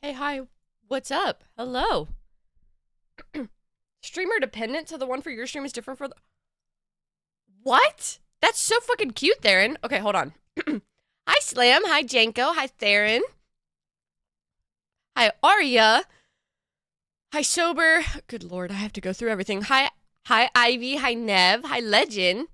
Hey, hi. What's up? Hello. Streamer dependent, so the one for your stream is different for the. What? That's so fucking cute, Theron. Okay, hold on. Hi, Slam. Hi, Janko. Hi, Theron. Hi, Arya. Hi, Sober. Good lord, I have to go through everything. Hi, Ivy. Hi, Nev. Hi, Legend.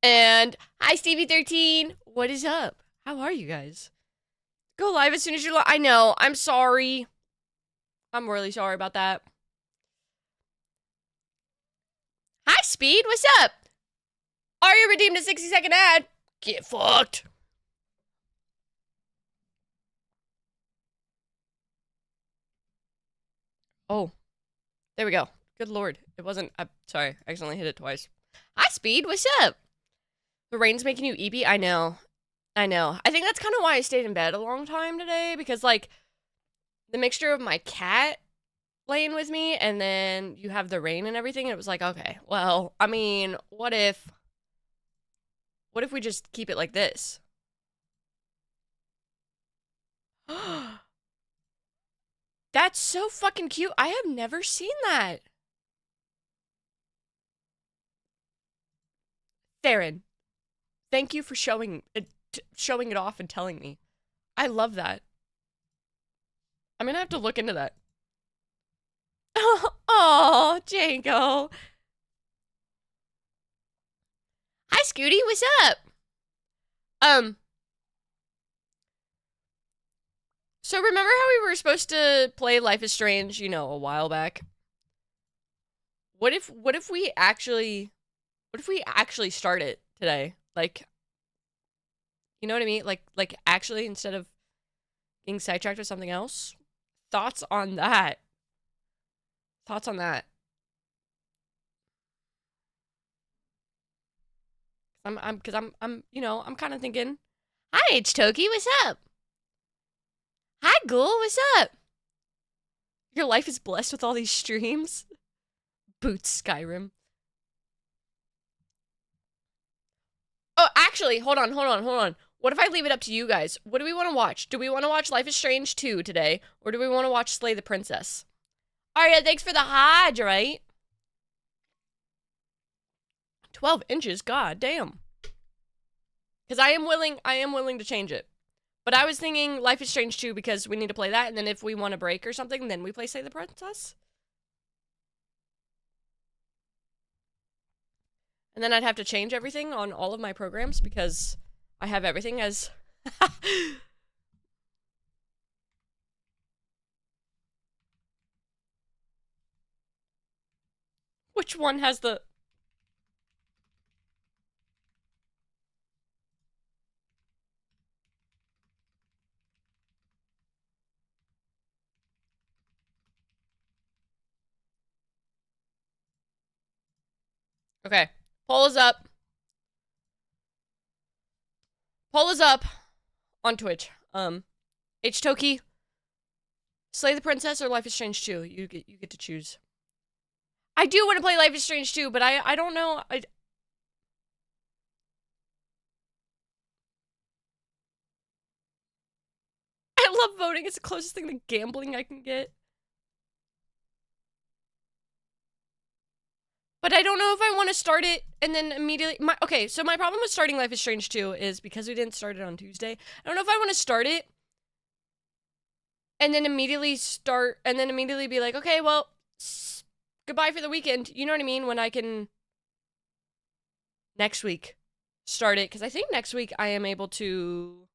And hi, Stevie13. What is up? How are you guys? Go live as soon as I know. I'm sorry. I'm really sorry about that. Hi, Speed. What's up? Arya redeemed a 60-second ad. Get fucked. Oh, there we go. Good lord. It wasn't. I'm sorry. I accidentally hit it twice. Hi, Speed. What's up? The rain's making you eepy? I know. I know. I think that's kind of why I stayed in bed a long time today, because, like, the mixture of my cat laying with me and then you have the rain and everything, and it was like, okay, well, I mean, what if we just keep it like this? That's so fucking cute. I have never seen that. Theron, thank you for showing it off and telling me. I love that. I'm gonna have to look into that. Oh, Django. Hi, Scooty. What's up? Um, so remember how we were supposed to play Life is Strange, a while back? What if we actually start it today? Like, you know what I mean? Like actually, instead of getting sidetracked with something else? Thoughts on that? Thoughts on that? I'm kind of thinking, hi, it's Toki, what's up? Hi, Ghoul, what's up? Your life is blessed with all these streams. Boots Skyrim. Oh, actually, hold on. What if I leave it up to you guys? What do we want to watch? Do we want to watch Life is Strange 2 today? Or do we want to watch Slay the Princess? Arya, thanks for the hydrate. 12 inches, god damn. Because I am willing to change it. But I was thinking Life is Strange 2 because we need to play that, and then if we want a break or something, then we play Slay the Princess. And then I'd have to change everything on all of my programs because I have everything as... Which one has the... Okay. Poll is up. Poll is up on Twitch. H-Toki, Slay the Princess or Life is Strange 2? You get to choose. I do want to play Life is Strange 2, but I don't know. I love voting. It's the closest thing to gambling I can get. But I don't know if I want to start it and then immediately... Okay, so my problem with starting Life is Strange 2 is because we didn't start it on Tuesday. I don't know if I want to start it and then immediately be like, okay, well, goodbye for the weekend. You know what I mean? When I can next week start it. Because I think next week I am able to...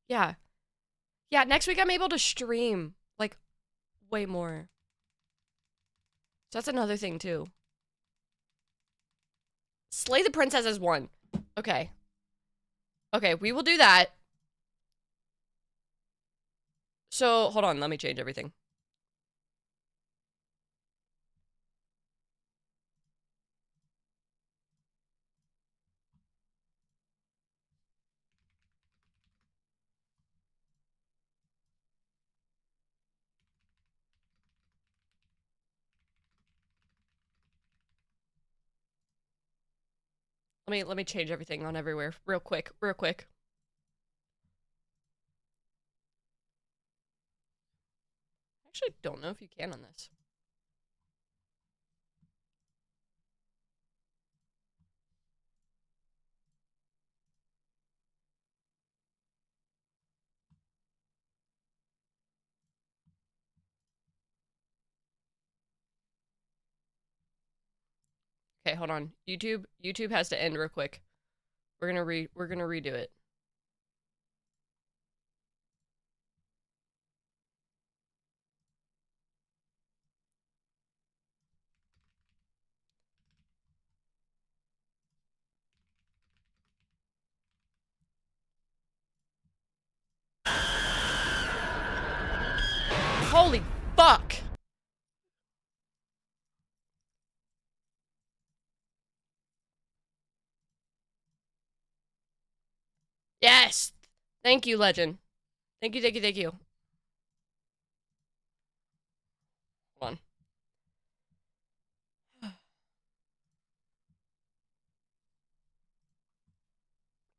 Yeah. Yeah, next week I'm able to stream, like, way more. So that's another thing, too. Slay the Princess is one. Okay. Okay, we will do that. So, hold on, let me change everything. Let me change everything on everywhere real quick, real quick. I actually don't know if you can on this. Okay, hold on. YouTube has to end real quick. We're gonna redo it. Holy fuck! Yes! Thank you, Legend. Thank you, thank you, thank you. Hold on.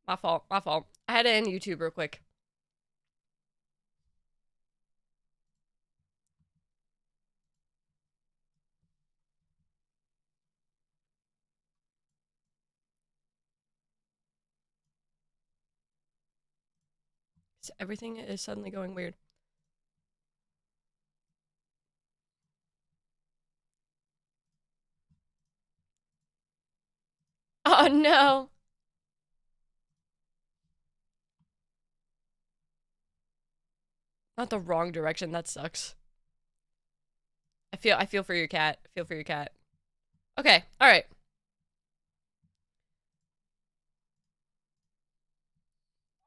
My fault, my fault. I had to end YouTube real quick. Everything is suddenly going weird. Oh no! Not the wrong direction, that sucks. I feel for your cat. I feel for your cat. Okay, alright.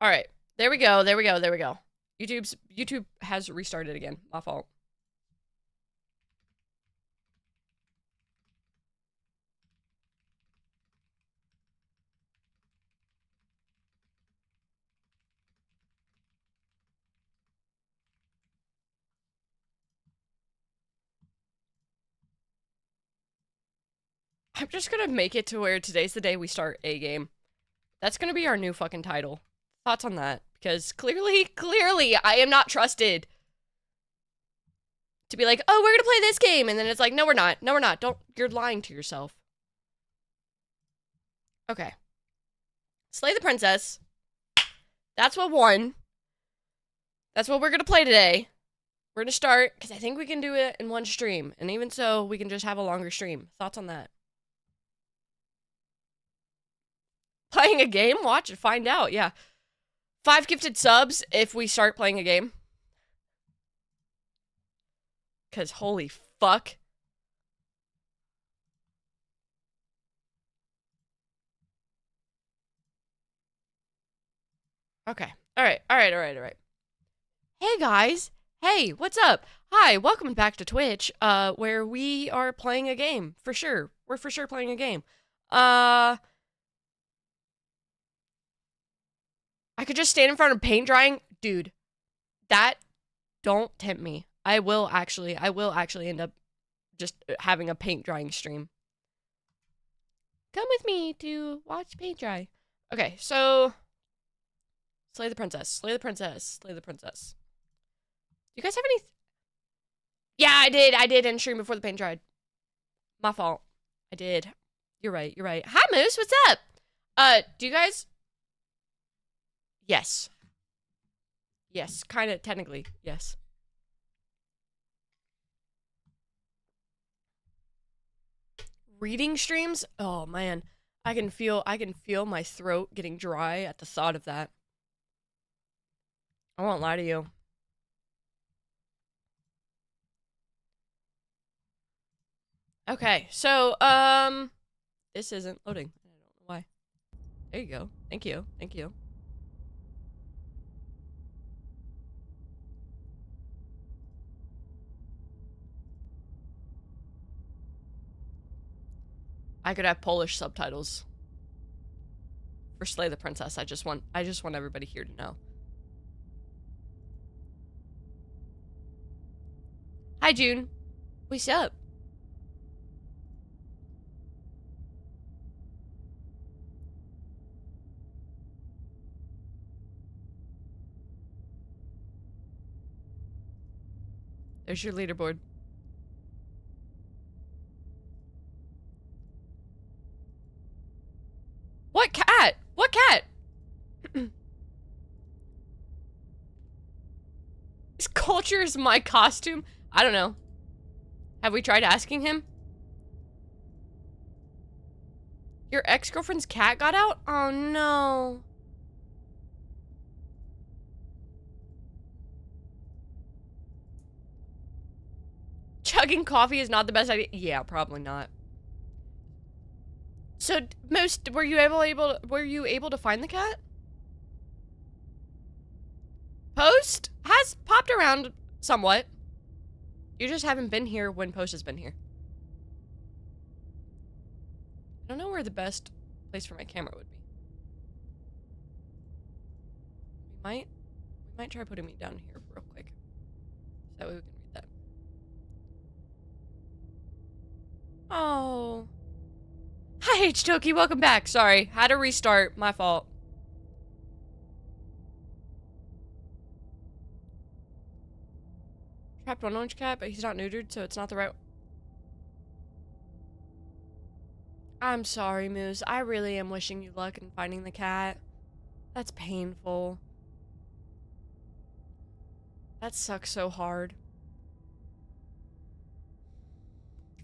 Alright. There we go, there we go, there we go. YouTube has restarted again. My fault. I'm just gonna make it to where today's the day we start a game. That's gonna be our new fucking title. Thoughts on that? Because clearly, I am not trusted to be like, oh, we're gonna play this game, and then it's like, no, we're not. No, we're not. Don't. You're lying to yourself. Okay. Slay the Princess. That's what won. That's what we're gonna play today. We're gonna start, because I think we can do it in one stream. And even so, we can just have a longer stream. Thoughts on that? Playing a game? Watch and find out, yeah. 5 gifted subs if we start playing a game. Because holy fuck. Okay. Alright. Hey guys. Hey, what's up? Hi, welcome back to Twitch, where we are playing a game. For sure. We're for sure playing a game. I could just stand in front of paint drying. Dude, that don't tempt me. I will actually end up just having a paint drying stream. Come with me to watch paint dry. Okay, so slay the princess. Slay the princess. Slay the princess. Do you guys have any? Yeah, I did end stream before the paint dried. My fault. I did. You're right. Hi, Moose. What's up? Do you guys? Yes. Yes, kind of, technically, yes. Reading streams? Oh, man. I can feel my throat getting dry at the thought of that. I won't lie to you. Okay, so, this isn't loading. I don't know why. There you go. Thank you. I could have Polish subtitles for Slay the Princess. I just want everybody here to know. Hi, June. What's up? There's your leaderboard. What cat? What cat? His culture is my costume? I don't know. Have we tried asking him? Your ex-girlfriend's cat got out? Oh no. Chugging coffee is not the best idea. Yeah, probably not. So, were you able to find the cat? Post has popped around somewhat. You just haven't been here when Post has been here. I don't know where the best place for my camera would be. We might try putting me down here real quick. So that way we can read that. Oh. Hi, H-Toki, welcome back. Sorry, had to restart. My fault. Trapped one orange cat, but he's not neutered, so it's not the right... I'm sorry, Moose. I really am wishing you luck in finding the cat. That's painful. That sucks so hard.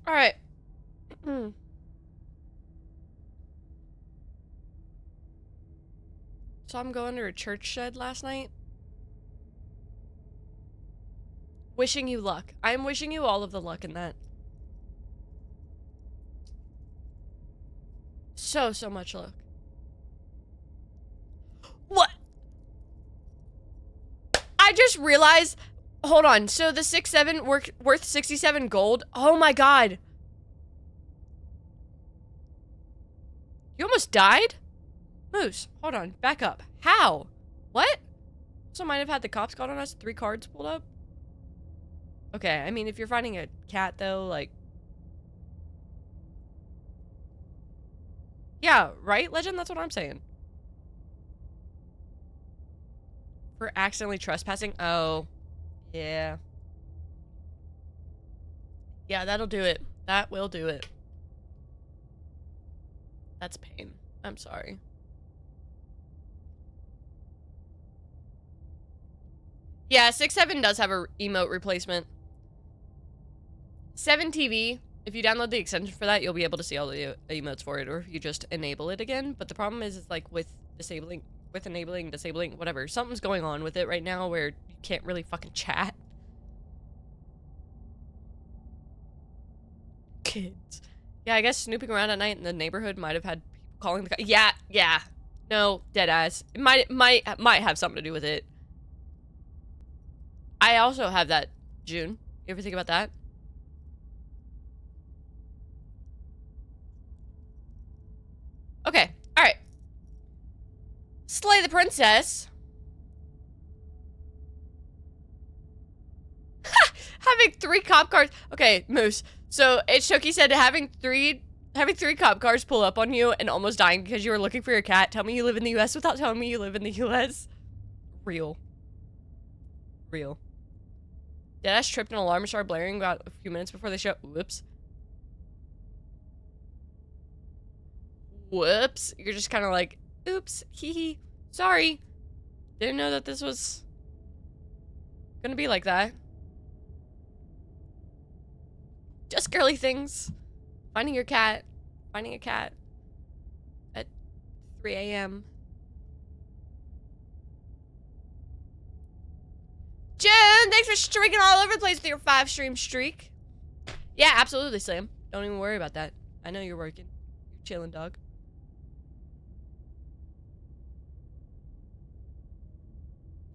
Alright. So I'm going to a church shed last night. Wishing you luck. I'm wishing you all of the luck in that. So much luck. What? I just realized... Hold on. So the 6-7 worth 67 gold? Oh my god. You almost died? Moose, hold on. Back up. How? What? Also might have had the cops called on us. 3 cards pulled up. Okay, I mean, if you're finding a cat, though, like... Yeah, right, Legend? That's what I'm saying. For accidentally trespassing? Oh. Yeah. Yeah, that'll do it. That will do it. That's pain. I'm sorry. Yeah, 6-7 does have a emote replacement. 7TV, if you download the extension for that, you'll be able to see all the emotes for it, or if you just enable it again. But the problem is like with enabling, disabling, whatever. Something's going on with it right now where you can't really fucking chat. Kids. Yeah, I guess snooping around at night in the neighborhood might have had people calling the cops. Yeah. No, deadass. It might have something to do with it. I also have that, June. You ever think about that? Okay, alright. Slay the princess. Having 3 cop cars. Okay, Moose. So, H-Toki said having three cop cars pull up on you and almost dying because you were looking for your cat. Tell me you live in the US without telling me you live in the US. Real. Deadass tripped an alarm and started blaring about a few minutes before the show. Whoops. You're just kind of like, oops, hee hee. Sorry. Didn't know that this was gonna be like that. Just girly things. Finding your cat. Finding a cat. At 3 a.m. Jen, thanks for streaking all over the place with your 5-stream streak. Yeah, absolutely, Slam. Don't even worry about that. I know you're working. You're chilling, dog.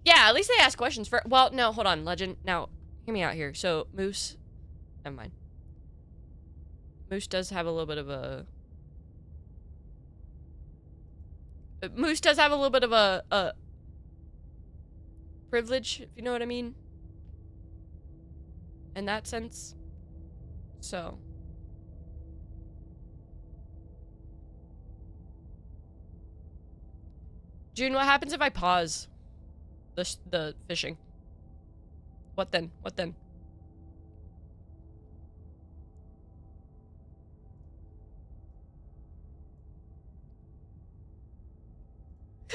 Yeah, at least they ask questions for- Well, no, hold on, Legend. Now, hear me out here. So, Moose... Never mind. Moose does have a little bit of a... Moose does have a little bit of a privilege, if you know what I mean. In that sense. So. June, what happens if I pause the fishing? What then? What then?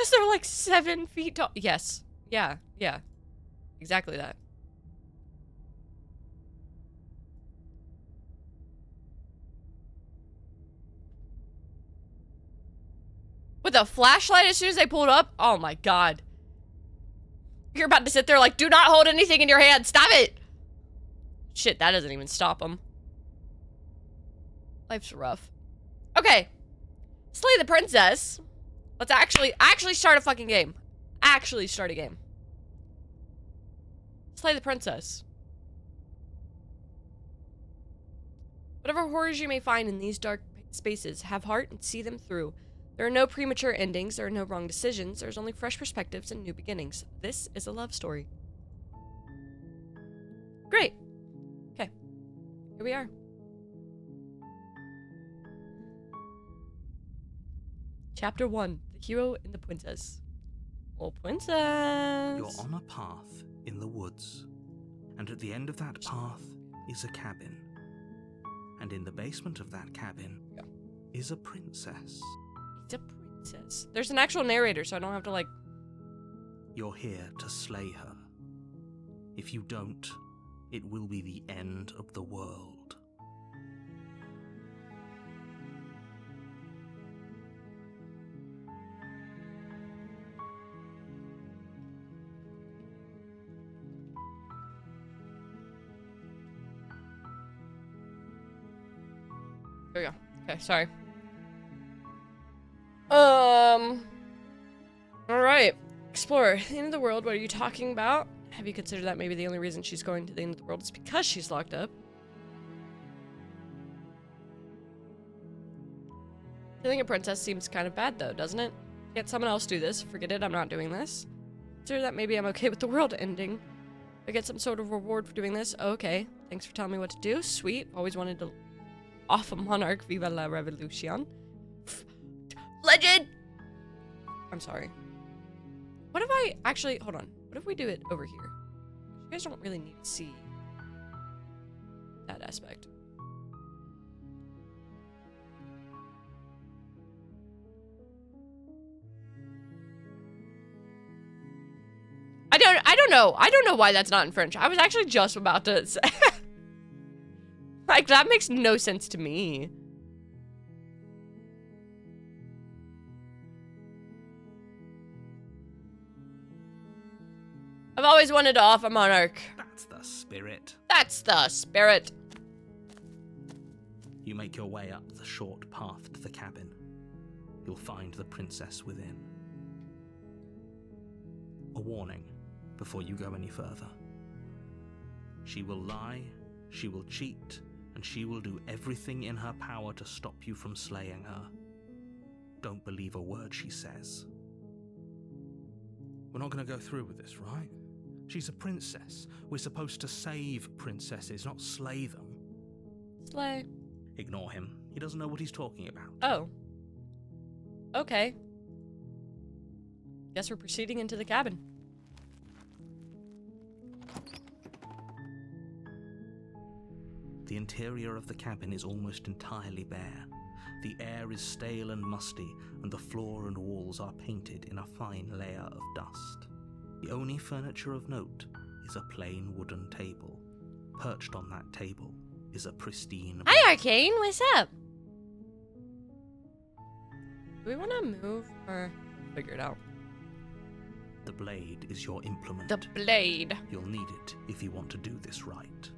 Because they're like 7 feet tall. Yes. Yeah. Yeah. Exactly that. With a flashlight as soon as they pulled up? Oh my god. You're about to sit there like, do not hold anything in your hand. Stop it. Shit, that doesn't even stop them. Life's rough. Okay. Slay the princess. Let's actually start a fucking game. Actually start a game. Slay the princess. Whatever horrors you may find in these dark spaces, have heart and see them through. There are no premature endings, there are no wrong decisions, there's only fresh perspectives and new beginnings. This is a love story. Great. Okay. Here we are. Chapter 1. The Hero and the Princess. Oh, princess. You're on a path in the woods, and at the end of that path is a cabin. And in the basement of that cabin is a princess. It's a princess. There's an actual narrator, so I don't have to, like... You're here to slay her. If you don't, it will be the end of the world. There we go. Okay, sorry. Alright. Explorer. The end of the world, what are you talking about? Have you considered that maybe the only reason she's going to the end of the world is because she's locked up? Killing a princess seems kind of bad though, doesn't it? Can't someone else do this? Forget it, I'm not doing this. Consider that maybe I'm okay with the world ending. I get some sort of reward for doing this? Okay. Thanks for telling me what to do. Sweet. Always wanted to off a monarch. Viva la revolution. Legend! I'm sorry. What if I actually... Hold on. What if we do it over here? You guys don't really need to see that aspect. I don't know. I don't know why that's not in French. I was actually just about to say... Like, that makes no sense to me. I've always wanted to off a monarch. That's the spirit. That's the spirit. You make your way up the short path to the cabin. You'll find the princess within. A warning before you go any further. She will lie, she will cheat, and she will do everything in her power to stop you from slaying her. Don't believe a word she says. We're not going to go through with this, right? She's a princess. We're supposed to save princesses, not slay them. Slay. Ignore him. He doesn't know what he's talking about. Oh. Okay. Guess we're proceeding into the cabin. The interior of the cabin is almost entirely bare. The air is stale and musty, and the floor and walls are painted in a fine layer of dust. The only furniture of note is a plain wooden table. Perched on that table is a pristine... Hi, Arcane. What's up? Do we want to move or figure it out? The blade is your implement. The blade. You'll need it if you want to do this right.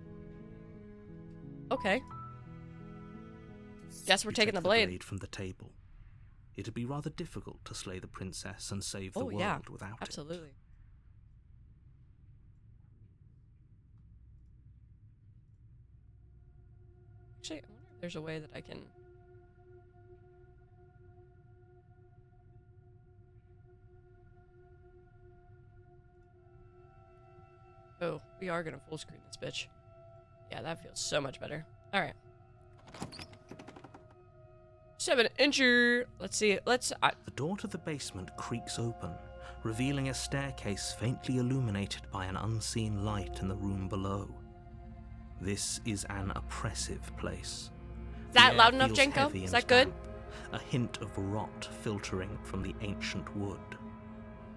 Okay. Guess we're taking the blade from the table. It'd be rather difficult to slay the princess and save the world without it. Absolutely. Actually, I wonder if there's a way that I can... Oh, we are gonna full screen this bitch. Yeah, that feels so much better. Alright. 7-incher. Let's see. The door to the basement creaks open, revealing a staircase faintly illuminated by an unseen light in the room below. This is an oppressive place. Is that loud enough, Jenko? Is that good? A hint of rot filtering from the ancient wood.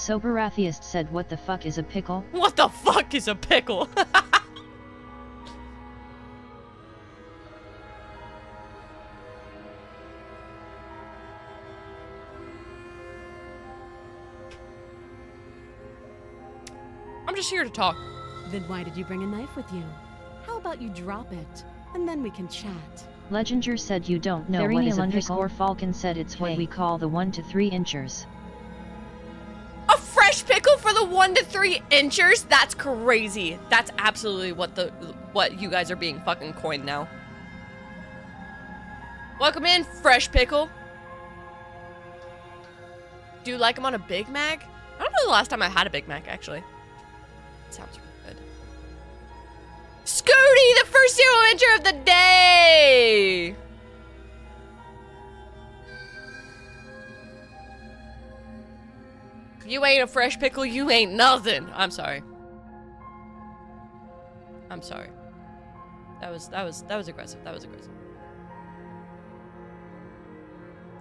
Soberatheist said what the fuck is a pickle? What the fuck is a pickle? I'm just here to talk. Then why did you bring a knife with you? How about you drop it, and then we can chat. Leginger said you don't know what is a pickle. Falcon said it's what we call the 1 to 3 inchers. A fresh pickle for the 1 to 3 inchers? That's crazy. That's absolutely what you guys are being fucking coined now. Welcome in, fresh pickle. Do you like them on a Big Mac? I don't know the last time I had a Big Mac, actually. Sounds really good. Scooty, the first 0 incher of the day! If you ain't a fresh pickle, you ain't nothing. I'm sorry. I'm sorry. That was aggressive. That was aggressive.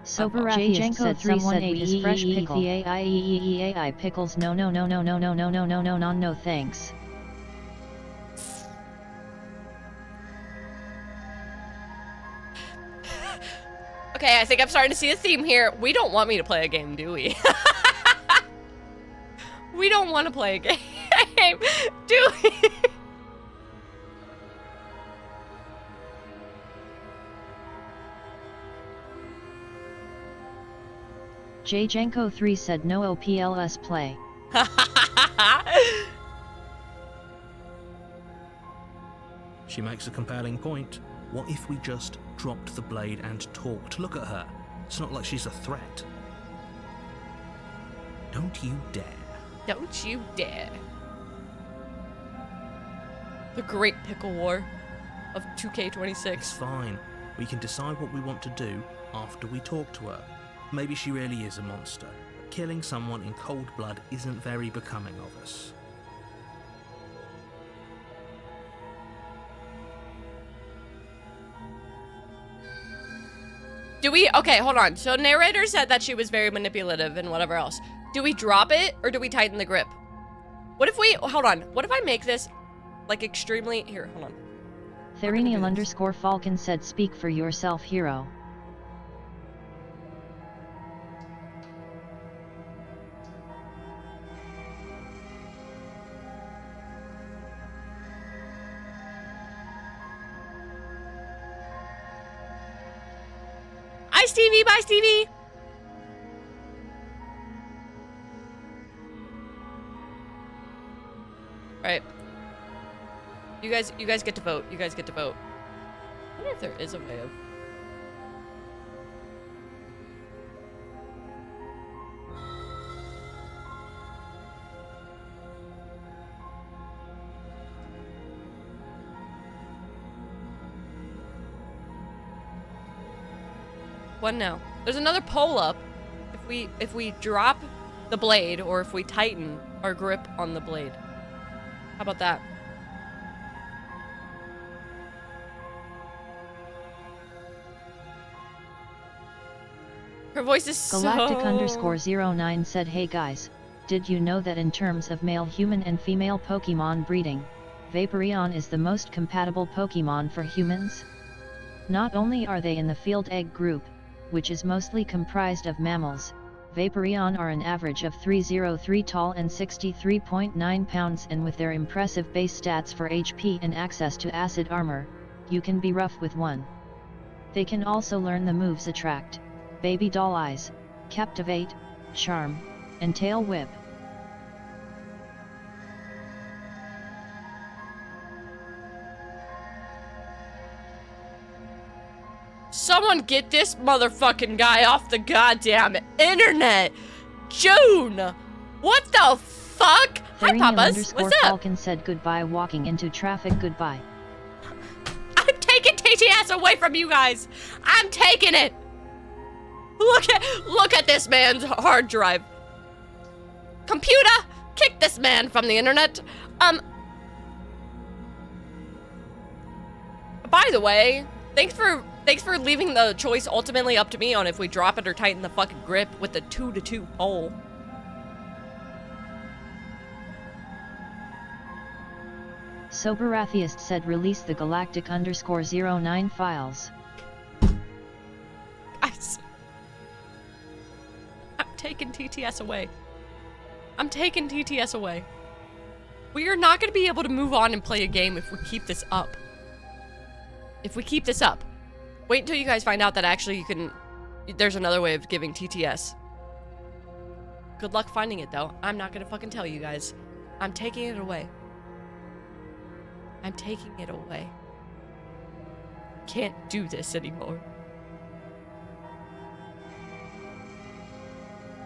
Soberatheist said someone ate his fresh pickle. Pickles no thanks. Okay, I think I'm starting to see a theme here. We don't want me to play a game, do we? We don't want to play a game, do we? Jjanko3 said no OPLS play. She makes a compelling point. What if we just dropped the blade and talked? Look at her. It's not like she's a threat. Don't you dare. Don't you dare. The Great Pickle War of 2K26. It's fine. We can decide what we want to do after we talk to her. Maybe she really is a monster, but killing someone in cold blood isn't very becoming of us. Do we? Okay, hold on. So narrator said that she was very manipulative and whatever else. Do we drop it or do we tighten the grip? What if we, hold on. What if I make this like extremely, here, hold on. Therenial_Falcon said speak for yourself, hero. Bye, Stevie. Bye, Stevie. Right. You guys get to vote. You guys get to vote. I wonder if there is a way of... One now. There's another poll up. If we drop the blade or if we tighten our grip on the blade. How about that? Her voice is so... Galactic_09 said, hey guys, did you know that in terms of male human and female Pokemon breeding, Vaporeon is the most compatible Pokemon for humans? Not only are they in the field egg group, which is mostly comprised of mammals, Vaporeon are an average of 303 tall and 63.9 pounds, and with their impressive base stats for HP and access to acid armor, you can be rough with one. They can also learn the moves Attract, Baby Doll Eyes, Captivate, Charm, and Tail Whip. Someone get this motherfucking guy off the goddamn internet! June! What the fuck? Hi, Papas. What's up? Falcon said goodbye walking into traffic. Goodbye. I'm taking TTS away from you guys! I'm taking it! Look at this man's hard drive. Computer, kick this man from the internet. By the way, thanks for leaving the choice ultimately up to me on if we drop it or tighten the fucking grip with the 2-to-2 poll. Sober Atheist said release the galactic_09 files. Guys. I'm taking TTS away. I'm taking TTS away. We are not going to be able to move on and play a game if we keep this up. If we keep this up. Wait until you guys find out that actually you can... There's another way of giving TTS. Good luck finding it, though. I'm not going to fucking tell you guys. I'm taking it away. I'm taking it away. Can't do this anymore.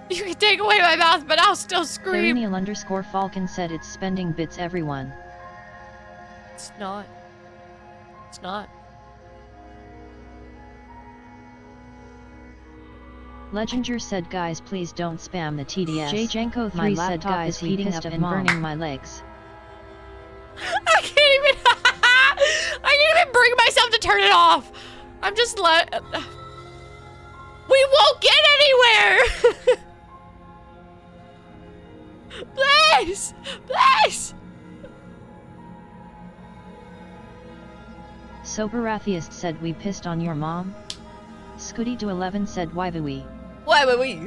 You can take away my mouth, but I'll still scream. Perennial_Falcon said it's spending bits everyone. It's not. It's not. Leginger said guys please don't spam the TDS. Janko3 said guys heating up and burning my legs. I can't even I can't even bring myself to turn it off. I'm just we won't get anywhere. Please! Please! Sober Atheist said we pissed on your mom. Scooty211 said why we. Why were we?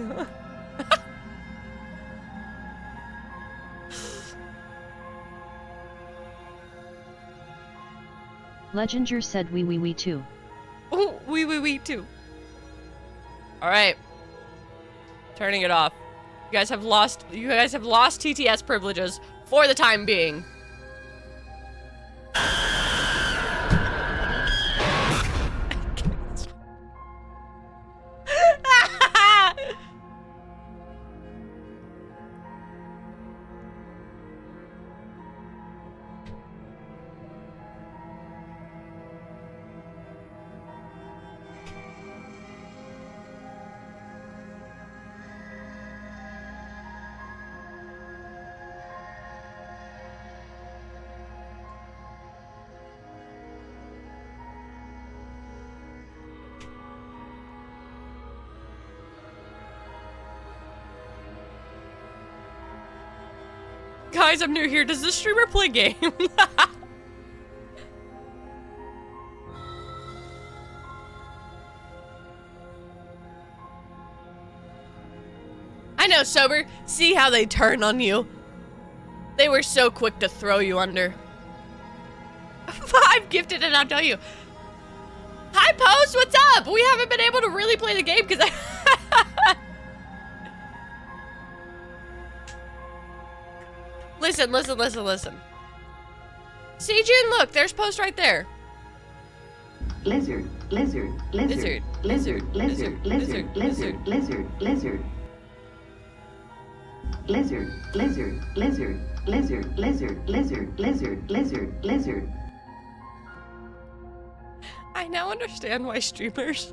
Leginger said we too. Oh, we too. Alright. Turning it off. You guys have lost TTS privileges for the time being. Guys, I'm new here. Does this streamer play games? I know, Sober. See how they turn on you. They were so quick to throw you under. 5 gifted and I'll tell you. Hi, Post. What's up? We haven't been able to really play the game because Listen. Seijun, look, there's Post right there. Lizard. I now understand why streamers...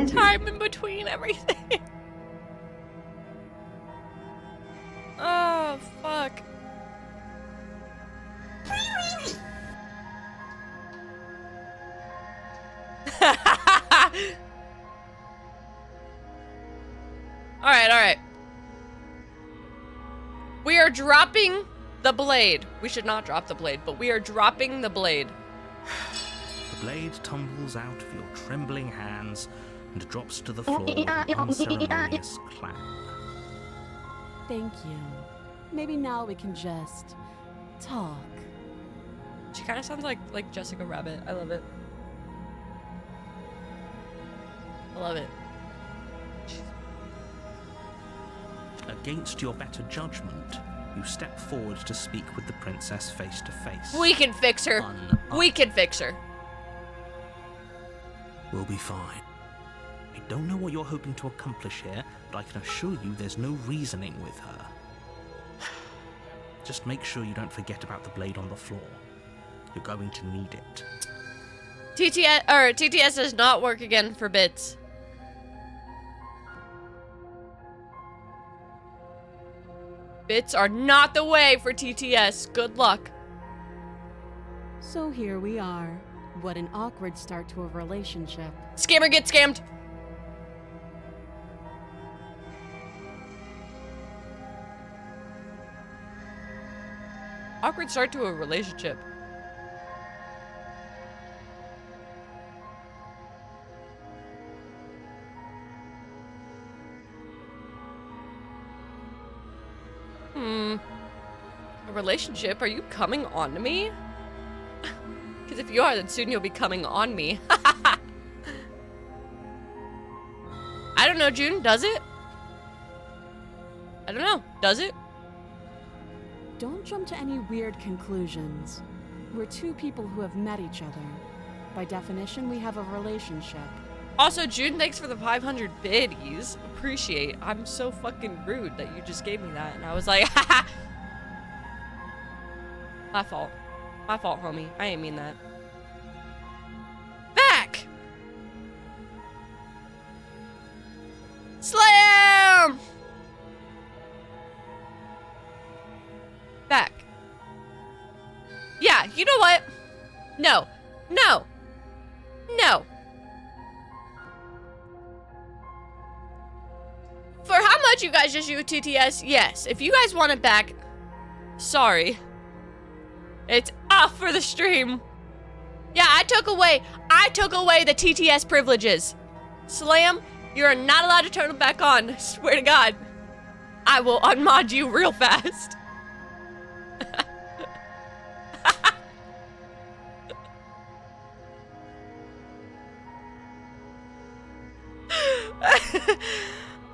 Time in between everything. Oh, fuck. Alright. We are dropping the blade. We should not drop the blade, but we are dropping the blade. The blade tumbles out of your trembling hands and drops to the floor with an unceremonious clang. Thank you. Maybe now we can just talk. She kind of sounds like Jessica Rabbit. I love it. I love it. Against your better judgment, you step forward to speak with the princess face to face. We can fix her. We can fix her. We'll be fine. I don't know what you're hoping to accomplish here, but I can assure you there's no reasoning with her. Just make sure you don't forget about the blade on the floor. You're going to need it. TTS does not work again for bits. Bits are not the way for TTS. Good luck. So here we are. What an awkward start to a relationship. Scammer gets scammed. Awkward start to a relationship. A relationship? Are you coming on to me? Because if you are, then soon you'll be coming on me. I don't know, June. Does it? I don't know. Does it? Don't jump to any weird conclusions. We're two people who have met each other. By definition, we have a relationship. Also, June, thanks for the 500 biddies. Appreciate. I'm so fucking rude that you just gave me that. And I was like, haha. My fault. My fault, homie. I ain't mean that. Back! Slam! Back. Yeah, you know what? No. No. No. For how much you guys just use TTS, yes. If you guys want it back, sorry. It's off for the stream. Yeah, I took away the TTS privileges. Slam, you're not allowed to turn them back on. Swear to God. I will unmod you real fast.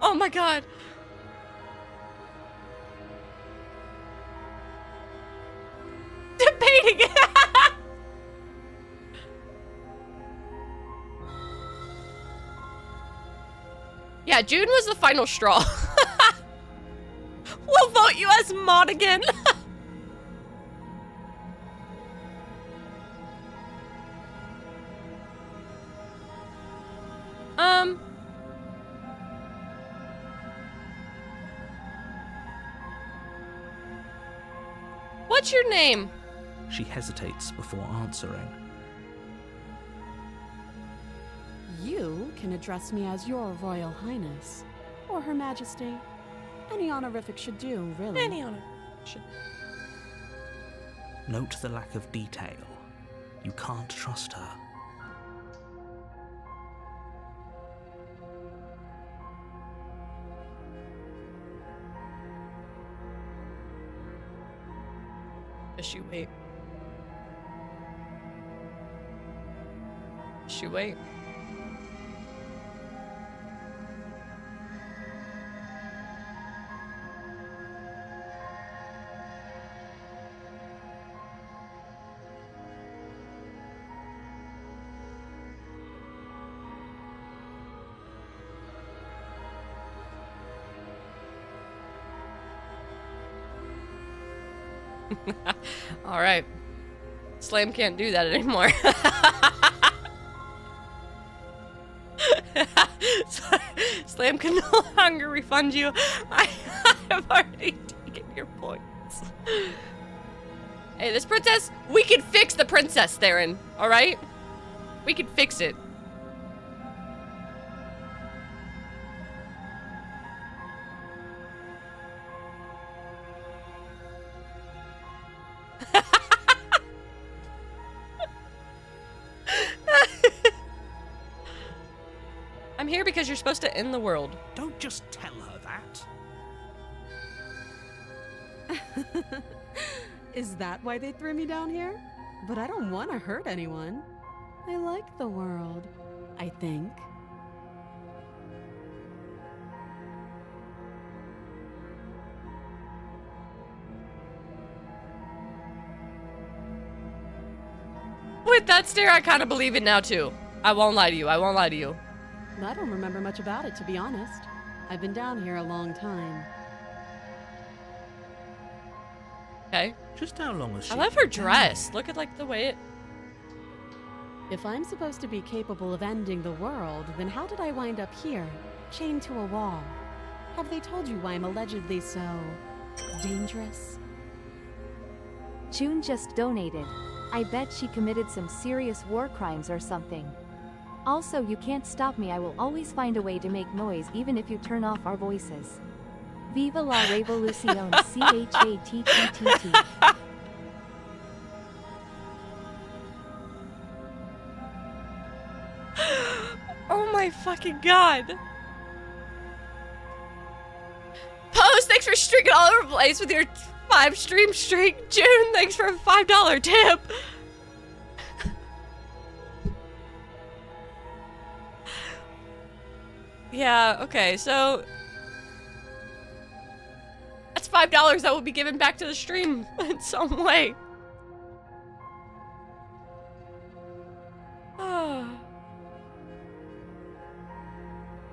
Oh my God. Debating it. Yeah, June was the final straw. We'll vote you as mod again. What's your name? She hesitates before answering. You can address me as Your Royal Highness, or Her Majesty. Any honorific should do, really. Any honor. Note the lack of detail. You can't trust her. Just you wait. Just you wait. All right. Slam can't do that anymore. Slam can no longer refund you. I have already taken your points. Hey, this princess, we can fix the princess, Theron. All right? We can fix it. I'm here because you're supposed to end the world. Don't just tell her that. Is that why they threw me down here? But I don't want to hurt anyone. I like the world, I think. With that stare, I kind of believe it now, too. I won't lie to you. I won't lie to you. I don't remember much about it, to be honest. I've been down here a long time. Okay. Just how long has she I love her been down dress. here? Look at, like, the way it... If I'm supposed to be capable of ending the world, then how did I wind up here, chained to a wall? Have they told you why I'm allegedly so... dangerous? June just donated. I bet she committed some serious war crimes or something. Also, you can't stop me. I will always find a way to make noise even if you turn off our voices. Viva la revolución, CHATTTT. my fucking god. Post, thanks for streaking all over the place with your 5 stream streak. June, thanks for a $5 tip. Yeah, okay, so that's $5 that will be given back to the stream in some way.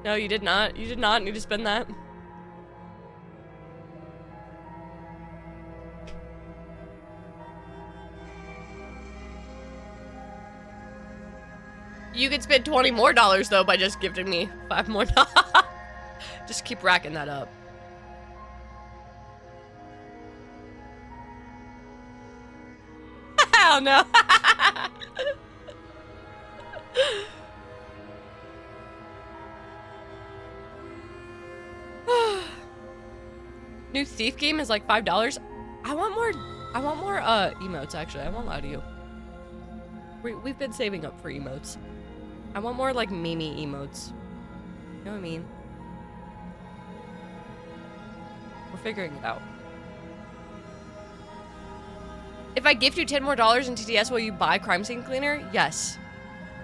No, you did not. You did not need to spend that. You could spend $20 more though by just gifting me $5 more. Just keep racking that up. Hell no. New Thief game is like $5. I want more emotes actually. I won't lie to you. We've been saving up for emotes. I want more like Mimi emotes. You know what I mean? We're figuring it out. If I gift you $10 more in TTS, will you buy Crime Scene Cleaner? Yes.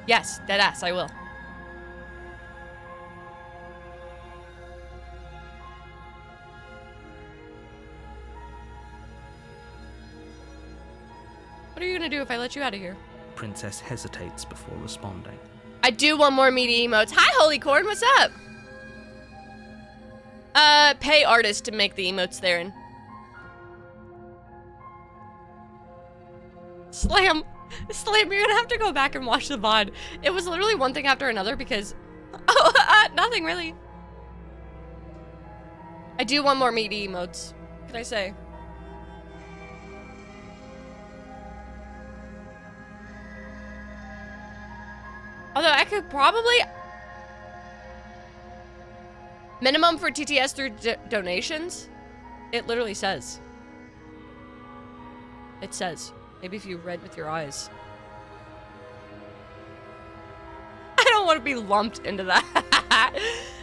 Yes, deadass, I will. What are you gonna do if I let you out of here? Princess hesitates before responding. I do want more meaty emotes. Hi, Holy Corn, what's up? Pay artists to make the emotes therein. Slam, you're gonna have to go back and watch the VOD. It was literally one thing after another because... nothing really. I do want more meaty emotes. What can I say? Although I could probably... Minimum for TTS through donations? It literally says. It says. Maybe if you read with your eyes. I don't want to be lumped into that.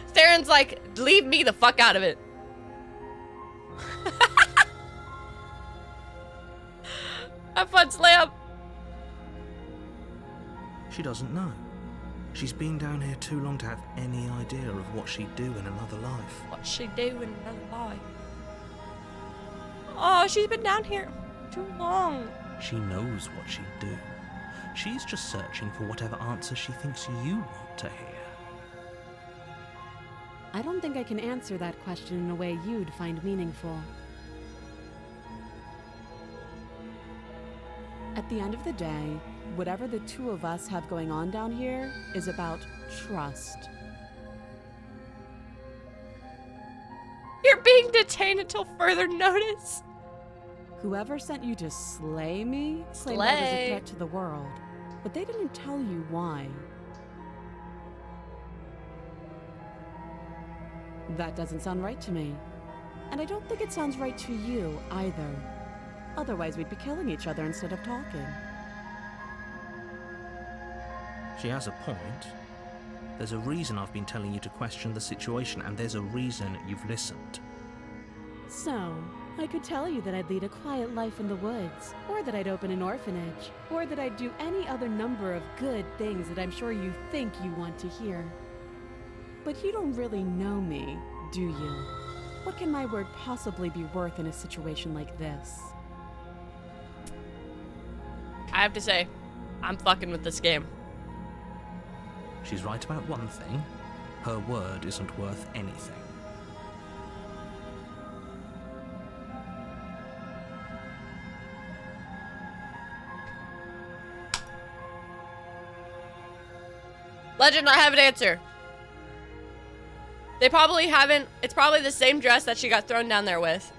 Theron's like, leave me the fuck out of it. Have fun, Slam. She doesn't know. She's been down here too long to have any idea of what she'd do in another life. What she'd do in another life. Oh, she's been down here too long. She knows what she'd do. She's just searching for whatever answer she thinks you want to hear. I don't think I can answer that question in a way you'd find meaningful. At the end of the day, whatever the two of us have going on down here is about trust. You're being detained until further notice. Whoever sent you to slay me claimed I was a threat to the world, but they didn't tell you why. That doesn't sound right to me. And I don't think it sounds right to you either. Otherwise, we'd be killing each other instead of talking. She has a point. There's a reason I've been telling you to question the situation, and there's a reason you've listened. So, I could tell you that I'd lead a quiet life in the woods, or that I'd open an orphanage, or that I'd do any other number of good things that I'm sure you think you want to hear. But you don't really know me, do you? What can my word possibly be worth in a situation like this? I have to say, I'm fucking with this game. She's right about one thing. Her word isn't worth anything. Legend, I have an answer. They probably haven't... It's probably the same dress that she got thrown down there with.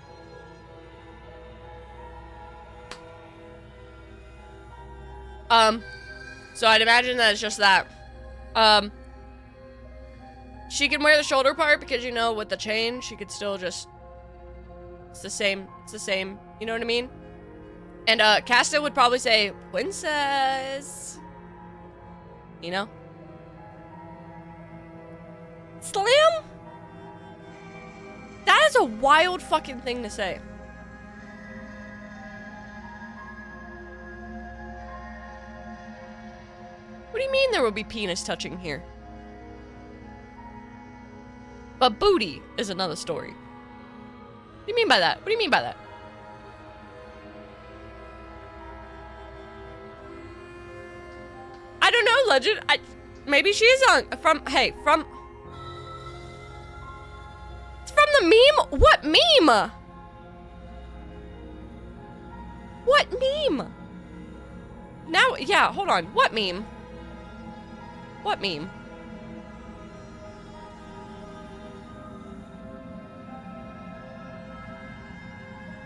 So I'd imagine that it's just that. She can wear the shoulder part because, you know, with the chain, she could still just... It's the same, you know what I mean? And, Casta would probably say, Princess. You know? Slam? That is a wild fucking thing to say. What do you mean there will be penis touching here? But booty is another story. What do you mean by that? What do you mean by that? I don't know, Legend. Maybe she is on from it's from the meme? What meme? What meme? Now, yeah, hold on. What meme? What meme?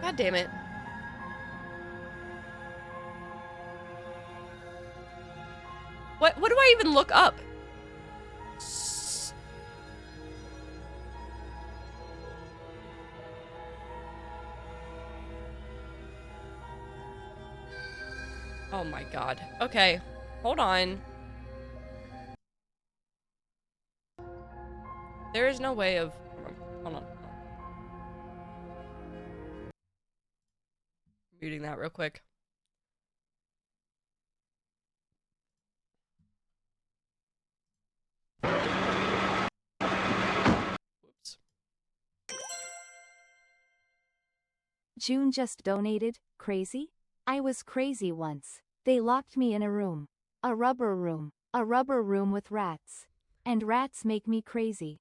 God damn it. What do I even look up? Oh my god. Okay. Hold on. There is no way of... Hold on. Muting that real quick. Whoops. June just donated. Crazy? I was crazy once. They locked me in a room. A rubber room. A rubber room with rats. And rats make me crazy.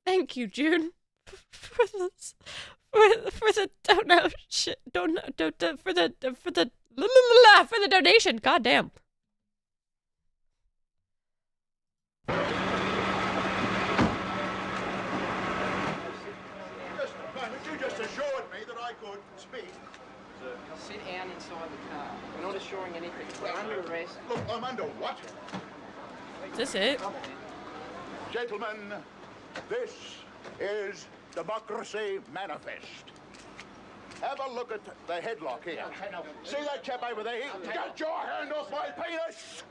Thank you, June, for this, for the donation, for the donation. God damn. Just a moment, you just assured me that I could speak. Sit down inside the car. We're not assuring anything. We're under arrest. Look, I'm under what? Is this it? Gentlemen, this is Democracy Manifest. Have a look at the headlock here. See that chap over there? Get your hand off my penis!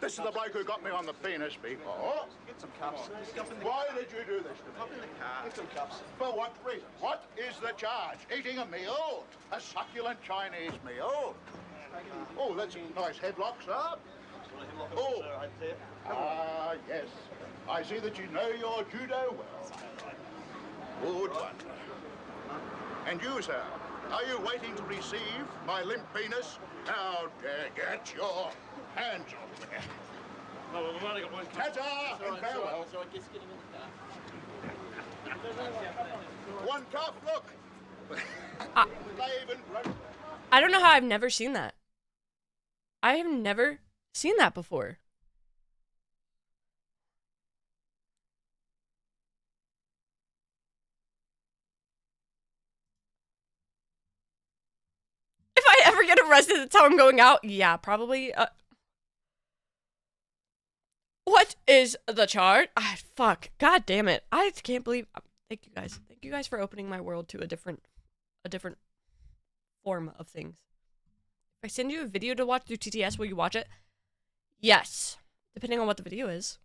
This is the bloke who got me on the penis before. Get some cups. Why did you do this to me? Hop in the car. Get some cups. For what reason? What is the charge? Eating a meal? A succulent Chinese meal? Oh, that's a nice headlock, sir. Oh, yes. I see that you know your judo well. Good one. And you, sir, are you waiting to receive my limp penis? Now, get your hands off there. No, we've only got one cup. Ta-ta and farewell. So I guess getting in the car. One cup, look. They've been... I don't know how I've never seen that. I have never seen that before. If I ever get arrested, that's how I'm going out. Yeah, probably. What is the charge? Ah, fuck. God damn it. I can't believe. Thank you guys. Thank you guys for opening my world to a different form of things. If I send you a video to watch through TTS, will you watch it? Yes. Depending on what the video is.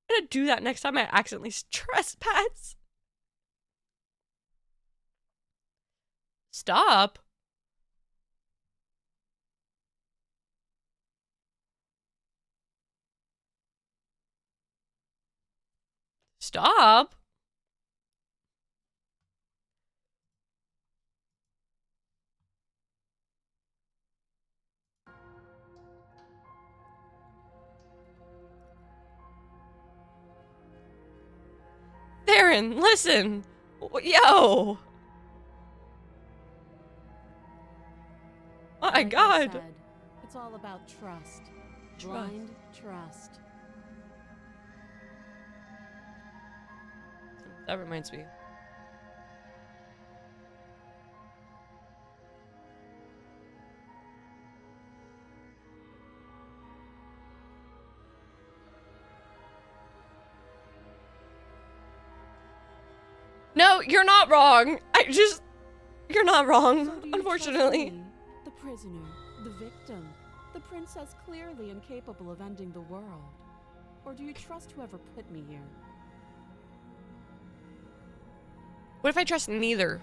I'm gonna do that next time I accidentally trespass. Stop. Stop. Theron, listen. Yo. My Like I God. said, it's all about trust. Blind trust. That reminds me. No, you're not wrong. You're not wrong, So do you unfortunately. trust me, the prisoner, the victim, the princess clearly incapable of ending the world. Or do you trust whoever put me here? What if I trust neither?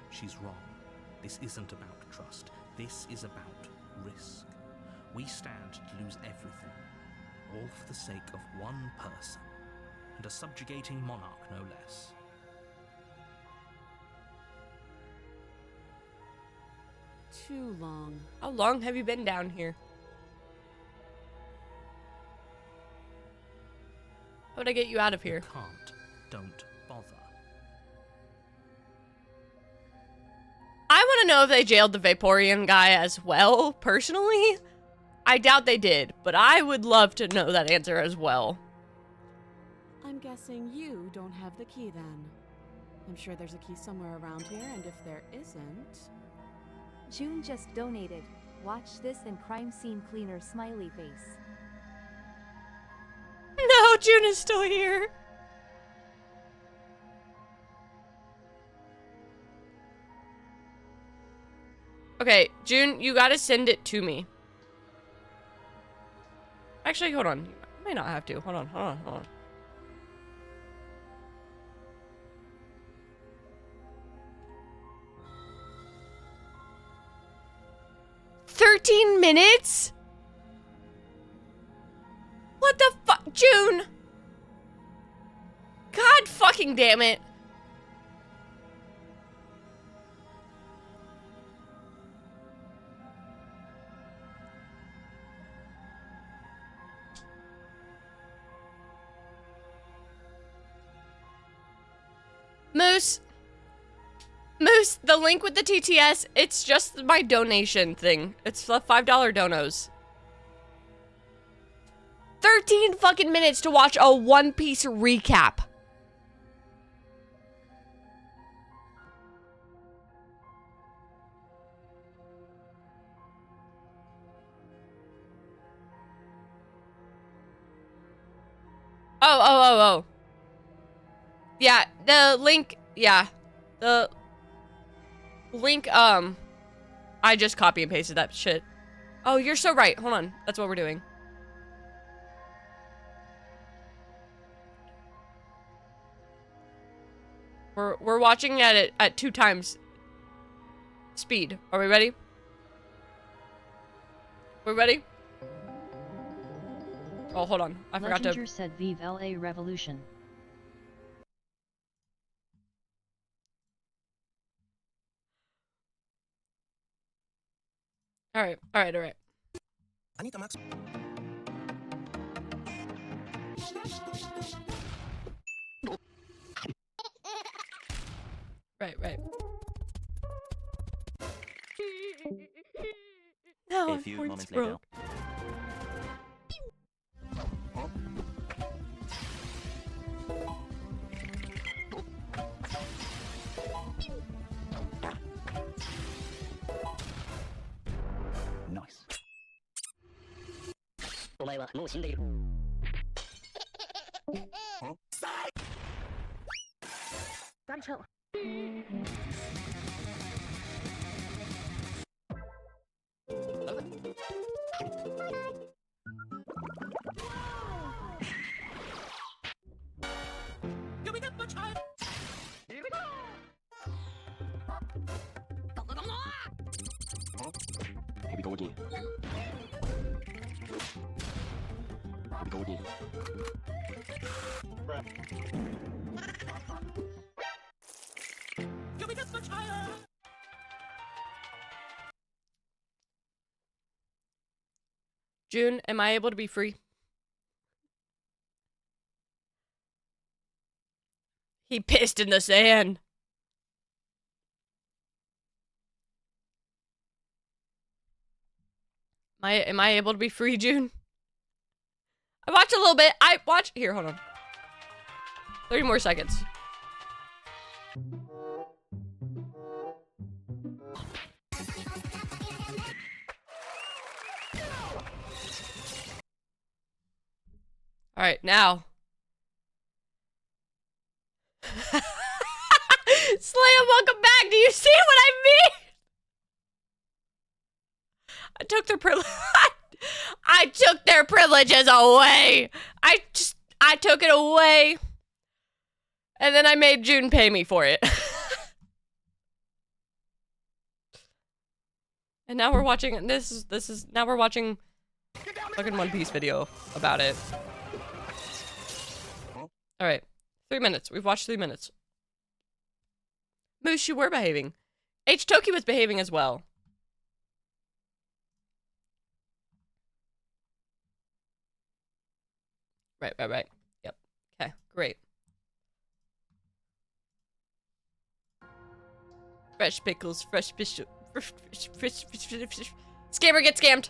She's wrong. This isn't about trust. This is about risk. We stand to lose everything, all for the sake of one person, and a subjugating monarch no less. Too long. How long have you been down here? How would I get you out of here? Can't. Don't bother. I want to know if they jailed the Vaporeon guy as well, personally. I doubt they did, but I would love to know that answer as well. I'm guessing you don't have the key then. I'm sure there's a key somewhere around here, and if there isn't... June just donated. Watch this and crime scene cleaner smiley face. No, June is still here. Okay, June, you gotta send it to me. Actually, hold on. You may not have to. Hold on. 13 minutes? What the fuck? June! God fucking damn it. Moose, the link with the TTS, it's just my donation thing. It's the $5 donos. 13 fucking minutes to watch a One Piece recap. Oh. Yeah, the link, the link, I just copy and pasted that shit. Oh, you're so right. Hold on. That's what we're doing. We're watching it at 2 times speed. Are we ready? We're ready? Oh, hold on. I forgot to... Leginger said Vive la Revolution. Alright. I need to max. Right. No, A few moments later. Nice. お前はもう死んでいる。Here we go again. June, am I able to be free? He pissed in the sand. Am I able to be free, June? I watched a little bit. Here, hold on. 30 more seconds. All right, now. Slam, welcome back. Do you see what I mean? I took the privilege. I took their privileges away. I took it away. And then I made June pay me for it. And now we're watching, now we're watching fucking One Piece video about it. Alright, 3 minutes. We've watched 3 minutes. Moose, you were behaving. H. Toki was behaving as well. Right. Yep. Okay, great. Fresh pickles, fresh bishop. Scammer get scammed.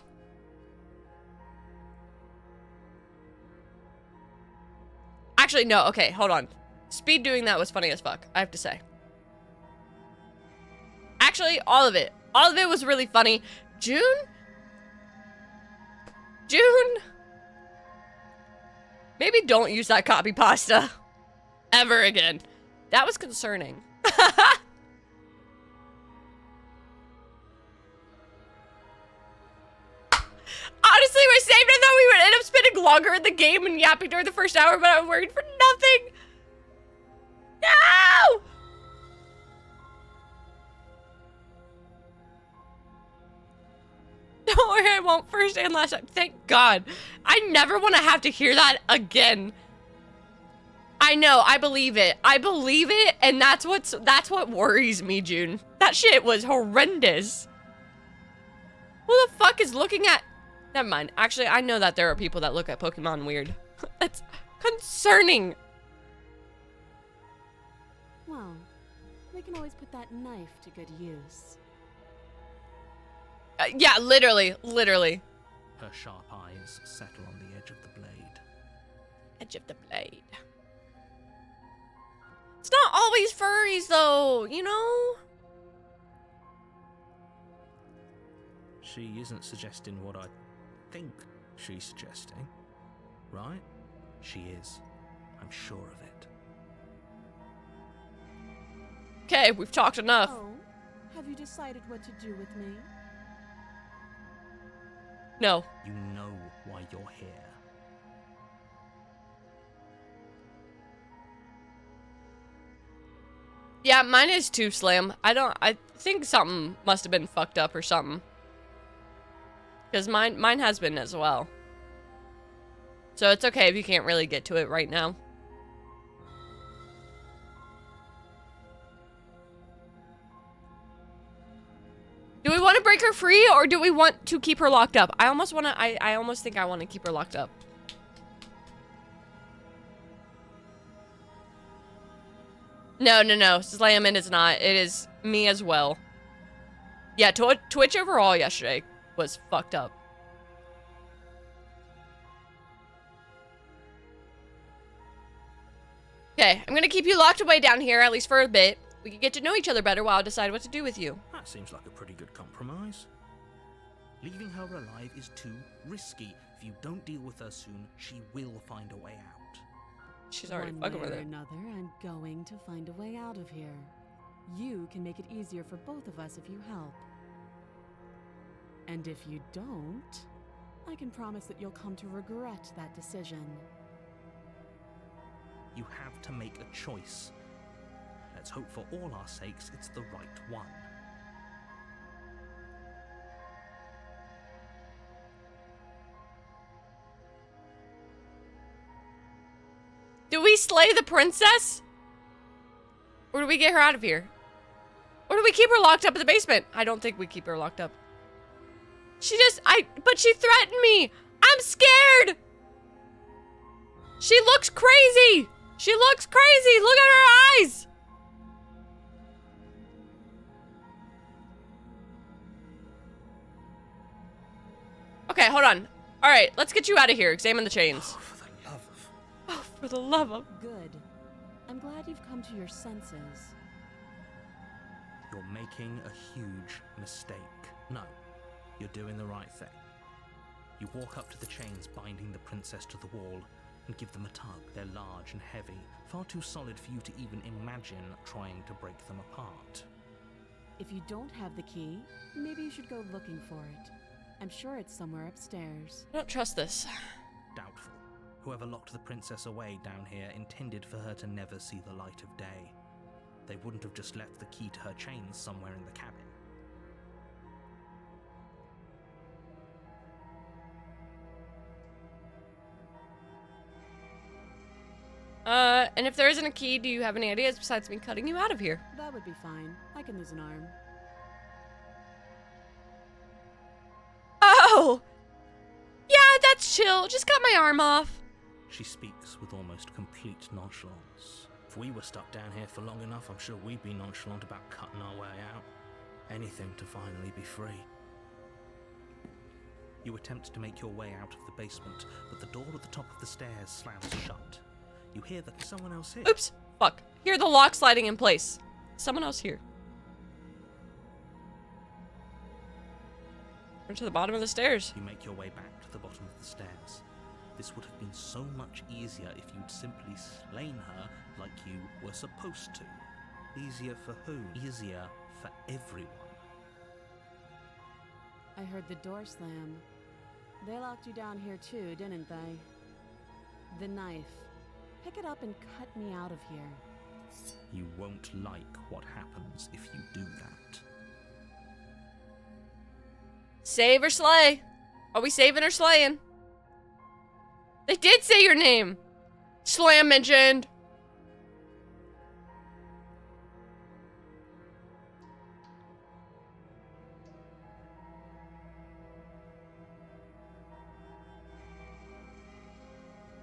Actually, no. Okay, hold on. Speed doing that was funny as fuck, I have to say. Actually, all of it. All of it was really funny. June? Maybe don't use that copy pasta. Ever again. That was concerning. Honestly, we saved it though. We would end up spending longer in the game and yapping during the first hour, but I'm worried for nothing. No! Don't worry, I won't first and last time. Thank God. I never want to have to hear that again. I know, I believe it. I believe it, and that's what worries me, June. That shit was horrendous. Who the fuck is looking at... Never mind. Actually, I know that there are people that look at Pokemon weird. That's concerning. Well, we can always put that knife to good use. Yeah, literally. Her sharp eyes settle on the edge of the blade. Edge of the blade. It's not always furries, though, you know? She isn't suggesting what I think she's suggesting, right? She is. I'm sure of it. Okay, we've talked enough. Oh, have you decided what to do with me? No. You know why you're here. Yeah, mine is too slim. I think something must have been fucked up or something. Because mine has been as well. So it's okay if you can't really get to it right now. Do we want to break her free or do we want to keep her locked up? I almost think I want to keep her locked up. No. Slam it is not. It is me as well. Yeah, Twitch overall yesterday was fucked up. Okay, I'm gonna keep you locked away down here, at least for a bit. We can get to know each other better while I decide what to do with you. That seems like a pretty good compromise. Leaving her alive is too risky. If you don't deal with her soon, she will find a way out. She's already One fucking way with or it. another, I'm going to find a way out of here. You can make it easier for both of us if you help. And if you don't, I can promise that you'll come to regret that decision. You have to make a choice. Let's hope for all our sakes it's the right one. Do we slay the princess? Or do we get her out of here? Or do we keep her locked up in the basement? I don't think we keep her locked up. But she threatened me. I'm scared. She looks crazy. She looks crazy. Look at her eyes. Okay, hold on. All right, let's get you out of here. Examine the chains. Oh, for the love of... Good. I'm glad you've come to your senses. You're making a huge mistake. No, you're doing the right thing. You walk up to the chains binding the princess to the wall and give them a tug. They're large and heavy, far too solid for you to even imagine trying to break them apart. If you don't have the key, maybe you should go looking for it. I'm sure it's somewhere upstairs. I don't trust this. Doubtful. Whoever locked the princess away down here intended for her to never see the light of day. They wouldn't have just left the key to her chains somewhere in the cabin. And if there isn't a key, do you have any ideas besides me cutting you out of here? That would be fine. I can lose an arm. Oh! Yeah, that's chill. Just cut my arm off. She speaks with almost complete nonchalance. If we were stuck down here for long enough, I'm sure we'd be nonchalant about cutting our way out. Anything to finally be free. You attempt to make your way out of the basement, but the door at the top of the stairs slams shut. You hear that someone else here. Oops. Fuck. Hear the lock sliding in place. Someone else here. We're to the bottom of the stairs. You make your way back to the bottom of the stairs. This would have been so much easier if you'd simply slain her like you were supposed to. Easier for who? Easier for everyone. I heard the door slam. They locked you down here too, didn't they? The knife. Pick it up and cut me out of here. You won't like what happens if you do that. Save or slay? Are we saving or slaying? They did say your name. Slam mentioned.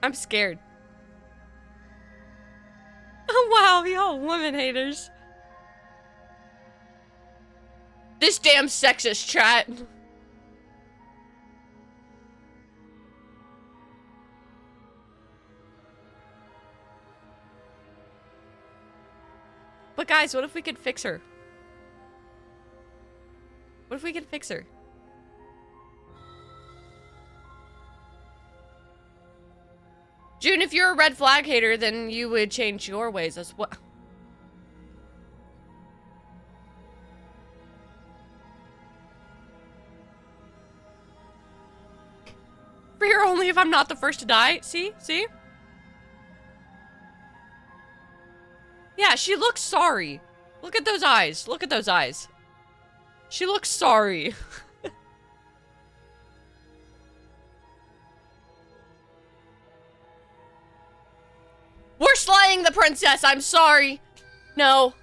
I'm scared. Oh wow, y'all women haters. This damn sexist chat. But guys, what if we could fix her? What if we could fix her? June, if you're a red flag hater, then you would change your ways as well. Fear only if I'm not the first to die. See? See? Yeah, she looks sorry. Look at those eyes. Look at those eyes. She looks sorry. We're slaying the princess. I'm sorry. No.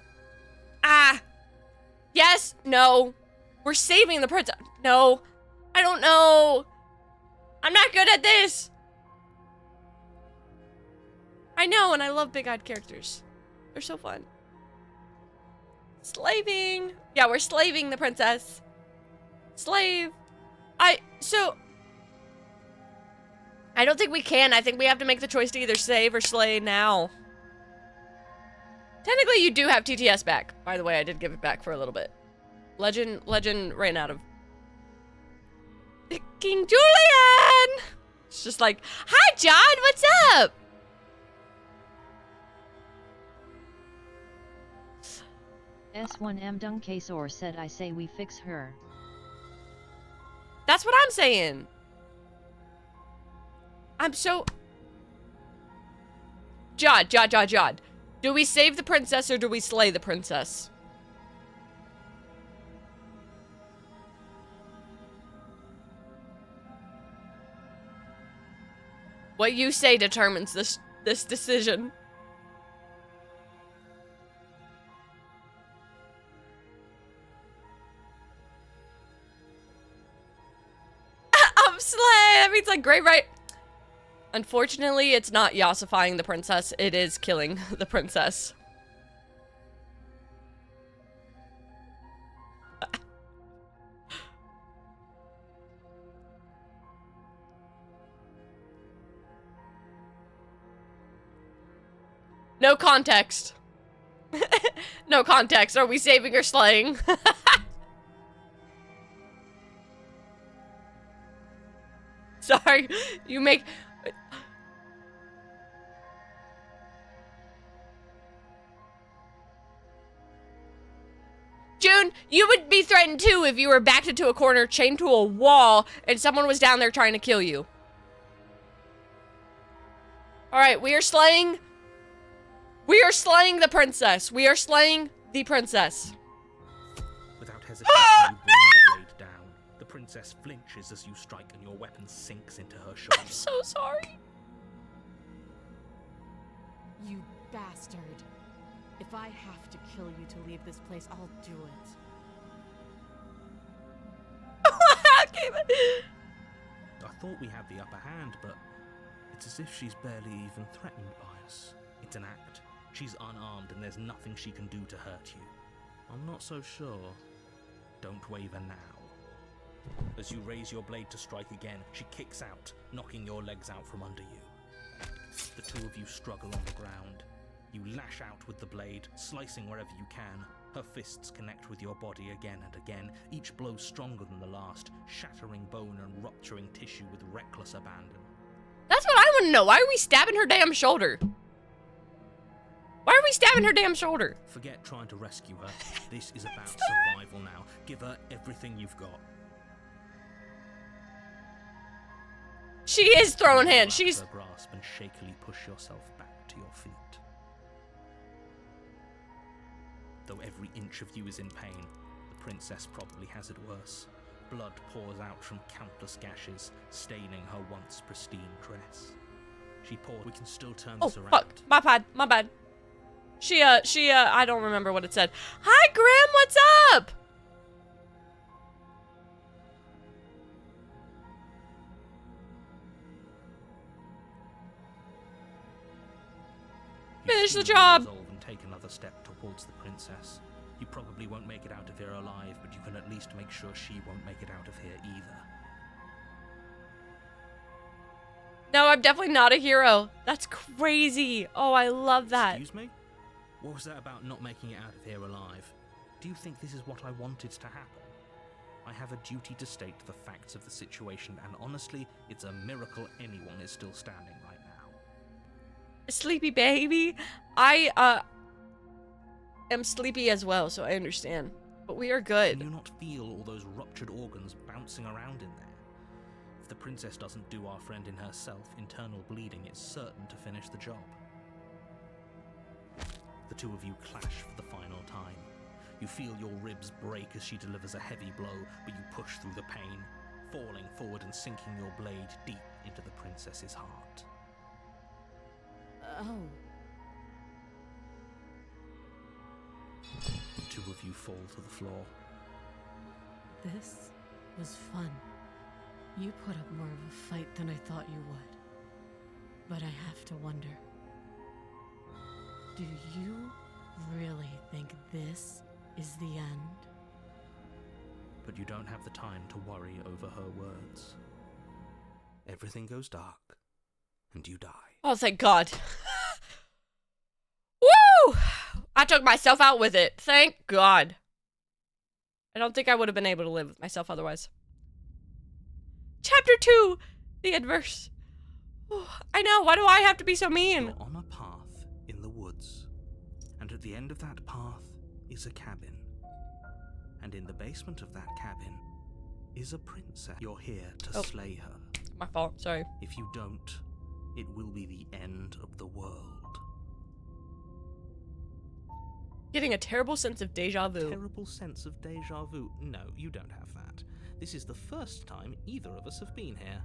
Ah. Yes. No. We're saving the princess. No. I don't know. I'm not good at this. I know, and I love big-eyed characters. They're so fun. Slaving. Yeah, we're slaving the princess. Slave. I don't think we can. I think we have to make the choice to either save or slay now. Technically, you do have TTS back. By the way, I did give it back for a little bit. Legend ran out of... King Julian! It's just like, hi, John, what's up? S1M Dunkasor said I say we fix her. That's what I'm saying. I'm so... Jod. Do we save the princess or do we slay the princess? What you say determines this decision. Slay! That means like great, right? Unfortunately, it's not yassifying the princess. It is killing the princess. No context. No context. Are we saving or slaying? Sorry, you make... June, you would be threatened too if you were backed into a corner, chained to a wall, and someone was down there trying to kill you. Alright, we are slaying the princess. We are slaying the princess. Without hesitation, you bring the blade down. The princess flinches as you strike and your weapon sinks into her shoulder. I'm so sorry. You bastard. If I have to kill you to leave this place, I'll do it. I thought we had the upper hand, but it's as if she's barely even threatened by us. It's an act. She's unarmed and there's nothing she can do to hurt you. I'm not so sure. Don't waver now. As you raise your blade to strike again, she kicks out, knocking your legs out from under you. The two of you struggle on the ground. You lash out with the blade, slicing wherever you can. Her fists connect with your body again and again, each blow stronger than the last, shattering bone and rupturing tissue with reckless abandon. That's what I want to know. Why are we stabbing her damn shoulder? Why are we stabbing her damn shoulder? Forget trying to rescue her. This is about survival now. Give her everything you've got. She is throwing hands. She's... her grasp and shakily push yourself back to your feet. Though every inch of you is in pain, the princess probably has it worse. Blood pours out from countless gashes, staining her once pristine dress. She paused. We can still turn this around. Fuck. My bad. She, I don't remember what it said. Hi, Graham, what's up? Finish the job. And take another step towards the princess. You probably won't make it out of here alive, but you can at least make sure she won't make it out of here either. No, I'm definitely not a hero. That's crazy. Oh, I love that. Excuse me? What was that about not making it out of here alive? Do you think this is what I wanted to happen? I have a duty to state the facts of the situation, and honestly, it's a miracle anyone is still standing right now. Sleepy baby. I am sleepy as well, so I understand. But we are good. Can you not feel all those ruptured organs bouncing around in there? If the princess doesn't do our friend in herself, internal bleeding is certain to finish the job. The two of you clash for the final time. You feel your ribs break as she delivers a heavy blow, but you push through the pain, falling forward and sinking your blade deep into the princess's heart. Oh. The two of you fall to the floor. This was fun. You put up more of a fight than I thought you would. But I have to wonder. Do you really think this is the end? But you don't have the time to worry over her words. Everything goes dark, and you die. Oh, thank God. Woo! I took myself out with it. Thank God. I don't think I would have been able to live with myself otherwise. Chapter 2, the adverse. Ooh, I know, why do I have to be so mean? You're on a path in the woods, and at the end of that path is a cabin. And in the basement of that cabin is a princess. You're here to slay her. My fault, sorry. If you don't, it will be the end of the world. Getting a terrible sense of deja vu. Terrible sense of deja vu? No, you don't have that. This is the first time either of us have been here.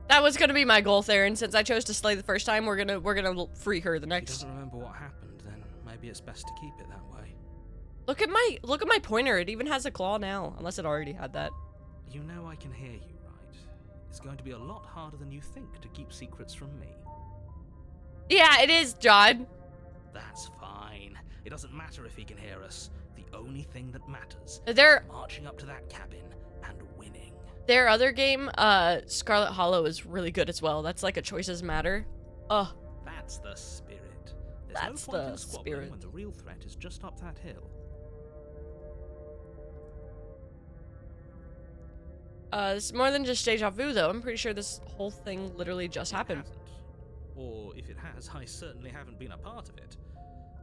That was gonna be my goal, Theron. Since I chose to slay the first time, we're gonna free her the next. If he doesn't remember what happened, then maybe it's best to keep it that way. Look at my pointer. It even has a claw now, unless it already had that. You know I can hear you, right? It's going to be a lot harder than you think to keep secrets from me. Yeah, it is, John. That's fine. It doesn't matter if he can hear us. The only thing that matters is marching up to that cabin and winning. Their other game, Scarlet Hollow, is really good as well. That's like a choices matter. That's the spirit. There's That's no point the in squabbling spirit. when the real threat is just up that hill. It's more than just deja vu, though. I'm pretty sure this whole thing literally just happened. It hasn't. Or if it has, I certainly haven't been a part of it.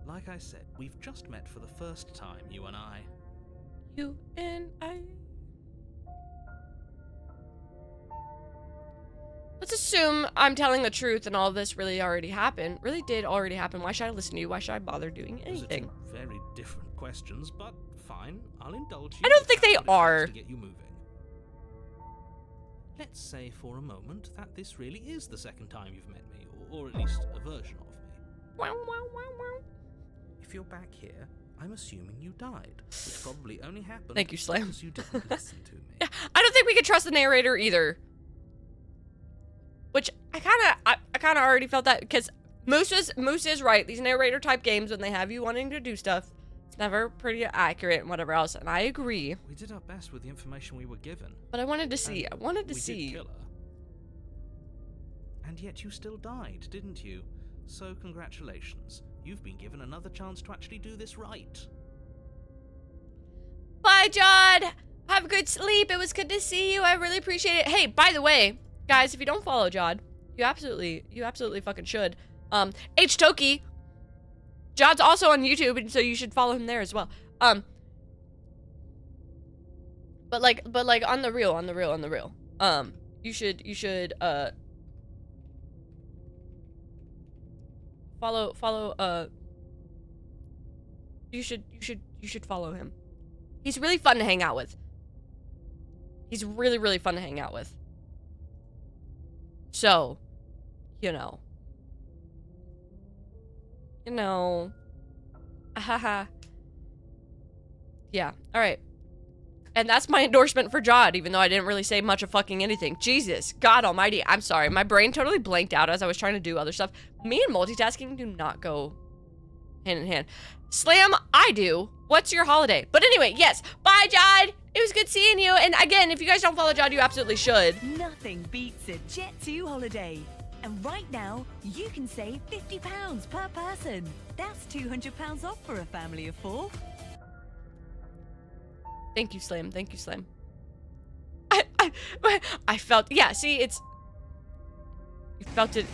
Like I said, we've just met for the first time, you and I. you and I. Let's assume I'm telling the truth and all of this really already happened. Really did already happen. Why should I listen to you? Why should I bother doing Those are anything? two very different questions, but fine. I'll indulge you. I don't if think that's they what it takes are. to get you moving. Let's say for a moment that this really is the second time you've met me, or at least a version of me. Wow, wow, wow, wow. If you're back here, I'm assuming you died, which probably only happened Thank you, Slam. because you didn't listen to me. Yeah, I don't think we could trust the narrator either. Which I kind of already felt that, because Moose is right. These narrator type games, when they have you wanting to do stuff, it's never pretty accurate and whatever else. And I agree. We did our best with the information we were given. But I wanted to see. And I wanted to we see. did kill her. And yet you still died, didn't you? So congratulations. You've been given another chance to actually do this right. Bye, Jod. Have a good sleep. It was good to see you. I really appreciate it. Hey, by the way, guys, if you don't follow Jod, you absolutely fucking should. H Toki. Jod's also on YouTube, and so you should follow him there as well. But like on the real. You should follow you should follow him. He's really fun to hang out with. He's really fun to hang out with. So, you know. Haha. Yeah, alright. And that's my endorsement for Jod, even though I didn't really say much of fucking anything. Jesus, God almighty, I'm sorry. My brain totally blanked out as I was trying to do other stuff. Me and multitasking do not go hand in hand. Slam, I do. What's your holiday? But anyway, yes. Bye, Jod. It was good seeing you. And again, if you guys don't follow Jod, you absolutely should. Nothing beats a Jet2 holiday. And right now, you can save £50 per person. That's £200 off for a family of 4. Thank you, Slam. Thank you, Slam. I felt, yeah, see, it's, you felt it,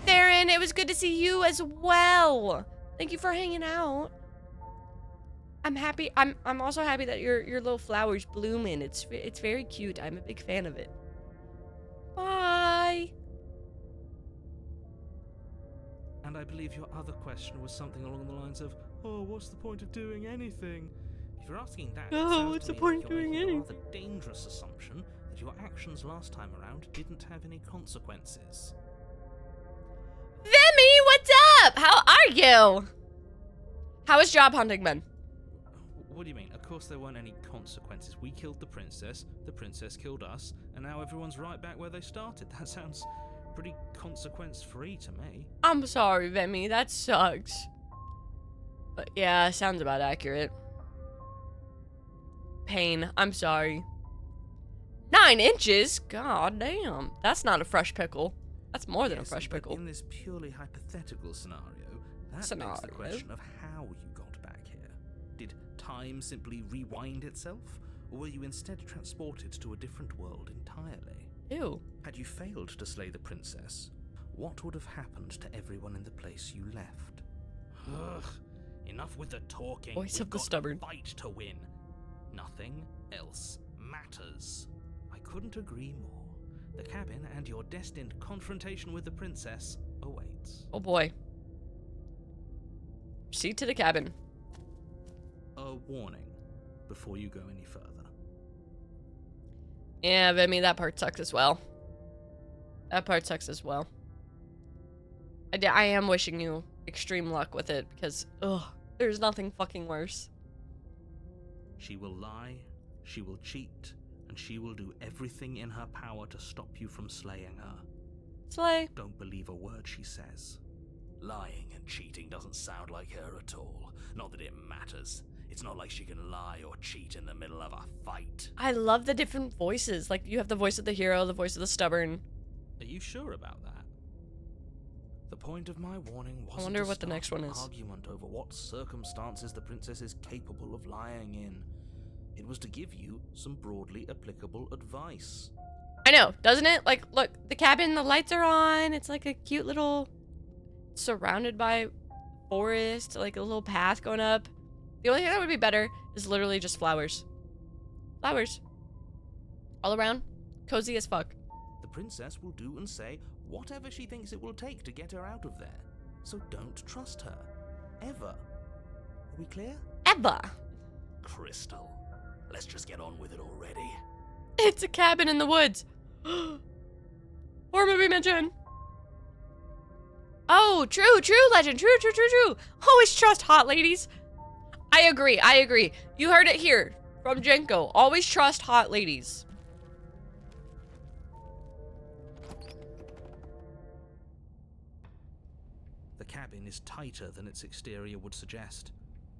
Theron, it was good to see you as well. Thank you for hanging out. I'm happy, I'm also happy that your little flower's blooming. It's very cute. I'm a big fan of it. Bye. And I believe your other question was something along the lines of, oh, what's the point of doing anything? If you're asking that, What's the point of doing anything? A rather dangerous assumption that your actions last time around didn't have any consequences. Vimy, what's up? How are you? How is job hunting been? What do you mean? Of course there weren't any consequences. We killed the princess killed us, and now everyone's right back where they started. That sounds pretty consequence-free to me. I'm sorry, Vimy, that sucks. But yeah, sounds about accurate. Pain, I'm sorry. 9 inches? God damn. That's not a fresh pickle. That's more than a fresh pickle. In this purely hypothetical scenario, that begs the question of how you got back here. Did time simply rewind itself? Or were you instead transported to a different world entirely? Ew. Had you failed to slay the princess, what would have happened to everyone in the place you left? Ugh. Enough with the talking. Voice of the stubborn. Fight to win. Nothing else matters. I couldn't agree more. The cabin and your destined confrontation with the princess awaits. Oh boy. Proceed to the cabin. A warning before you go any further. Yeah, Vimy, that part sucks as well. That part sucks as well. I am wishing you extreme luck with it, because, ugh, there's nothing fucking worse. She will lie, she will cheat, and she will do everything in her power to stop you from slaying her. Slay. Don't believe a word she says. Lying and cheating doesn't sound like her at all. Not that it matters. It's not like she can lie or cheat in the middle of a fight. I love the different voices. Like, you have the voice of the hero, the voice of the stubborn. Are you sure about that? The point of my warning wasn't I wonder what the next one is. Argument over what circumstances the princess is capable of lying in. It was to give you some broadly applicable advice. I know, doesn't it? Like, look, the cabin, the lights are on. It's like a cute little, surrounded by forest, like a little path going up. The only thing that would be better is literally just flowers. Flowers. All around. Cozy as fuck. The princess will do and say whatever she thinks it will take to get her out of there. So don't trust her. Ever. Are we clear? Ever. Crystal, let's just get on with it already. It's a cabin in the woods. Horror movie mention. Oh, true, legend. True. Always trust hot ladies. I agree. You heard it here from Jenko. Always trust hot ladies. The cabin is tighter than its exterior would suggest.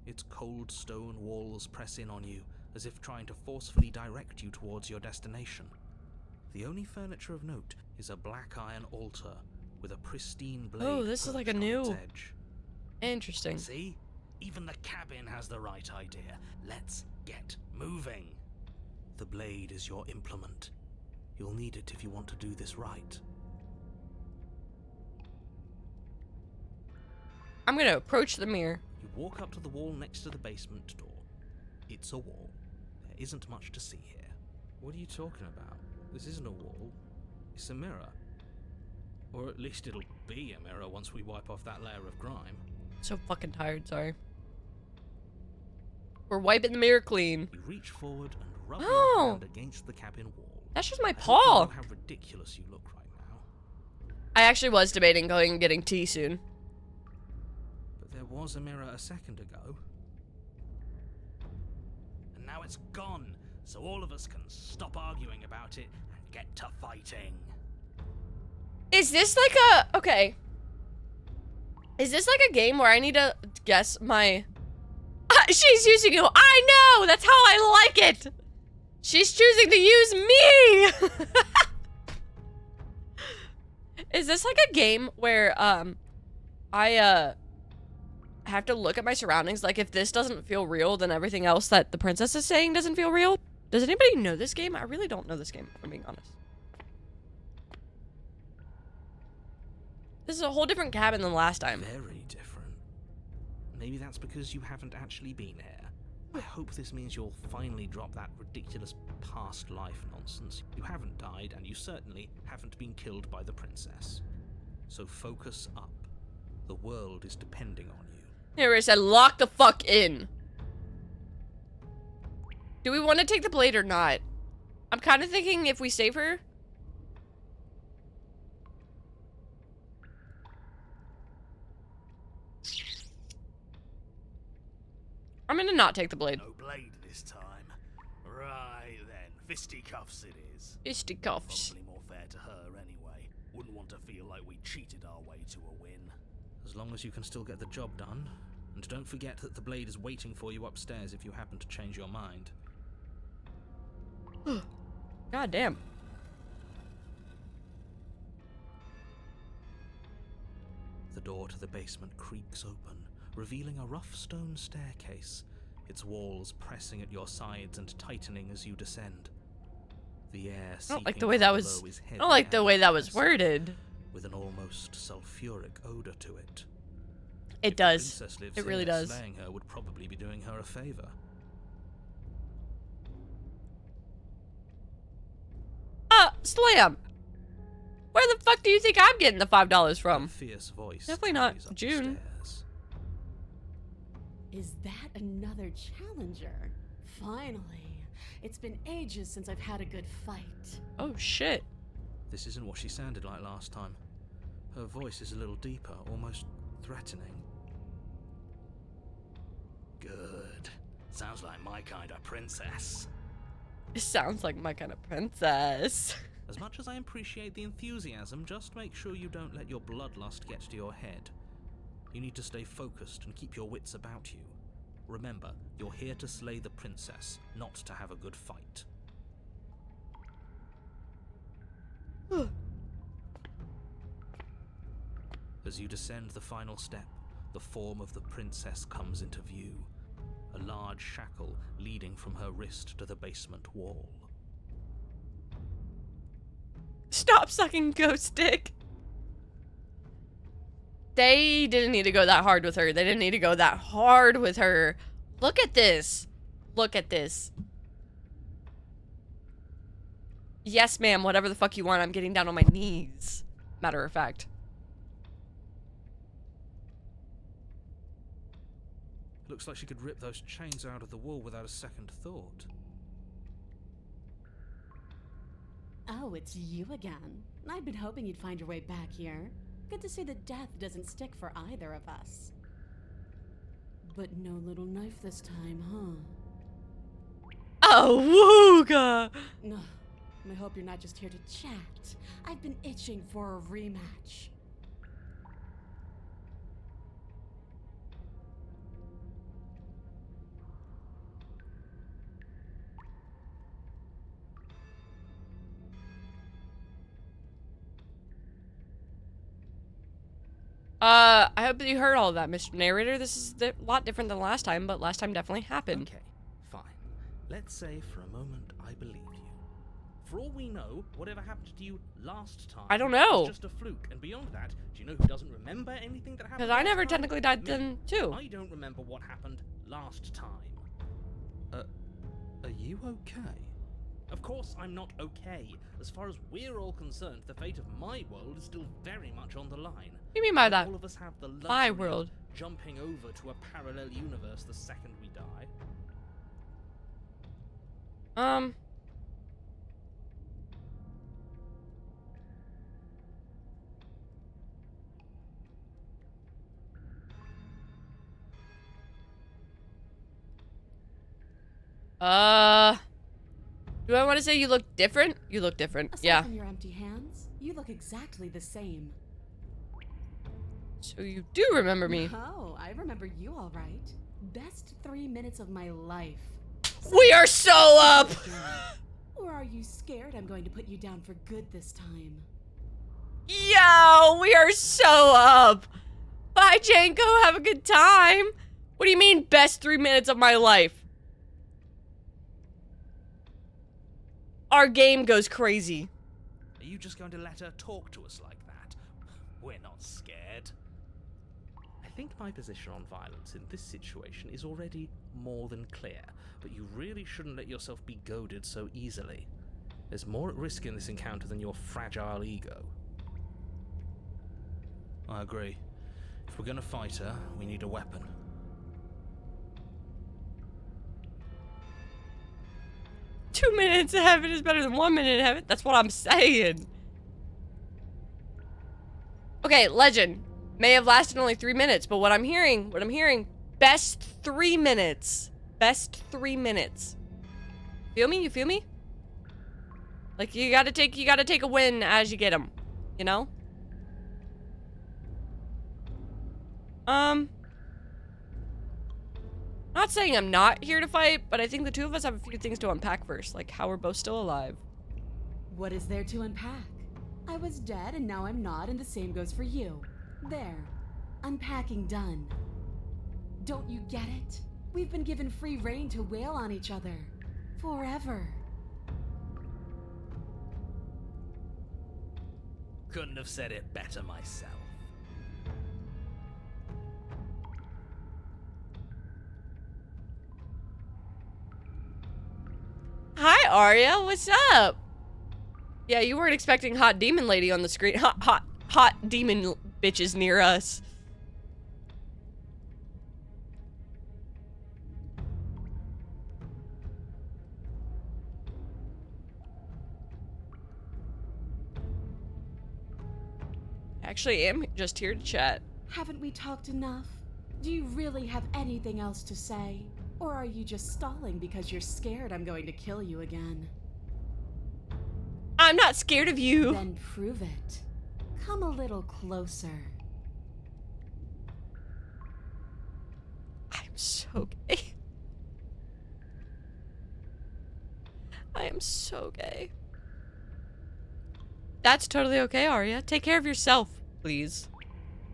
Its cold stone walls press in on you, as if trying to forcefully direct you towards your destination. The only furniture of note is a black iron altar with a pristine blade. Oh, this is like a perched on its new. edge. Interesting. See? Even the cabin has the right idea. Let's get moving. The blade is your implement. You'll need it if you want to do this right. I'm gonna approach the mirror. You walk up to the wall next to the basement door. It's a wall. There isn't much to see here. What are you talking about? This isn't a wall. It's a mirror. Or at least it'll be a mirror once we wipe off that layer of grime. So fucking tired, sorry. We're wiping the mirror clean. You reach forward and rub Oh. your hand against the cabin wall. That's just my I hope you paw. know how ridiculous you look right now. I actually was debating going and getting tea soon. But there was a mirror a second ago. And now it's gone, so all of us can stop arguing about it and get to fighting. Is this like a... Okay. Is this like a game where I need to guess my... she's using you. I know! That's how I like it! She's choosing to use me! Is this like a game where, I, have to look at my surroundings? Like, if this doesn't feel real, then everything else that the princess is saying doesn't feel real? Does anybody know this game? I really don't know this game, if I'm being honest. This is a whole different cabin than last time. Very different. Maybe that's because you haven't actually been here. I hope this means you'll finally drop that ridiculous past life nonsense. You haven't died, and you certainly haven't been killed by the princess. So focus up. The world is depending on you. Here it said, lock the fuck in. Do we want to take the blade or not? I'm kind of thinking if we save her. I'm gonna not take the blade. No blade this time. Right then, fisticuffs it is. Fisticuffs. Probably more fair to her anyway. Wouldn't want to feel like we cheated our way to a win. As long as you can still get the job done. And don't forget that the blade is waiting for you upstairs if you happen to change your mind. God damn. The door to the basement creaks open, revealing a rough stone staircase, its walls pressing at your sides and tightening as you descend. The air I don't like seeping the way from that was. below is I heavy don't like the and way that was oppressive, worded. with an almost sulfuric odor to it. It If the does. princess lives It really here, does. Slaying her would probably be doing her a favor. Slam. Where the fuck do you think I'm getting the $5 from? A fierce voice Definitely not carries up the June. stairs. Is that another challenger? Finally. It's been ages since I've had a good fight. Oh shit. This isn't what she sounded like last time. Her voice is a little deeper, almost threatening. Good. Sounds like my kind of princess. It sounds like my kind of princess. As much as I appreciate the enthusiasm, just make sure you don't let your bloodlust get to your head. You need to stay focused and keep your wits about you. Remember, you're here to slay the princess, not to have a good fight. As you descend the final step, the form of the princess comes into view. A large shackle leading from her wrist to the basement wall. Stop sucking ghost dick. They didn't need to go that hard with her. They didn't need to go that hard with her. Look at this. Look at this. Yes, ma'am, whatever the fuck you want. I'm getting down on my knees. Matter of fact. Looks like she could rip those chains out of the wall without a second thought. Oh, it's you again. I'd been hoping you'd find your way back here. Good to see that death doesn't stick for either of us. But no little knife this time, huh? Oh, wooga! Ugh, I hope you're not just here to chat. I've been itching for a rematch. I hope that you heard all of that, Mr. Narrator. This is a lot different than last time, but last time definitely happened. Okay, fine. Let's say for a moment I believe you. For all we know, whatever happened to you last time I don't know. was just a fluke, and beyond that, do you know who doesn't remember anything that happened? Because I never last time? technically died Me. then, too. I don't remember what happened last time. Are you okay? Of course I'm not okay. As far as we're all concerned, the fate of my world is still very much on the line. What do you mean by that? All of us have the luxury My of world. jumping over to a parallel universe the second we die. Do I want to say you look different? You look different. Aside Yeah. from your empty hands, you look exactly the same. So you do remember me. Oh, I remember you all right. Best 3 minutes of my life. We are so up! Or are you scared I'm going to put you down for good this time? Yo, we are so up! Bye, Janko. Have a good time. What do you mean, best 3 minutes of my life? Our game goes crazy. Are you just going to let her talk to us like that? We're not scared. I think my position on violence in this situation is already more than clear, but you really shouldn't let yourself be goaded so easily. There's more at risk in this encounter than your fragile ego. I agree. If we're gonna fight her, we need a weapon. Two minutes of heaven is better than 1 minute of heaven. That's what I'm saying. Okay, legend. May have lasted only 3 minutes, but what I'm hearing, best 3 minutes. Best 3 minutes. Feel me? You feel me? Like you gotta take a win as you get them. You know? Not saying I'm not here to fight, but I think the two of us have a few things to unpack first, like how we're both still alive. What is there to unpack? I was dead and now I'm not, and the same goes for you. There. Unpacking done. Don't you get it? We've been given free rein to wail on each other. Forever. Couldn't have said it better myself. Hi, Arya. What's up? Yeah, you weren't expecting hot demon lady on the screen. Hot demon bitches near us. I actually am just here to chat. Haven't we talked enough? Do you really have anything else to say? Or are you just stalling because you're scared I'm going to kill you again? I'm not scared of you. Then prove it. Come a little closer. I'm so gay. I am so gay. That's totally okay, Arya. Take care of yourself, please.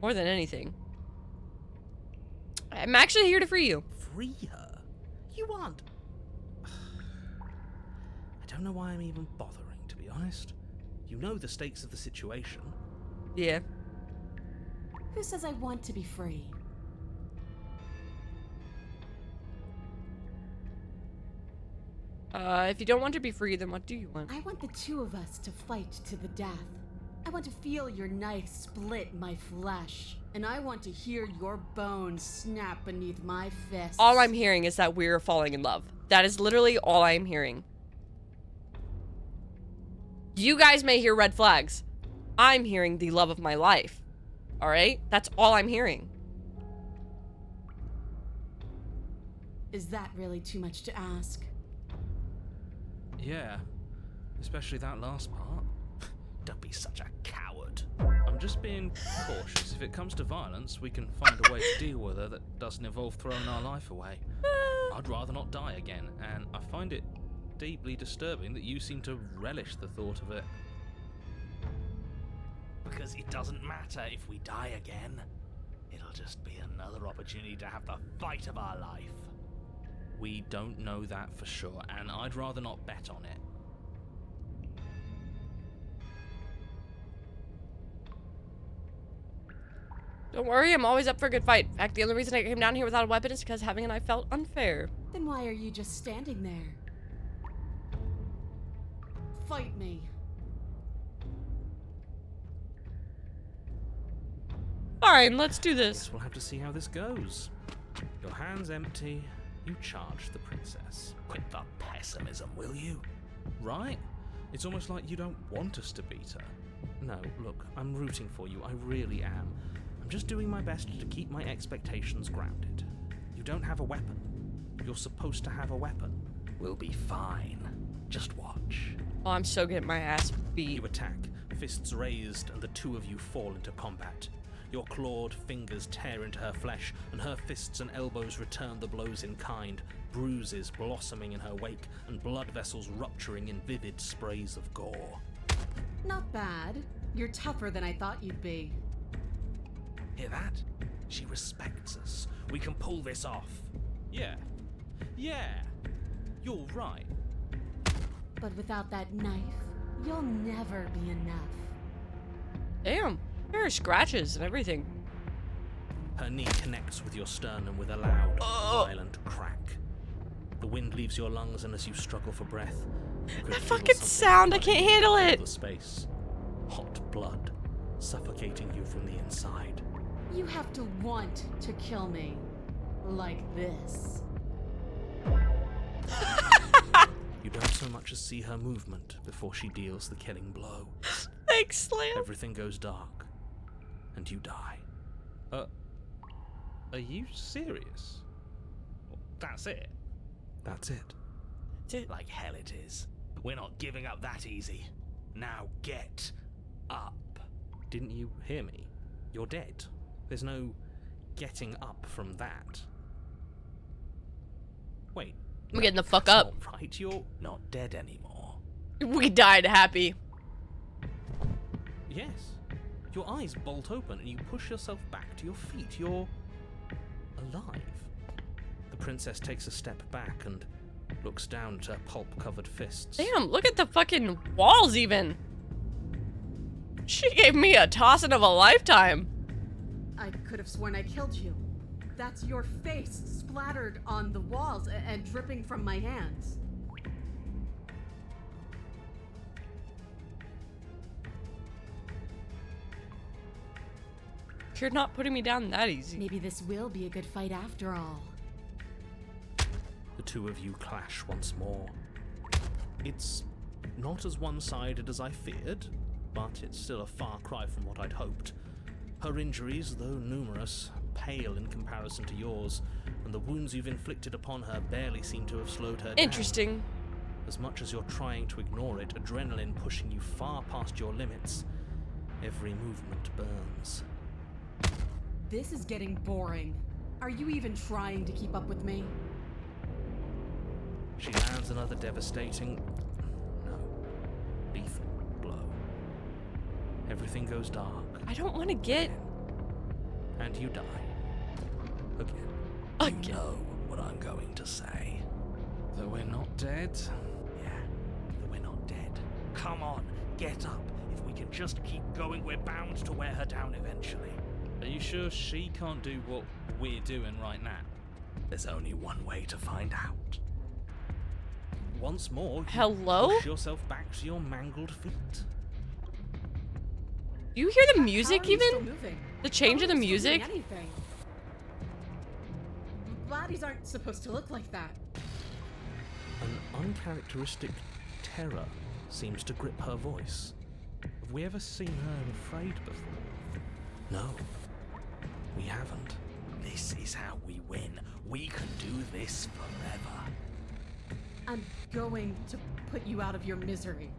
More than anything. I'm actually here to free you. Free her? You aren't. I don't know why I'm even bothering, to be honest. You know the stakes of the situation. Yeah. Who says I want to be free? If you don't want to be free, then what do you want? I want the two of us to fight to the death. I want to feel your knife split my flesh. And I want to hear your bones snap beneath my fists. All I'm hearing is that we're falling in love. That is literally all I'm hearing. You guys may hear red flags. I'm hearing the love of my life. Alright? That's all I'm hearing. Is that really too much to ask? Yeah, especially that last part. Don't be such a coward. I'm just being cautious. If it comes to violence, we can find a way to deal with her that doesn't involve throwing our life away. I'd rather not die again, and I find it deeply disturbing that you seem to relish the thought of it. Because it doesn't matter if we die again. It'll just be another opportunity to have the fight of our life. We don't know that for sure, and I'd rather not bet on it. Don't worry, I'm always up for a good fight. In fact, the only reason I came down here without a weapon is because having a knife felt unfair. Then why are you just standing there? Fight me. Fine, let's do this. Guess we'll have to see how this goes. Your hand's empty. You charge the princess. Quit the pessimism, will you? Right? It's almost like you don't want us to beat her. No, look, I'm rooting for you. I really am. I'm just doing my best to keep my expectations grounded. You don't have a weapon. You're supposed to have a weapon. We'll be fine. Just watch. Oh, I'm so getting my ass beat. You attack, fists raised, and the two of you fall into combat. Your clawed fingers tear into her flesh, and her fists and elbows return the blows in kind, bruises blossoming in her wake, and blood vessels rupturing in vivid sprays of gore. Not bad. You're tougher than I thought you'd be. Hear that? She respects us. We can pull this off. Yeah. Yeah. You're right. But without that knife, you'll never be enough. Damn. There are scratches and everything. Her knee connects with your sternum with a loud, violent crack. The wind leaves your lungs, and as you struggle for breath, that fucking sound, I can't handle it. The space. Hot blood, suffocating you from the inside. You have to want to kill me. Like this. You don't so much as see her movement before she deals the killing blow. Thanks, Slam. Everything goes dark, and you die. Are you serious? That's it. That's it. That's it. Like hell it is. We're not giving up that easy. Now get up. Didn't you hear me? You're dead. There's no getting up from that. Wait. I'm getting the fuck up. Not right, you're not dead anymore. We died happy. Yes. Your eyes bolt open and you push yourself back to your feet. You're alive. The princess takes a step back and looks down at her pulp-covered fists. Damn, look at the fucking walls even. She gave me a tossing of a lifetime. I could have sworn I killed you. That's your face splattered on the walls and dripping from my hands. You're not putting me down that easy. Maybe this will be a good fight after all. The two of you clash once more. It's not as one-sided as I feared, but it's still a far cry from what I'd hoped. Her injuries, though numerous, pale in comparison to yours, and the wounds you've inflicted upon her barely seem to have slowed her down. Interesting. As much as you're trying to ignore it, adrenaline pushing you far past your limits, every movement burns. This is getting boring. Are you even trying to keep up with me? She lands another devastating, lethal blow. Everything goes dark. I don't want to get... And you die. Again. You know what I'm going to say. That we're not dead? Yeah, that we're not dead. Come on, get up. If we can just keep going, we're bound to wear her down eventually. Are you sure she can't do what we're doing right now? There's only one way to find out. Once more, you Hello? push yourself back to your mangled feet. Do you hear the How music are you still even? moving? The change How of are the you still doing music? anything? Bodies aren't supposed to look like that. An uncharacteristic terror seems to grip her voice. Have we ever seen her afraid before? No, we haven't. This is how we win. We can do this forever. I'm going to put you out of your misery.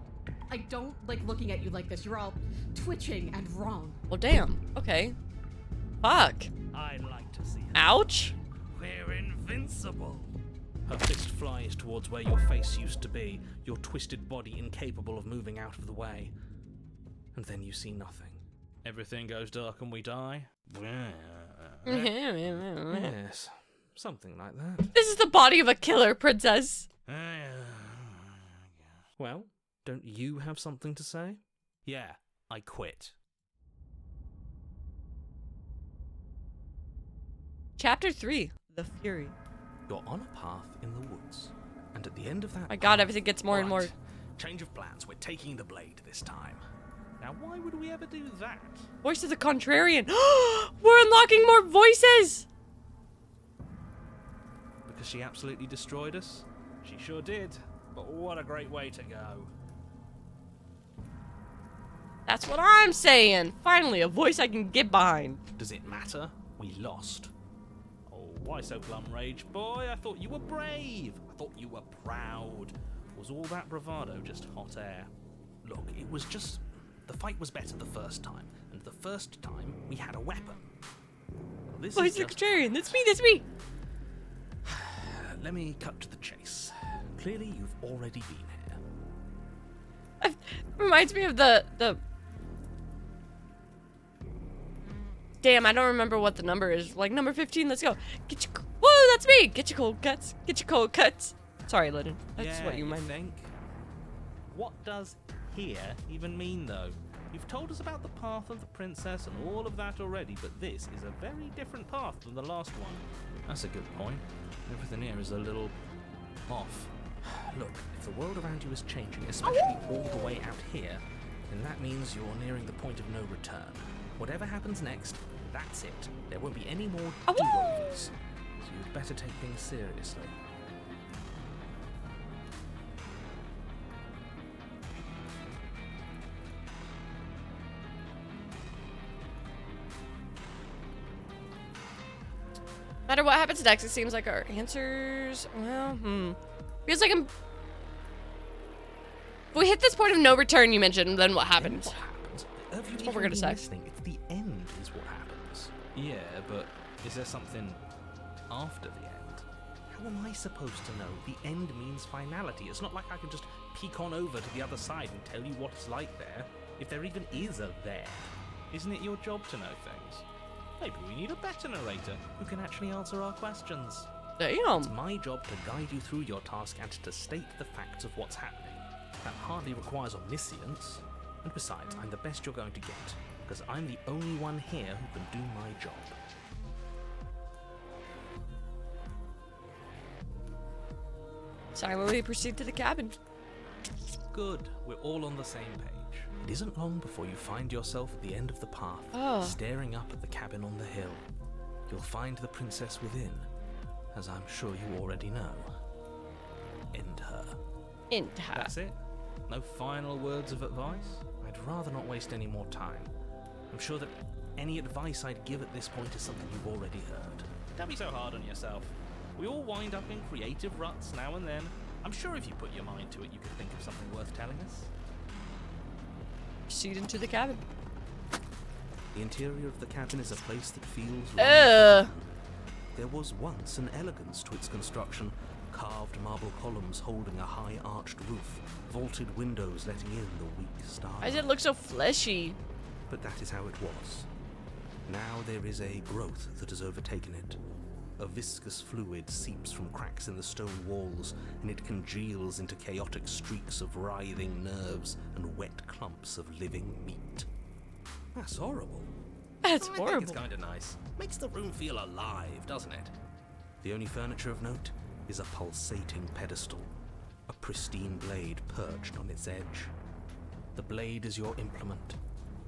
I don't like looking at you like this. You're all twitching and wrong. Well, damn. Okay. Fuck. I'd like to see her. Ouch. We're invincible. Her fist flies towards where your face used to be, your twisted body incapable of moving out of the way. And then you see nothing. Everything goes dark and we die? Yes, something like that. This is the body of a killer, princess. Well, don't you have something to say? Yeah, I quit. Chapter 3. The Fury. You're on a path in the woods, and at the end of that My god, everything gets more and more... Right. Change of plans. We're taking the blade this time. Now, why would we ever do that? Voice of the Contrarian. We're unlocking more voices! Because she absolutely destroyed us? She sure did. But what a great way to go. That's what I'm saying. Finally, a voice I can get behind. Does it matter? We lost. Oh, why so glum, Rage Boy? I thought you were brave. I thought you were proud. Was all that bravado just hot air? Look, it was just... The fight was better the first time. And the first time, we had a weapon. Well, this Voice is of the just... Contrarian. That's me, that's me. Let me cut to the chase. Clearly, you've already been here. Reminds me of the... Damn, I don't remember what the number is. Like, number 15, let's go. Get your... Whoa, that's me! Get your cold cuts. Get your cold cuts. Sorry, Lyndon. That's what you meant. think. What does here even mean, though? You've told us about the path of the princess and all of that already, but this is a very different path than the last one. That's a good point. Everything here is a little off. Look, if the world around you is changing, especially all the way out here, then that means you're nearing the point of no return. Whatever happens next, that's it. There won't be any more do-overs. So you'd better take things seriously. No matter what happens next, it seems like our answers... Well, feels like I'm... If we hit this point of no return you mentioned, then what happens? That's what we're gonna say. It's the end is what happens. Yeah, but is there something After the end. How am I supposed to know? The end means finality. It's not like I can just peek on over to the other side and tell you what it's like there, if there even is a there. Isn't it your job to know things? Maybe we need a better narrator who can actually answer our questions. Damn. It's my job to guide you through your task and to state the facts of what's happening. That hardly requires omniscience. And besides, I'm the best you're going to get, because I'm the only one here who can do my job. Silently proceed to the cabin. Good, we're all on the same page. It isn't long before you find yourself at the end of the path, staring up at the cabin on the hill. You'll find the princess within, as I'm sure you already know. End her. End her. That's it? No final words of advice? I'd rather not waste any more time. I'm sure that any advice I'd give at this point is something you've already heard. Don't be so hard on yourself. We all wind up in creative ruts now and then. I'm sure if you put your mind to it, you could think of something worth telling us. Proceed into the cabin. The interior of the cabin is a place that feels Ugh. There was once an elegance to its construction, carved marble columns holding a high arched roof, vaulted windows letting in the weak starlight. Why does it look so fleshy? But that is how it was. Now there is a growth that has overtaken it. A viscous fluid seeps from cracks in the stone walls, and it congeals into chaotic streaks of writhing nerves and wet clumps of living meat. That's horrible. That's I think horrible. it's kind of nice. Makes the room feel alive, doesn't it? The only furniture of note is a pulsating pedestal. a pristine blade perched on its edge. The blade is your implement.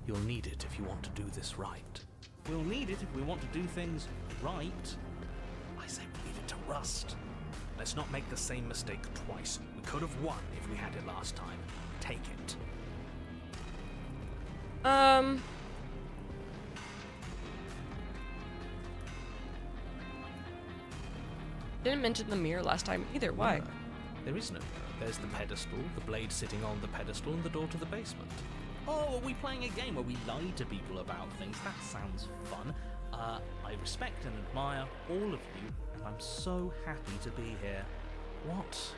You'll need it if you want to do this right. We'll need it if we want to do things right. I say we leave it to rust. Let's not make the same mistake twice. We could have won if we had it last time. Take it. Didn't mention the mirror last time either. Why? There is no mirror. There's the pedestal, the blade sitting on the pedestal, and the door to the basement. Oh, are we playing a game where we lie to people about things? That sounds fun. I respect and admire all of you, and I'm so happy to be here. What?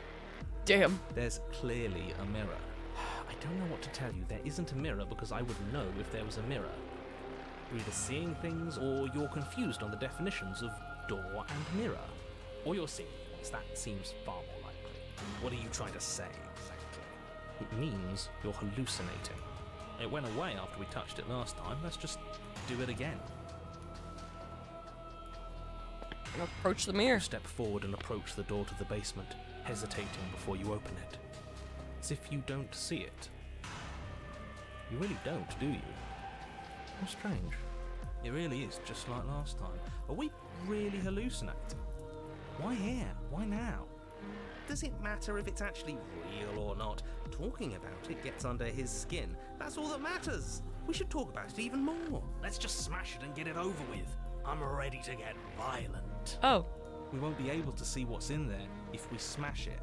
Damn. There's clearly a mirror. I don't know what to tell you. There isn't a mirror because I would know if there was a mirror. You're either seeing things or you're confused on the definitions of door and mirror. Or you're seeing things. That seems far more likely. What are you trying to say exactly? It means you're hallucinating. It went away after we touched it last time. Let's just do it again. Approach the mirror. Step forward and approach the door to the basement, hesitating before you open it. As if you don't see it. You really don't, do you? How strange. It really is just like last time. Are we really hallucinating? Why here? Why now? Does it matter if it's actually real or not? Talking about it gets under his skin. That's all that matters. We should talk about it even more. Let's just smash it and get it over with. I'm ready to get violent. Oh. We won't be able to see what's in there if we smash it.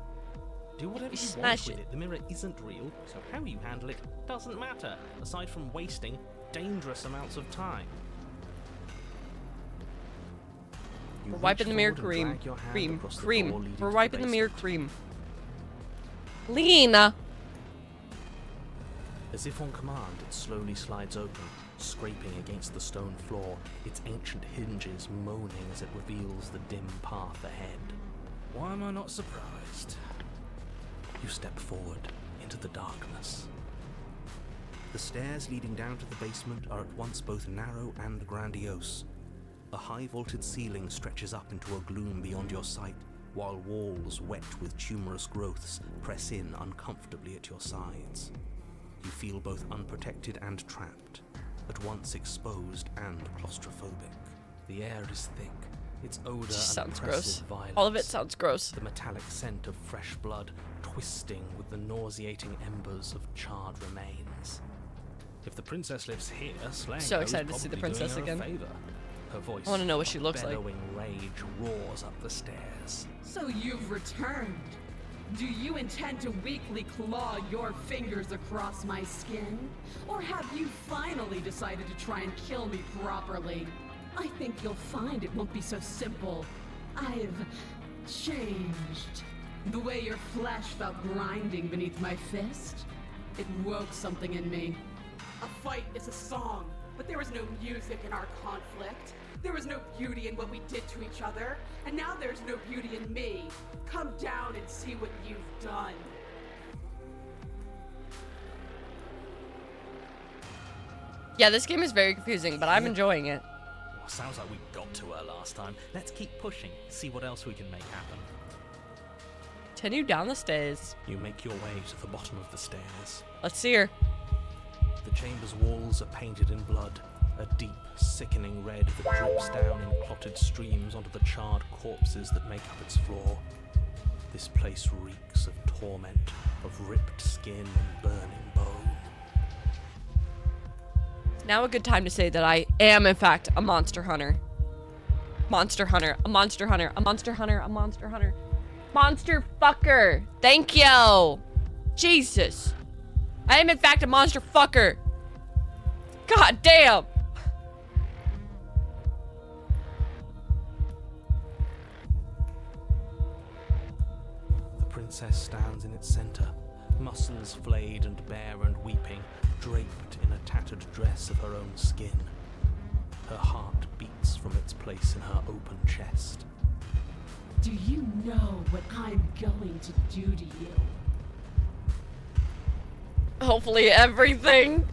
Do whatever you want Smash with it. The mirror isn't real, so how you handle it doesn't matter, aside from wasting dangerous amounts of time. We're wiping the mirror cream. Cream. We're wiping the mirror cream. Lena! As if on command, it slowly slides open, scraping against the stone floor, its ancient hinges moaning as it reveals the dim path ahead. Why am I not surprised? You step forward into the darkness. The stairs leading down to the basement are at once both narrow and grandiose. A high-vaulted ceiling stretches up into a gloom beyond your sight, while walls wet with tumorous growths press in uncomfortably at your sides. You feel both unprotected and trapped, at once exposed and claustrophobic. The air is thick, its odor sounds and gross. violence. All of it sounds gross. The metallic scent of fresh blood twisting with the nauseating embers of charred remains. If the princess lives here, slaying So her excited is to see the probably princess doing her a again. favor. Her voice, I want to know what she looks like. Bellowing rage roars up the stairs. So you've returned. Do you intend to weakly claw your fingers across my skin? Or have you finally decided to try and kill me properly? I think you'll find it won't be so simple. I've changed. The way your flesh felt grinding beneath my fist, it woke something in me. A fight is a song, but there was no music in our conflict. There was no beauty in what we did to each other, and now there's no beauty in me. Come down and see what you've done. Yeah, this game is very confusing, but I'm enjoying it. Well, sounds like we got to her last time. Let's keep pushing, see what else we can make happen. Continue down the stairs. You make your way to the bottom of the stairs. Let's see her. The chamber's walls are painted in blood, a deep, sickening red that drips down in clotted streams onto the charred corpses that make up its floor. This place reeks of torment, of ripped skin and burning bone. Now a good time to say that I am, in fact, a monster hunter. Monster hunter, a monster hunter, a monster hunter, a monster hunter. Monster fucker. Thank you. Jesus. I am, in fact, a monster fucker. God damn. The princess stands in its center, muscles flayed and bare and weeping, draped in a tattered dress of her own skin. Her heart beats from its place in her open chest. Do you know what I'm going to do to you? Hopefully everything.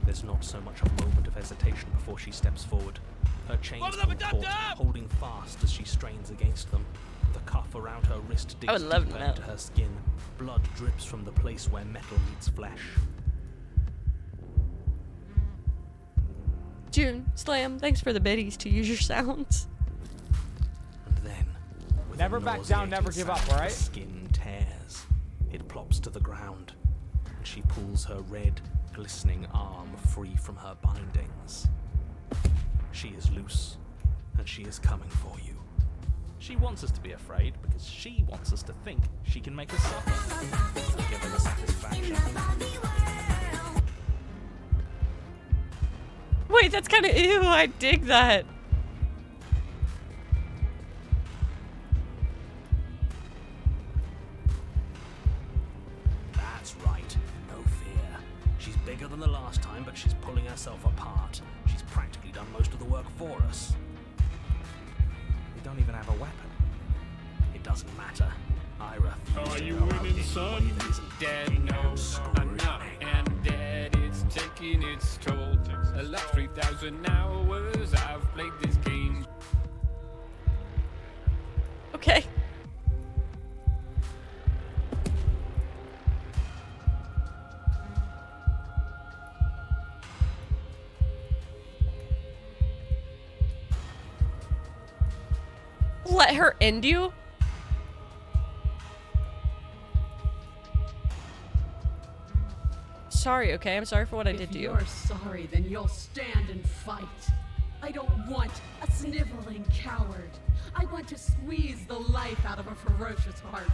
There's not so much a moment of hesitation before she steps forward. Her chains pull taut, holding fast as she strains against them. The cuff around her wrist I would digs love to deeper know. into her skin. Blood drips from the place where metal meets flesh. June, Slam, thanks for the biddies to use your sounds. And then, with Never a back down, never nauseating give up, sound, alright? the skin tears. It plops to the ground, and she pulls her red, glistening arm free from her bindings. She is loose, and she is coming for you. She wants us to be afraid because she wants us to think she can make us suffer. Give her the satisfaction. Wait, that's kind of ew. I dig that. That's right, no fear. She's bigger than the last time, but she's pulling herself apart. She's practically done most of the work for us. We don't even have a weapon. It doesn't matter. I refuse to go out in a way that isn't Dead, no, enough, and dead, it's taking its toll. The last 3,000 hours I've played this game. Okay. Let her end you? Sorry, okay? I'm sorry for what I did to you. If you're sorry, then you'll stand and fight. I don't want a sniveling coward. I want to squeeze the life out of a ferocious heart.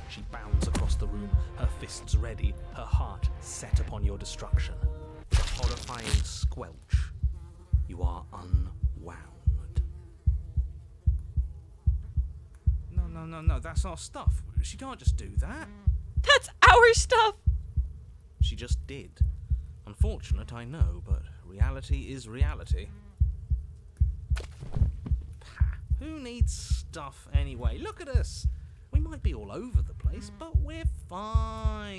She bounds across the room, her fists ready, her heart set upon your destruction. With a horrifying squelch, you are unwound. No, that's our stuff. She can't just do that. That's our stuff! She just did. Unfortunate, I know, but reality is reality. Pah, who needs stuff anyway? Look at us! We might be all over the place, but we're fine.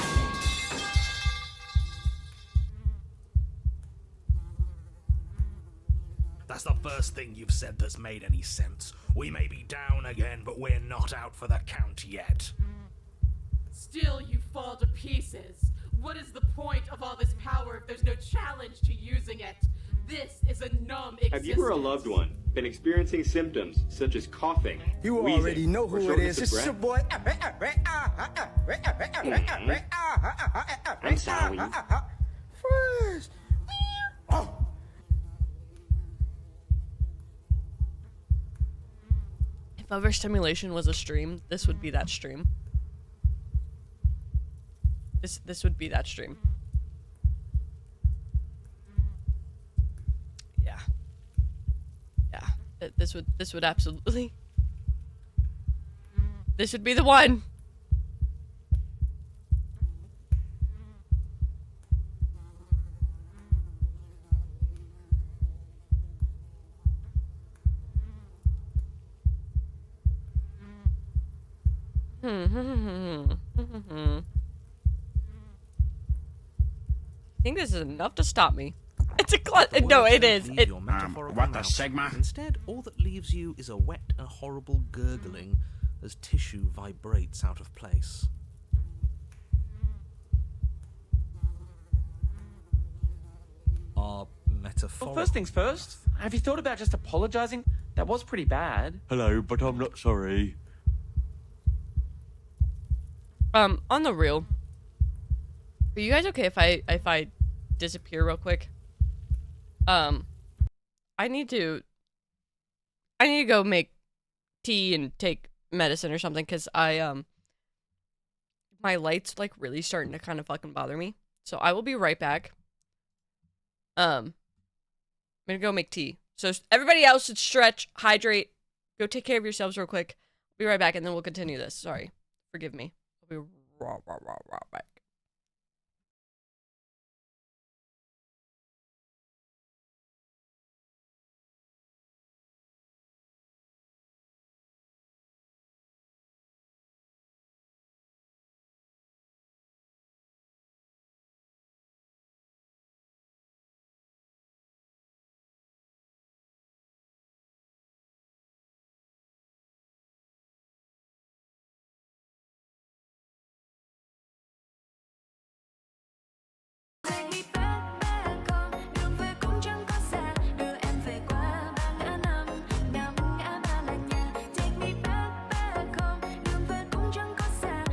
That's the first thing you've said that's made any sense. We may be down again, but we're not out for the count yet. Still, you fall to pieces. What is the point of all this power if there's no challenge to using it? This is a numb existence. Have you or a loved one been experiencing symptoms such as coughing, You wheezing, already know or who it is. shortness It's of your breath? boy. I'm sorry. Fresh. Oh. If overstimulation was a stream, this would be that stream. This would be that stream. Yeah. Yeah. This would absolutely. This would be the one. I think this is enough to stop me. It's a no, it is. Leave your metaphorical what the mouth. Sigma? Instead, all that leaves you is a wet and horrible gurgling as tissue vibrates out of place. Our metaphorical. Well, first things first. Have you thought about just apologizing? That was pretty bad. Hello, but I'm not sorry. On the real, are you guys okay if I disappear real quick? I need to go make tea and take medicine or something, because my light's like really starting to kind of fucking bother me. So I will be right back. I'm gonna go make tea. So everybody else should stretch, hydrate, go take care of yourselves real quick. Be right back, and then we'll continue this. Sorry, forgive me. I'll be right back. Take me back, back home. Đường về cũng chẳng có xa, đưa em về qua ba ngã năm, năm ngã ba là nhà. Take me back, back home. Đường về cũng chẳng có xa.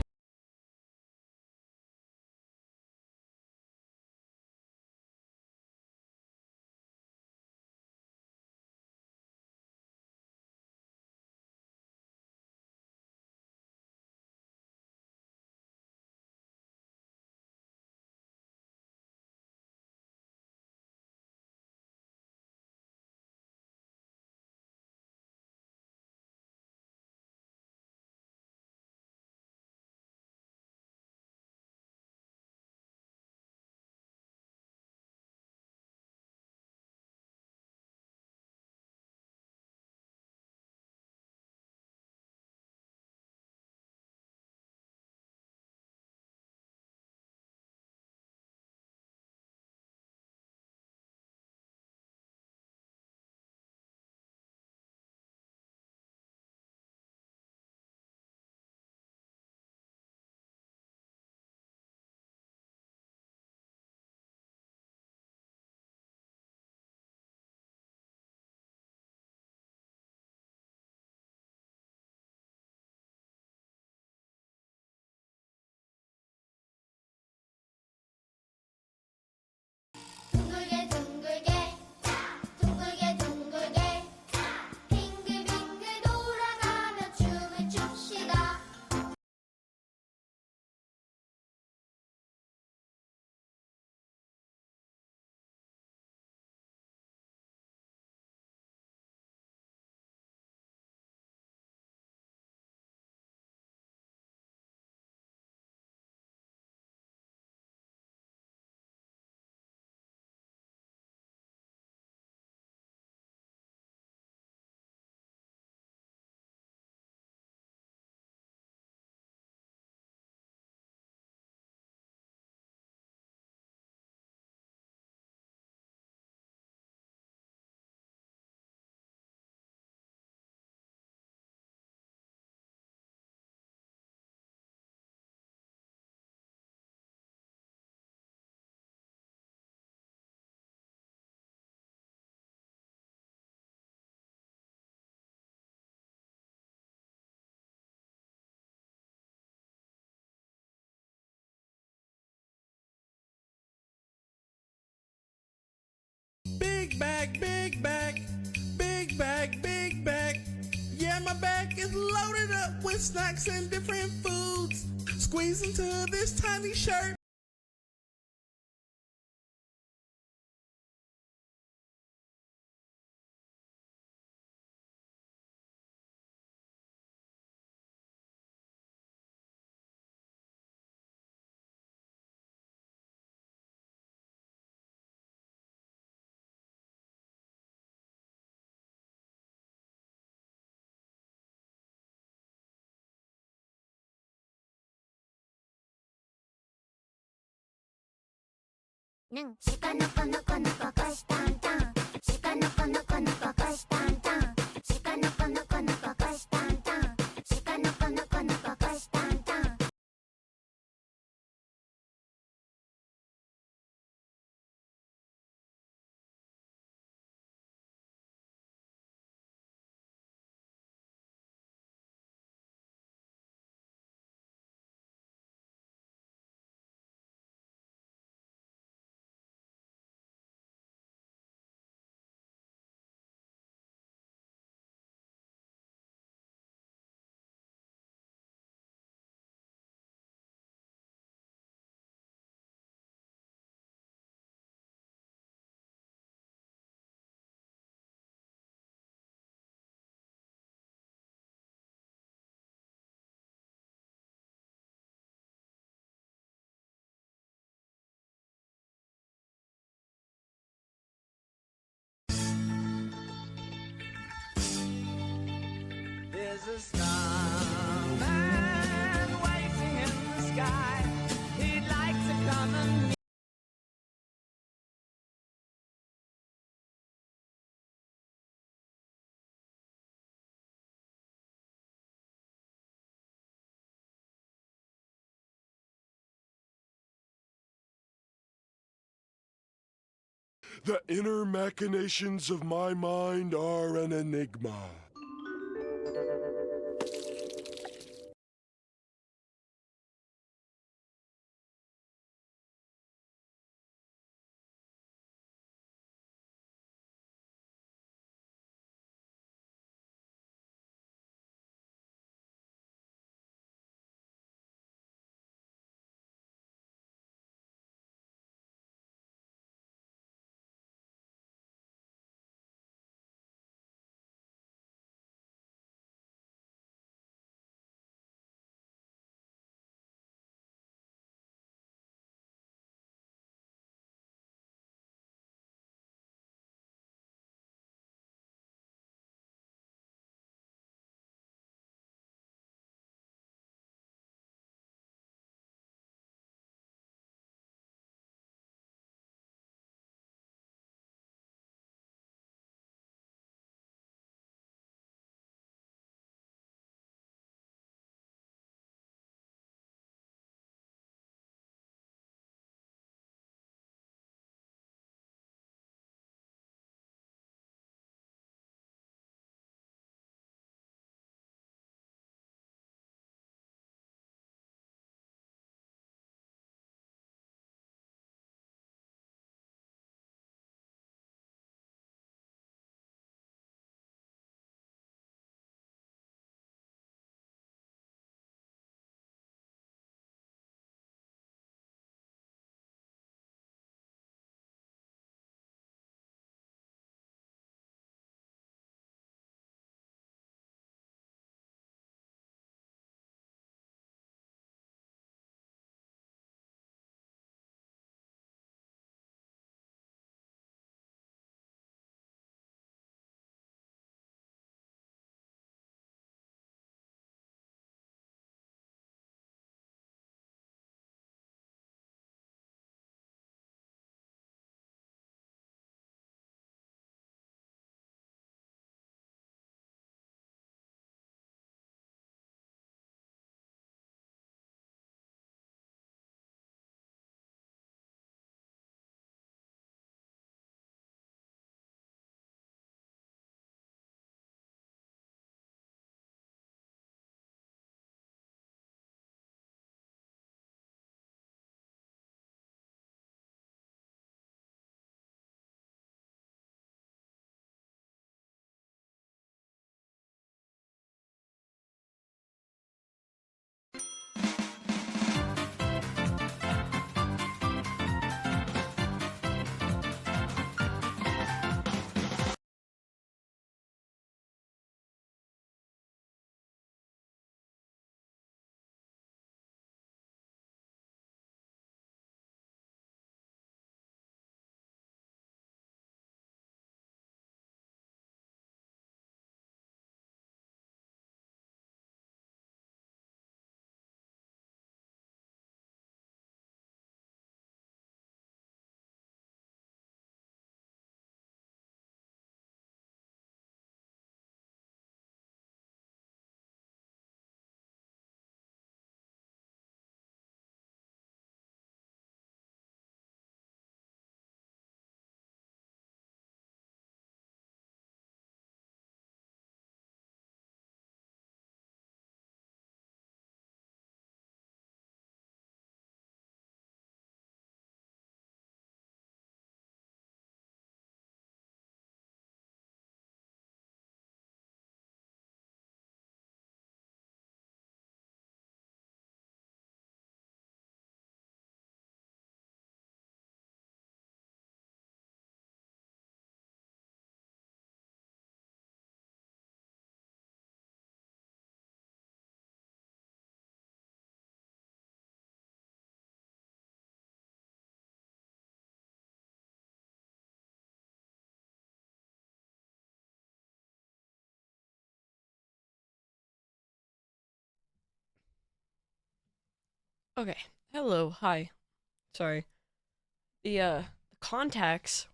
둥글게 둥글게 둥글게 둥글게 빙글빙글 돌아가며 춤을 춥시다. Big bag, big bag, big bag, big bag. Yeah, my bag is loaded up with snacks and different foods. Squeeze into this tiny shirt. Shika noko noko noko kosh tan tan. Shika noko noko noko kosh tan tan. Shika noko noko noko kosh tan tan. Shika noko noko noko kosh tan tan. There's a starman waiting in the sky. He'd like to come and The inner machinations of my mind are an enigma. Okay. Hello. Hi. Sorry. The contacts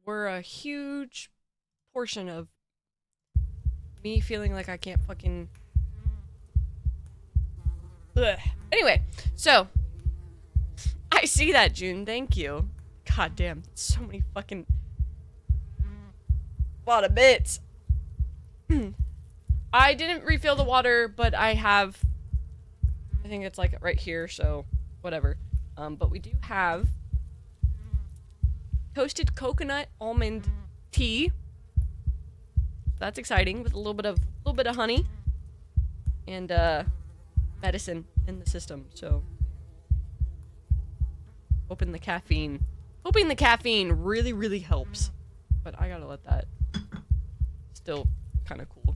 were a huge portion of me feeling like I can't fucking. Ugh. Anyway, so I see that, June. Thank you. God damn, so many fucking. A lot of bits. I didn't refill the water, but I have... I think it's like right here, so whatever. But we do have toasted coconut almond tea. That's exciting, with a little bit of honey and medicine in the system. So hoping the caffeine really helps. But I gotta let that. Still kind of cool.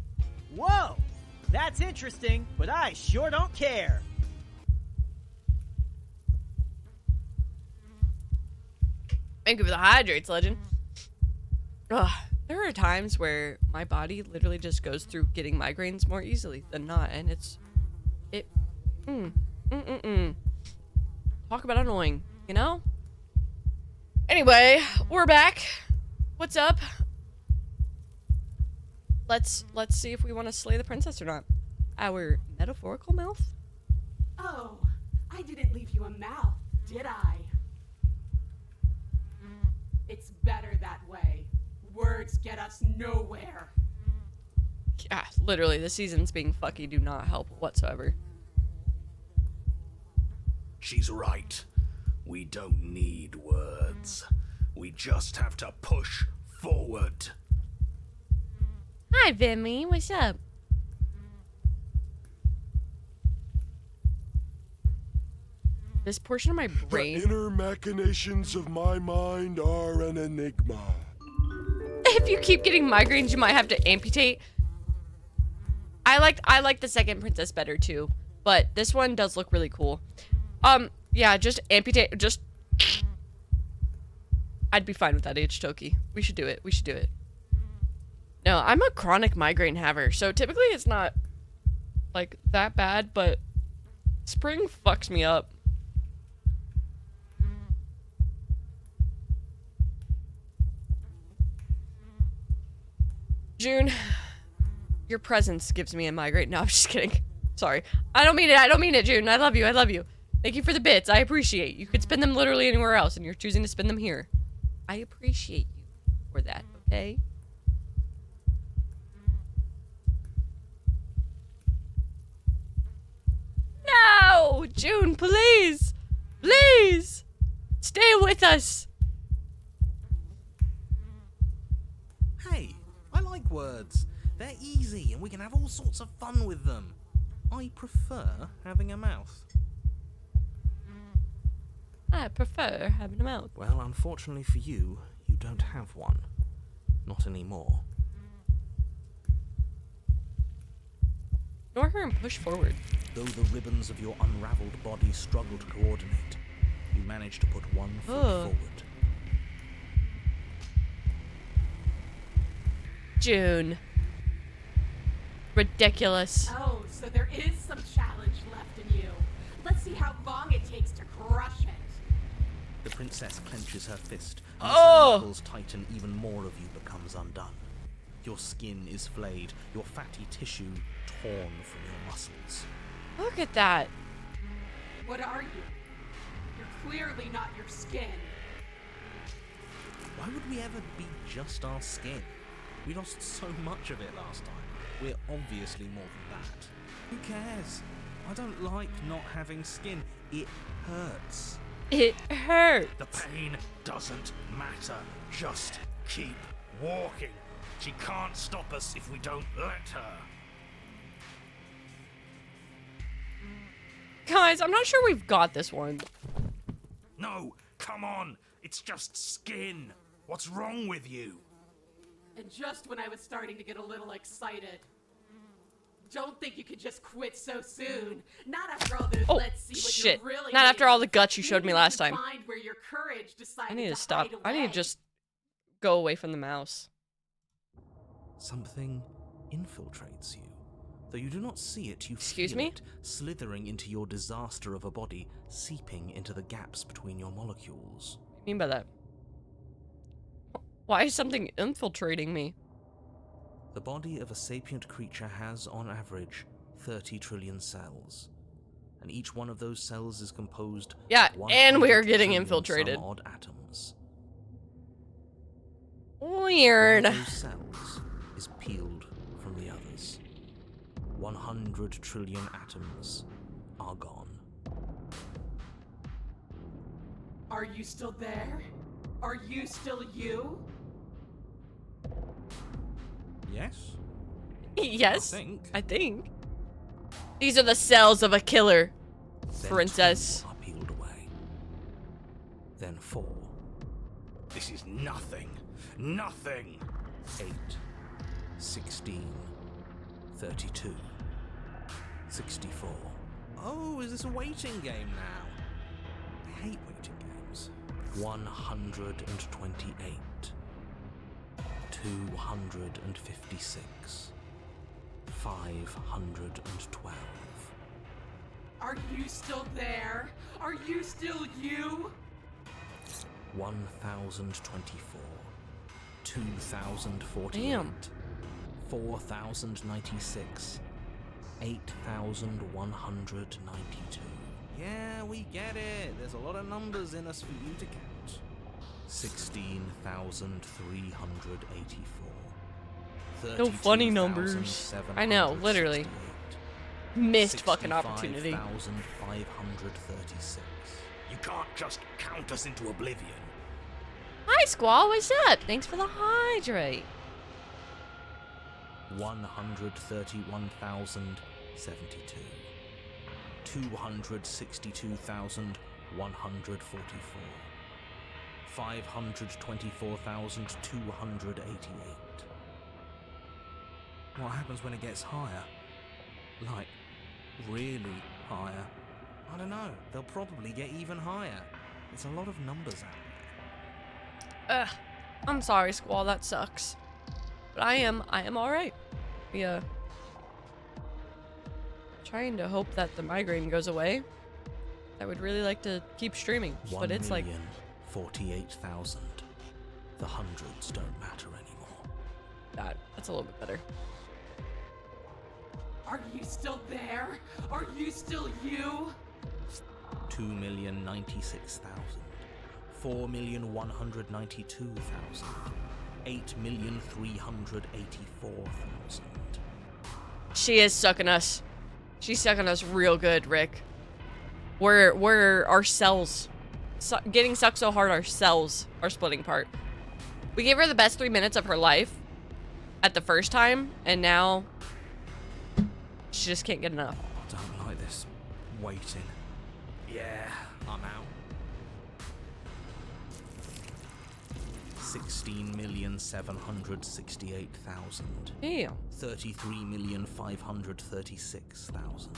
Whoa, that's interesting, but I sure don't care. Thank you for the hydrates, legend. Ugh, there are times where my body literally just goes through getting migraines more easily than not, and talk about annoying, you know? Anyway, we're back. What's up? Let's see if we want to slay the princess or not. Our metaphorical mouth? Oh, I didn't leave you a mouth, did I? It's better that way. Words get us nowhere. Yeah, literally, the seasons being fucky do not help whatsoever. She's right. We don't need words. We just have to push forward. Hi, Vimy. What's up? This portion of my brain... The inner machinations of my mind are an enigma. If you keep getting migraines, you might have to amputate. I like the second princess better too, but this one does look really cool. Yeah, just amputate. Just I'd be fine with that, Toki. We should do it. We should do it. No, I'm a chronic migraine haver, so typically it's not like that bad, but spring fucks me up. June, your presence gives me a migraine. No, I'm just kidding. Sorry. I don't mean it. I don't mean it, June. I love you. I love you. Thank you for the bits. I appreciate. You could spend them literally anywhere else, and you're choosing to spend them here. I appreciate you for that, okay? No! June, please! Please! Stay with us! Hey, I like words. They're easy and we can have all sorts of fun with them. I prefer having a mouth. I prefer having a mouth. Well, unfortunately for you, you don't have one. Not anymore. Ignore her and push forward. Though the ribbons of your unraveled body struggle to coordinate, you manage to put one foot forward. June. Ridiculous. Oh, so there is some challenge left in you. Let's see how long it takes to crush it. The princess clenches her fist, and as her knuckles tighten, even more of you becomes undone. Your skin is flayed, your fatty tissue torn from your muscles. Look at that. What are you? You're clearly not your skin. Why would we ever be just our skin? We lost so much of it last time. We're obviously more than that. Who cares? I don't like not having skin. It hurts. It hurts. The pain doesn't matter. Just keep walking. She can't stop us if we don't let her. Guys, I'm not sure we've got this one. No, come on. It's just skin. What's wrong with you? And just when I was starting to get a little excited. Don't think you could just quit so soon. Not after all those let's see what shit. you're really Not after made all of. the guts you showed me last time. Find where your courage decided I need to to stop. hide I need away. to just go away from the mouse. Something infiltrates you. Though you do not see it, you Excuse feel me? it slithering into your disaster of a body, seeping into the gaps between your molecules. What do you mean by that? Why is something infiltrating me? The body of a sapient creature has, on average, 30 trillion cells. And each one of those cells is composed Yeah, of and we are 100 getting trillion infiltrated. some odd atoms. Weird. One of those cells is peeled from the others. 100 trillion atoms are gone. Are you still there? Are you still you? Yes? Yes, I think. These are the cells of a killer, Then princess. 2 are peeled away. Then 4. This is nothing. Nothing. 8, 16, 32, 64. Oh, is this a waiting game now? I hate waiting games. 128, 256, 512. Are you still there? Are you still you? 1024, 2048, Damn. 4096, 8192. Yeah, we get it. There's a lot of numbers in us for you to count. 16,384. No funny numbers. I know, literally. Missed fucking opportunity. 65,536. You can't just count us into oblivion. Hi, Squall. What's up? Thanks for the hydrate. 131,072. 262,144. 524,288. What happens when it gets higher? Like, really higher? I don't know. They'll probably get even higher. It's a lot of numbers out there. Ugh. I'm sorry, Squall. That sucks. But I am alright. Yeah. Trying to hope that the migraine goes away. I would really like to keep streaming, but it's like 1,048,000. The hundreds don't matter anymore. That's a little bit better. Are you still there? Are you still you? 2,096,000. 4,192,000. 8,384,000. She is sucking us. She's sucking us real good, Rick. We're our cells. Getting sucked so hard our cells are splitting apart. We gave her the best 3 minutes of her life at the first time, and now she just can't get enough. I don't like this waiting. Yeah, I'm out. 16,768,000. Damn. 33,536,000.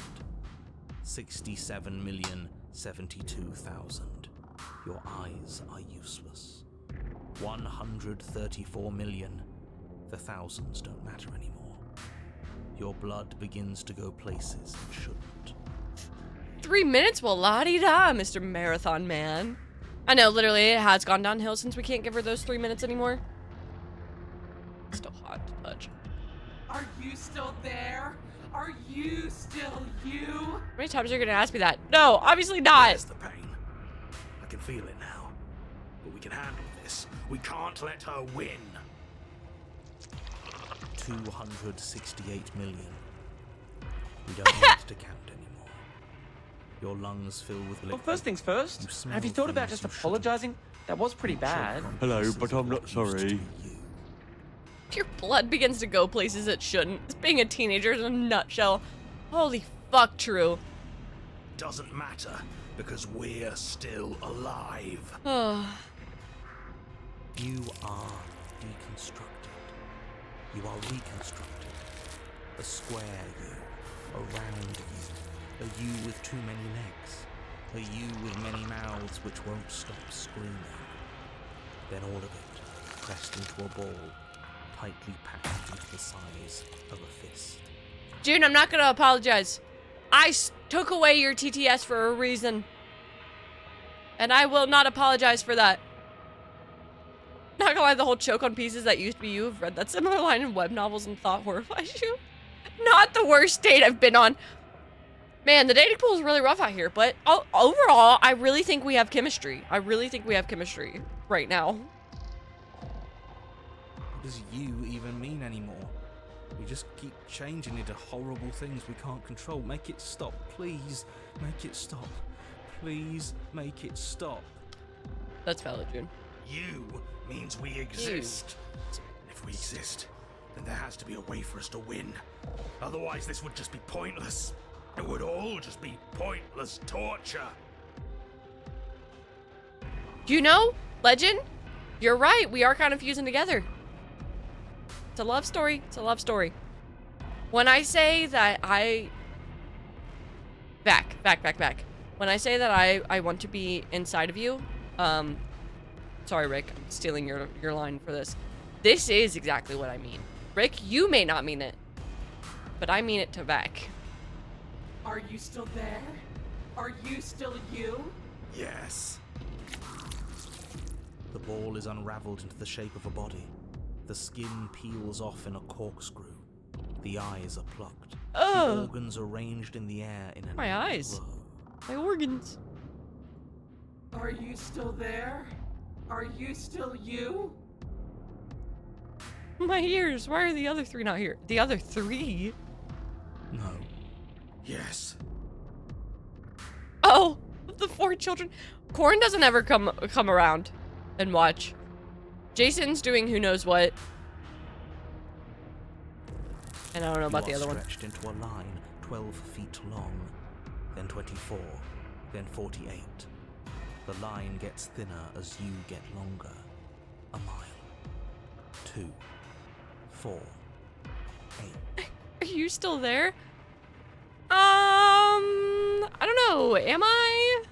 67,072,000. Your eyes are useless. 134 million. The thousands don't matter anymore. Your blood begins to go places it shouldn't. 3 minutes? Well, la-di-da, Mr. Marathon Man. I know, literally, it has gone downhill since we can't give her those 3 minutes anymore. Still hot to touch. Are you still there? Are you still you? How many times are you gonna ask me that? No, obviously not. There's the pain. I can feel it now. But we can handle this. We can't let her win. 268 million. We don't need to count anymore. Your lungs fill with liquid. Well, first things first. Have you thought about just apologizing? That was pretty bad. Hello, but I'm not sorry. Your blood begins to go places it shouldn't. It's being a teenager in a nutshell. Holy fuck, true. Doesn't matter, because we're still alive. You are deconstructed. You are reconstructed. A square you, a round you, a you with too many legs, a you with many mouths which won't stop screaming. Then all of it pressed into a ball, tightly packed into the size of a fist. June, I'm not gonna apologize. I took away your TTS for a reason. And I will not apologize for that. Not gonna lie, the whole choke on pieces that used to be you have read that similar line in web novels and thought horrifies you. Not the worst date I've been on. Man, the dating pool is really rough out here, but overall, I really think we have chemistry. I really think we have chemistry right now. What does you even mean anymore? We just keep changing into horrible things we can't control. Make it stop, please. Make it stop. Please make it stop. That's valid, June. You means we exist. And if we exist, then there has to be a way for us to win. Otherwise, this would just be pointless. It would all just be pointless torture. Do you know, Legend? You're right. We are kind of fusing together. It's a love story. It's a love story. When I say that back. When I say that I want to be inside of you, sorry, Rick, I'm stealing your line for this. This is exactly what I mean. Rick, you may not mean it, but I mean it to Vac. Are you still there? Are you still you? Yes. The ball is unraveled into the shape of a body. The skin peels off in a corkscrew. The eyes are plucked. Ugh. The organs arranged in the air in a My eyes. My organs. Are you still there? Are you still you? My ears. Why are the other three not here? The other three? No. Yes. Oh, the 4 children. Corn doesn't ever come around and watch. Jason's doing who knows what. And I don't know about the other one. Stretched into a line 12 feet long, then 24, then 48. The line gets thinner as you get longer. A mile. 2, 4, 8. Are you still there? I don't know. Am I?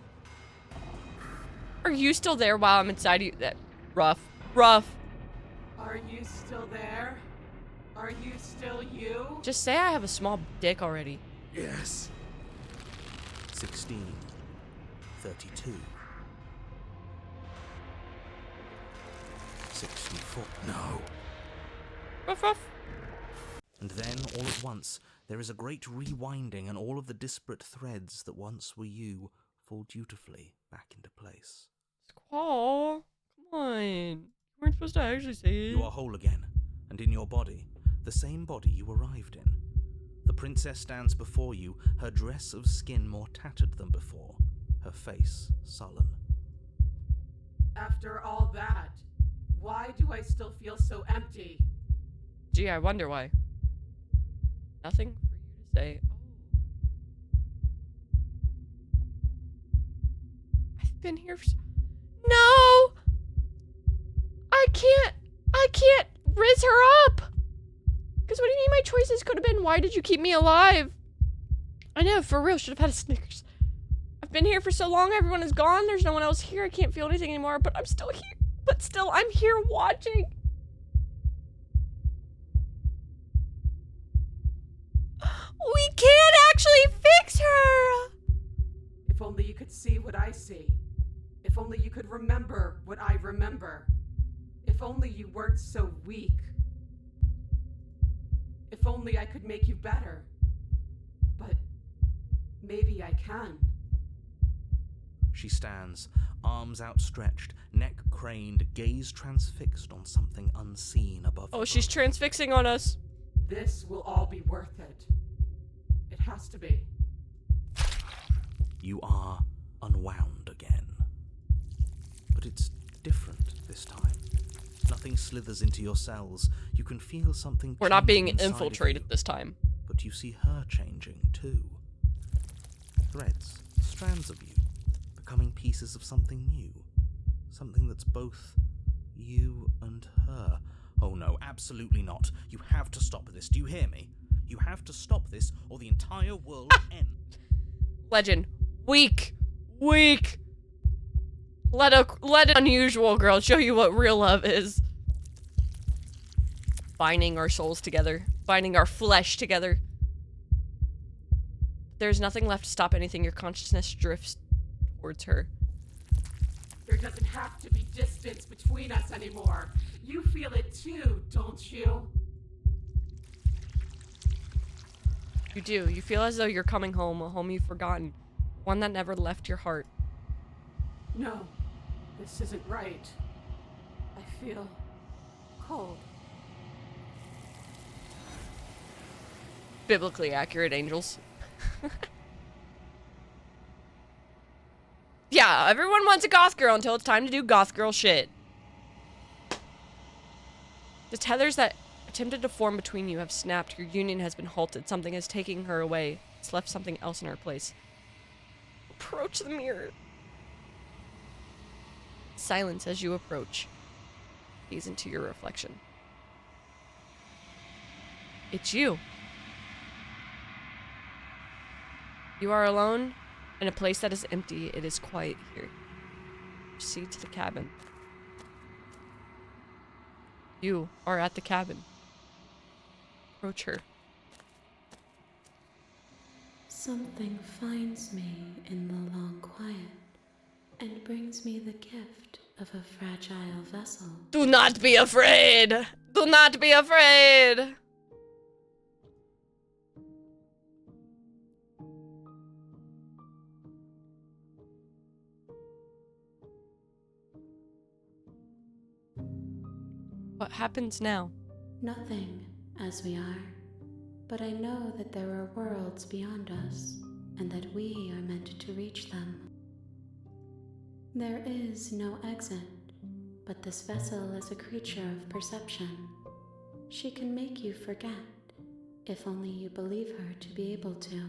Are you still there while I'm inside you? That rough. Are you still there? Are you still you? Just say I have a small dick already. Yes. 16, 32, 64. No. Ruff. And then, all at once, there is a great rewinding, and all of the disparate threads that once were you fall dutifully back into place. Squall, come on. You weren't supposed to actually say it. You are whole again, and in your body, the same body you arrived in. The princess stands before you, her dress of skin more tattered than before, her face sullen. After all that, why do I still feel so empty? Gee, I wonder why. Nothing for you to say. Oh. I've been here for No! I can't riz her up! Because what do you mean my choices could have been? Why did you keep me alive? I know, for real, should have had a Snickers. I've been here for so long, everyone is gone, there's no one else here, I can't feel anything anymore, but I'm still here. But still, I'm here watching. We can't actually fix her! If only you could see what I see. If only you could remember what I remember. If only you weren't so weak. If only I could make you better. But maybe I can. She stands, arms outstretched, neck craned, gaze transfixed on something unseen above her. Oh, she's transfixing on us. This will all be worth it. It has to be. You are unwound again. But it's different this time. Nothing slithers into your cells. You can feel something. We're not being changing inside of infiltrated you. this time. But you see her changing too. Threads, strands of you, becoming pieces of something new. Something that's both you and her. Oh no, absolutely not. You have to stop this. Do you hear me? You have to stop this, or the entire world will end. Legend. Weak. Let an unusual girl show you what real love is. Binding our souls together. Binding our flesh together. There's nothing left to stop anything. Your consciousness drifts towards her. There doesn't have to be distance between us anymore. You feel it too, don't you? You do. You feel as though you're coming home, a home you've forgotten. One that never left your heart. No, this isn't right. I feel cold. biblically accurate angels. Yeah, everyone wants a goth girl until it's time to do goth girl shit. The tethers that attempted to form between you have snapped. Your union has been halted. Something is taking her away. It's left something else in her place. Approach the mirror. Silence as you approach. Gaze into your reflection. It's you. You are alone in a place that is empty. It is quiet here. Proceed to the cabin. You are at the cabin. Approach her. Something finds me in the long quiet and brings me the gift of a fragile vessel. Do not be afraid! Do not be afraid! What happens now? Nothing, as we are. But I know that there are worlds beyond us, and that we are meant to reach them. There is no exit, but this vessel is a creature of perception. She can make you forget, if only you believe her to be able to.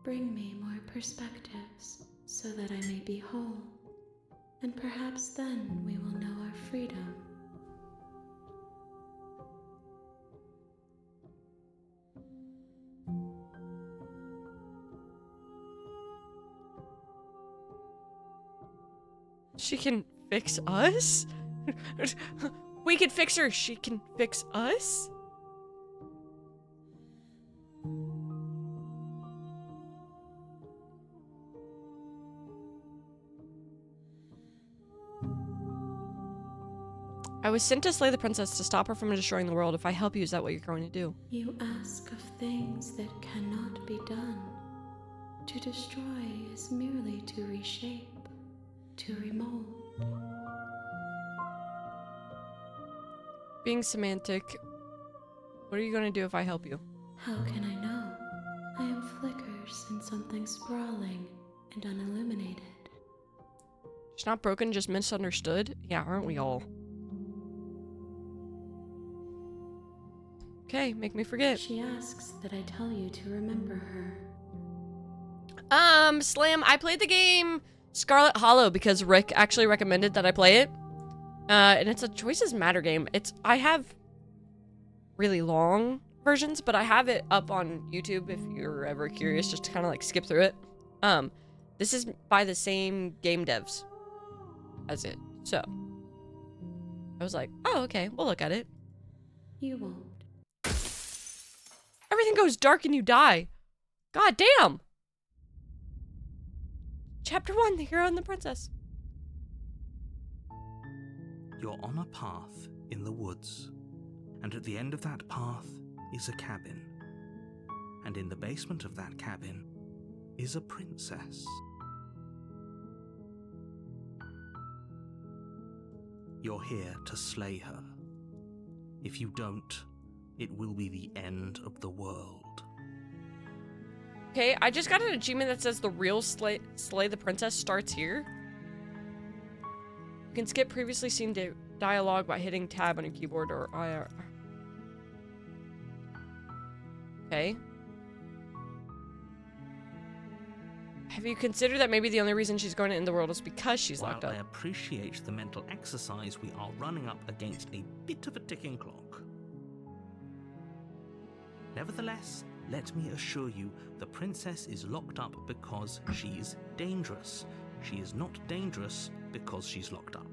Bring me more perspectives, so that I may be whole, and perhaps then we will know our freedom. She can fix us? We can fix her. She can fix us? I was sent to slay the princess to stop her from destroying the world. If I help you, is that what you're going to do? You ask of things that cannot be done. To destroy is merely to reshape, to remold. Being semantic, what are you going to do if I help you? How can I know? I am flickers in something sprawling and unilluminated. She's not broken, just misunderstood? Yeah, aren't we all? Okay, make me forget. She asks that I tell you to remember her. Slam, I played the game Scarlet Hollow because Rick actually recommended that I play it. And it's a Choices Matter game. I have really long versions, but I have it up on YouTube if you're ever curious, just to kind of like skip through it. This is by the same game devs as it. So I was like, oh, okay, we'll look at it. You won't. Everything goes dark and you die. God damn. Chapter 1, The Hero and the Princess. You're on a path in the woods, and at the end of that path is a cabin. And in the basement of that cabin is a princess. You're here to slay her. If you don't, it will be the end of the world. Okay, I just got an achievement that says the real slay the princess starts here. You can skip previously seen dialogue by hitting tab on your keyboard or IR. Okay. Have you considered that maybe the only reason she's going to end the world is because she's locked up? While I appreciate the mental exercise, we are running up against a bit of a ticking clock. Nevertheless, let me assure you, the princess is locked up because she's dangerous. She is not dangerous because she's locked up.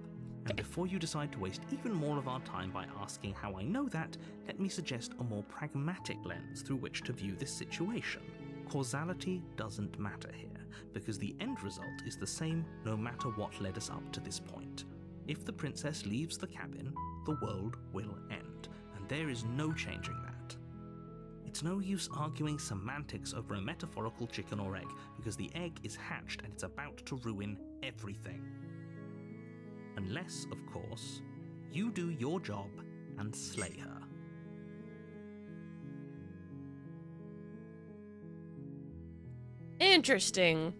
And before you decide to waste even more of our time by asking how I know that, let me suggest a more pragmatic lens through which to view this situation. Causality doesn't matter here, because the end result is the same no matter what led us up to this point. If the princess leaves the cabin, the world will end, and there is no changing that. It's no use arguing semantics over a metaphorical chicken or egg, because the egg is hatched and it's about to ruin everything. Unless, of course, you do your job and slay her. Interesting.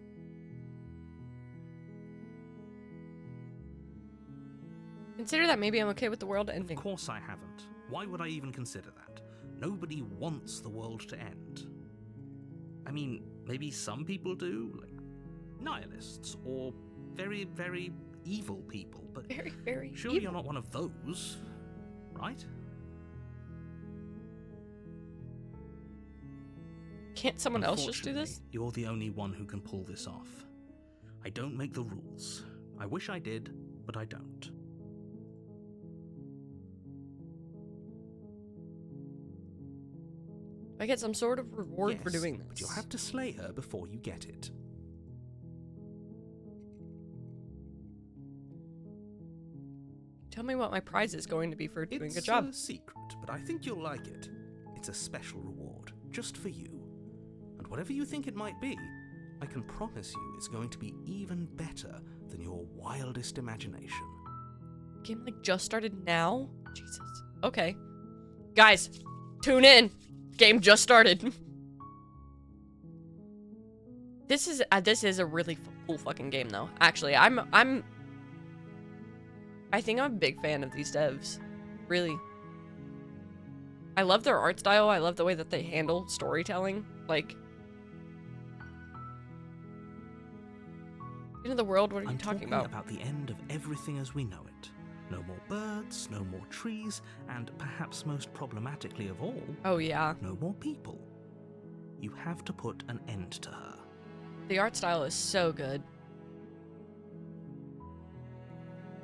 Consider that maybe I'm okay with the world ending. Of course I haven't. Why would I even consider that? Nobody wants the world to end. I mean, maybe some people do, like nihilists or very, very evil people, but very, very surely evil. you're not one of those, right? Can't someone else just do this? You're the only one who can pull this off. I don't make the rules. I wish I did, but I don't. I get some sort of reward for Yes, doing this. but you'll have to slay her before you get it. Tell me what my prize is going to be for doing a good job. It's a secret, but I think you'll like it. It's a special reward, just for you. And whatever you think it might be, I can promise you it's going to be even better than your wildest imagination. Game like just started now? Jesus. Okay. Guys, tune in. Game just started. This is a really cool fucking game though. Actually, I think I'm a big fan of these devs. Really. I love their art style. I love the way that they handle storytelling. Like, into the world, what are you talking about? About the end of everything as we know it. No more birds, no more trees, and perhaps most problematically of all, oh yeah, no more people. You have to put an end to her. The art style is so good.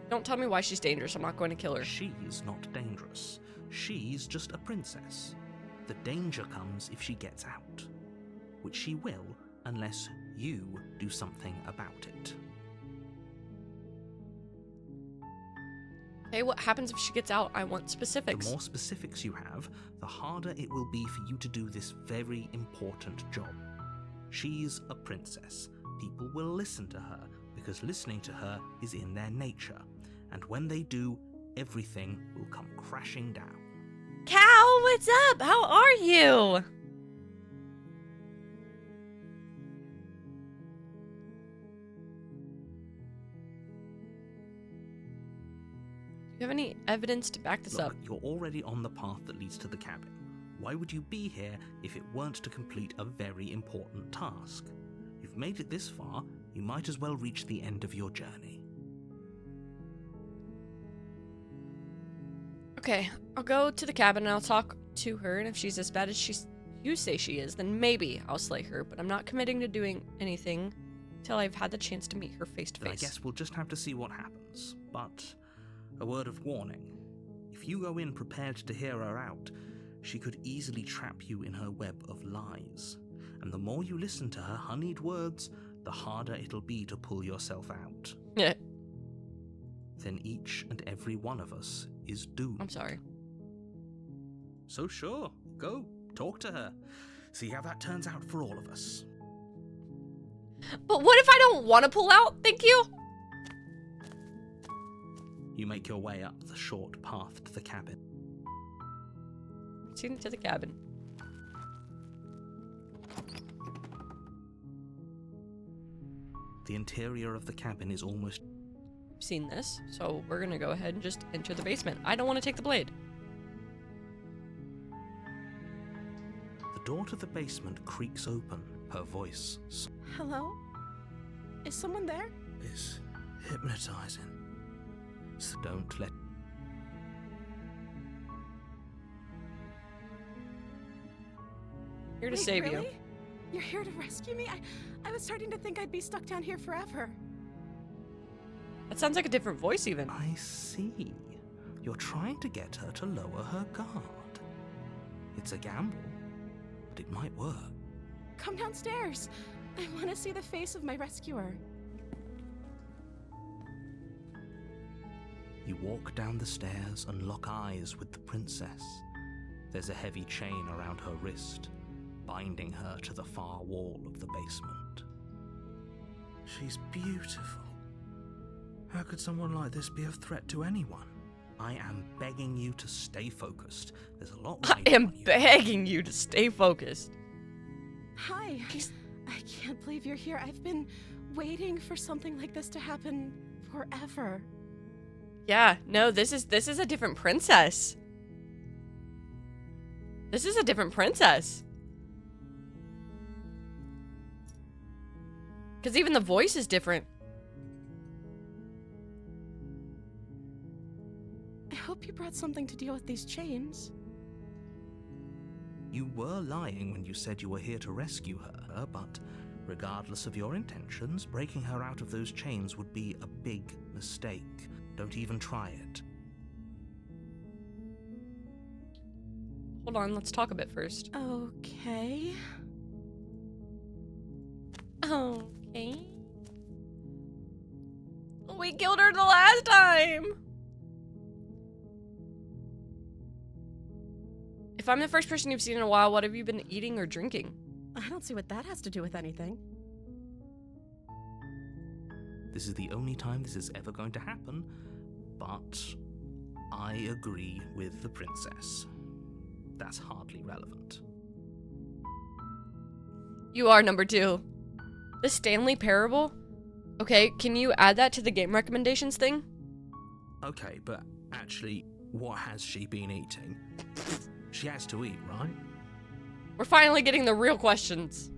Don't tell me why she's dangerous. I'm not going to kill her. She's not dangerous. She's just a princess. The danger comes if she gets out, which she will unless you do something about it. Hey, what happens if she gets out? I want specifics. The more specifics you have, the harder it will be for you to do this very important job. She's a princess. People will listen to her because listening to her is in their nature. And when they do, everything will come crashing down. Cow, what's up? How are you? Do you have any evidence to back this Look, up? you're already on the path that leads to the cabin. Why would you be here if it weren't to complete a very important task? You've made it this far, you might as well reach the end of your journey. Okay, I'll go to the cabin and I'll talk to her, and if she's as bad as you say she is, then maybe I'll slay her, but I'm not committing to doing anything until I've had the chance to meet her face to Then I face. guess we'll just have to see what happens. But a word of warning. If you go in prepared to hear her out, she could easily trap you in her web of lies. And the more you listen to her honeyed words, the harder it'll be to pull yourself out. Yeah. Then each and every one of us is doomed. I'm sorry. So sure, go, talk to her. See how that turns out for all of us. But what if I don't want to pull out? Thank you. You make your way up the short path to the cabin. Proceeding to the cabin. The interior of the cabin is almost... Seen this, so we're gonna go ahead and just enter the basement. I don't want to take the blade. The door to the basement creaks open, her voice... Hello? Is someone there? is hypnotizing. So don't let... Here to Wait, save really? you. You're here to rescue me? I was starting to think I'd be stuck down here forever. That sounds like a different voice even. I see. You're trying to get her to lower her guard. It's a gamble, but it might work. Come downstairs. I want to see the face of my rescuer. You walk down the stairs and lock eyes with the princess. There's a heavy chain around her wrist, binding her to the far wall of the basement. She's beautiful. How could someone like this be a threat to anyone? I am begging you to stay focused. There's a lot I am begging you to stay focused. Hi. I can't believe you're here. I've been waiting for something like this to happen forever. Yeah, no, this is a different princess. This is a different princess. Because even the voice is different. I hope you brought something to deal with these chains. You were lying when you said you were here to rescue her, but regardless of your intentions, breaking her out of those chains would be a big mistake. Don't even try it. Hold on, let's talk a bit first. Okay. Okay. We killed her the last time! If I'm the first person you've seen in a while, what have you been eating or drinking? I don't see what that has to do with anything. This is the only time this is ever going to happen, but I agree with the princess. That's hardly relevant. You are number 2. The Stanley Parable? Okay, can you add that to the game recommendations thing? Okay, but actually, what has she been eating? She has to eat, right? We're finally getting the real questions.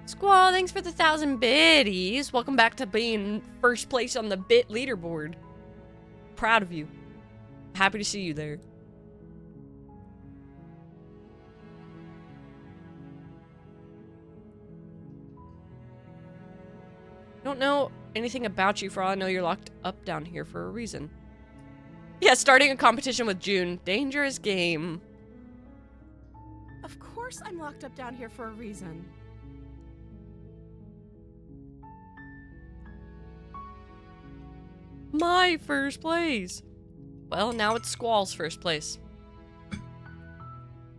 Squall, thanks for the 1,000 biddies. Welcome back to being first place on the bit leaderboard. Proud of you. Happy to see you there. Don't know anything about you, for all I know you're locked up down here for a reason. Yeah, starting a competition with June. Dangerous game. Of course I'm locked up down here for a reason. My first place. Well, now it's Squall's first place.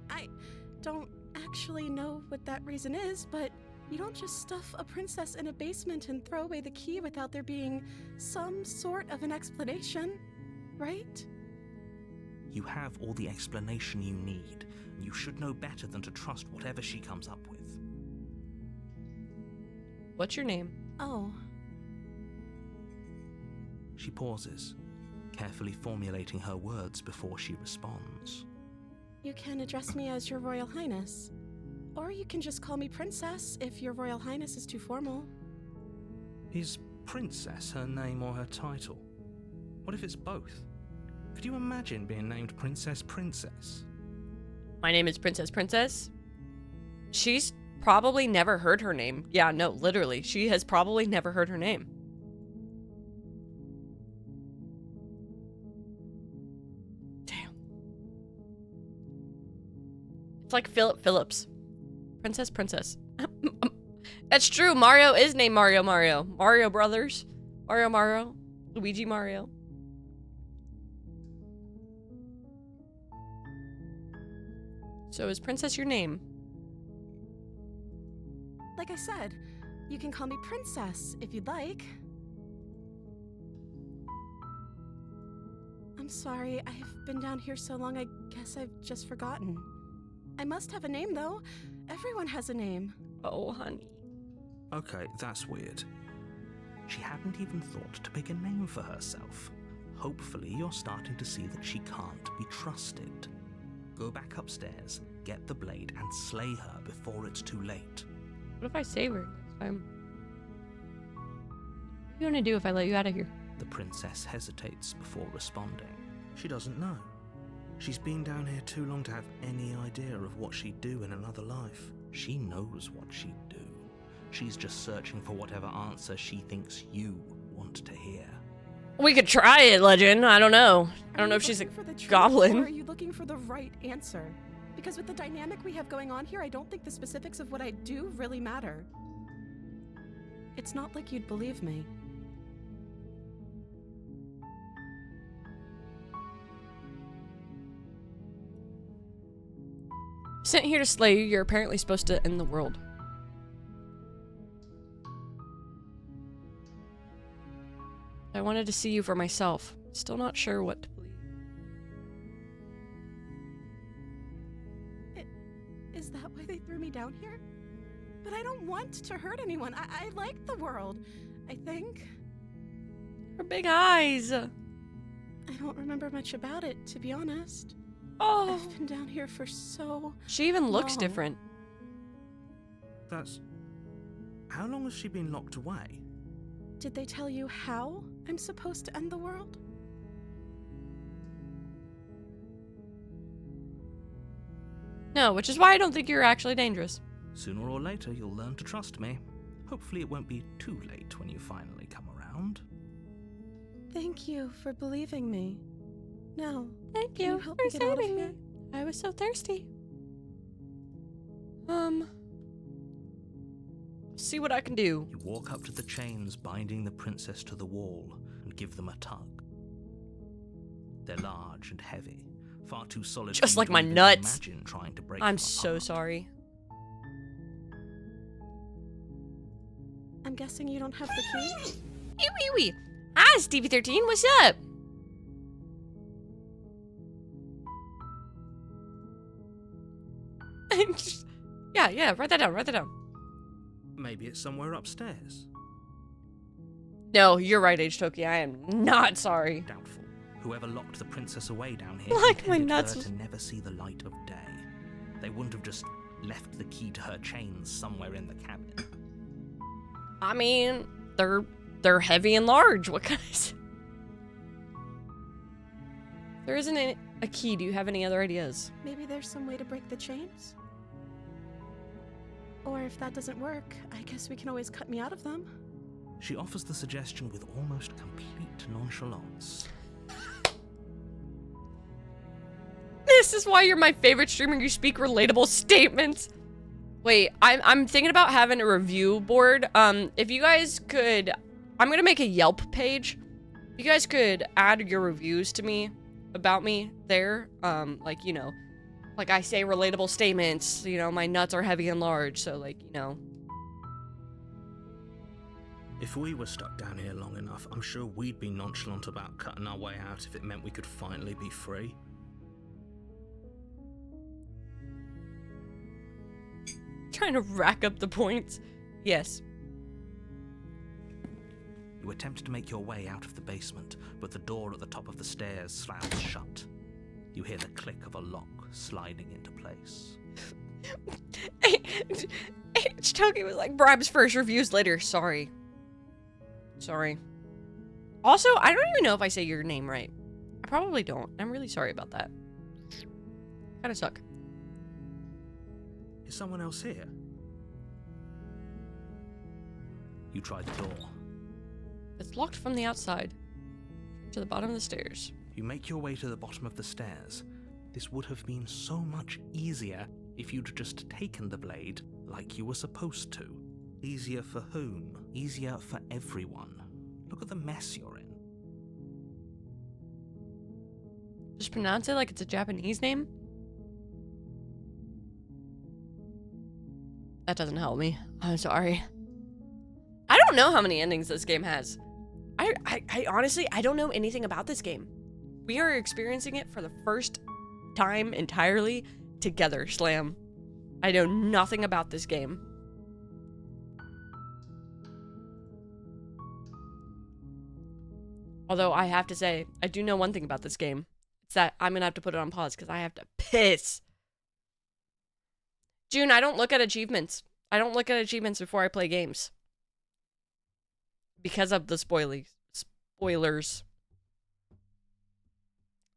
I don't actually know what that reason is, but you don't just stuff a princess in a basement and throw away the key without there being some sort of an explanation, right? You have all the explanation you need, and you should know better than to trust whatever she comes up with. What's your name? Oh. She pauses, carefully formulating her words before she responds. You can address me as Your Royal Highness. Or you can just call me Princess if Your Royal Highness is too formal. Is Princess her name or her title? What if it's both? Could you imagine being named Princess? My name is Princess. She's probably never heard her name. Yeah, no, literally. She has probably never heard her name. Damn. It's like Philip Phillips. Princess. That's true. Mario is named Mario. Mario Brothers. Mario. Luigi Mario. So is Princess your name? Like I said, you can call me Princess if you'd like. I'm sorry, I've been down here so long I guess I've just forgotten. I must have a name though. Everyone has a name. Oh, honey. Okay, that's weird. She hadn't even thought to pick a name for herself. Hopefully you're starting to see that she can't be trusted. Go back upstairs, get the blade, and slay her before it's too late. What if I save her next time? What are you gonna do if I let you out of here? The princess hesitates before responding. She doesn't know. She's been down here too long to have any idea of what she'd do in another life. She knows what she'd do. She's just searching for whatever answer she thinks you want to hear. We could try it, Legend. I don't know. I don't know if she's a goblin. Or are you looking for the right answer? Because with the dynamic we have going on here, I don't think the specifics of what I do really matter. It's not like you'd believe me. Sent here to slay you. You're apparently supposed to end the world. wanted to see you for myself. Still not sure what to believe. Is that why they threw me down here? But I don't want to hurt anyone. I like the world, I think. Her big eyes. I don't remember much about it, to be honest. Oh. I've been down here for so She even looks long. different. That's... How long has she been locked away? Did they tell you how I'm supposed to end the world? No, which is why I don't think you're actually dangerous. Sooner or later, you'll learn to trust me. Hopefully it won't be too late when you finally come around. Thank you for believing me. Now, Thank can you help for me get out of saving here? me. I was so thirsty. See what I can do. You walk up to the chains binding the princess to the wall and give them a tug. They're large and heavy, far too solid. Just for you like to my even nuts. Imagine trying to break I'm them so apart. sorry. I'm guessing you don't have the key? Wee. Hi, Stevie 13. What's up? Yeah. Write that down. Maybe it's somewhere upstairs. No, you're right, H-Toki. I am not sorry. Doubtful. Whoever locked the princess away down here Like my intended nuts her was- to never see the light of day. They wouldn't have just left the key to her chains somewhere in the cabin. I mean, they're heavy and large. What can I say? There isn't a key. Do you have any other ideas? Maybe there's some way to break the chains? Or if that doesn't work, I guess we can always cut me out of them. She offers the suggestion with almost complete nonchalance. This is why you're my favorite streamer. You speak relatable statements. Wait, I'm thinking about having a review board. If you guys could, I'm gonna make a Yelp page. If you guys could add your reviews to me, about me there. Like, you know, like I say relatable statements, you know, my nuts are heavy and large, so like, you know. If we were stuck down here long enough, I'm sure we'd be nonchalant about cutting our way out if it meant we could finally be free. Trying to rack up the points. Yes. You attempt to make your way out of the basement, but the door at the top of the stairs slams shut. You hear the click of a lock sliding into place. H-Toki was like, bribes first, reviews later. Sorry. Also, I don't even know if I say your name right. I probably don't. I'm really sorry about that. Kinda suck. Is someone else here? You try the door. It's locked from the outside. To the bottom of the stairs. You make your way to the bottom of the stairs. This would have been so much easier if you'd just taken the blade like you were supposed to. Easier for whom? Easier for everyone. Look at the mess you're in. Just pronounce it like it's a Japanese name. That doesn't help me. I'm sorry. I don't know how many endings this game has. I honestly, I don't know anything about this game. We are experiencing it for the first time entirely together, Slam. I know nothing about this game. Although I have to say, I do know one thing about this game. It's that I'm gonna have to put it on pause because I have to piss. June, I don't look at achievements. I don't look at achievements before I play games. Because of the spoilers.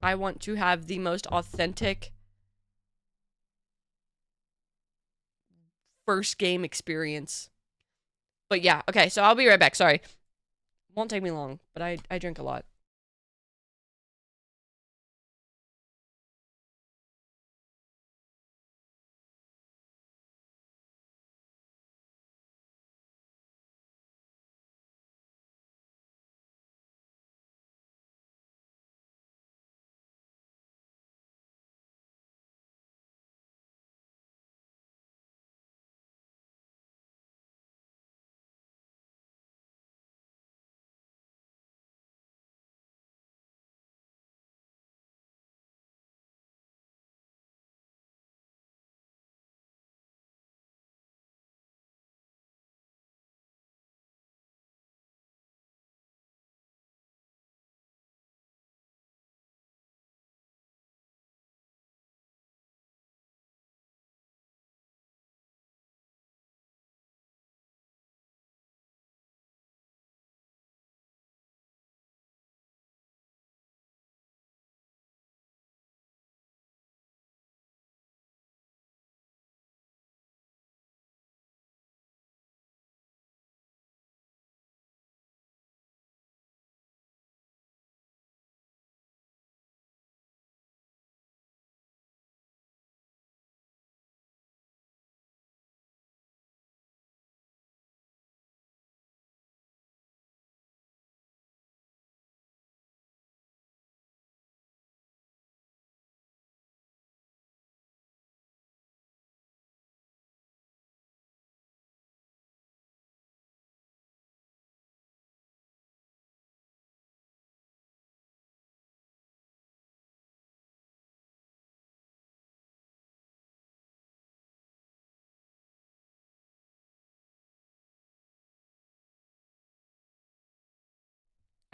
I want to have the most authentic first game experience. But yeah, okay, so I'll be right back. Sorry. Won't take me long, but I drink a lot.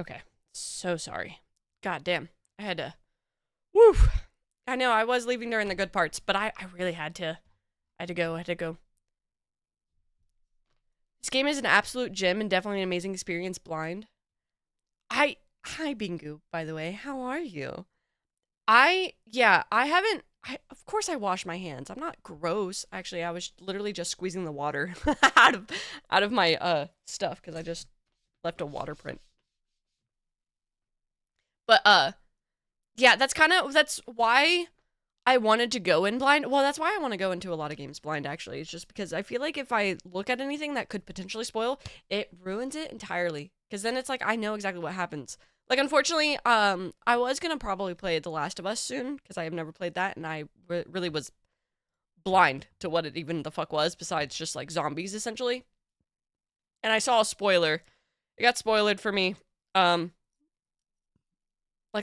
Okay. So sorry. God damn. I had to... Woo! I know, I was leaving during the good parts, but I really had to. I had to go. This game is an absolute gem and definitely an amazing experience blind. Hi Bingu, by the way. How are you? I haven't... of course I wash my hands. I'm not gross. Actually, I was literally just squeezing the water out of my stuff because I just left a water print. But yeah, that's why I wanted to go in blind. Well, that's why I want to go into a lot of games blind, actually. It's just because I feel like if I look at anything that could potentially spoil, it ruins it entirely. Because then it's like, I know exactly what happens. Like, unfortunately, I was going to probably play The Last of Us soon, because I have never played that, and I really was blind to what it even the fuck was, besides just, like, zombies, essentially. And I saw a spoiler. It got spoiled for me, like,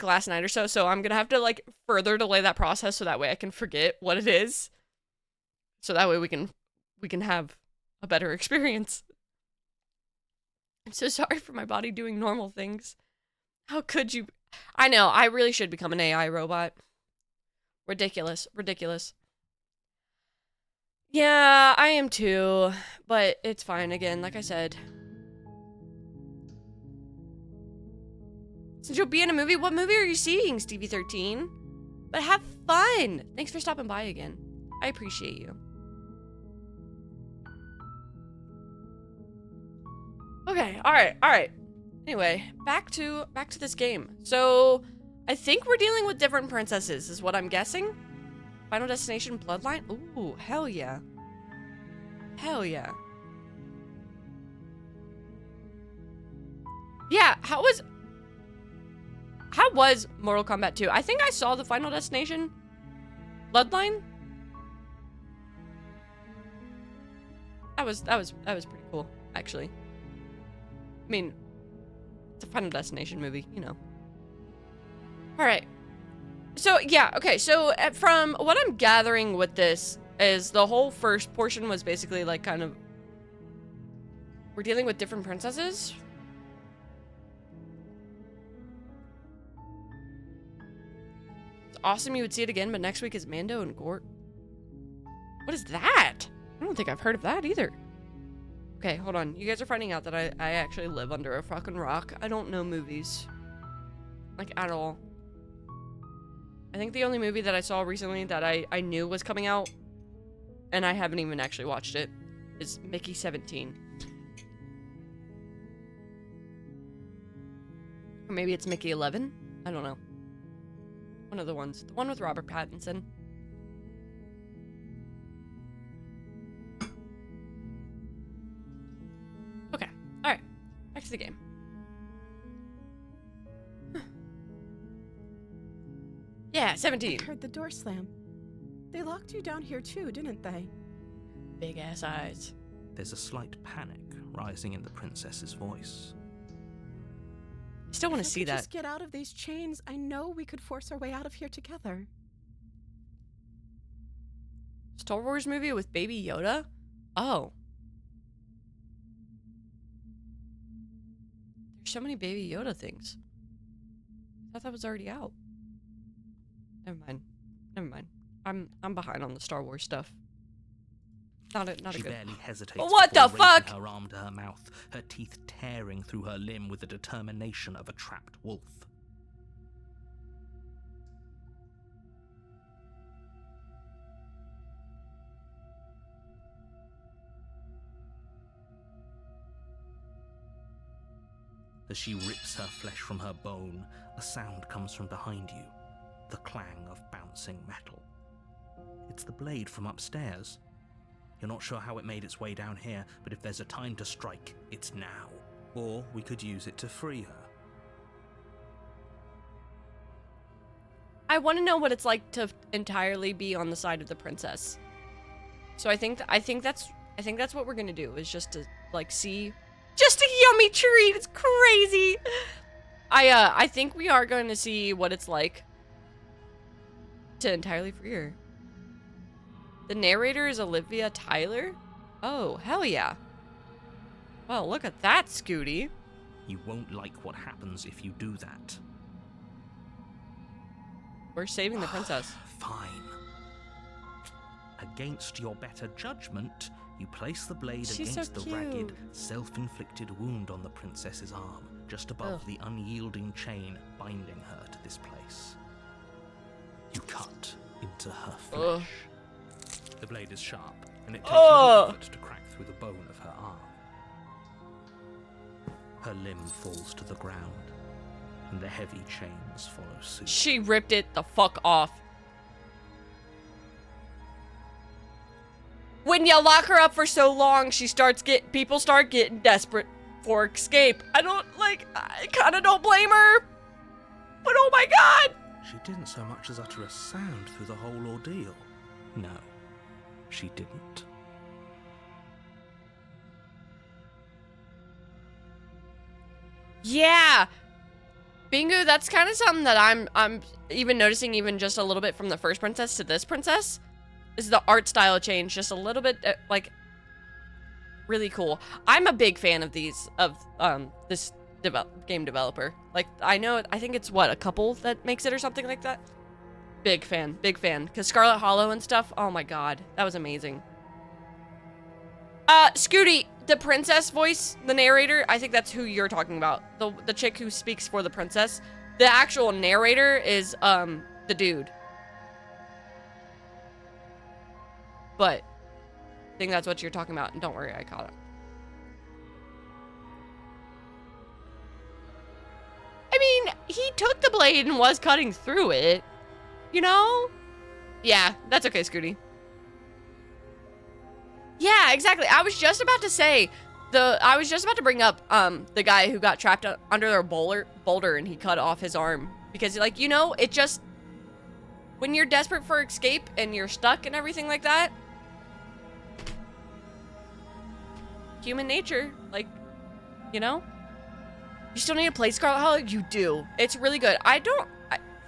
last night or so, so I'm gonna have to, like, further delay that process so that way I can forget what it is. So that way we can have a better experience. I'm so sorry for my body doing normal things. How could you? I know, I really should become an AI robot. Ridiculous. Yeah, I am too, but it's fine again, like I said. Since you'll be in a movie, what movie are you seeing, Stevie 13? But have fun! Thanks for stopping by again. I appreciate you. Okay, alright. Anyway, back to this game. So, I think we're dealing with different princesses, is what I'm guessing. Final Destination Bloodline? Ooh, hell yeah. Hell yeah. Yeah, how was Mortal Kombat 2? I think I saw the Final Destination Bloodline. That was pretty cool, actually. I mean, it's a Final Destination movie, you know. All right. So, yeah, okay. So, from what I'm gathering with this is the whole first portion was basically like kind of we're dealing with different princesses. Awesome, you would see it again, but next week is Mando and Gort. What is that? I don't think I've heard of that either. Okay, hold on. You guys are finding out that I actually live under a fucking rock. I don't know movies. Like, at all. I think the only movie that I saw recently that I knew was coming out, and I haven't even actually watched it, is Mickey 17. Or maybe it's Mickey 11? I don't know. One of the ones. The one with Robert Pattinson. Okay. Alright. Back to the game. Yeah, 17. I heard the door slam. They locked you down here too, didn't they? Big ass eyes. There's a slight panic rising in the princess's voice. I still want to If see we that. Just get out of these chains. I know we could force our way out of here together. Star Wars movie with Baby Yoda? Oh. There's so many Baby Yoda things. I thought that was already out. Never mind. I'm behind on the Star Wars stuff. Not a She good. barely hesitates. What the before raising fuck? her arm to her mouth, her teeth tearing through her limb with the determination of a trapped wolf. As she rips her flesh from her bone, a sound comes from behind you, the clang of bouncing metal. It's the blade from upstairs. You're not sure how it made its way down here, but if there's a time to strike, it's now. Or we could use it to free her. I want to know what it's like to entirely be on the side of the princess. So I think that's what we're gonna do, is just to like see. Just a yummy treat. It's crazy. I think we are going to see what it's like to entirely free her. The narrator is Olivia Tyler? Oh, hell yeah. Well, look at that, Scooty. You won't like what happens if you do that. We're saving the princess. Fine. Against your better judgment, you place the blade She's so against the cute. ragged, self-inflicted wound on the princess's arm, just above the unyielding chain binding her to this place. You cut into her flesh. The blade is sharp, and it takes little effort to crack through the bone of her arm. Her limb falls to the ground, and the heavy chains follow suit. She ripped it the fuck off. When you lock her up for so long, people start getting desperate for escape. I kind of don't blame her. But oh my god! She didn't so much as utter a sound through the whole ordeal. No, she didn't. Yeah. Bingo, that's kind of something that I'm even noticing even just a little bit from the first princess to this princess. Is the art style change just a little bit really cool. I'm a big fan of this game developer. Like I think it's a couple that makes it or something like that. Big fan. Cuz Scarlet Hollow and stuff, oh my god, that was amazing. Scooty, the princess voice, the narrator, I think that's who you're talking about. The chick who speaks for the princess. The actual narrator is the dude. But I think that's what you're talking about, and don't worry, I caught it. I mean, he took the blade and was cutting through it, you know? Yeah, that's okay, Scooty. Yeah, exactly. I was just about to say, I was just about to bring up the guy who got trapped under their boulder and he cut off his arm. Because, like, you know, it just, when you're desperate for escape and you're stuck and everything like that, human nature, like, you know? You still need to play Scarlet Hollow? You do. It's really good. I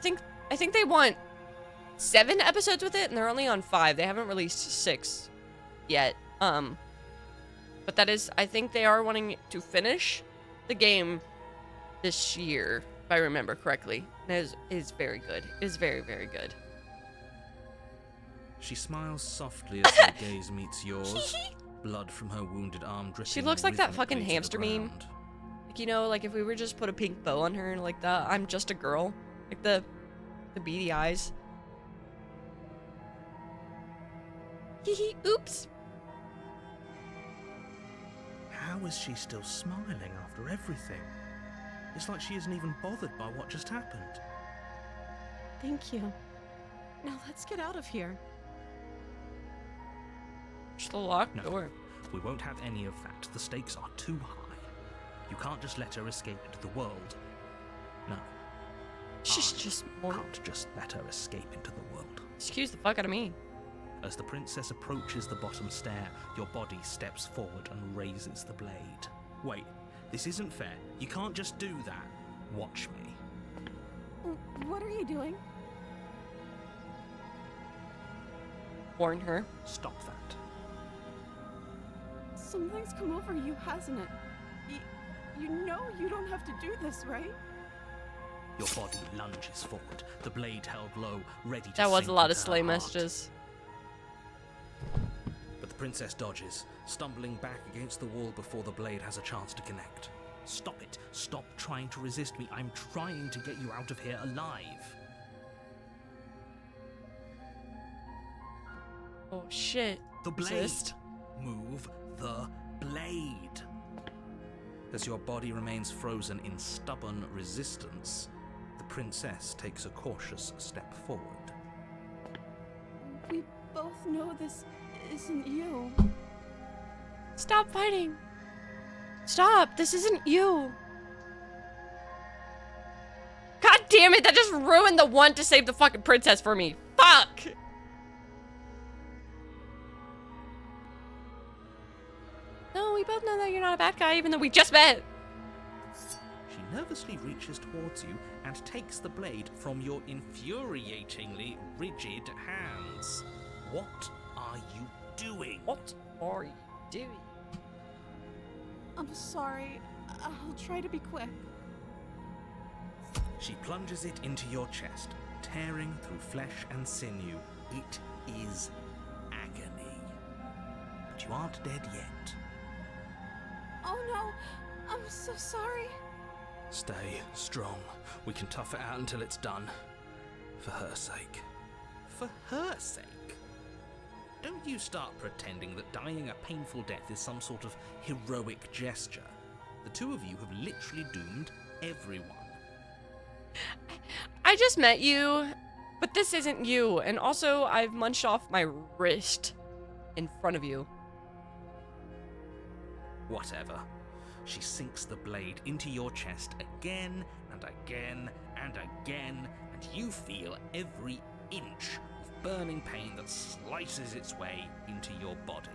think they want 7 episodes with it, and they're only on 5. They haven't released 6 yet. But that is, I think they are wanting to finish the game this year, if I remember correctly. And it is very good. It is very, very good. She smiles softly as her gaze meets yours. Blood from her wounded arm dripping. She looks like that rhythmically fucking to the hamster meme. ground. Like, you know, like if we were just put a pink bow on her, like the I'm just a girl. Like the beady eyes. Hee oops. How is she still smiling after everything? It's like she isn't even bothered by what just happened. Thank you. Now let's get out of here. Just a locked door. We won't have any of that. The stakes are too high. You can't just let her escape into the world. No. She's just more. Can't just let her escape into the world. Excuse the fuck out of me. As the princess approaches the bottom stair, your body steps forward and raises the blade. Wait, this isn't fair. You can't just do that. Watch me. What are you doing? Warn her. Stop that. Something's come over you, hasn't it? You know you don't have to do this, right? Your body lunges forward, the blade held low, ready to That was sink a lot of into her slay heart. messages. But the princess dodges, stumbling back against the wall before the blade has a chance to connect. Stop it. Stop trying to resist me. I'm trying to get you out of here alive. Oh shit. The blade. Resist. Move the blade. As your body remains frozen in stubborn resistance, the princess takes a cautious step forward. We both know this isn't you. Stop fighting. Stop. This isn't you. God damn it. That just ruined the one to save the fucking princess for me. Fuck. No, we both know that you're not a bad guy, even though we just met. She nervously reaches towards you and takes the blade from your infuriatingly rigid hands. What are you doing? What are you doing? I'm sorry. I'll try to be quick. She plunges it into your chest, tearing through flesh and sinew. It is agony. But you aren't dead yet. Oh no, I'm so sorry. Stay strong. We can tough it out until it's done. For her sake. For her sake? Don't you start pretending that dying a painful death is some sort of heroic gesture. The two of you have literally doomed everyone. I just met you, but this isn't you. And also, I've munched off my wrist in front of you. Whatever. She sinks the blade into your chest again and again and again, and you feel every inch of burning pain that slices its way into your body.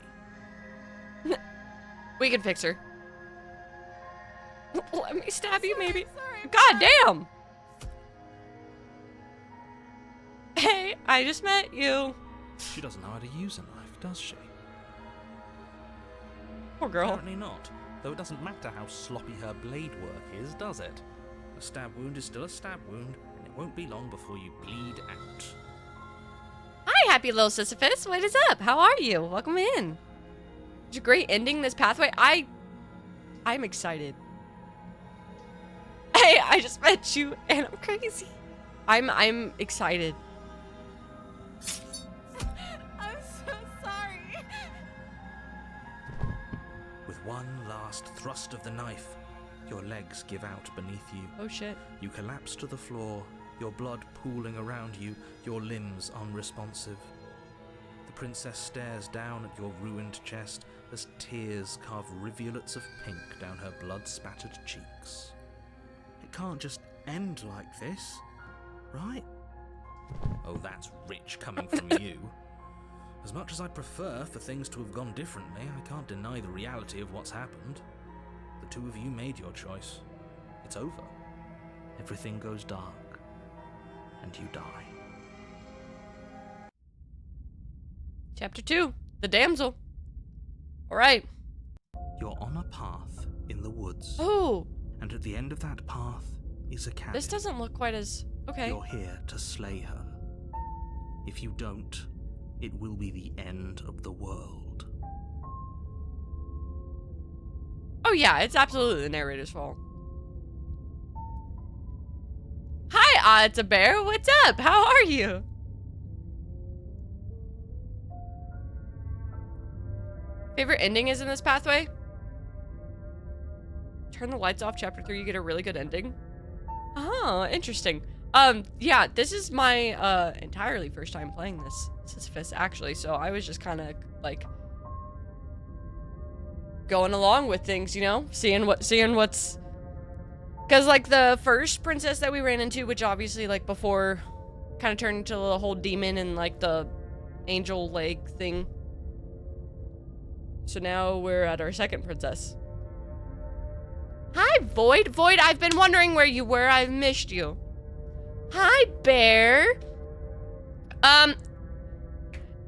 We can fix her. Let me stab you, maybe. God damn! Hey, I just met you. She doesn't know how to use a knife, does she? Poor girl. Apparently not. Though it doesn't matter how sloppy her blade work is, does it? A stab wound is still a stab wound, and it won't be long before you bleed out. Hi, happy little Sisyphus. What is up? How are you? Welcome in. It's a great ending, this pathway. I'm excited. Hey, I just met you, and I'm crazy. I'm excited. I'm so sorry. With one last thrust of the knife, your legs give out beneath you. Oh shit. You collapse to the floor, your blood pooling around you, your limbs unresponsive. The princess stares down at your ruined chest as tears carve rivulets of pink down her blood-spattered cheeks. It can't just end like this, right? Oh, that's rich coming from you. As much as I'd prefer for things to have gone differently, I can't deny the reality of what's happened. The two of you made your choice. It's over. Everything goes dark, and you die. Chapter 2, The Damsel. Alright. You're on a path in the woods. Oh! And at the end of that path is a cabin. This doesn't look quite as... Okay. You're here to slay her. If you don't, it will be the end of the world. Oh yeah, it's absolutely the narrator's fault. Hi, it's a bear. What's up? How are you? Favorite ending is in this pathway? Turn the lights off, chapter 3, you get a really good ending. Oh, interesting. Yeah, this is my, entirely first time playing this Sisyphus, actually, so I was just kind of, like, going along with things, you know? Seeing what's... Because, like, the first princess that we ran into, which obviously, like, before kind of turned into the whole demon and, like, the angel leg thing. So now we're at our second princess. Hi, Void. Void, I've been wondering where you were. I've missed you. Hi, Bear.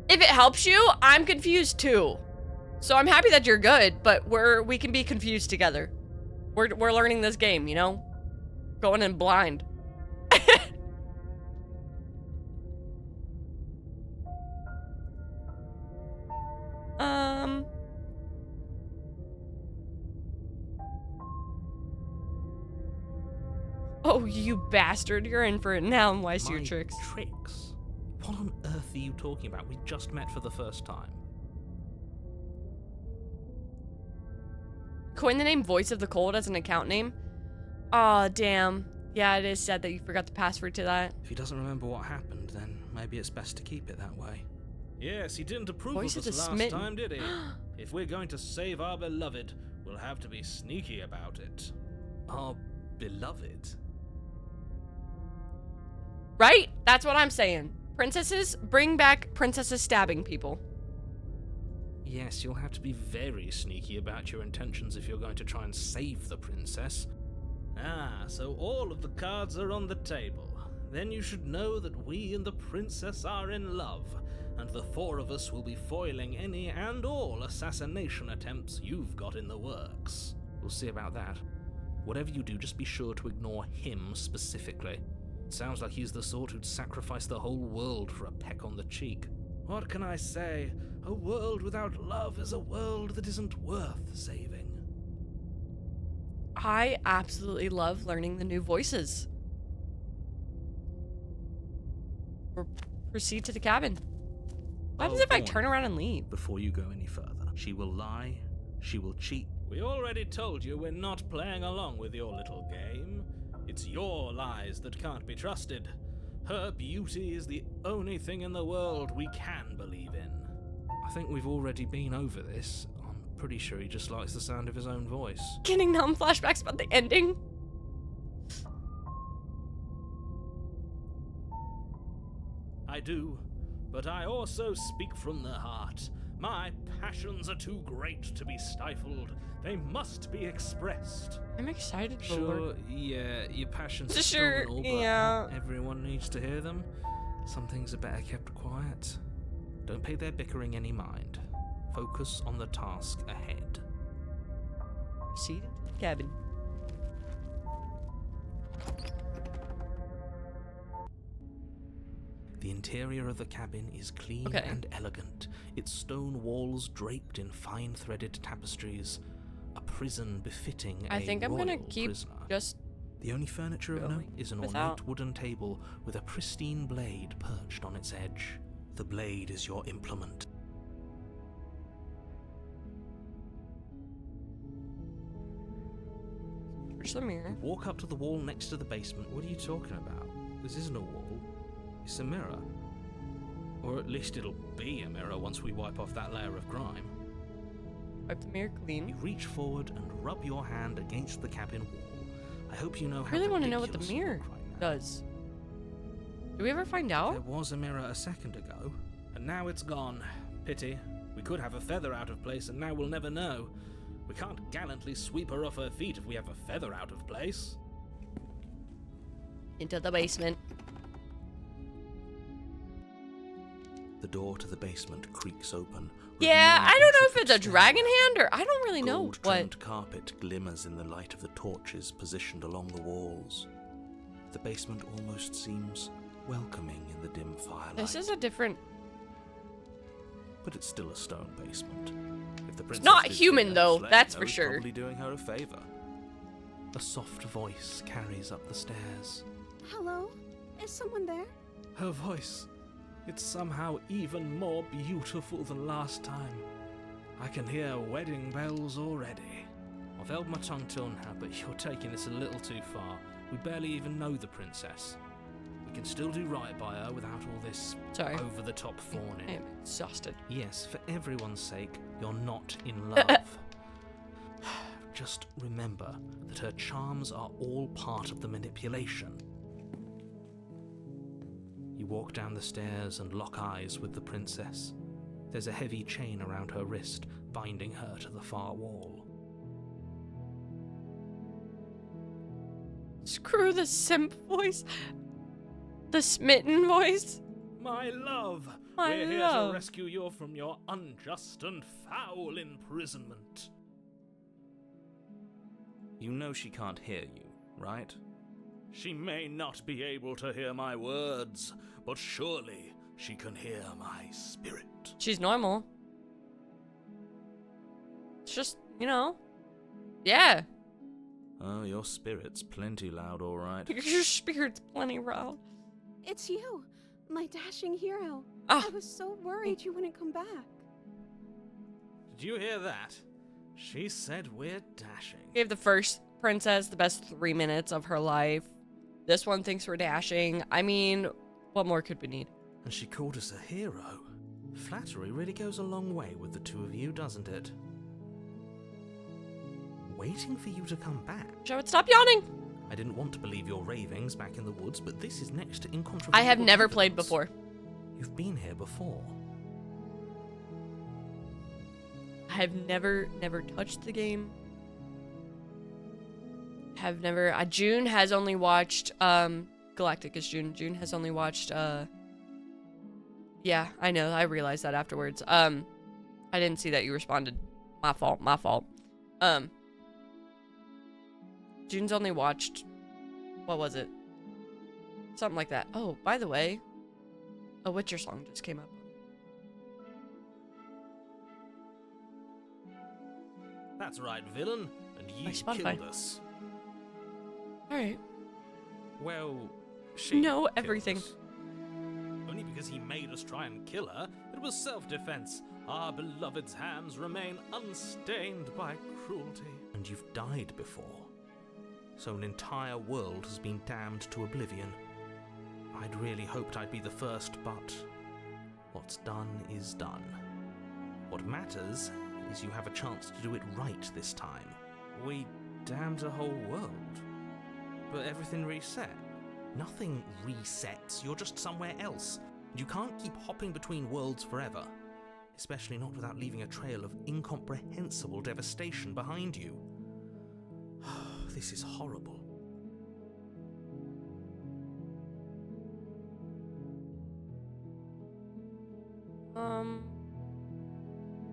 If it helps you, I'm confused too. So I'm happy that you're good, but we can be confused together. We're learning this game, you know? Going in blind. Oh, you bastard. You're in for it now, and why see your tricks? Tricks? What on earth are you talking about? We just met for the first time. Coin the name Voice of the Cold as an account name? Aw, damn. Yeah, it is sad that you forgot the password to that. If he doesn't remember what happened, then maybe it's best to keep it that way. Yes, he didn't approve Voice of of us the last smitten. time, did he? If we're going to save our beloved, we'll have to be sneaky about it. Our beloved? Right? That's what I'm saying. Princesses, bring back princesses stabbing people. Yes, you'll have to be very sneaky about your intentions if you're going to try and save the princess. Ah, so all of the cards are on the table. Then you should know that we and the princess are in love, and the four of us will be foiling any and all assassination attempts you've got in the works. We'll see about that. Whatever you do, just be sure to ignore him specifically. It sounds like he's the sort who'd sacrifice the whole world for a peck on the cheek. What can I say? A world without love is a world that isn't worth saving. I absolutely love learning the new voices. Proceed to the cabin. What happens if I turn around and leave? Before you go any further, she will lie, she will cheat. We already told you we're not playing along with your little game. It's your lies that can't be trusted. Her beauty is the only thing in the world we can believe in. I think we've already been over this. I'm pretty sure he just likes the sound of his own voice. Getting numb flashbacks about the ending. I do, but I also speak from the heart. My passions are too great to be stifled. They must be expressed. I'm excited for Sure, yeah, your passions are Sure, strong and all, but yeah. not everyone needs to hear them. Some things are better kept quiet. Don't pay their bickering any mind. Focus on the task ahead. Proceed into the cabin. The interior of the cabin is clean Okay. and elegant, its stone walls draped in fine threaded tapestries, a prison befitting I think I'm gonna royal keep prisoner. just The only furniture of note is an without- ornate wooden table with a pristine blade perched on its edge. The blade is your implement. Where's the mirror? Walk up to the wall next to the basement. What are you talking about? This isn't a wall. It's a mirror. Or at least it'll be a mirror once we wipe off that layer of grime. Wipe the mirror clean. You reach forward and rub your hand against the cabin wall. I hope you know I how really want to know what the ridiculous you mirror look right now. does. Do we ever find out? There was a mirror a second ago, and now it's gone. Pity. We could have a feather out of place, and now we'll never know. We can't gallantly sweep her off her feet if we have a feather out of place. Into the basement. The door to the basement creaks open. Yeah, revealing I don't know if intricate it's a dragon hand or I don't really know what. Gold-trimmed carpet glimmers in the light of the torches positioned along the walls. The basement almost seems welcoming in the dim firelight. This is a different. But it's still a stone basement. If the It's princess not did human, dig though, that slave, that's that for was sure. Probably doing her a favor. A soft voice carries up the stairs. Hello? Is someone there? Her voice. It's somehow even more beautiful than last time. I can hear wedding bells already. I've held my tongue till now, but you're taking this a little too far. We barely even know the princess. We can still do right by her without all this over-the-top fawning. I am exhausted. Yes, for everyone's sake, you're not in love. Just remember that her charms are all part of the manipulation. You walk down the stairs and lock eyes with the princess. There's a heavy chain around her wrist, binding her to the far wall. Screw the simp voice. The smitten voice. My love, My we're here love. to rescue you from your unjust and foul imprisonment. You know she can't hear you, right? She may not be able to hear my words, but surely she can hear my spirit. She's normal. It's just, you know. Yeah. Oh, your spirit's plenty loud, all right. Your spirit's plenty loud. It's you, my dashing hero. Ah. I was so worried you wouldn't come back. Did you hear that? She said we're dashing. Gave the first princess the best 3 minutes of her life. This one thinks we're dashing. I mean, what more could we need? And she called us a hero. Flattery really goes a long way with the two of you, doesn't it? Waiting for you to come back. Joe, stop yawning. I didn't want to believe your ravings back in the woods, but this is next to incontrovertible. I have never played evidence. before. You've been here before. I have never touched the game. Have never. June has only watched. Galactic is June. June has only watched. Yeah, I know. I realized that afterwards. I didn't see that you responded. My fault. My fault. June's only watched... What was it? Something like that. Oh, by the way, a Witcher song just came up. That's right, villain. And you killed us. Alright. Well, she know killed everything. us. Only because he made us try and kill her. It was self-defense. Our beloved's hands remain unstained by cruelty. And you've died before. So an entire world has been damned to oblivion. I'd really hoped I'd be the first, but what's done is done. What matters is you have a chance to do it right this time. We damned a whole world. But everything reset. Nothing resets, you're just somewhere else. You can't keep hopping between worlds forever. Especially not without leaving a trail of incomprehensible devastation behind you. This is horrible.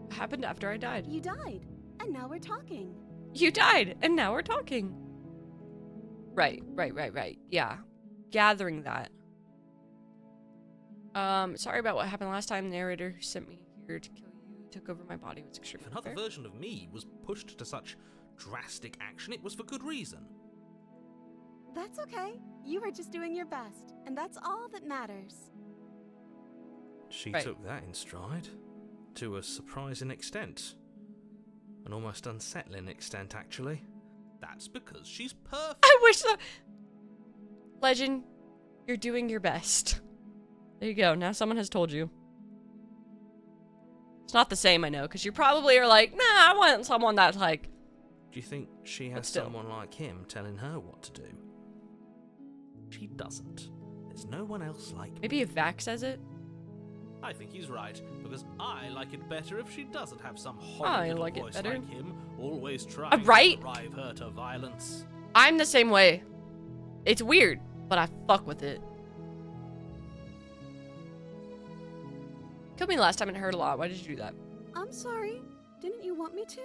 What happened after I died? You died, and now we're talking. You died, and now we're talking. Right. Yeah. Gathering that. Sorry about what happened last time. The narrator who sent me here to kill you took over my body. It was extremely If another unfair. version of me was pushed to such drastic action, it was for good reason. That's okay. You were just doing your best, and that's all that matters. She Right. took that in stride. To a surprising extent. An almost unsettling extent, actually. That's because she's perfect. I wish so. Legend, you're doing your best. There you go. Now someone has told you. It's not the same, I know, because you probably are like, nah, I want someone that's like... Do you think she But has still. someone like him telling her what to do? She doesn't. There's no one else like Maybe if Vac says it? I think he's right, because I like it better if she doesn't have some I horrid little like it voice better. like him, always trying Right? to drive her to violence. I'm the same way. It's weird, but I fuck with it. Killed me last time and it hurt a lot. Why did you do that? I'm sorry. Didn't you want me to?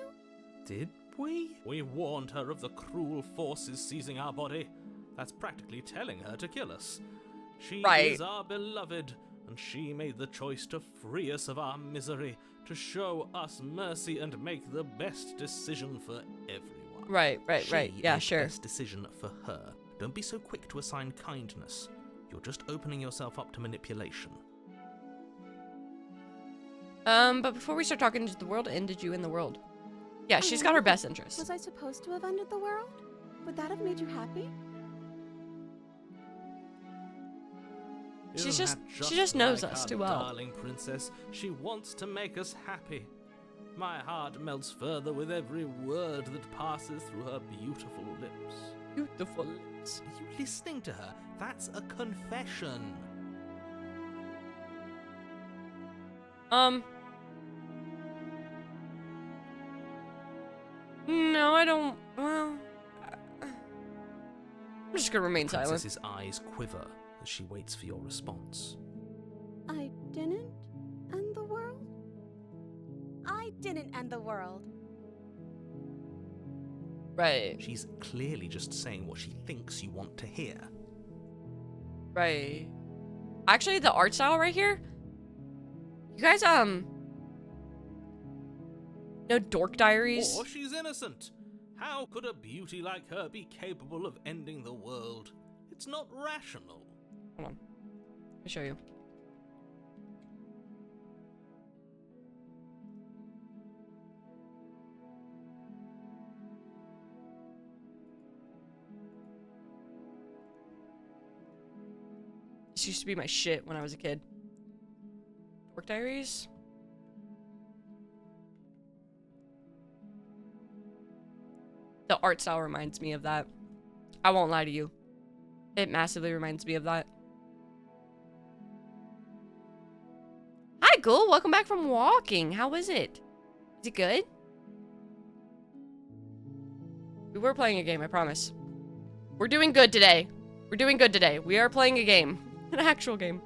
Did we? We warned her of the cruel forces seizing our body. That's practically telling her to kill us. She Right. is our beloved, and she made the choice to free us of our misery, to show us mercy and make the best decision for everyone. Right. She Yeah, made sure. the best decision for her. Don't be so quick to assign kindness. You're just opening yourself up to manipulation. But before we start talking, did the world end? Did you end the world? Yeah, she's got her best interests. Was I supposed to have ended the world? Would that have made you happy? She's You just- had she just knows like us our too well. Darling princess, she wants to make us happy. My heart melts further with every word that passes through her beautiful lips. Beautiful lips. Are you listening to her? That's a confession. No, I don't. Well, I'm just gonna remain The silent. princess's eyes quiver as she waits for your response. I didn't end the world? I didn't end the world. Right. She's clearly just saying what she thinks you want to hear. Right. Actually, the art style right here. You guys, no Dork Diaries? Or she's innocent. How could a beauty like her be capable of ending the world? It's not rational. Hold on. Let me show you. This used to be my shit when I was a kid. Dork Diaries? The art style reminds me of that. I won't lie to you. It massively reminds me of that. Hi, Ghoul. Welcome back from walking. How is it? Is it good? We were playing a game, I promise. We're doing good today. We're doing good today. We are playing a game. An actual game.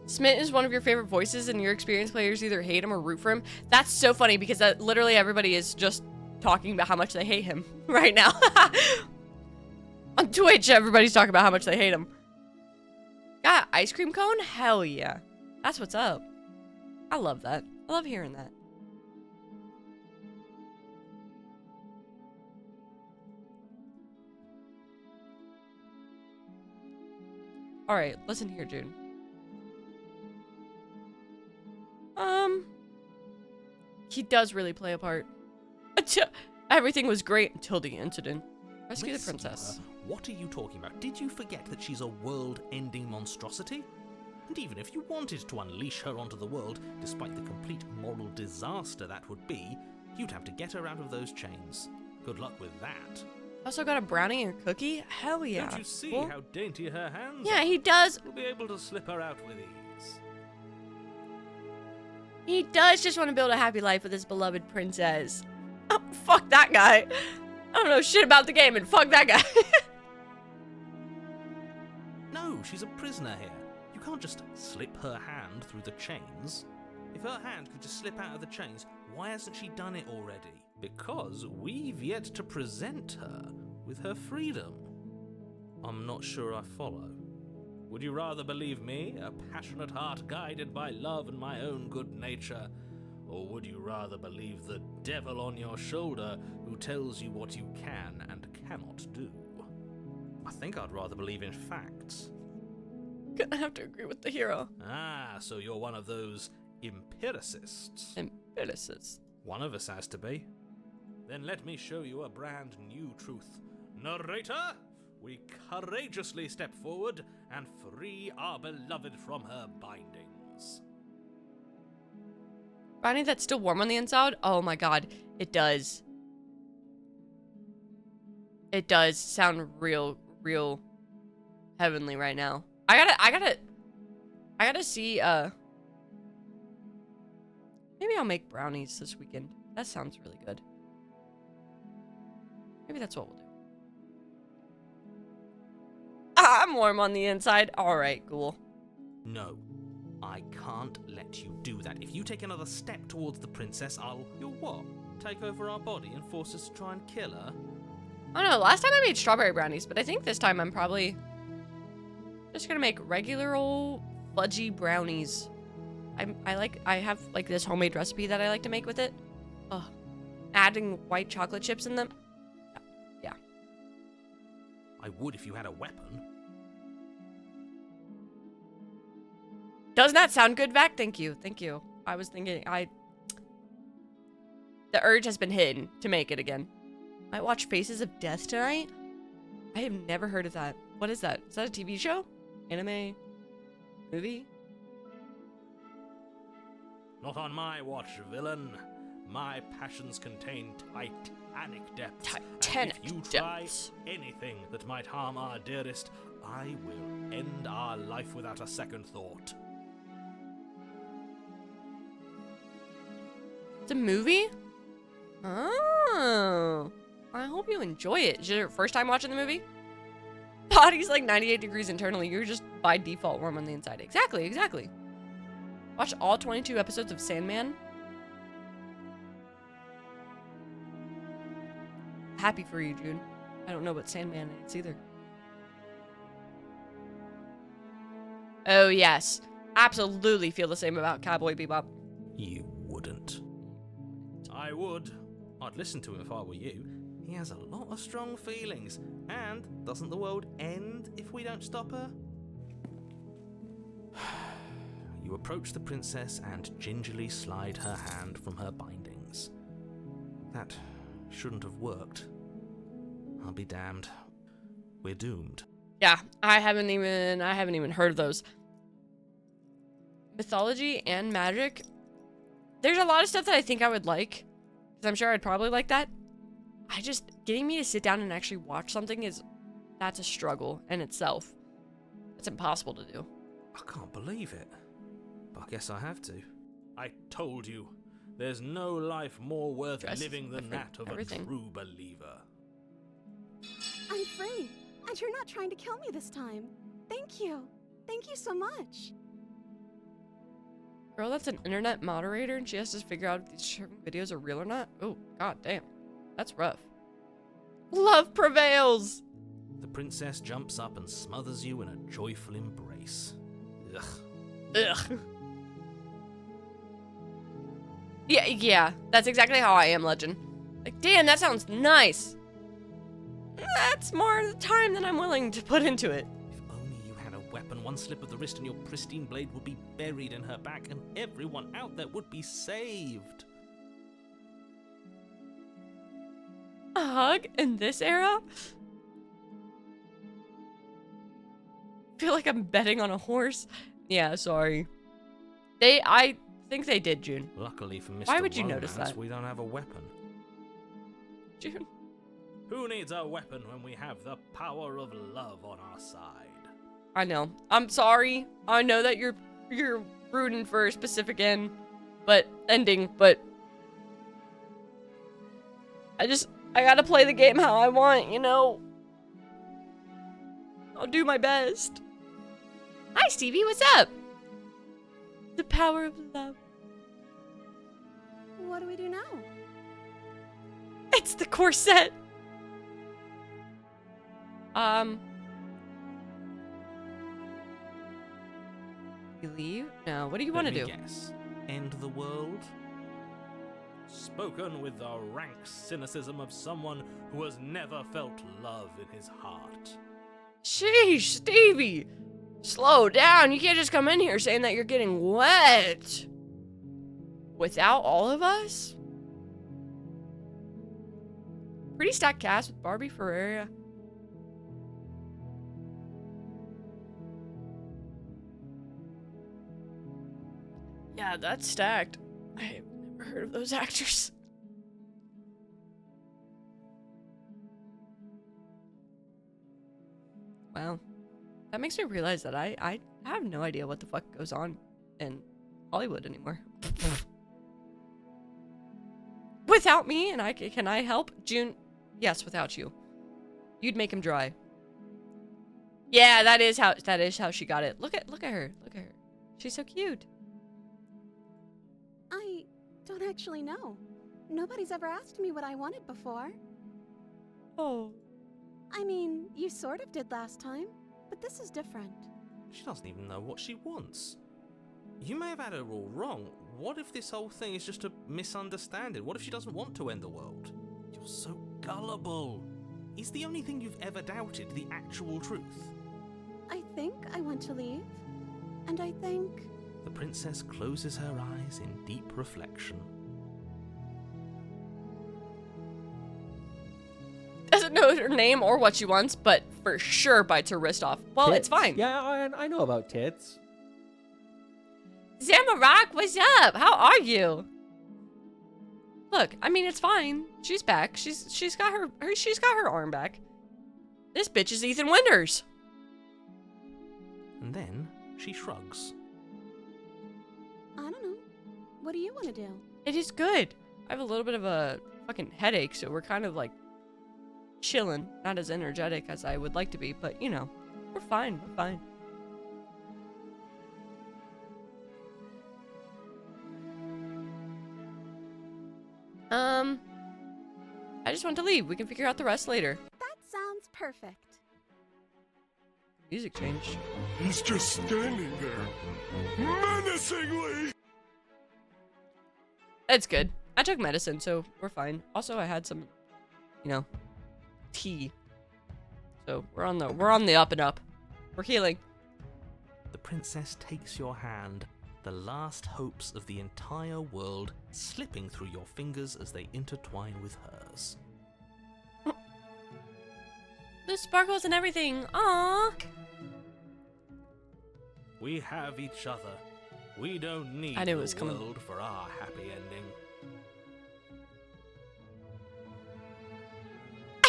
Smith is one of your favorite voices, and your experienced players either hate him or root for him. That's so funny because literally everybody is just talking about how much they hate him right now. On Twitch, everybody's talking about how much they hate him. Got an ice cream cone? Hell yeah. That's what's up. I love that. I love hearing that. Alright, listen here, June. He does really play a part. Everything was great until the incident. Rescue the princess. What are you talking about? Did you forget that she's a world-ending monstrosity? And even if you wanted to unleash her onto the world, despite the complete moral disaster that would be, you'd have to get her out of those chains. Good luck with that. Also got a brownie and a cookie? Hell yeah. Don't you see Cool. how dainty her hands Yeah, are? he does. We'll be able to slip her out with ease. He does just want to build a happy life with his beloved princess. Oh, fuck that guy. I don't know shit about the game, and fuck that guy. No, she's a prisoner here. You can't just slip her hand through the chains. If her hand could just slip out of the chains, why hasn't she done it already? Because we've yet to present her with her freedom. I'm not sure I follow. Would you rather believe me, a passionate heart guided by love and my own good nature? Or would you rather believe the devil on your shoulder who tells you what you can and cannot do? I think I'd rather believe in facts. Gonna have to agree with the hero. Ah, so you're one of those empiricists. Empiricists. One of us has to be. Then let me show you a brand new truth. Narrator, we courageously step forward and free our beloved from her bindings. Brownie that's still warm on the inside? Oh my god, it does. It does sound real heavenly right now. I gotta see, maybe I'll make brownies this weekend. That sounds really good. Maybe that's what we'll do. I'm warm on the inside. Alright, cool. No, I can't let you do that. If you take another step towards the princess, you'll what? Take over our body and force us to try and kill her? I don't know, last time I made strawberry brownies, but I think this time I'm probably just gonna make regular old fudgy brownies. I have like this homemade recipe that I like to make with it. Oh, adding white chocolate chips in them. Yeah. I would if you had a weapon. Doesn't that sound good, Vac? Thank you. Thank you. I was thinking, the urge has been hidden to make it again. Might watch Faces of Death tonight? I have never heard of that. What is that? Is that a TV show? Anime? Movie? Not on my watch, villain. My passions contain titanic depths. Titanic and if you try anything that might harm our dearest, I will end our life without a second thought. It's a movie? Oh. I hope you enjoy it. Is it your first time watching the movie? Body's like 98 degrees internally. You're just by default warm on the inside. Exactly, exactly. Watch all 22 episodes of Sandman. Happy for you, June. I don't know what Sandman is either. Oh, yes. Absolutely feel the same about Cowboy Bebop. You wouldn't. I would. I'd listen to him if I were you. He has a lot of strong feelings. And doesn't the world end if we don't stop her? You approach the princess and gingerly slide her hand from her bindings. That shouldn't have worked. I'll be damned. We're doomed. Yeah, I haven't even heard of those. Mythology and magic. There's a lot of stuff that I think I would like, because I'm sure I'd probably like that. Getting me to sit down and actually watch something that's a struggle in itself. It's impossible to do. I can't believe it. But I guess I have to. I told you, there's no life more worth living than that of a true believer. I'm free, and you're not trying to kill me this time. Thank you. Thank you so much. Girl, that's an internet moderator, and she has to figure out if these videos are real or not. Oh, god damn. That's rough. Love prevails. The princess jumps up and smothers you in a joyful embrace. Ugh. Ugh. Yeah, that's exactly how I am, Legend. Like, damn, that sounds nice. That's more time than I'm willing to put into it. If only you had a weapon, one slip of the wrist and your pristine blade would be buried in her back and everyone out there would be saved. A hug in this era? Feel like I'm betting on a horse. Yeah, sorry. I think they did, June. Luckily for Mr. Why would you notice Romance, that? we don't have a weapon. June. Who needs a weapon when we have the power of love on our side? I know. I'm sorry. I know that you're rooting for a specific ending, but I gotta play the game how I want, you know? I'll do my best. Hi, Stevie. What's up? The power of love. What do we do now? It's the corset. You leave? No. What do you want to do? Guess. End the world? Spoken with the rank cynicism of someone who has never felt love in his heart. Sheesh, Stevie. Slow down. You can't just come in here saying that you're getting wet. Without all of us? Pretty stacked cast with Barbie Ferreira. Yeah, that's stacked. I've never heard of those actors. Wow. That makes me realize that I have no idea what the fuck goes on in Hollywood anymore. Without me, and can I help? June, yes, without you. You'd make him dry. Yeah, that is how she got it. Look at her. Look at her. She's so cute. I don't actually know. Nobody's ever asked me what I wanted before. Oh. I mean, you sort of did last time, but this is different. She doesn't even know what she wants. You may have had her all wrong. What if this whole thing is just a misunderstanding? What if she doesn't want to end the world? You're so gullible. Is the only thing you've ever doubted the actual truth? I think I want to leave. And I think... The princess closes her eyes in deep reflection. Doesn't know her name or what she wants, but for sure bites her wrist off. Well, Tits. it's fine. Yeah, I know about tits. Zamarak, what's up? How are you? Look, I mean, it's fine. She's back. She's got her arm back. This bitch is Ethan Winters. And then she shrugs. I don't know. What do you want to do? It is good. I have a little bit of a fucking headache, so we're kind of like chilling. Not as energetic as I would like to be, but you know, we're fine. We're fine. I just want to leave. We can figure out the rest later. That sounds perfect. Music changed. He's just standing there, menacingly. It's good. I took medicine, so we're fine. Also, I had some, tea. So we're on the up and up. We're healing. The princess takes your hand, the last hopes of the entire world slipping through your fingers as they intertwine with hers. The sparkles and everything. Aww. We have each other. We don't need I knew it was the coming. world for our happy ending.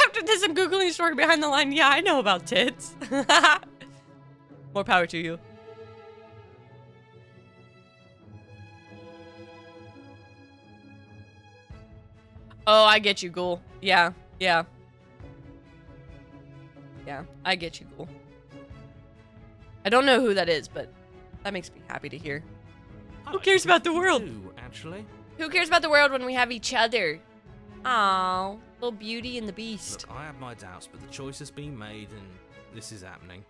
After this, I'm Googling the story behind the line. Yeah, I know about tits. More power to you. Oh, I get you, Ghoul. Yeah. Yeah, I get you, Ghoul. I don't know who that is, but that makes me happy to hear. Who cares about the world? Actually. Who cares about the world when we have each other? Aw, little Beauty and the Beast. Look, I have my doubts, but the choice has been made and this is happening.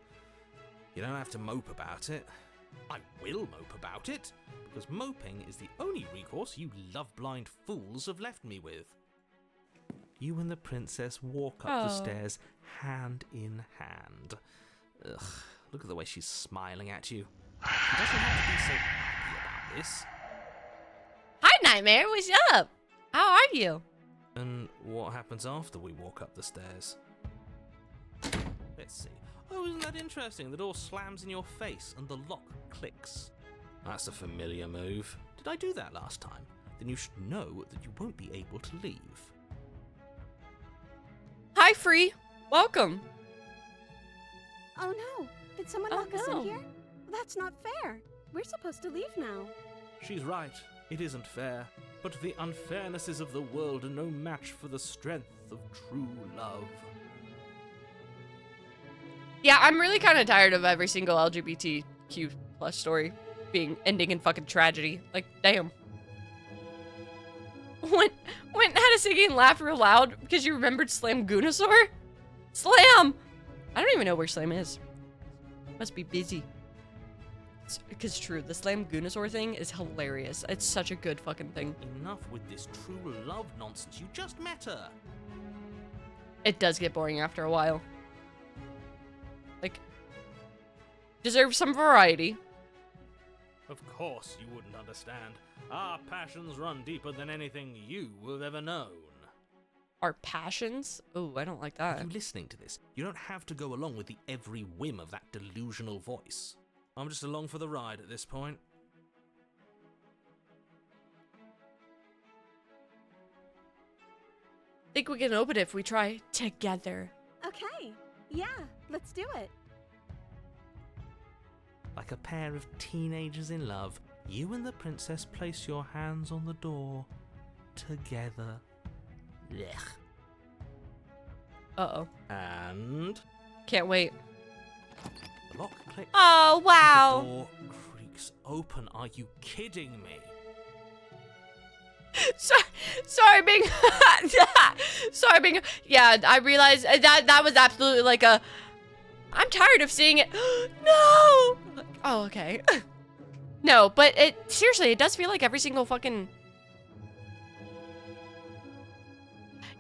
You don't have to mope about it. I will mope about it, because moping is the only recourse you love-blind fools have left me with. You and the princess walk up the stairs hand in hand. Ugh, look at the way she's smiling at you. She doesn't have to be so happy about this. Hi, Nightmare. What's up? How are you? And what happens after we walk up the stairs? Let's see. Oh, isn't that interesting? The door slams in your face and the lock clicks. That's a familiar move. Did I do that last time? Then you should know that you won't be able to leave. Hi, Free. Welcome. Oh no! Did someone lock us in here? That's not fair. We're supposed to leave now. She's right. It isn't fair. But the unfairnesses of the world are no match for the strength of true love. Yeah, I'm really kind of tired of every single LGBTQ plus story ending in fucking tragedy. Like, damn. Went and had a singing and laughed real loud because you remembered Slam Goonosaur? Slam! I don't even know where Slam is. Must be busy. Because true, the Slam Goonosaur thing is hilarious. It's such a good fucking thing. Enough with this true love nonsense. You just met her. It does get boring after a while. Like, deserves some variety. Of course you wouldn't understand. Our passions run deeper than anything you have ever known. Our passions? Oh, I don't like that. Are you listening to this? You don't have to go along with the every whim of that delusional voice. I'm just along for the ride at this point. Think we can open it if we try together. Okay. Yeah, let's do it. Like a pair of teenagers in love, you and the princess place your hands on the door together. Blech. Uh-oh. And... Can't wait. The lock clicks. Oh, wow. The door creaks open. Are you kidding me? Sorry, Bing. Sorry, Bing. Yeah, I realized that was absolutely like a... I'm tired of seeing it. No! Oh, okay. No, but seriously, it does feel like every single fucking...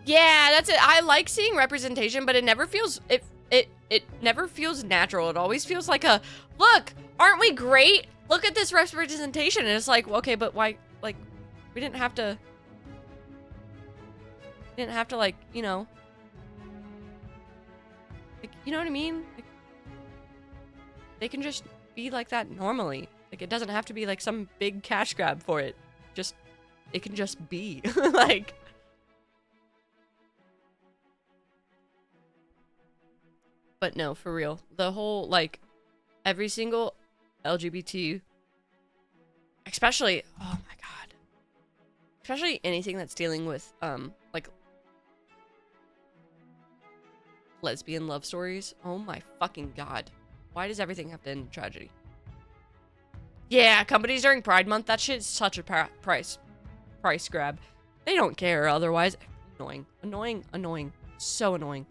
Yeah, that's it. I like seeing representation, but it never feels... It never feels natural. It always feels like a, look, aren't we great? Look at this representation. And it's like, okay, but why, like, we didn't have to, like, you know, like, you know what I mean? Like, they can just be like that normally. Like, it doesn't have to be like some big cash grab for it. Just, it can just be like... But no, for real. The whole, like, every single LGBT, especially, oh my god. Especially anything that's dealing with, like, lesbian love stories. Oh my fucking god. Why does everything have to end in tragedy? Yeah, companies during Pride Month, that shit's such a price grab. They don't care otherwise. Annoying. Annoying. Annoying. So annoying.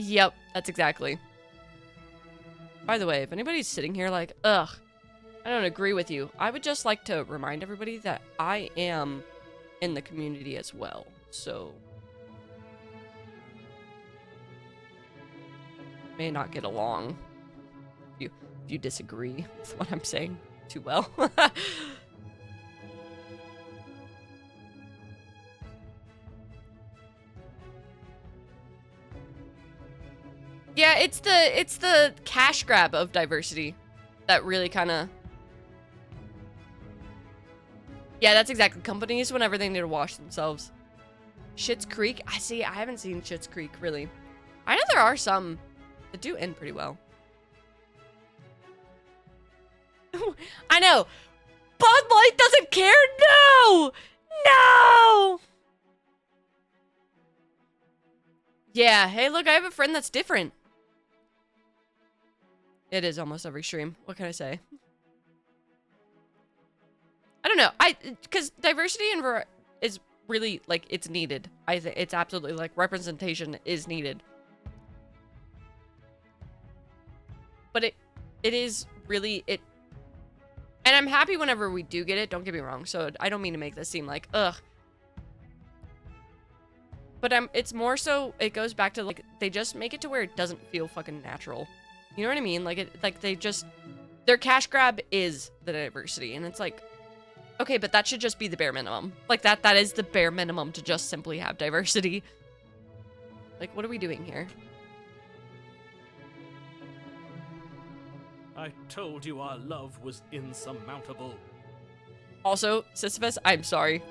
Yep, that's exactly. By the way, if anybody's sitting here like, ugh, I don't agree with you, I would just like to remind everybody that I am in the community as well, so... May not get along if you disagree with what I'm saying too well. Yeah, it's the cash grab of diversity that really kind of... Yeah, that's exactly. Companies, whenever they need to wash themselves. Schitt's Creek? I haven't seen Schitt's Creek, really. I know there are some that do end pretty well. I know. Bud Light doesn't care? No! No! Yeah, hey, look, I have a friend that's different. It is almost every stream. What can I say? I don't know. Because diversity is really, like, it's needed. I think it's absolutely, like, representation is needed. But it is really, and I'm happy whenever we do get it, don't get me wrong. So I don't mean to make this seem like, ugh. But it's more so, it goes back to, like, they just make it to where it doesn't feel fucking natural. You know what I mean? Like, they just, their cash grab is the diversity. And it's like, okay, but that should just be the bare minimum. Like, that is the bare minimum to just simply have diversity. Like, what are we doing here? I told you our love was insurmountable. Also, Sisyphus, I'm sorry.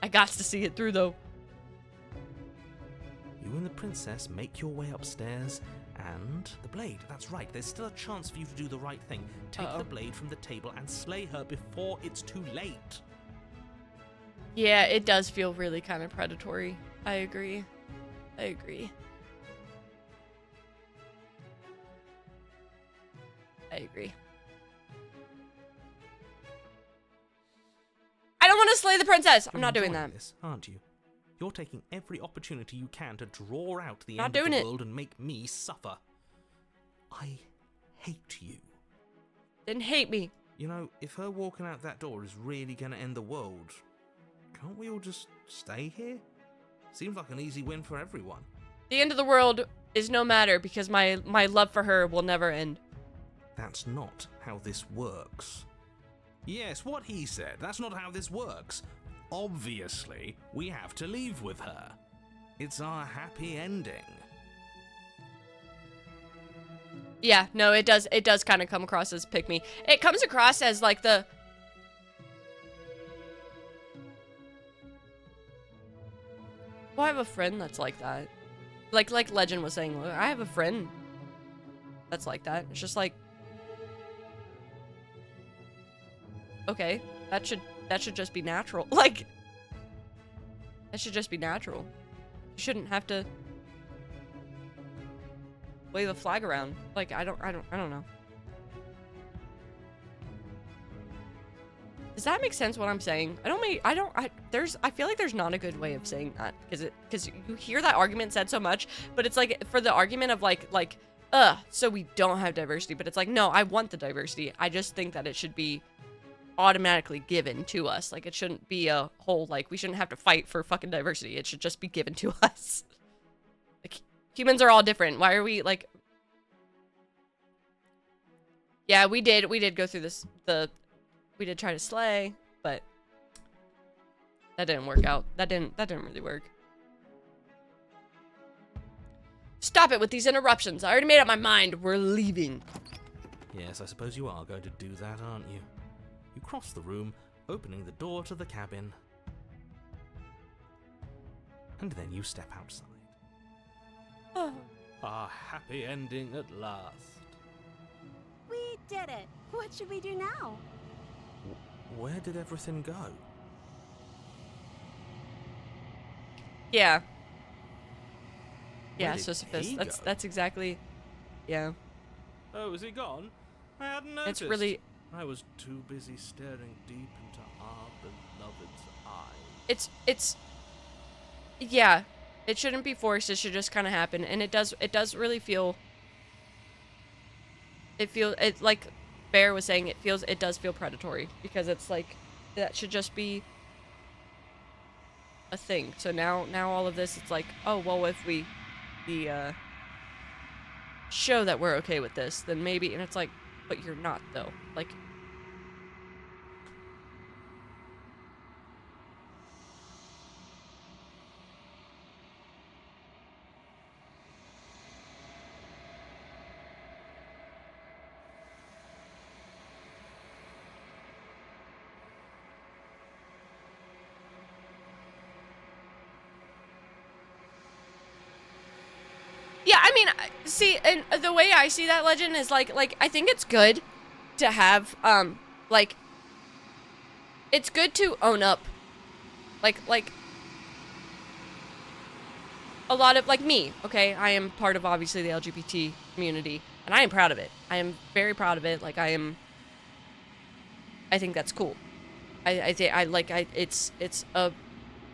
I got to see it through, though. You and the princess make your way upstairs, and the blade. That's right, there's still a chance for you to do the right thing. Take the blade from the table and slay her before it's too late. Yeah, it does feel really kind of predatory. I agree. I agree. I agree. I don't want to slay the princess. I'm not doing that. This, aren't you? You're taking every opportunity you can to draw out the Not end of doing the it. world and make me suffer. I hate you. Didn't hate me. You know, if her walking out that door is really going to end the world, can't we all just stay here? Seems like an easy win for everyone. The end of the world is no matter because my love for her will never end. That's not how this works. Yes, what he said. That's not how this works. Obviously, we have to leave with her. It's our happy ending. Yeah, no, it does kind of come across as pick me. It comes across as like the well, I have a friend that's like that. Like Legend was saying, I have a friend that's like that. It's just like, okay, that should just be natural. Like, that should just be natural. You shouldn't have to wave a flag around. Like, I don't know. Does that make sense what I'm saying? I feel like there's not a good way of saying that because you hear that argument said so much, but it's like for the argument of like so we don't have diversity, but it's like, no, I want the diversity. I just think that it should be automatically given to us. Like, it shouldn't be a whole, like, we shouldn't have to fight for fucking diversity. It should just be given to us. Like, humans are all different. Why are we, like... Yeah, we did go through this, we did try to slay, but that didn't work out. That didn't really work. Stop it with these interruptions. I already made up my mind. We're leaving. Yes, I suppose you are going to do that, aren't you? You cross the room, opening the door to the cabin. And then you step outside. Oh. Our happy ending at last. We did it. What should we do now? Where did everything go? Yeah. Where Yeah, did Sisyphus. he That's exactly... Yeah. Oh, is he gone? I hadn't noticed. It's really... I was too busy staring deep into our beloved's eyes. It's yeah, it shouldn't be forced. It should just kind of happen, and it does really feel, it like Bear was saying, it does feel predatory because it's like that should just be a thing. So now all of this, it's like, oh well, if we show that we're okay with this, then maybe. And it's like, but you're not though. Like, yeah, I mean, see, and the way I see that, Legend, is like I think it's good to have, like, it's good to own up, like, a lot of, like, me, okay, I am part of, obviously, the LGBT community, And I am proud of it. I am very proud of it. Like, I think that's cool. It's a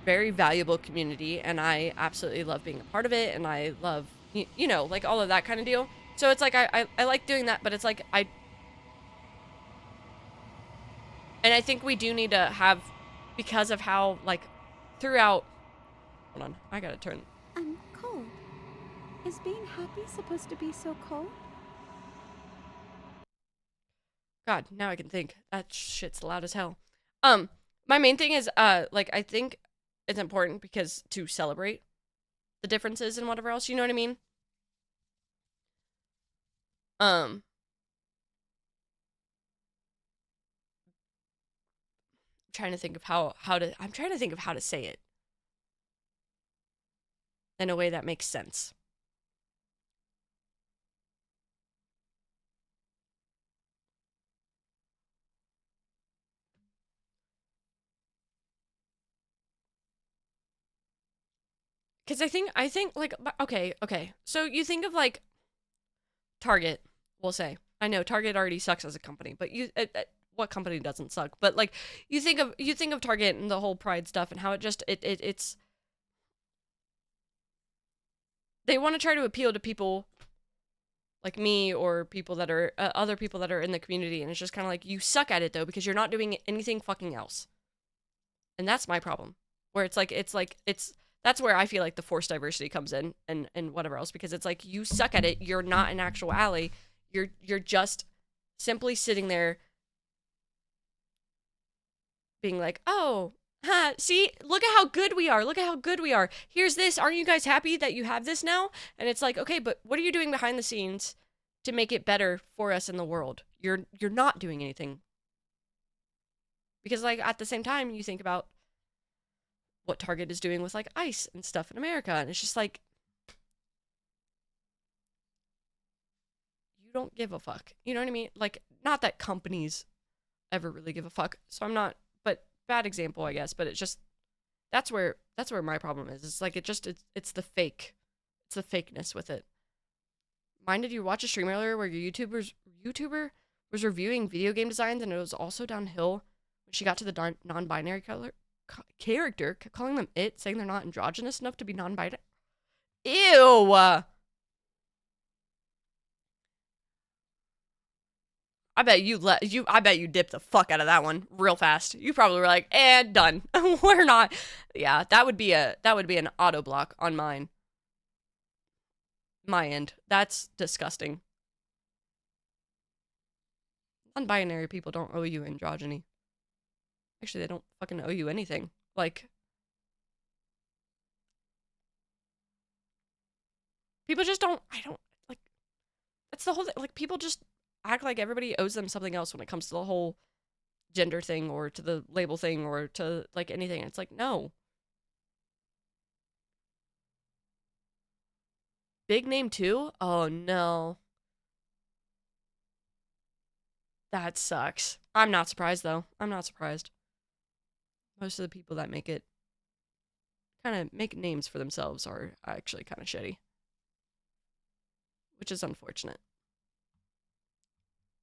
very valuable community, and I absolutely love being a part of it, and I love, you know, like all of that kind of deal. So it's like, I like doing that, but it's like, and I think we do need to have, because of how, like, throughout, hold on, I gotta turn. I'm cold. Is being happy supposed to be so cold? God, now I can think. That shit's loud as hell. My main thing is, like, I think it's important because to celebrate the differences and whatever else, you know what I mean? I'm trying to think of I'm trying to think of how to say it in a way that makes sense. Because I think like, okay. So you think of like Target, we'll say. I know Target already sucks as a company, but what company doesn't suck? But like, you think of Target and the whole pride stuff and how it's they want to try to appeal to people like me or people that are other people that are in the community, and it's just kind of like, you suck at it though because you're not doing anything fucking else. And that's my problem. Where it's that's where I feel like the forced diversity comes in and whatever else, because it's like, you suck at it, you're not an actuality. You're just simply sitting there being like, "Oh, see, look at how good we are. Look at how good we are. Here's this. Aren't you guys happy that you have this now?" And it's like, "Okay, but what are you doing behind the scenes to make it better for us in the world?" You're not doing anything. Because like, at the same time, you think about what Target is doing with like ice and stuff in America, and it's just like, you don't give a fuck. You know what I mean? Like, not that companies ever really give a fuck. So I'm not, but bad example, I guess, but it's just, that's where my problem is. It's like, it's the fake. It's the fakeness with it. Mind, did you watch a stream earlier where your YouTuber was reviewing video game designs, and it was also downhill when she got to the non-binary character, calling them it, saying they're not androgynous enough to be non-binary? Ew! I bet you dipped the fuck out of that one real fast. You probably were like, "And done." We're not. Yeah, that would be an auto block on my end. That's disgusting. Non-binary people don't owe you androgyny. Actually, they don't fucking owe you anything. Like, people just don't, like, that's the whole thing. Like, people just act like everybody owes them something else when it comes to the whole gender thing or to the label thing or to, like, anything. It's like, no. Big name too? Oh, no. That sucks. I'm not surprised, though. I'm not surprised. Most of the people that make names for themselves are actually kind of shitty. Which is unfortunate.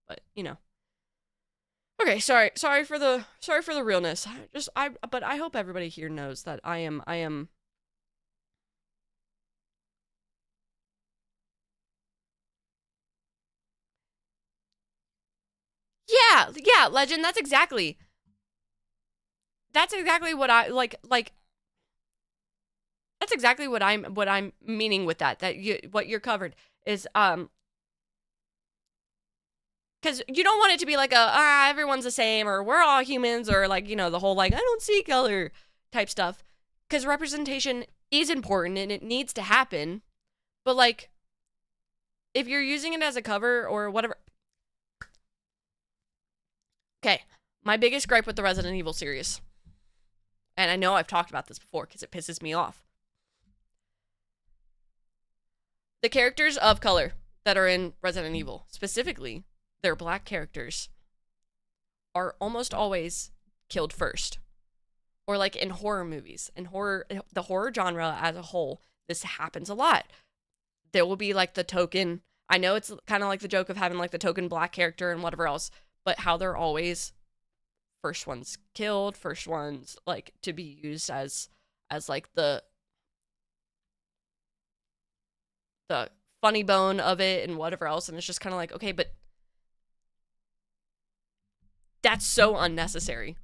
But, you know. Okay, sorry for the realness. But I hope everybody here knows that I am Yeah, Legend, that's exactly what I like that's exactly what I'm meaning with that what you're covered is because you don't want it to be like everyone's the same, or we're all humans, or like, you know, the whole like, I don't see color type stuff. Because representation is important and it needs to happen. But like, if you're using it as a cover or whatever. Okay, my biggest gripe with the Resident Evil series, and I know I've talked about this before because it pisses me off. The characters of color that are in Resident Evil, specifically their black characters, are almost always killed first. Or like in horror movies, the horror genre as a whole, this happens a lot. There will be like the token I know it's kind of like the joke of having like the token black character and whatever else, but how they're always first ones killed, first ones like to be used as like the funny bone of it and whatever else, and it's just kind of like, okay, but that's so unnecessary.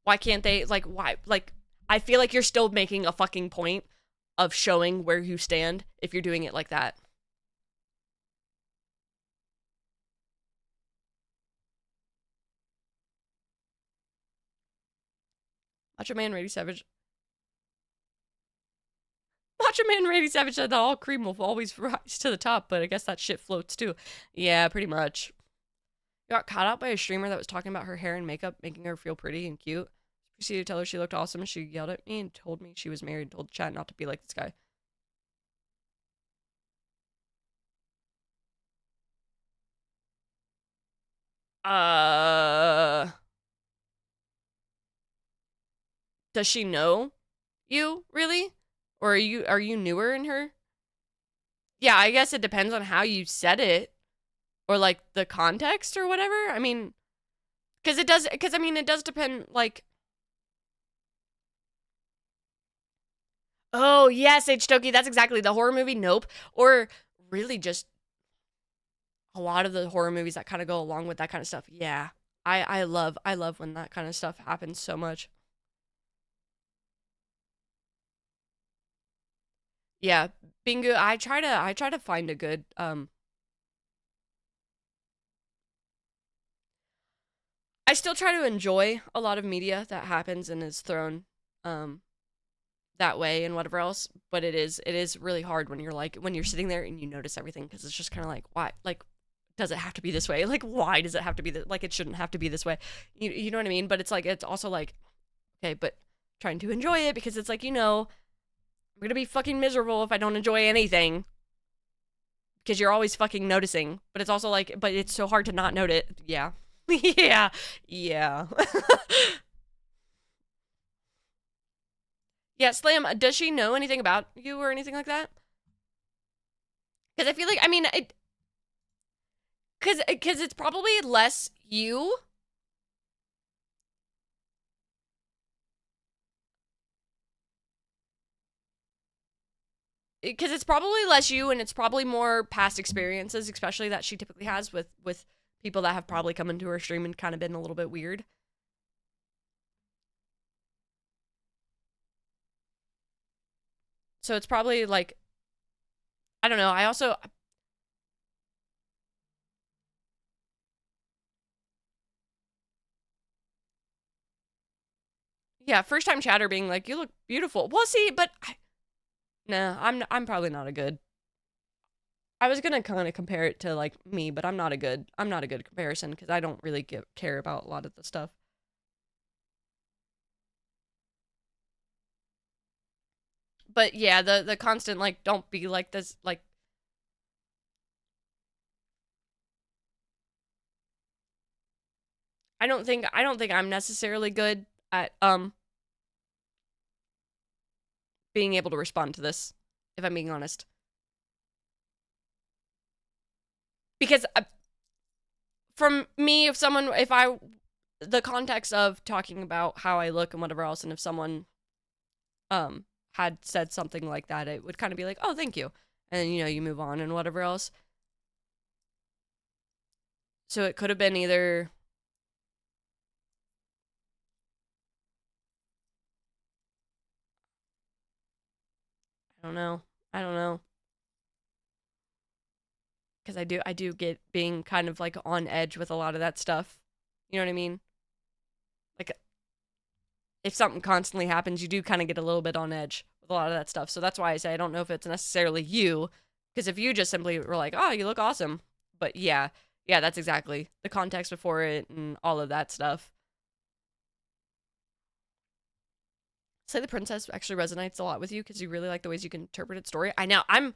Why can't they, like, why? Like, I feel like you're still making a fucking point of showing where you stand if you're doing it like that. Macho Man Randy Savage. Macho Man Randy Savage said that all cream will always rise to the top, but I guess that shit floats too. Yeah, pretty much. Got caught out by a streamer that was talking about her hair and makeup, making her feel pretty and cute. Proceeded to tell her she looked awesome, and she yelled at me and told me she was married, told the chat not to be like this guy. Does she know you, really? Or are you newer in her? Yeah, I guess it depends on how you said it. Or, like, the context or whatever. I mean, because it does depend, like... Oh, yes, H-Toki, that's exactly the horror movie, Nope. Or really just a lot of the horror movies that kind of go along with that kind of stuff. Yeah, I love when that kind of stuff happens so much. Yeah, Bingo, I try to find a good, I still try to enjoy a lot of media that happens and is thrown, that way and whatever else, but it is really hard when you're like, when you're sitting there and you notice everything, because it's just kind of like, why, like, does it have to be this way? Like, why does it have to be like, it shouldn't have to be this way, you know what I mean? But it's like, it's also like, okay, but trying to enjoy it, because it's like, you know, I'm gonna be fucking miserable if I don't enjoy anything, because you're always fucking noticing, but it's also like, but it's so hard to not note it. Yeah. yeah. Yeah, Slam, does she know anything about you or anything like that? Because I feel like, I mean, because it's probably less you. Because it's probably less you, and it's probably more past experiences, especially that she typically has with people that have probably come into her stream and kind of been a little bit weird. So it's probably like, I don't know. I also, yeah, first time chatter being like, you look beautiful. Well, see, but nah, I'm probably not a good. I was gonna kind of compare it to like me, but I'm not a good comparison, because I don't really care about a lot of the stuff. But yeah, the constant, like, don't be like this, like, I don't think I'm necessarily good at being able to respond to this, if I'm being honest. Because from me, if the context of talking about how I look and whatever else, and if someone had said something like that, it would kind of be like, oh, thank you, and you know, you move on and whatever else. So it could have been either, I don't know. Because I do get being kind of like on edge with a lot of that stuff. You know what I mean? Like, if something constantly happens, you do kind of get a little bit on edge with a lot of that stuff. So that's why I say I don't know if it's necessarily you. Because if you just simply were like, oh, you look awesome. But yeah, that's exactly the context before it and all of that stuff. Say the Princess actually resonates a lot with you because you really like the ways you can interpret its story. I know. I'm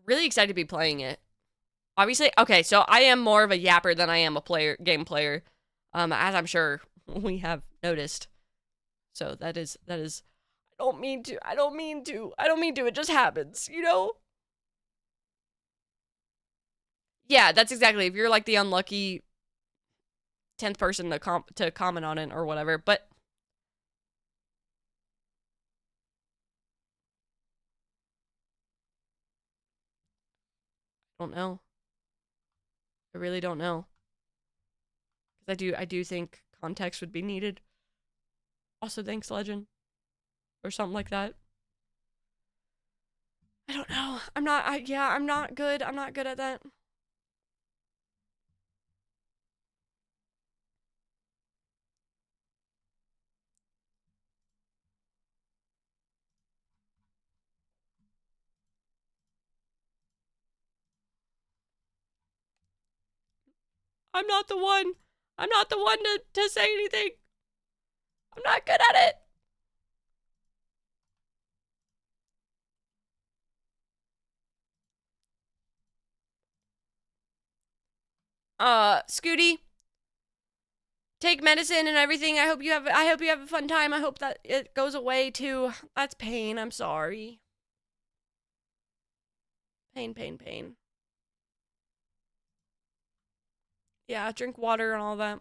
really excited to be playing it. Obviously, okay, so I am more of a yapper than I am a game player, as I'm sure we have noticed. So that is, I don't mean to, it just happens, you know? Yeah, that's exactly. If you're like the unlucky 10th person to comment on it or whatever, but I don't know. I really don't know. Because I do think context would be needed. Also, thanks, Legend. Or something like that. I don't know. I'm not good. I'm not good at that. I'm not the one. I'm not the one to say anything. I'm not good at it. Scooty, take medicine and everything. I hope you have a fun time. I hope that it goes away too. That's pain. I'm sorry. Pain, pain, pain. Yeah, drink water and all that.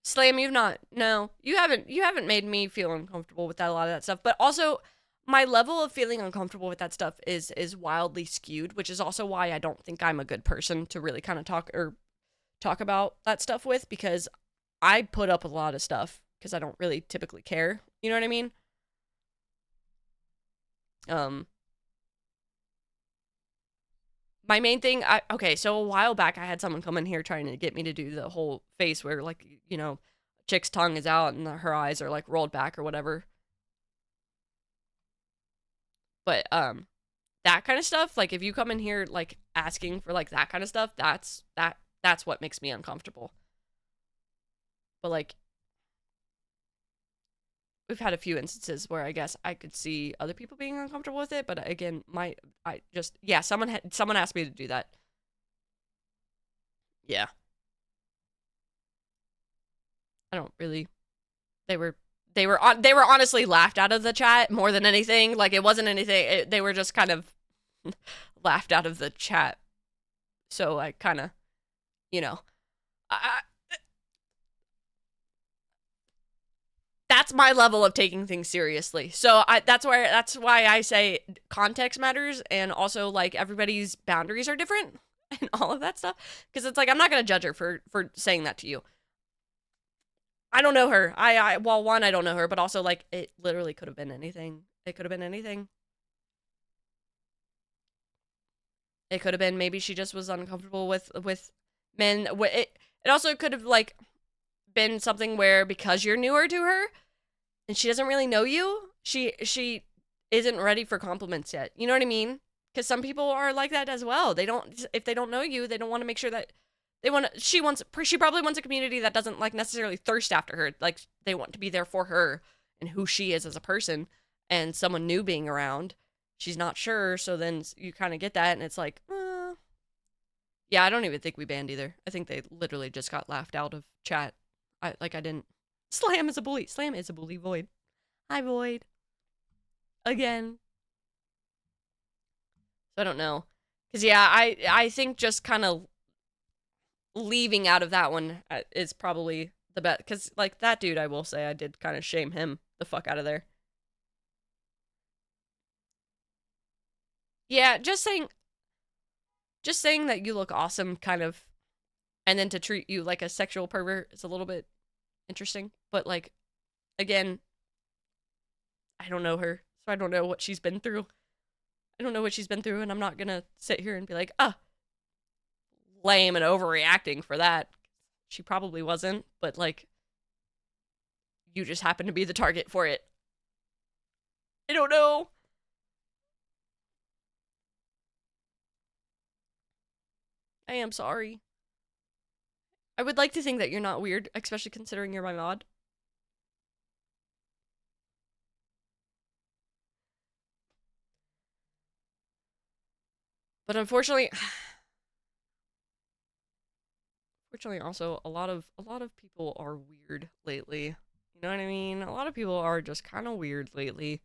Slam, you've not. No, you haven't made me feel uncomfortable with that, a lot of that stuff. But also, my level of feeling uncomfortable with that stuff is wildly skewed, which is also why I don't think I'm a good person to really kind of talk about that stuff with, because I put up a lot of stuff because I don't really typically care. You know what I mean? My main thing, okay, so a while back I had someone come in here trying to get me to do the whole face where, like, you know, chick's tongue is out and her eyes are like rolled back or whatever. But that kind of stuff, like if you come in here like asking for like that kind of stuff, that's what makes me uncomfortable. But like we've had a few instances where I guess I could see other people being uncomfortable with it, but again, someone asked me to do that. Yeah. I don't really. They were honestly laughed out of the chat more than anything. Like it wasn't anything. They were just kind of laughed out of the chat. So I kind of, you know, that's my level of taking things seriously. So that's why I say context matters, and also like everybody's boundaries are different and all of that stuff. Because it's like I'm not gonna judge her for saying that to you. I don't know her. Well, one, I don't know her, but also like it literally could have been anything. It could have been anything. It could have been maybe she just was uncomfortable with men. It also could have like been something where because you're newer to her and she doesn't really know you, she isn't ready for compliments yet. You know what I mean? Because some people are like that as well. If they don't know you, they don't want to make sure that she probably wants a community that doesn't like necessarily thirst after her. Like they want to be there for her and who she is as a person, and someone new being around, she's not sure. So then you kind of get that, and it's like, yeah, I don't even think we banned either. I think they literally just got laughed out of chat. I didn't. Slam is a bully. Slam is a bully. Void. Hi, Void. Again. So I don't know. Because, yeah, I think just kind of leaving out of that one is probably the best. Because, like, that dude, I will say, I did kind of shame him the fuck out of there. Yeah, just saying that you look awesome, kind of, and then to treat you like a sexual pervert is a little bit interesting. But, like, again, I don't know her, so I don't know what she's been through. And I'm not gonna sit here and be like, lame and overreacting for that. She probably wasn't, but, like, you just happen to be the target for it. I don't know. I am sorry. I would like to think that you're not weird, especially considering you're my mod. But unfortunately, also a lot of people are weird lately. You You know what I mean? A lot of people are just kind of weird lately.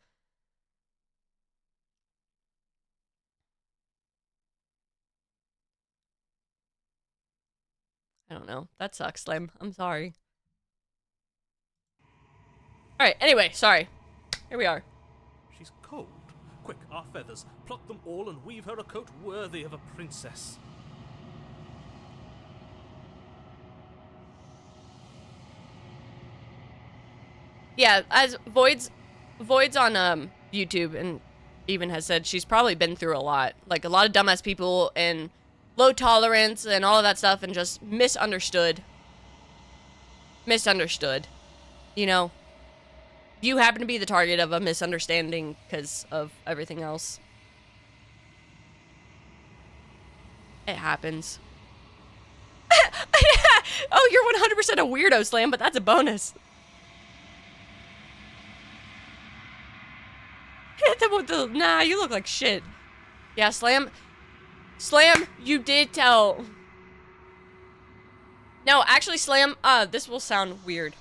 I don't know. That sucks, Slim. I'm sorry. Alright, anyway, sorry. Here we are. She's cold. Quick, our feathers. Pluck them all and weave her a coat worthy of a princess. Yeah, as Void's on YouTube and even has said she's probably been through a lot. Like a lot of dumbass people and low tolerance and all of that stuff and just misunderstood. You know? You happen to be the target of a misunderstanding because of everything else. It happens. Oh, you're 100% a weirdo, Slam, but that's a bonus. Nah, you look like shit. Yeah, Slam, you did tell. No, actually, Slam, this will sound weird.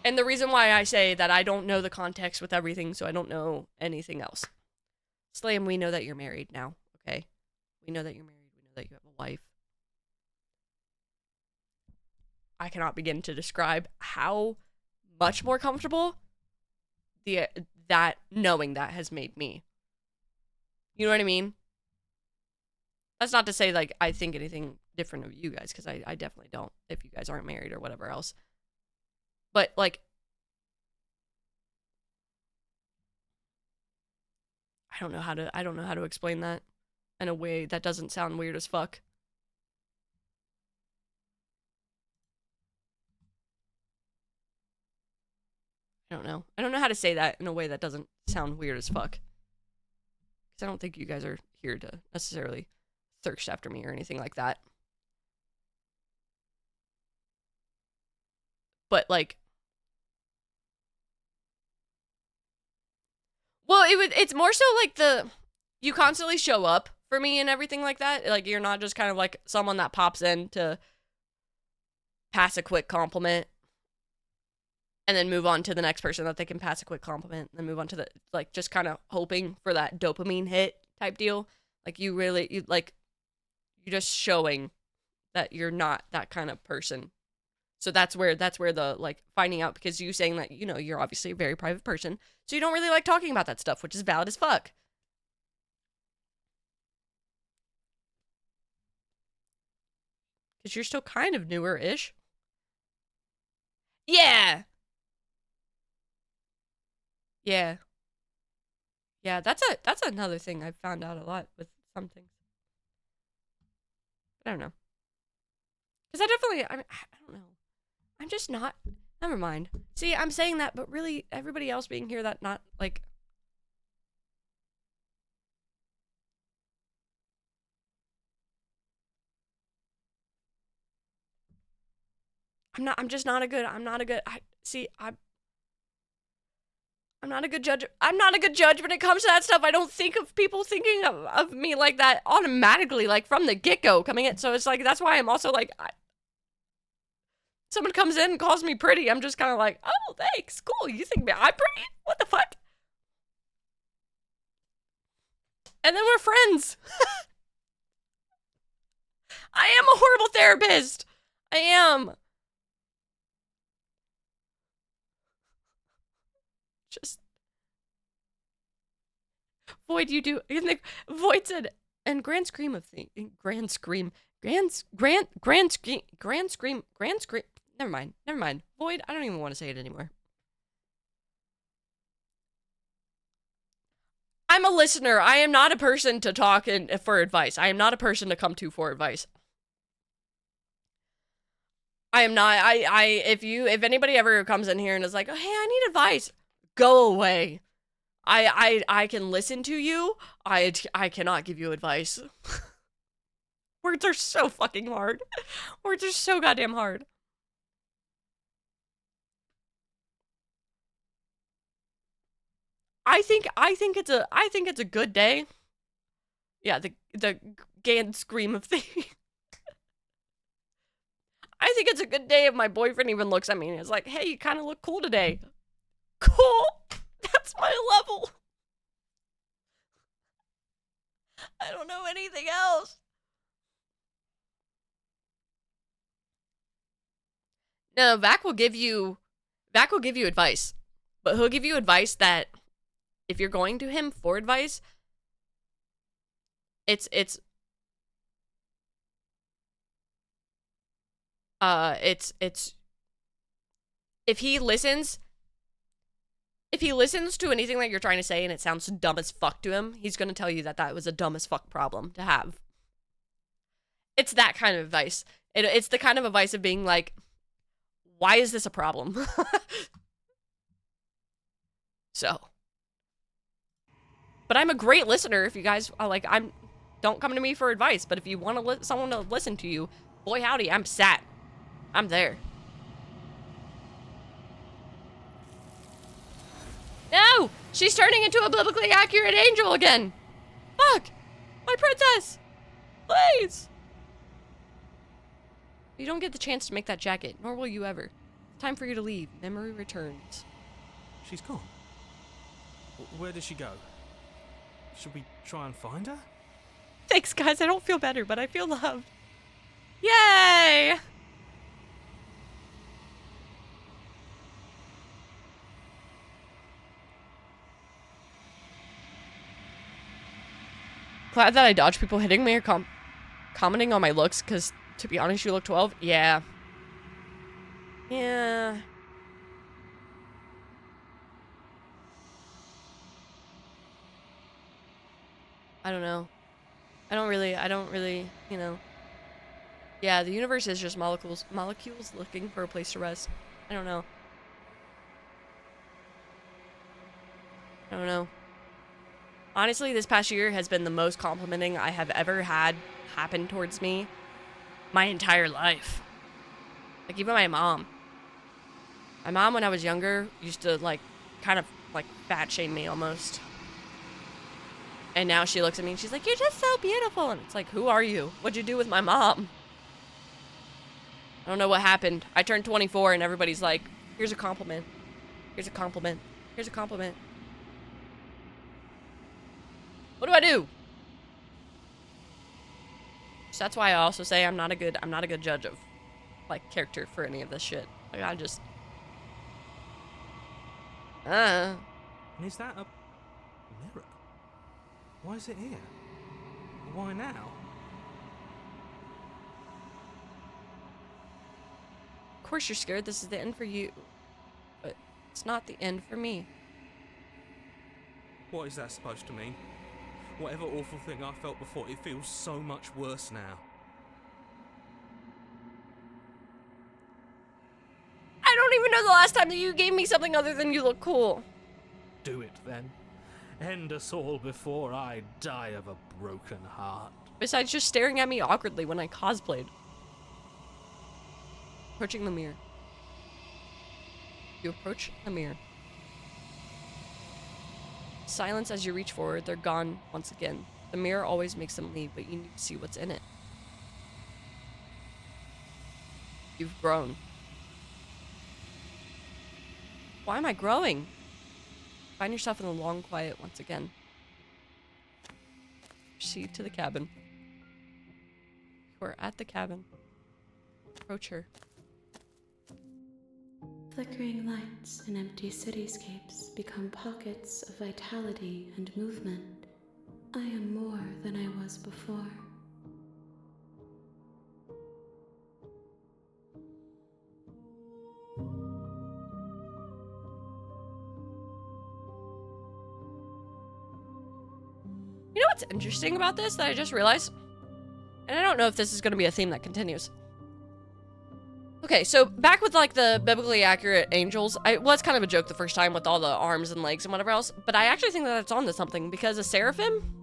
And the reason why I say that I don't know the context with everything, so I don't know anything else. Slam, we know that you're married now, okay? We know that you're married. We know that you have a wife. I cannot begin to describe how much more comfortable that knowing that has made me. You know what I mean? That's not to say, like, I think anything different of you guys, because I definitely don't, if you guys aren't married or whatever else. But, like, I don't know how to explain that in a way that doesn't sound weird as fuck. I don't know. I don't know how to say that in a way that doesn't sound weird as fuck. Because I don't think you guys are here to necessarily thirst after me or anything like that. But, like, well, it's more so like you constantly show up for me and everything like that. Like, you're not just kind of like someone that pops in to pass a quick compliment and then move on to the next person that they can pass a quick compliment and then move on to the, like, just kind of hoping for that dopamine hit type deal. Like, you're just showing that you're not that kind of person. So that's where the, like, finding out, because you saying that, you know, you're obviously a very private person, so you don't really like talking about that stuff, which is valid as fuck. Because you're still kind of newer-ish. Yeah! Yeah. Yeah, that's another thing I've found out a lot with some things. But I don't know. Because I don't know. I'm just not, never mind. See, I'm saying that, but really, everybody else being here that not, like, I'm not a good judge. I'm not a good judge when it comes to that stuff. I don't think of people thinking of me like that automatically, like, from the get-go coming in. So it's like, that's why I'm also like, someone comes in and calls me pretty, I'm just kind of like, oh, thanks, cool, you think I'm pretty? What the fuck? And then we're friends. I am a horrible therapist. I am. Just Void, you do. Void said, and grand scream of things, grand scream. Never mind. Void, I don't even want to say it anymore. I'm a listener. I am not a person to talk for advice. I am not a person to come to for advice. I am not. If anybody ever comes in here and is like, oh, hey, I need advice, go away. I can listen to you. I cannot give you advice. Words are so fucking hard. Words are so goddamn hard. I think it's a good day. Yeah, the grand scream of things. I think it's a good day if my boyfriend even looks at me and is like, hey, you kind of look cool today. Cool? That's my level. I don't know anything else. No, Vac will give you advice. But he'll give you advice that if you're going to him for advice, it's if he listens to anything that you're trying to say and it sounds dumb as fuck to him, he's going to tell you that that was a dumb as fuck problem to have. It's that kind of advice. It's the kind of advice of being like, why is this a problem? So. But I'm a great listener if you guys are like, don't come to me for advice, but if you want someone to listen to you, boy howdy, I'm sat. I'm there. No! She's turning into a biblically accurate angel again! Fuck! My princess! Please! You don't get the chance to make that jacket, nor will you ever. Time for you to leave. Memory returns. She's gone. Where did she go? Should we try and find her? Thanks, guys. I don't feel better, but I feel loved. Yay! Glad that I dodged people hitting me or commenting on my looks, because, to be honest, you look 12. Yeah. Yeah. I don't know. I don't really, you know. Yeah, the universe is just molecules looking for a place to rest. I don't know. I don't know. Honestly, this past year has been the most complimenting I have ever had happen towards me my entire life. Like, even my mom. My mom, when I was younger, used to, like, kind of, like, fat shame me almost. And now she looks at me and she's like, you're just so beautiful. And it's like, who are you? What'd you do with my mom? I don't know what happened. I turned 24 and everybody's like, here's a compliment. Here's a compliment. Here's a compliment. What do I do? So that's why I also say I'm not a good judge of, like, character for any of this shit. Like, I just... And is that a mirror? Why is it here? Why now? Of course you're scared this is the end for you. But it's not the end for me. What is that supposed to mean? Whatever awful thing I felt before, it feels so much worse now. I don't even know the last time that you gave me something other than you look cool. Do it then. End us all before I die of a broken heart. Besides just staring at me awkwardly when I cosplayed. Approaching the mirror. You approach the mirror. Silence as you reach forward. They're gone once again. The mirror always makes them leave, but you need to see what's in it. You've grown. Why am I growing? Find yourself in the long quiet once again. Proceed to the cabin. You are at the cabin. Approach her. Flickering lights in empty cityscapes become pockets of vitality and movement. I am more than I was before. You know what's interesting about this that I just realized? And I don't know if this is going to be a theme that continues. Okay, so back with, like, the biblically accurate angels, it was kind of a joke the first time with all the arms and legs and whatever else, but I actually think that it's onto something, because a seraphim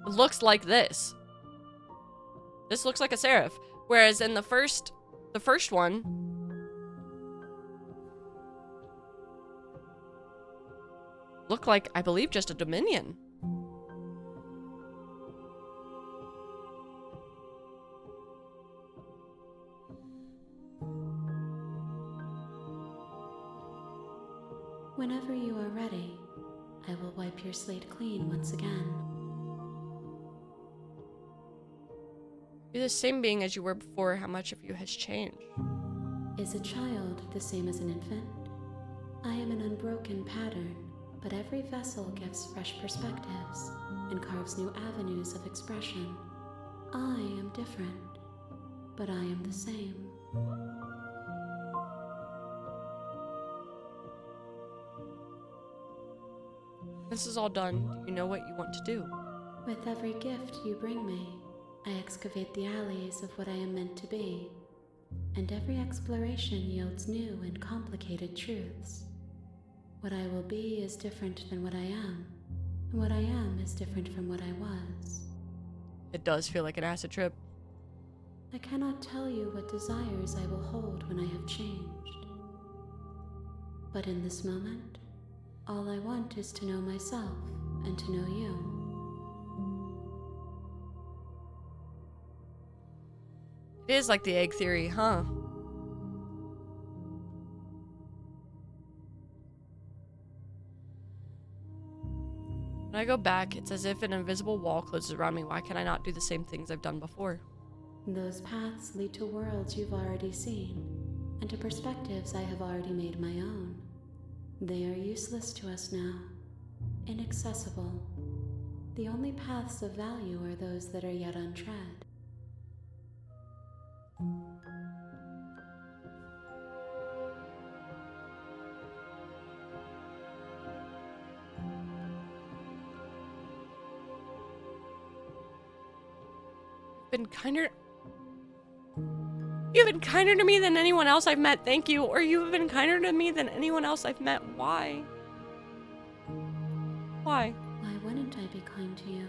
looks like this. This looks like a seraph, whereas in the first one, looked like, I believe, just a dominion. Whenever you are ready, I will wipe your slate clean once again. You're the same being as you were before. How much of you has changed? Is a child the same as an infant? I am an unbroken pattern, but every vessel gives fresh perspectives and carves new avenues of expression. I am different, but I am the same. This is all done. Do you know what you want to do? With every gift you bring me, I excavate the alleys of what I am meant to be, and every exploration yields new and complicated truths. What I will be is different than what I am, and what I am is different from what I was. It does feel like an acid trip. I cannot tell you what desires I will hold when I have changed. But in this moment, all I want is to know myself and to know you. It is like the egg theory, huh? When I go back, it's as if an invisible wall closes around me. Why can I not do the same things I've done before? Those paths lead to worlds you've already seen, and to perspectives I have already made my own. They are useless to us now, inaccessible. The only paths of value are those that are yet untread. Been kinder. You've been kinder to me than anyone else I've met. Thank you. Or you've been kinder to me than anyone else I've met. Why? Why? Why wouldn't I be kind to you?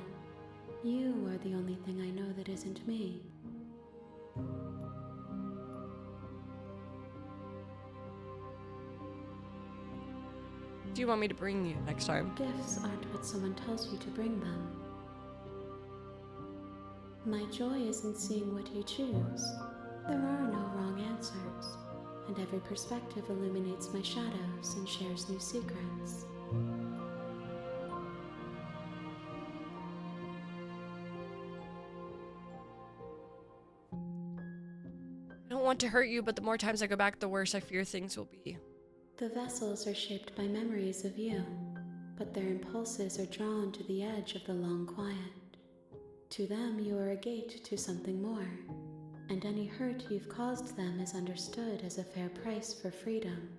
You are the only thing I know that isn't me. Do you want me to bring you next time? Gifts aren't what someone tells you to bring them. My joy is in seeing what you choose. There are no wrong answers, and every perspective illuminates my shadows and shares new secrets. I don't want to hurt you, but the more times I go back, the worse I fear things will be. The vessels are shaped by memories of you, but their impulses are drawn to the edge of the long quiet. To them, you are a gate to something more, and any hurt you've caused them is understood as a fair price for freedom.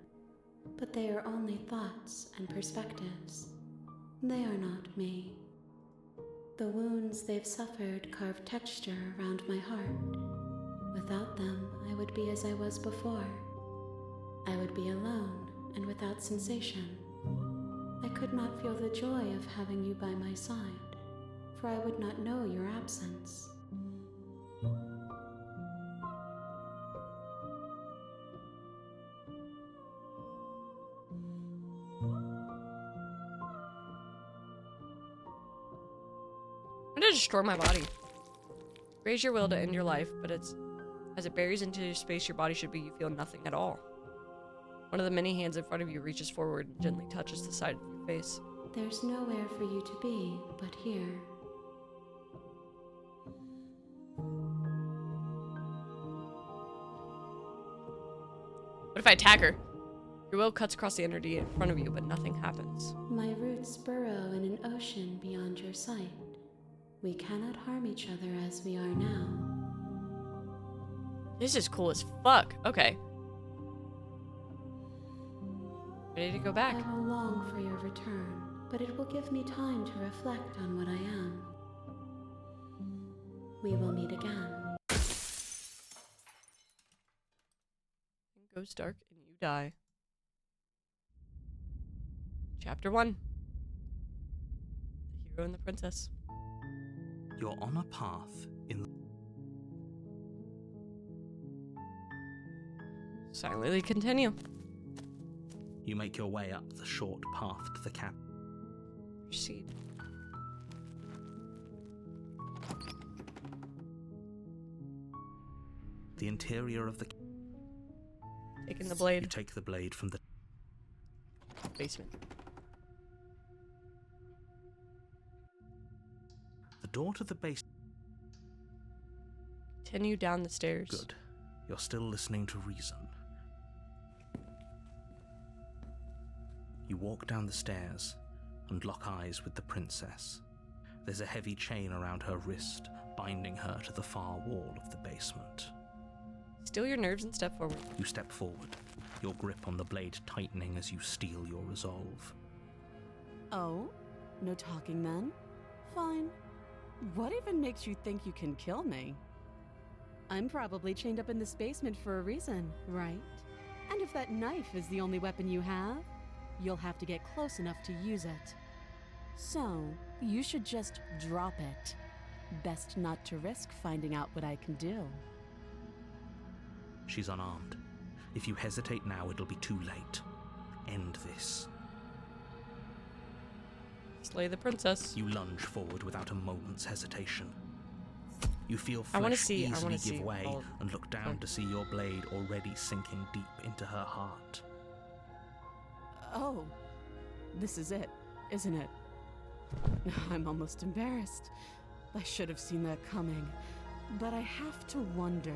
But they are only thoughts and perspectives. They are not me. The wounds they've suffered carve texture around my heart. Without them, I would be as I was before. I would be alone and without sensation. I could not feel the joy of having you by my side, for I would not know your absence. I'm gonna destroy my body. Raise your will to end your life, but as it buries into space your body should be, you feel nothing at all. One of the many hands in front of you reaches forward and gently touches the side of your face. There's nowhere for you to be but here. What if I attack her? Your will cuts across the energy in front of you, but nothing happens. My roots burrow in an ocean beyond your sight. We cannot harm each other as we are now. This is cool as fuck. Okay. Ready to go back. I will long for your return, but it will give me time to reflect on what I am. We will meet again. It goes dark and you die. Chapter 1. The Hero and the Princess. You're on a path in... Silently continue. You make your way up the short path to the camp. Proceed. The interior of the... Taking the blade. You take the blade from the... basement. The door to the basement. Continue down the stairs. Good. You're still listening to reason. You walk down the stairs and lock eyes with the princess. There's a heavy chain around her wrist, binding her to the far wall of the basement. Still your nerves and step forward. You step forward, your grip on the blade tightening as you steel your resolve. Oh? No talking then? Fine. What even makes you think you can kill me? I'm probably chained up in this basement for a reason, right? And if that knife is the only weapon you have, you'll have to get close enough to use it. So, you should just drop it. Best not to risk finding out what I can do. She's unarmed. If you hesitate now, it'll be too late. End this. Slay the princess. You lunge forward without a moment's hesitation. You feel I wanna flesh see easily give way all- and look down to see your blade already sinking deep into her heart. Oh, this is it, isn't it? I'm almost embarrassed. I should have seen that coming. But I have to wonder,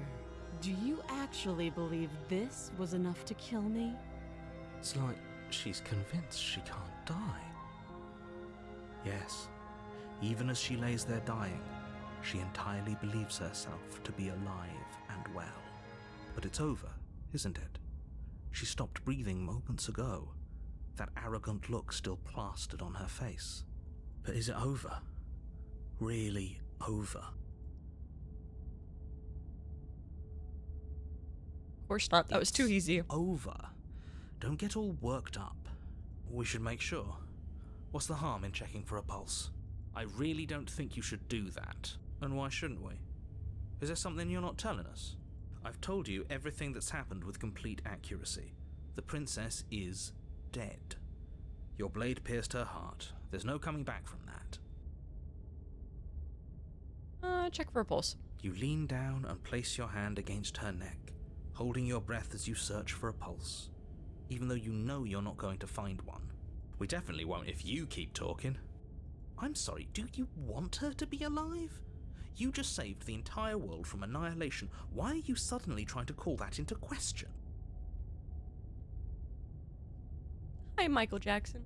do you actually believe this was enough to kill me? It's like she's convinced she can't die. Yes, even as she lays there dying, she entirely believes herself to be alive and well. But it's over, isn't it? She stopped breathing moments ago, that arrogant look still plastered on her face. But is it over? Really over? Of course not, that was too easy. Over. Don't get all worked up. We should make sure. What's the harm in checking for a pulse? I really don't think you should do that. And why shouldn't we? Is there something you're not telling us? I've told you everything that's happened with complete accuracy. The princess is dead. Your blade pierced her heart. There's no coming back from that. Check for a pulse. You lean down and place your hand against her neck, holding your breath as you search for a pulse, even though you know you're not going to find one. We definitely won't if you keep talking. I'm sorry, do you want her to be alive? You just saved the entire world from annihilation. Why are you suddenly trying to call that into question? Hi, Michael Jackson.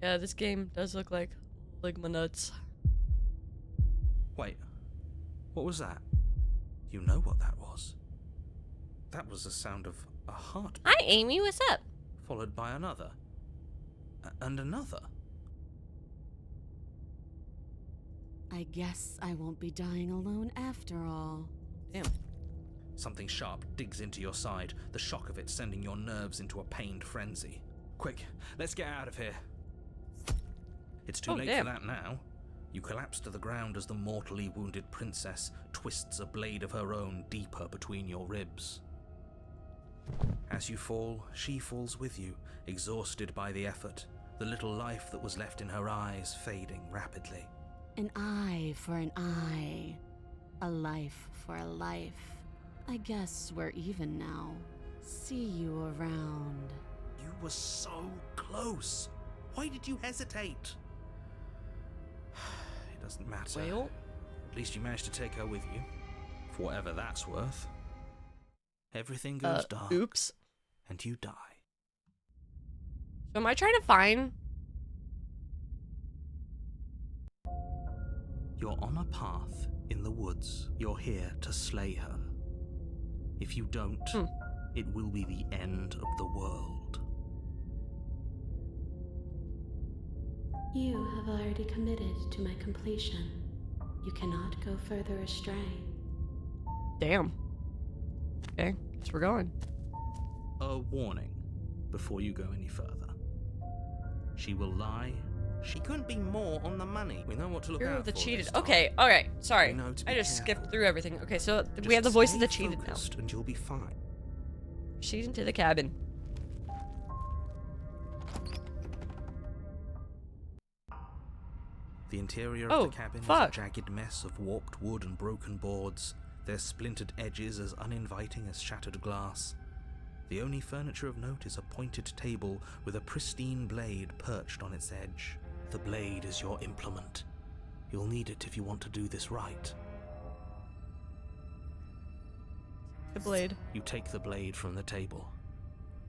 Yeah, this game does look like Ligma nuts. Wait, what was that? You know what that was. That was the sound of a heart. Hi, Amy, what's up? Followed by another. And another. I guess I won't be dying alone after all. Damn. Something sharp digs into your side, the shock of it sending your nerves into a pained frenzy. Quick, let's get out of here. It's too late for that now. You collapse to the ground as the mortally wounded princess twists a blade of her own deeper between your ribs. As you fall, she falls with you, exhausted by the effort, the little life that was left in her eyes fading rapidly. An eye for an eye. A life for a life. I guess we're even now. See you around. You were so close. Why did you hesitate? It doesn't matter. Well, at least you managed to take her with you. For whatever that's worth. Everything goes dark. Oops. And you die. So am I trying to find... You're on a path in the woods. You're here to slay her. If you don't, it will be the end of the world. You have already committed to my completion. You cannot go further astray. Damn. Okay, guess we're going. A warning before you go any further. She will lie. She couldn't be more on the money. We know what to look Hero out of the for cheated. this time. Okay, alright, sorry. We know to be I just careful. skipped through everything. Okay, so we Just have the voice of the stay cheated now. focused and you'll be fine. Proceed into the cabin. The interior Oh, of the cabin fuck. is a jagged mess of warped wood and broken boards, their splintered edges as uninviting as shattered glass. The only furniture of note is a pointed table with a pristine blade perched on its edge. The blade is your implement. You'll need it if you want to do this right. The blade. You take the blade from the table.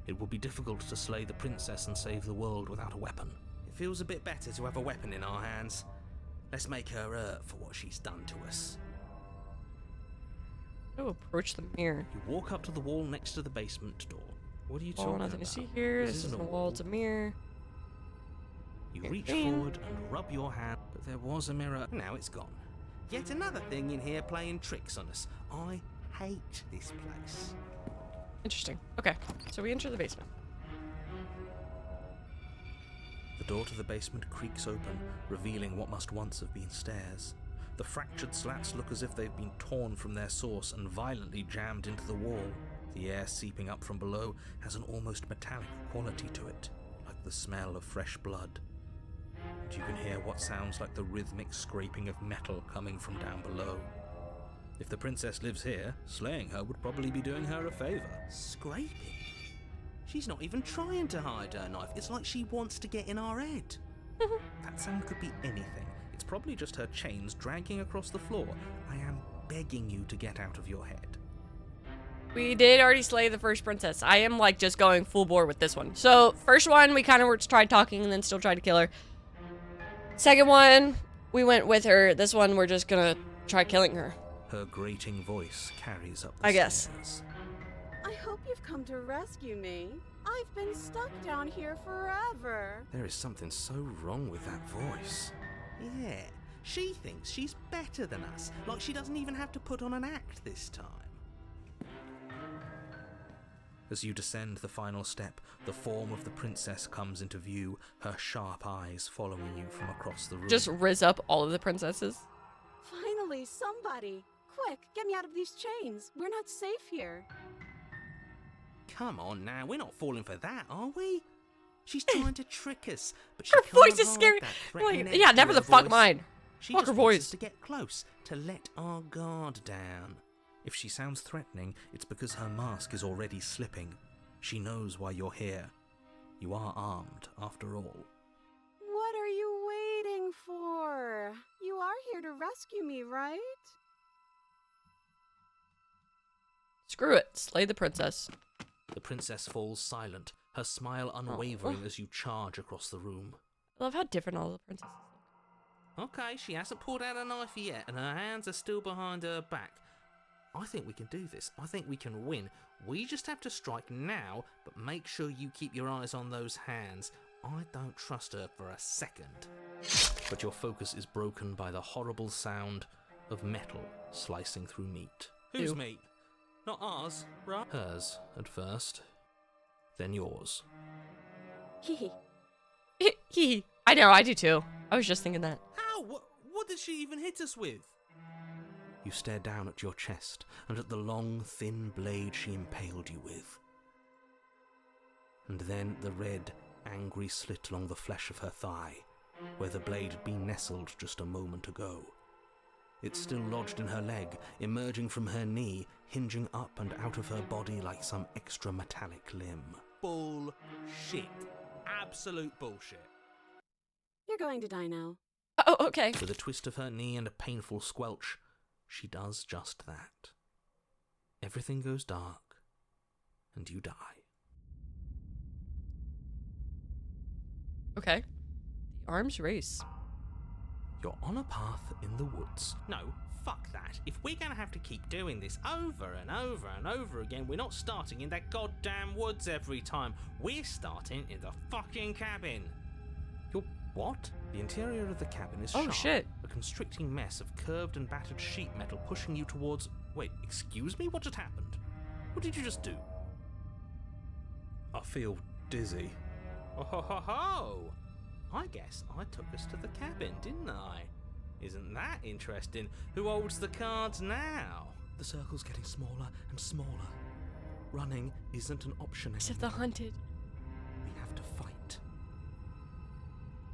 It will be difficult to slay the princess and save the world without a weapon. It feels a bit better to have a weapon in our hands. Let's make her hurt for what she's done to us. Oh, approach the mirror. You walk up to the wall next to the basement door. What are you Oh, talking nothing about? to see here. This isn't a wall, it's a mirror. You reach forward and rub your hand, but there was a mirror. Now it's gone. Yet another thing in here playing tricks on us. I hate this place. Interesting. Okay, so we enter the basement. The door to the basement creaks open, revealing what must once have been stairs. The fractured slats look as if they've been torn from their source and violently jammed into the wall. The air seeping up from below has an almost metallic quality to it, like the smell of fresh blood. And you can hear what sounds like the rhythmic scraping of metal coming from down below. If the princess lives here, slaying her would probably be doing her a favor. Scraping? She's not even trying to hide her knife. It's like she wants to get in our head. That sound could be anything. It's probably just her chains dragging across the floor. I am begging you to get out of your head. We did already slay the first princess. I am like just going full bore with this one. So first one, we kind of tried talking and then still tried to kill her. Second one, we went with her. This one, we're just gonna try killing her. Her grating voice carries up the I guess. stairs. I hope you've come to rescue me. I've been stuck down here forever. There is something so wrong with that voice. Yeah, she thinks she's better than us. Like she doesn't even have to put on an act this time. As you descend the final step, the form of the princess comes into view, her sharp eyes following you from across the room. Just riz up all of the princesses. Finally, somebody. Quick, get me out of these chains. We're not safe here. Come on now, we're not falling for that, are we? She's trying to trick us, but she Her can't voice is hide scary. that Like, threatening edge yeah, to never her the fuck voice. mine. She Fuck just her wants voice. us to get close, to let our guard down. If she sounds threatening, it's because her mask is already slipping. She knows why you're here. You are armed, after all. What are you waiting for? You are here to rescue me, right? Screw it. Slay the princess. The princess falls silent, her smile unwavering as you charge across the room. I love how different all the princesses look. Okay, she hasn't pulled out a knife yet, and her hands are still behind her back. I think we can do this. I think we can win. We just have to strike now, but make sure you keep your eyes on those hands. I don't trust her for a second. But your focus is broken by the horrible sound of metal slicing through meat. Whose Ew. meat? Not ours, right? Hers, at first, then yours. Hee Hee. I know, I do too. I was just thinking that. How? What did she even hit us with? You stare down at your chest and at the long, thin blade she impaled you with. And then the red, angry slit along the flesh of her thigh, where the blade had been nestled just a moment ago. It's still lodged in her leg, emerging from her knee, hinging up and out of her body like some extra metallic limb. Bullshit. Absolute bullshit. You're going to die now. Oh, okay. With a twist of her knee and a painful squelch, she does just that. Everything goes dark, and you die. Okay. The arms race. You're on a path in the woods. No, fuck that. If we're gonna have to keep doing this over and over and over again, we're not starting in that goddamn woods every time. We're starting in the fucking cabin. You're what? The interior of the cabin is Oh, sharp, shit. a constricting mess of curved and battered sheet metal pushing you towards... Wait, excuse me? What just happened? What did you just do? I feel dizzy. Oh ho ho ho! I guess I took us to the cabin, didn't I? Isn't that interesting? Who holds the cards now? The circle's getting smaller and smaller. Running isn't an option Except anymore. the hunted. We have to fight.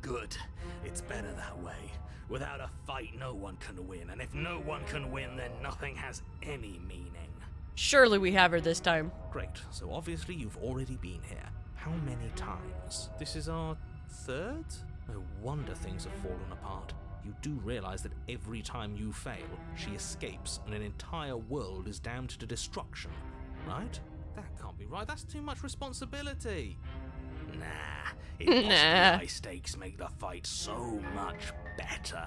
Good. It's better that way. Without a fight, no one can win, and if no one can win, then nothing has any meaning. Surely we have her this time. Great, so obviously you've already been here. How many times? This is our third? No wonder things have fallen apart. You do realize that every time you fail, she escapes and an entire world is damned to destruction, right? That can't be right, that's too much responsibility. Nah, impossibly high stakes make the fight so much better.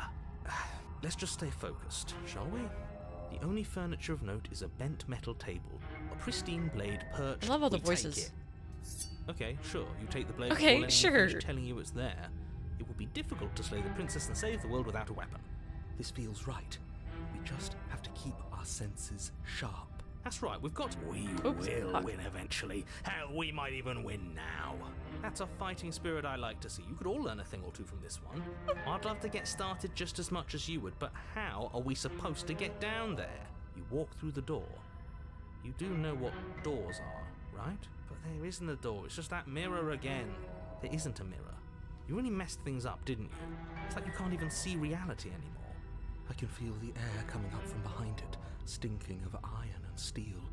Let's just stay focused, shall we? The only furniture of note is a bent metal table, a pristine blade perched. I love all the We take voices. it. Okay, sure, you take the blade Okay, before letting me sure. finish telling you it's there. It would be difficult to slay the princess and save the world without a weapon. This feels right. We just have to keep our senses sharp. That's right, we've got... We will win eventually. Hell, we might even win now. That's a fighting spirit I like to see. You could all learn a thing or two from this one. I'd love to get started just as much as you would, but how are we supposed to get down there? You walk through the door. You do know what doors are, right? But there isn't a door, it's just that mirror again. There isn't a mirror. You really messed things up, didn't you? It's like you can't even see reality anymore. I can feel the air coming up from behind it, stinking of iron and steel.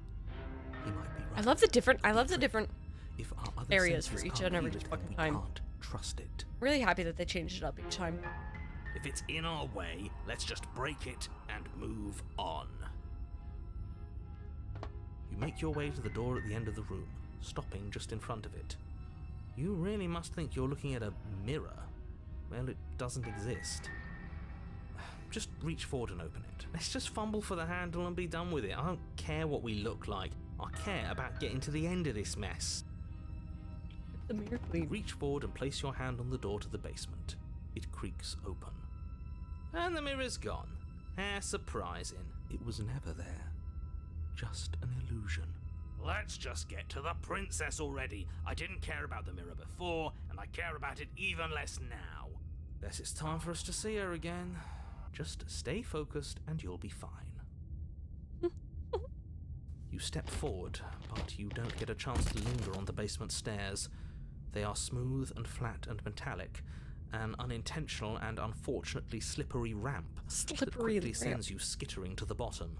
He might be right. I love the different If our other areas for senses each can't and every feel it, fucking we time. can't trust it. Really happy that they changed it up each time. If it's in our way, let's just break it and move on. You make your way to the door at the end of the room, stopping just in front of it. You really must think you're looking at a mirror. Well, it doesn't exist. Just reach forward and open it. Let's just fumble for the handle and be done with it. I don't care what we look like. I care about getting to the end of this mess. The mirror clean. Reach forward and place your hand on the door to the basement. It creaks open. And the mirror's gone. How surprising. It was never there. Just an illusion. Let's just get to the princess already. I didn't care about the mirror before, and I care about it even less now. Guess it's time for us to see her again. Just stay focused and you'll be fine. You step forward, but you don't get a chance to linger on the basement stairs. They are smooth and flat and metallic, an unintentional and unfortunately slippery ramp that quickly sends you skittering to the bottom.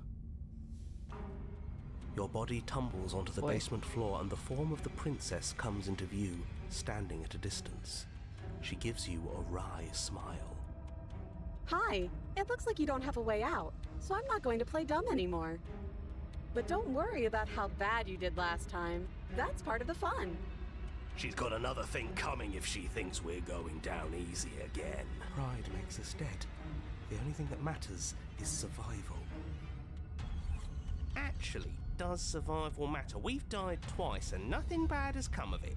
Your body tumbles onto the basement floor and the form of the princess comes into view, standing at a distance. She gives you a wry smile. Hi, it looks like you don't have a way out, so I'm not going to play dumb anymore. But don't worry about how bad you did last time. That's part of the fun. She's got another thing coming if she thinks we're going down easy again. Pride makes us dead. The only thing that matters is survival. Actually, does survival matter? We've died twice and nothing bad has come of it.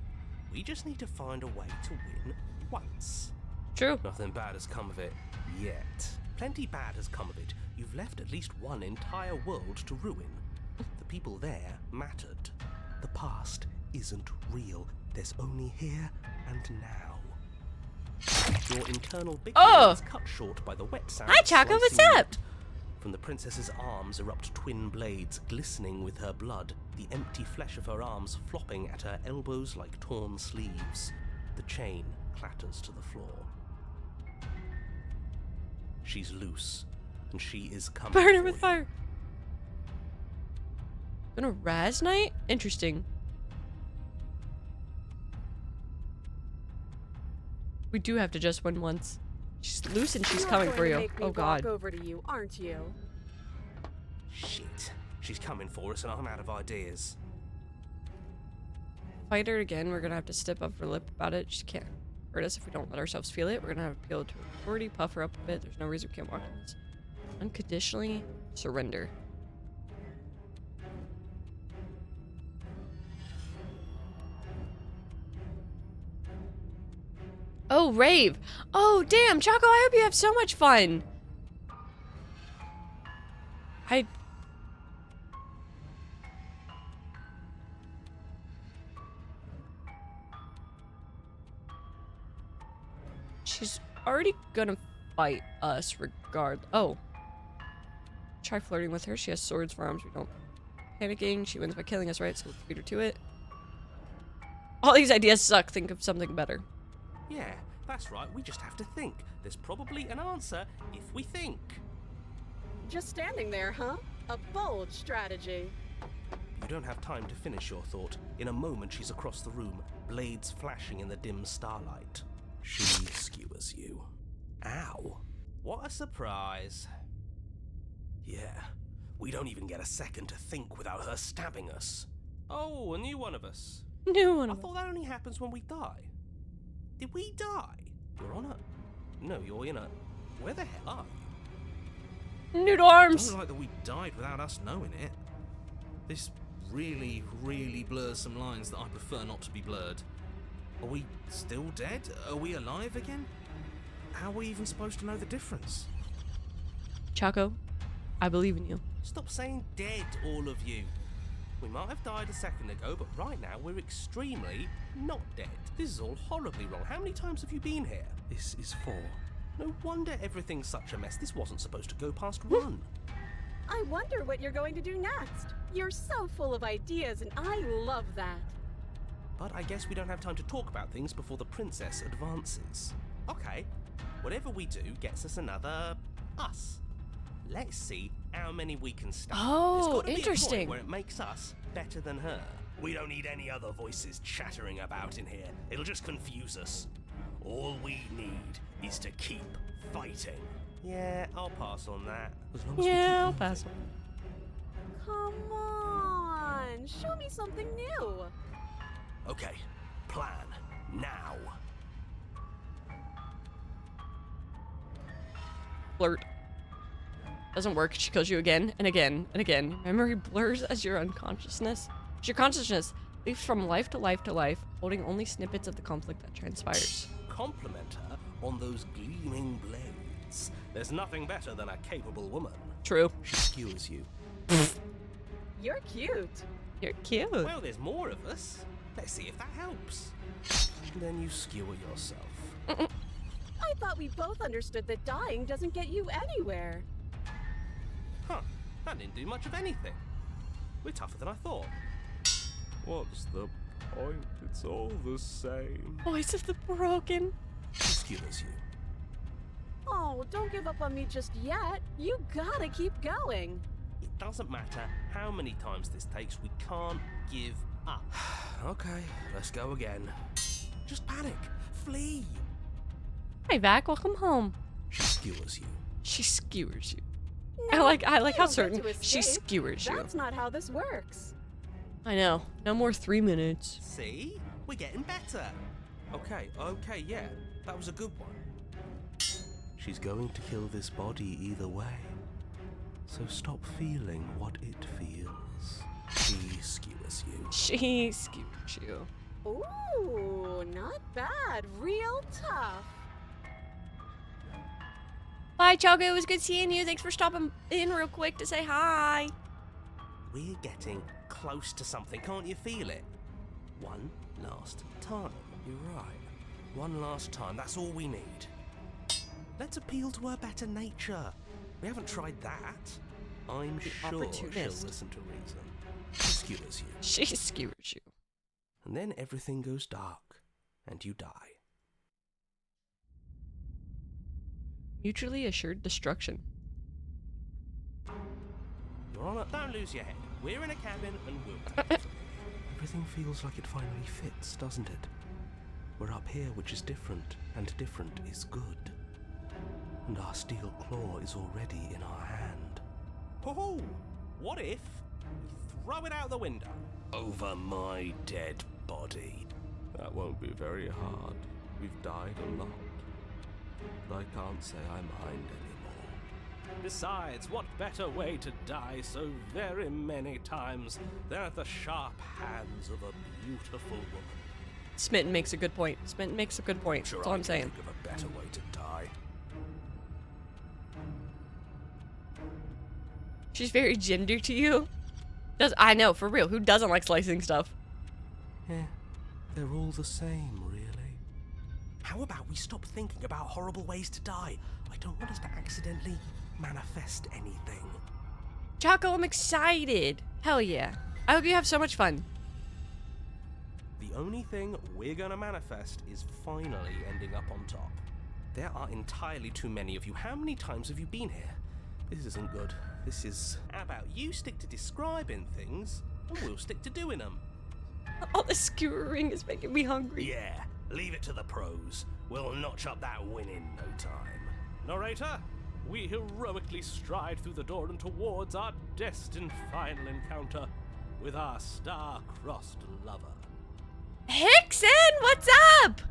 We just need to find a way to win once. True. Nothing bad has come of it yet. Plenty bad has come of it. You've left at least one entire world to ruin. The people there mattered. The past isn't real. There's only here and now. Your internal big is cut short by the wet sound. Hi, of Chaco, what's slicing up? wood. From the princess's arms erupt twin blades, glistening with her blood, the empty flesh of her arms flopping at her elbows like torn sleeves. The chain clatters to the floor. She's loose, and she is coming. Burn her for with you. fire. Gonna Raz Night? Interesting. We do have to just win once. She's loose and she's coming for you. Oh god. Walk over to you, aren't you? Shit. She's coming for us and I'm out of ideas. Fight her again. We're gonna have to step up her lip about it. She can't hurt us if we don't let ourselves feel it. We're gonna have to appeal to her authority, puff her up a bit. There's no reason we can't walk on this. Unconditionally surrender. Oh, rave. Oh, damn, Choco, I hope you have so much fun. She's already gonna fight us regardless. Oh. Try flirting with her. She has swords for arms. We don't. Panicking. She wins by killing us, right? So let's beat her to it. All these ideas suck. Think of something better. Yeah, That's right, we just have to think. There's probably an answer if we think. Just standing there, huh? A bold strategy. You don't have time to finish your thought. In a moment, she's across the room, blades flashing in the dim starlight. She skewers you. Ow. What a surprise. Yeah, we don't even get a second to think without her stabbing us. Oh, a new one of us. New one. I thought that only happens when we die. Did we die? You're on a... No, you're in a... Where the hell are you? Noodle arms. Doesn't like that we died without us knowing it. This really, really blurs some lines that I prefer not to be blurred. Are we still dead? Are we alive again? How are we even supposed to know the difference? Chaco, I believe in you. Stop saying dead, all of you. We might have died a second ago, but right now we're extremely not dead. This is all horribly wrong. How many times have you been here? This is 4. No wonder everything's such a mess. This wasn't supposed to go past 1. I wonder what you're going to do next. You're so full of ideas, and I love that. But I guess we don't have time to talk about things before the princess advances. Okay, whatever we do gets us another us. Let's see how many we can stop. Oh, There's gotta interesting. Be a point where it makes us better than her. We don't need any other voices chattering about in here. It'll just confuse us. All we need is to keep fighting. Yeah, I'll pass on that. Yeah, I'll pass on. Come on, show me something new. Okay, plan now. Flirt. Doesn't work. She kills you again and again and again. Memory blurs as your unconsciousness. As your consciousness leaps from life to life to life, holding only snippets of the conflict that transpires. Compliment her on those gleaming blades. There's nothing better than a capable woman. True. She skewers you. You're cute. You're cute. Well, there's more of us. Let's see if that helps. Then you skewer yourself. I thought we both understood that dying doesn't get you anywhere. Huh, that didn't do much of anything. We're tougher than I thought. What's the point? It's all the same. Voice of the broken. She skewers you. Oh, don't give up on me just yet. You gotta keep going. It doesn't matter how many times this takes, we can't give up. Okay, let's go again. Just panic. Flee. Hi, Vac. Welcome home. She skewers you. She skewers you. No, I like how you don't certain get to she escape. skewers you. That's not how this works. I know. No more 3 minutes. See? We're getting better. Okay, yeah. That was a good one. She's going to kill this body either way. So stop feeling what it feels. She skewers you. She skewers you. Ooh, not bad. Real tough. Bye, Chago. It was good seeing you. Thanks for stopping in real quick to say hi. We're getting close to something. Can't you feel it? One last time. You're right. One last time. That's all we need. Let's appeal to her better nature. We haven't tried that. I'm sure she'll opportunist. listen to reason. She skewers you. She skewers you. And then everything goes dark, and you die. Mutually assured destruction. You're on it. Don't lose your head. We're in a cabin, and we'll take it. Everything feels like it finally fits, doesn't it? We're up here, which is different, and different is good. And our steel claw is already in our hand. Oh, what if we throw it out the window? Over my dead body. That won't be very hard. We've died a lot. But I can't say I mind anymore. Besides, what better way to die so very many times than at the sharp hands of a beautiful woman? Smitten makes a good point. Smitten makes a good point. Sure, That's all I'm saying. Think of a better way to die. She's very gender to you. I know, for real. Who doesn't like slicing stuff? Yeah, they're all the same, really. How about we stop thinking about horrible ways to die? I don't want us to accidentally manifest anything. Chaco, I'm excited. Hell yeah. I hope you have so much fun. The only thing we're gonna manifest is finally ending up on top. There are entirely too many of you. How many times have you been here? This isn't good. This is... How about you stick to describing things, and we'll stick to doing them. All the skewering is making me hungry. Yeah, leave it to the pros. We'll notch up that win in no time. Narrator, we heroically stride through the door and towards our destined final encounter with our star-crossed lover. Hickson, what's up?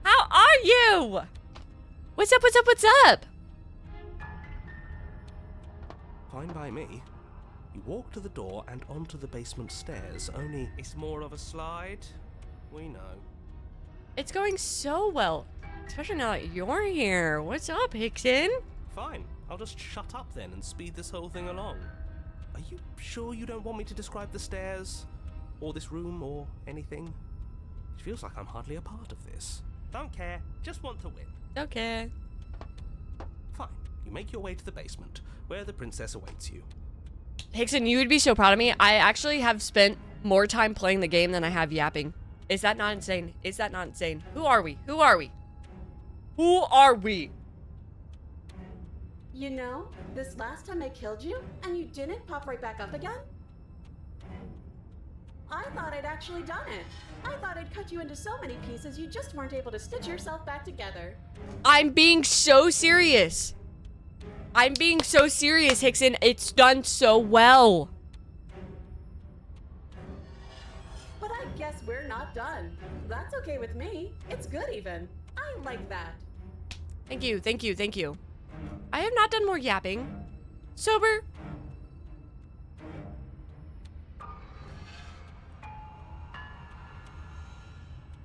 How are you? What's up, what's up, what's up? Fine by me. You walk to the door and onto the basement stairs, only it's more of a slide. We know. It's going so well, especially now that you're here. What's up, Hickson? Fine, I'll just shut up then and speed this whole thing along. Are you sure you don't want me to describe the stairs? Or this room, or anything? It feels like I'm hardly a part of this. Don't care, just want to win. Okay. Fine, you make your way to the basement, where the princess awaits you. Hickson, you would be so proud of me. I actually have spent more time playing the game than I have yapping. Is that not insane? Is that not insane? Who are we? Who are we? Who are we? You know, this last time I killed you, and you didn't pop right back up again? I thought I'd actually done it. I thought I'd cut you into so many pieces you just weren't able to stitch yourself back together. I'm being so serious. I'm being so serious, Hickson. It's done so well. But I guess we're not done. That's okay with me. It's good even. I like that. Thank you, thank you, thank you. I have not done more yapping. Sober.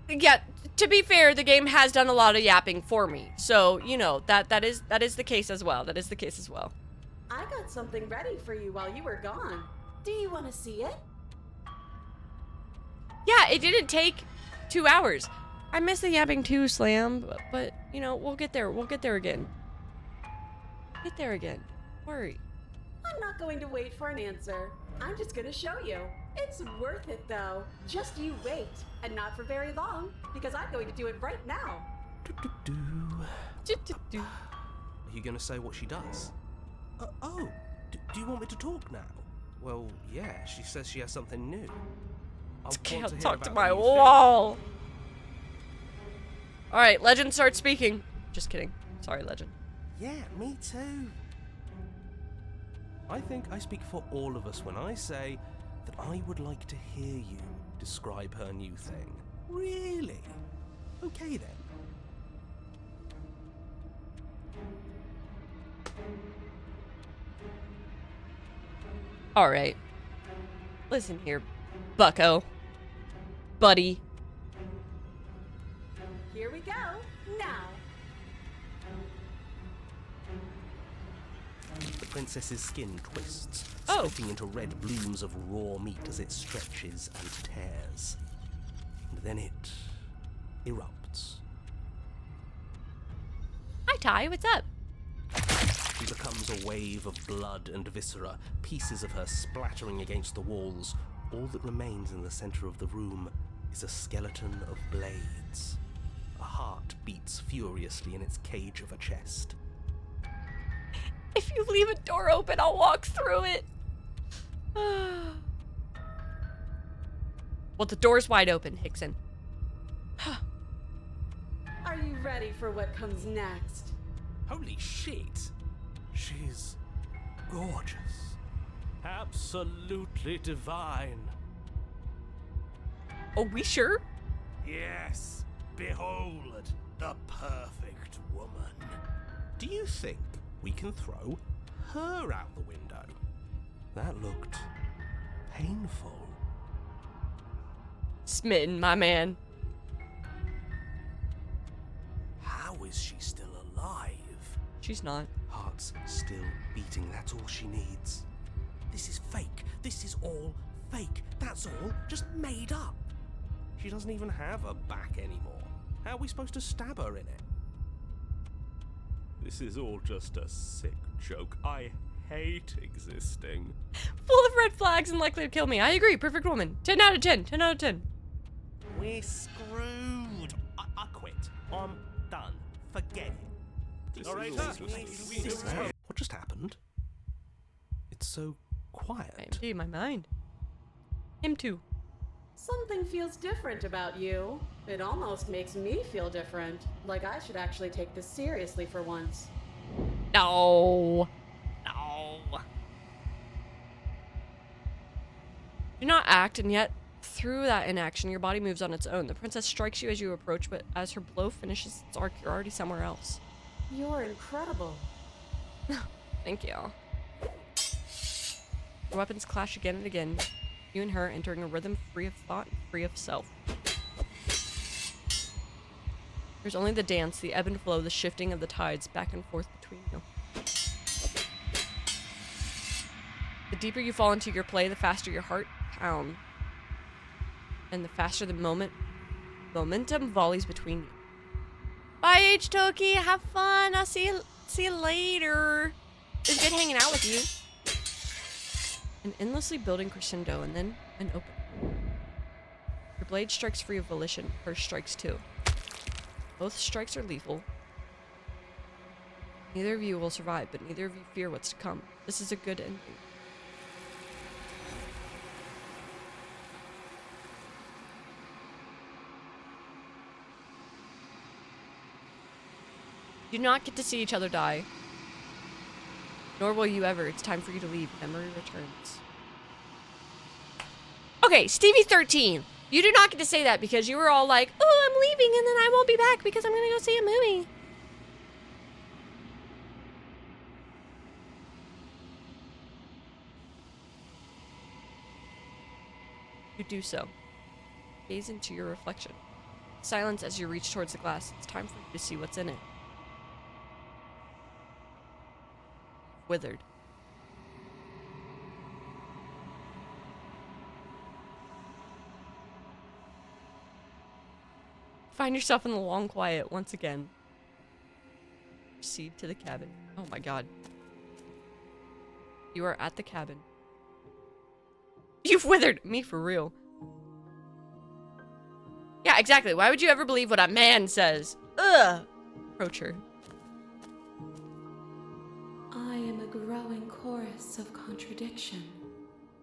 Yeah, to be fair, the game has done a lot of yapping for me. So, you know, that is the case as well. That is the case as well. I got something ready for you while you were gone. Do you want to see it? Yeah, it didn't take 2 hours. I miss the yapping too, Slam, but you know, we'll get there. We'll get there again. Get there again. Worry. I'm not going to wait for an answer. I'm just going to show you. It's worth it, though. Just you wait. And not for very long, because I'm going to do it right now. Are you going to say what she does? Do you want me to talk now? Well, yeah, she says she has something new. I can't talk to my wall. All right, Legend, start speaking. Just kidding. Sorry, Legend. Yeah, me too. I think I speak for all of us when I say that I would like to hear you describe her new thing. Really? Okay then. All right. Listen here, bucko. Buddy. Here we go. Now. The princess's skin twists, splitting into red blooms of raw meat as it stretches and tears. And then it erupts. Hi, Ty. What's up? She becomes a wave of blood and viscera, pieces of her splattering against the walls. All that remains in the center of the room is a skeleton of blades. A heart beats furiously in its cage of a chest. If you leave a door open, I'll walk through it. Well, the door's wide open, Hickson. Are you ready for what comes next? Holy shit! She's gorgeous. Absolutely divine. Oh, we sure? Yes, behold the perfect woman. Do you think we can throw her out the window? That looked painful. Smitten, my man. How is she still alive? She's not. Heart's still beating, that's all she needs. This is fake. This is all fake. That's all just made up. She doesn't even have a back anymore. How are we supposed to stab her in it? This is all just a sick joke. I hate existing. Full of red flags and likely to kill me. I agree. Perfect woman. 10 out of 10. 10 out of 10. We're screwed. I quit. I'm done. Forget it. What just happened? It's so quiet. Empty my mind. Him too. Something feels different about you. It almost makes me feel different. Like I should actually take this seriously for once. No. No. Do not act, and yet, through that inaction, your body moves on its own. The princess strikes you as you approach, but as her blow finishes its arc, you're already somewhere else. You're incredible. Thank you. Your weapons clash again and again. You and her entering a rhythm free of thought, free of self. There's only the dance, the ebb and flow, the shifting of the tides back and forth between you. The deeper you fall into your play, the faster your heart pounds. And the faster the momentum volleys between you. Bye, H-Toki. Have fun. I'll see you later. It's good hanging out with you. An endlessly building crescendo, and then an open. Your blade strikes free of volition. Hers strikes too. Both strikes are lethal. Neither of you will survive, but neither of you fear what's to come. This is a good ending. You do not get to see each other die. Nor will you ever. It's time for you to leave. Memory returns. Okay, Stevie13. You do not get to say that because you were all like, oh, I'm leaving and then I won't be back because I'm going to go see a movie. You do so. Gaze into your reflection. Silence as you reach towards the glass. It's time for you to see what's in it. Withered. Find yourself in the long quiet once again. Proceed to the cabin. Oh my god. You are at the cabin. You've withered me for real. Yeah, exactly. Why would you ever believe what a man says? Ugh. Approach her. I am a growing chorus of contradiction.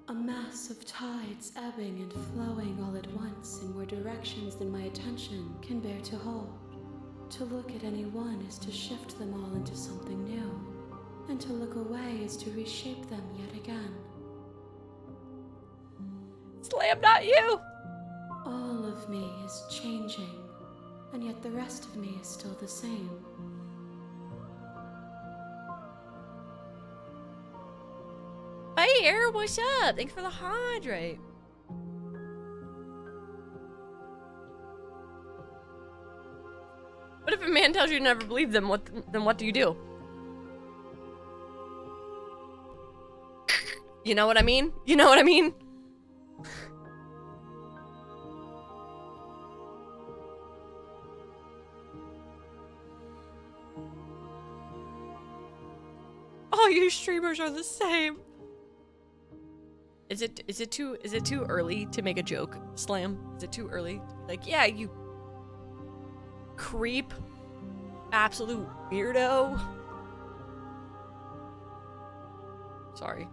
A mass of tides ebbing and flowing all at once in more directions than my attention can bear to hold. To look at any one is to shift them all into something new, and to look away is to reshape them yet again. Slam, not you! All of me is changing, and yet the rest of me is still the same. Hey, Air, what's up? Thanks for the hydrate. What if a man tells you to never believe them? Then what do you do? You know what I mean? You know what I mean? All you streamers are the same. Is it too early to make a joke, Slam? Is it too early? Like, yeah, you creep, absolute weirdo. Sorry.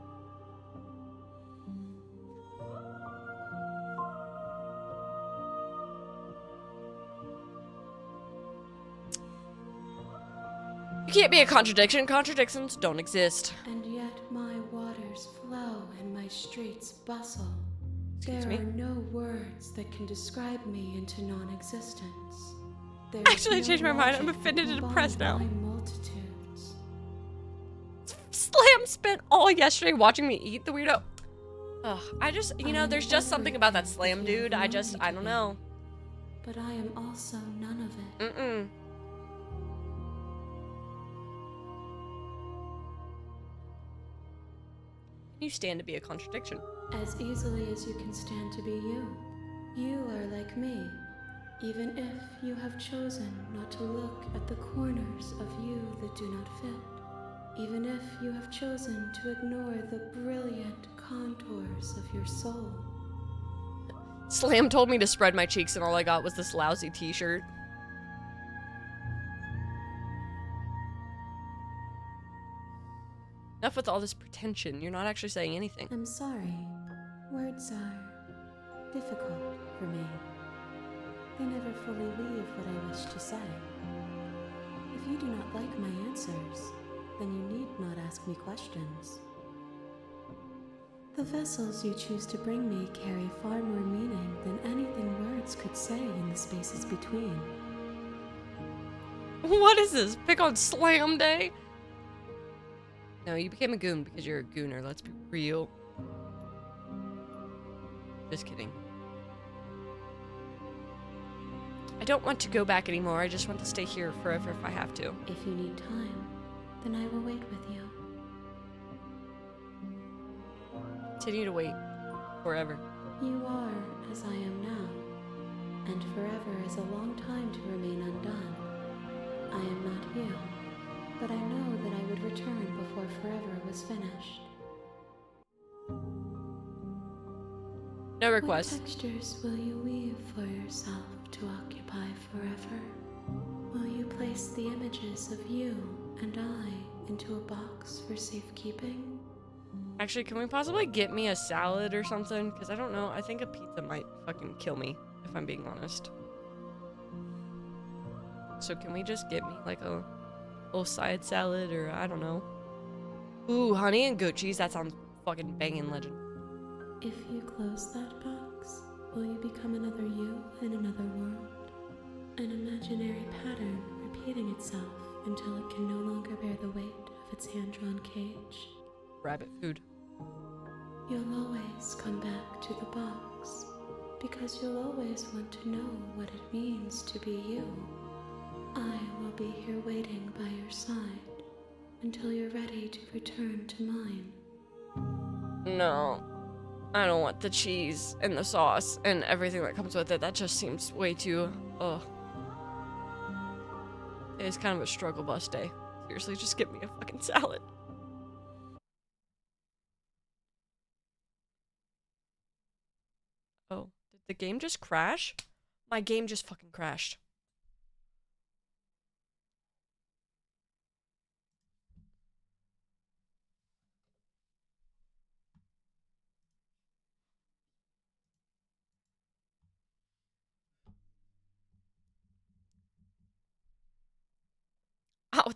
You can't be a contradiction. Contradictions don't exist. And yet my waters flow and my streets bustle. Excuse There me? are no words that can describe me into non-existence. There Actually, I is changed no my mind. I'm logic that offended and can depressed bind now. my multitudes. Slam spent all yesterday watching me eat the weirdo. Ugh, I just, you know, there's just something about that Slam dude. I don't know. But I am also none of it. Mm-mm. You stand to be a contradiction. As easily as you can stand to be you. You are like me, even if you have chosen not to look at the corners of you that do not fit. Even if you have chosen to ignore the brilliant contours of your soul. Slam told me to spread my cheeks and all I got was this lousy t-shirt. Enough with all this pretension. You're not actually saying anything. I'm sorry. Words are difficult for me. They never fully leave what I wish to say. If you do not like my answers, then you need not ask me questions. The vessels you choose to bring me carry far more meaning than anything words could say in the spaces between. What is this? Pick on Slam Day? No, you became a goon because you're a gooner. Let's be real. Just kidding. I don't want to go back anymore. I just want to stay here forever if I have to. If you need time, then I will wait with you. Continue to wait. Forever. You are as I am now, and forever is a long time to remain undone. I am not you, but I know that I would return before forever was finished. No request. What textures will you weave for yourself to occupy forever? Will you place the images of you and I into a box for safekeeping? Actually, can we possibly get me a salad or something? Because I don't know. I think a pizza might fucking kill me, if I'm being honest. So can we just get me like a little side salad or I don't know. Ooh, honey and goat cheese. That sounds fucking banging legend. If you close that box, will you become another you in another world? An imaginary pattern repeating itself until it can no longer bear the weight of its hand-drawn cage. Rabbit food. You'll always come back to the box, because you'll always want to know what it means to be you. I will be here waiting by your side until you're ready to return to mine. No. I don't want the cheese and the sauce and everything that comes with it. That just seems way too, ugh. It's kind of a struggle bus day. Seriously, just give me a fucking salad. Oh, did the game just crash? My game just fucking crashed. Oh.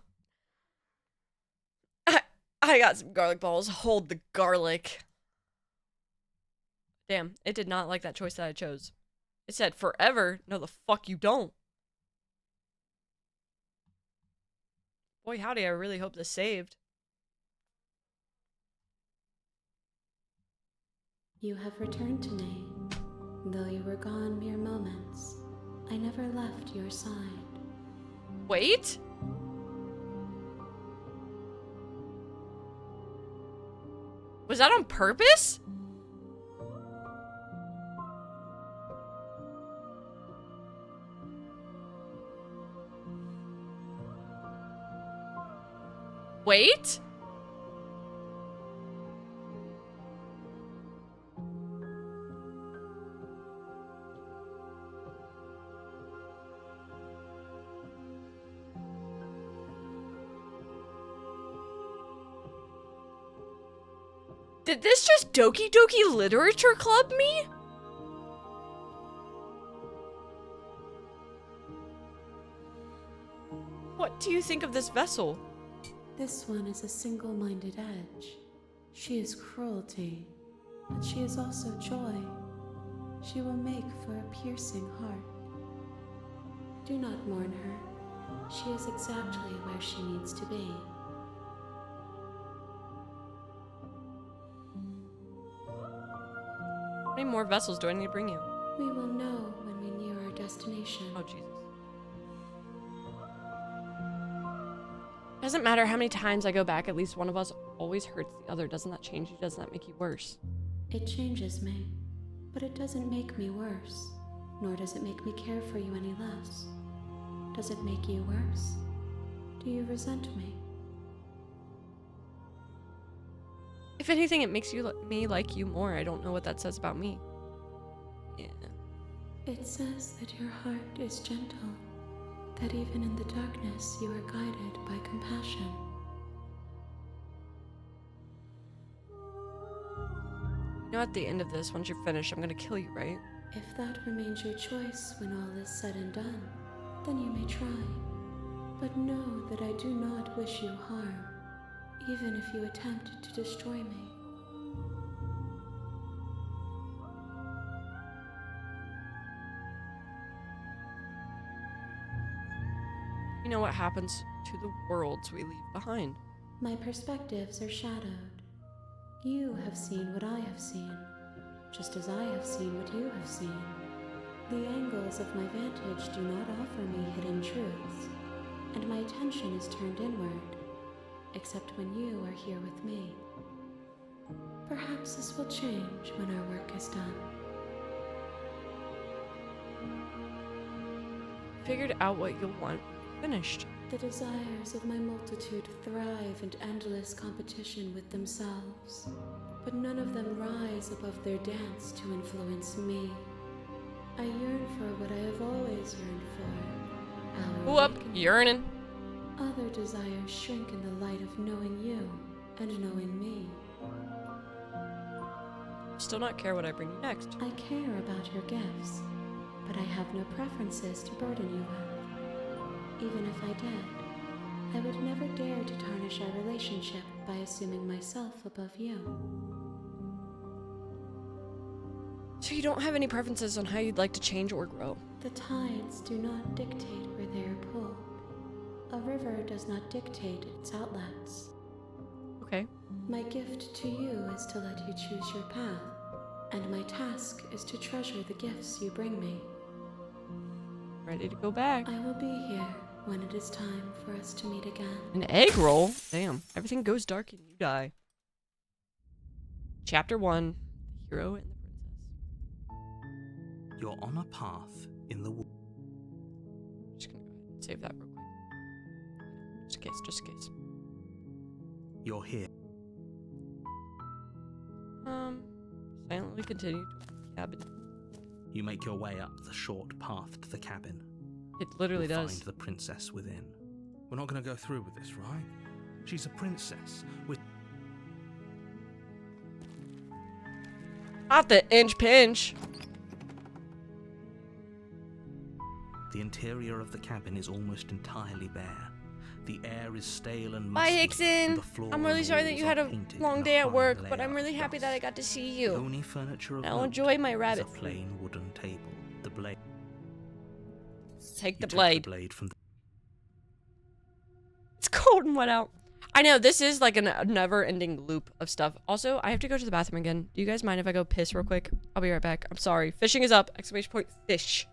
I got some garlic balls. Hold the garlic. Damn, it did not like that choice that I chose. It said forever. No, the fuck you don't. Boy, howdy, I really hope this saved. You have returned to me. Though you were gone mere moments, I never left your side. Wait? Was that on purpose? Wait? Did this just Doki Doki Literature Club me? What do you think of this vessel? This one is a single-minded edge. She is cruelty, but she is also joy. She will make for a piercing heart. Do not mourn her. She is exactly where she needs to be. How many more vessels do I need to bring you? We will know when we near our destination. Oh, Jesus. Doesn't matter how many times I go back, at least one of us always hurts the other. Doesn't that change you? Doesn't that make you worse? It changes me, but it doesn't make me worse, nor does it make me care for you any less. Does it make you worse? Do you resent me? If anything, it makes me like you more. I don't know what that says about me. Yeah. It says that your heart is gentle, that even in the darkness you are guided by compassion. You know, at the end of this, once you're finished, I'm gonna kill you, right? If that remains your choice when all is said and done, then you may try. But know that I do not wish you harm, even if you attempt to destroy me. You know what happens to the worlds we leave behind. My perspectives are shadowed. You have seen what I have seen, just as I have seen what you have seen. The angles of my vantage do not offer me hidden truths, and my attention is turned inward, except when you are here with me. Perhaps this will change when our work is done. Figured out what you'll want finished. The desires of my multitude thrive in endless competition with themselves, but none of them rise above their dance to influence me. I yearn for what I have always yearned for. Our Whoop, awakening. yearning. Other desires shrink in the light of knowing you and knowing me. Still not care what I bring you next. I care about your gifts, but I have no preferences to burden you with. Even if I did, I would never dare to tarnish our relationship by assuming myself above you. So you don't have any preferences on how you'd like to change or grow? The tides do not dictate where they are pulled. A river does not dictate its outlets. Okay. My gift to you is to let you choose your path, and my task is to treasure the gifts you bring me. Ready to go back. I will be here when it is time for us to meet again. An egg roll? Damn. Everything goes dark and you die. Chapter 1. The Hero and the Princess. You're on a path in the woods. Just gonna go ahead and save that real quick. Just in case. You're here. Silently continue to the cabin. You make your way up the short path to the cabin. It literally You'll does. find the princess within. We're not going to go through with this, right? She's a princess with... Not the inch pinch. The interior of the cabin is almost entirely bare. The air is stale and Bye, musty. Hickson. And the floor I'm really and sorry that walls you had are a painted long in day at fine work, but layer I'm really of happy that I got to see you. The only furniture of I'll note enjoy my rabbit is a food. plain wooden table. The blade. Take the You blade. Take the blade from the It's cold and wet out. I know, this is like a never-ending loop of stuff. Also, I have to go to the bathroom again. Do you guys mind if I go piss real quick? I'll be right back. I'm sorry. Fishing is up! ! Fish.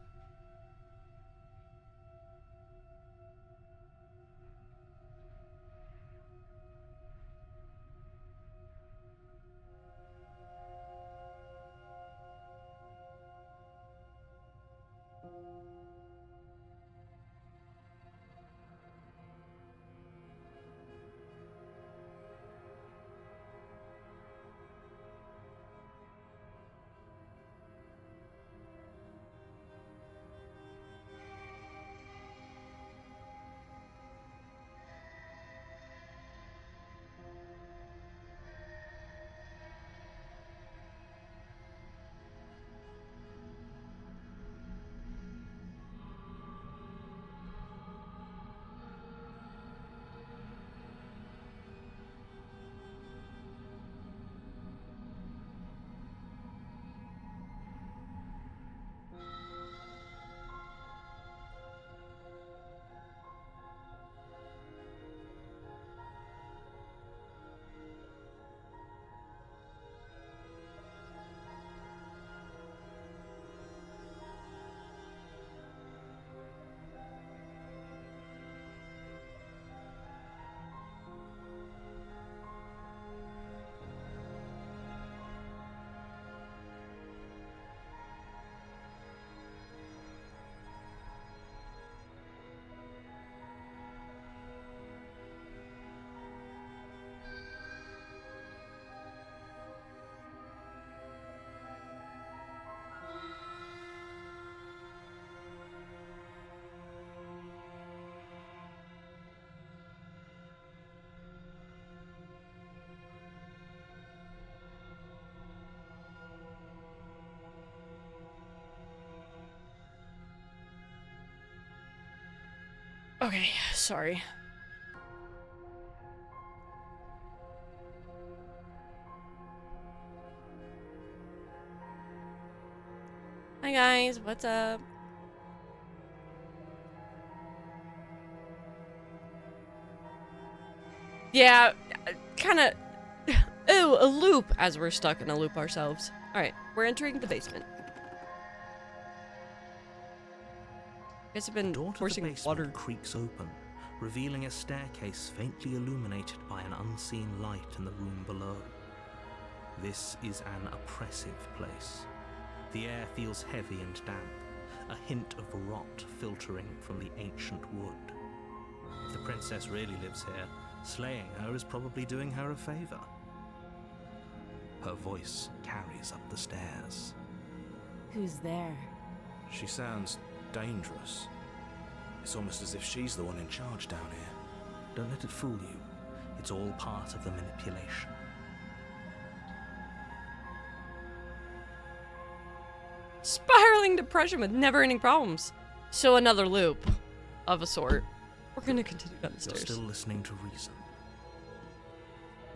Okay, sorry. Hi guys, what's up? Yeah, kind of. Ooh, a loop, as we're stuck in a loop ourselves. Alright, we're entering the basement. Guess I've been Door to the forcing basement water. creaks open, revealing a staircase faintly illuminated by an unseen light in the room below. This is an oppressive place. The air feels heavy and damp, a hint of rot filtering from the ancient wood. If the princess really lives here, slaying her is probably doing her a favor. Her voice carries up the stairs. Who's there? She sounds dangerous. It's almost as if she's the one in charge down here. Don't let it fool you. It's all part of the manipulation. Spiraling depression with never-ending problems. So another loop of a sort. We're gonna continue down the stairs. You're still listening to reason.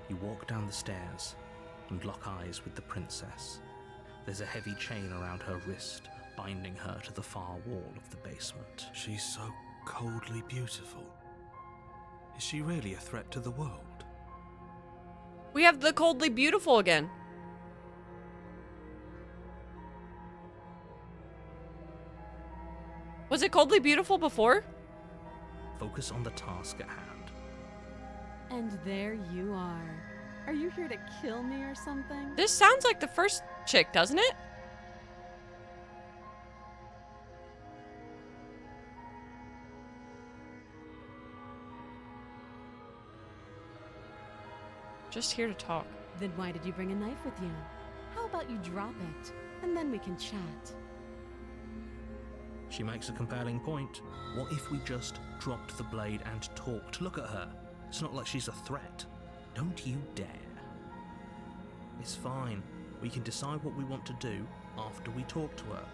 You walk down the stairs and lock eyes with the princess. There's a heavy chain around her wrist, binding her to the far wall of the basement. She's so coldly beautiful. Is she really a threat to the world? We have the coldly beautiful again. Was it coldly beautiful before? Focus on the task at hand. And there you are. Are you here to kill me or something? This sounds like the first chick, doesn't it? Just here to talk. Then why did you bring a knife with you? How about you drop it, and then we can chat. She makes a compelling point. What if we just dropped the blade and talked? Look at her. It's not like she's a threat. Don't you dare. It's fine. We can decide what we want to do after we talk to her.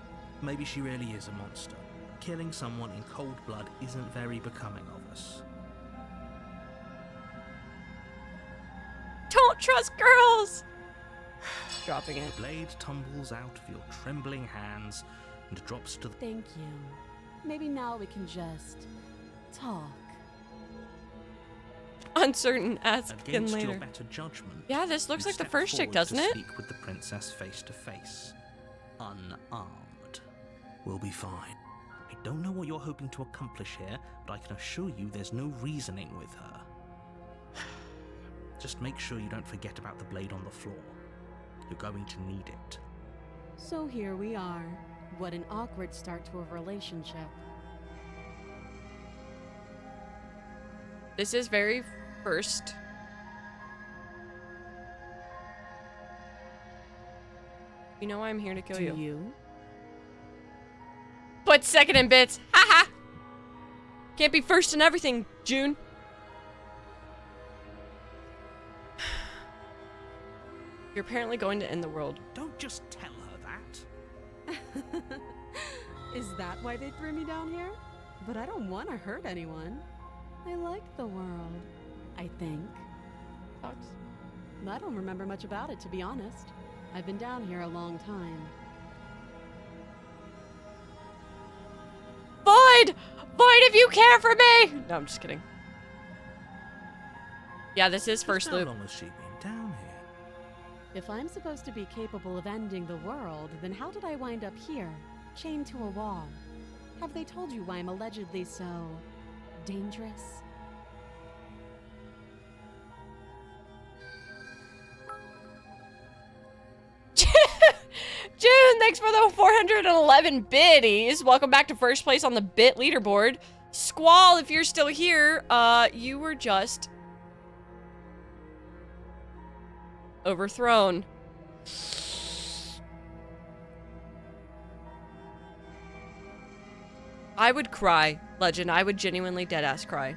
Maybe she really is a monster. Killing someone in cold blood isn't very becoming of us. Don't trust girls! Dropping it. The blade tumbles out of your trembling hands and drops to the... Thank you. Maybe now we can just talk. Uncertain, ask again Against later. your better judgment. Yeah, this looks you like the step first chick, forward doesn't to it? Speak with the princess face to face, unarmed. We'll be fine. I don't know what you're hoping to accomplish here, but I can assure you there's no reasoning with her. Just make sure you don't forget about the blade on the floor. You're going to need it. So here we are. What an awkward start to a relationship. This is very first. You know I'm here to kill you. Do you? But second in bits. Haha. Can't be first in everything, June. You're apparently going to end the world. Don't just tell her that. Is that why they threw me down here? But I don't want to hurt anyone. I like the world, I think. Sucks. I don't remember much about it, to be honest. I've been down here a long time. Void! Void, if you care for me! No, I'm just kidding. Yeah, this is first loop. How long has she been down here? If I'm supposed to be capable of ending the world, then how did I wind up here, chained to a wall? Have they told you why I'm allegedly so dangerous? June, thanks for the 411 biddies. Welcome back to first place on the bit leaderboard. Squall, if you're still here, you were just overthrown. I would cry, Legend. I would genuinely deadass cry.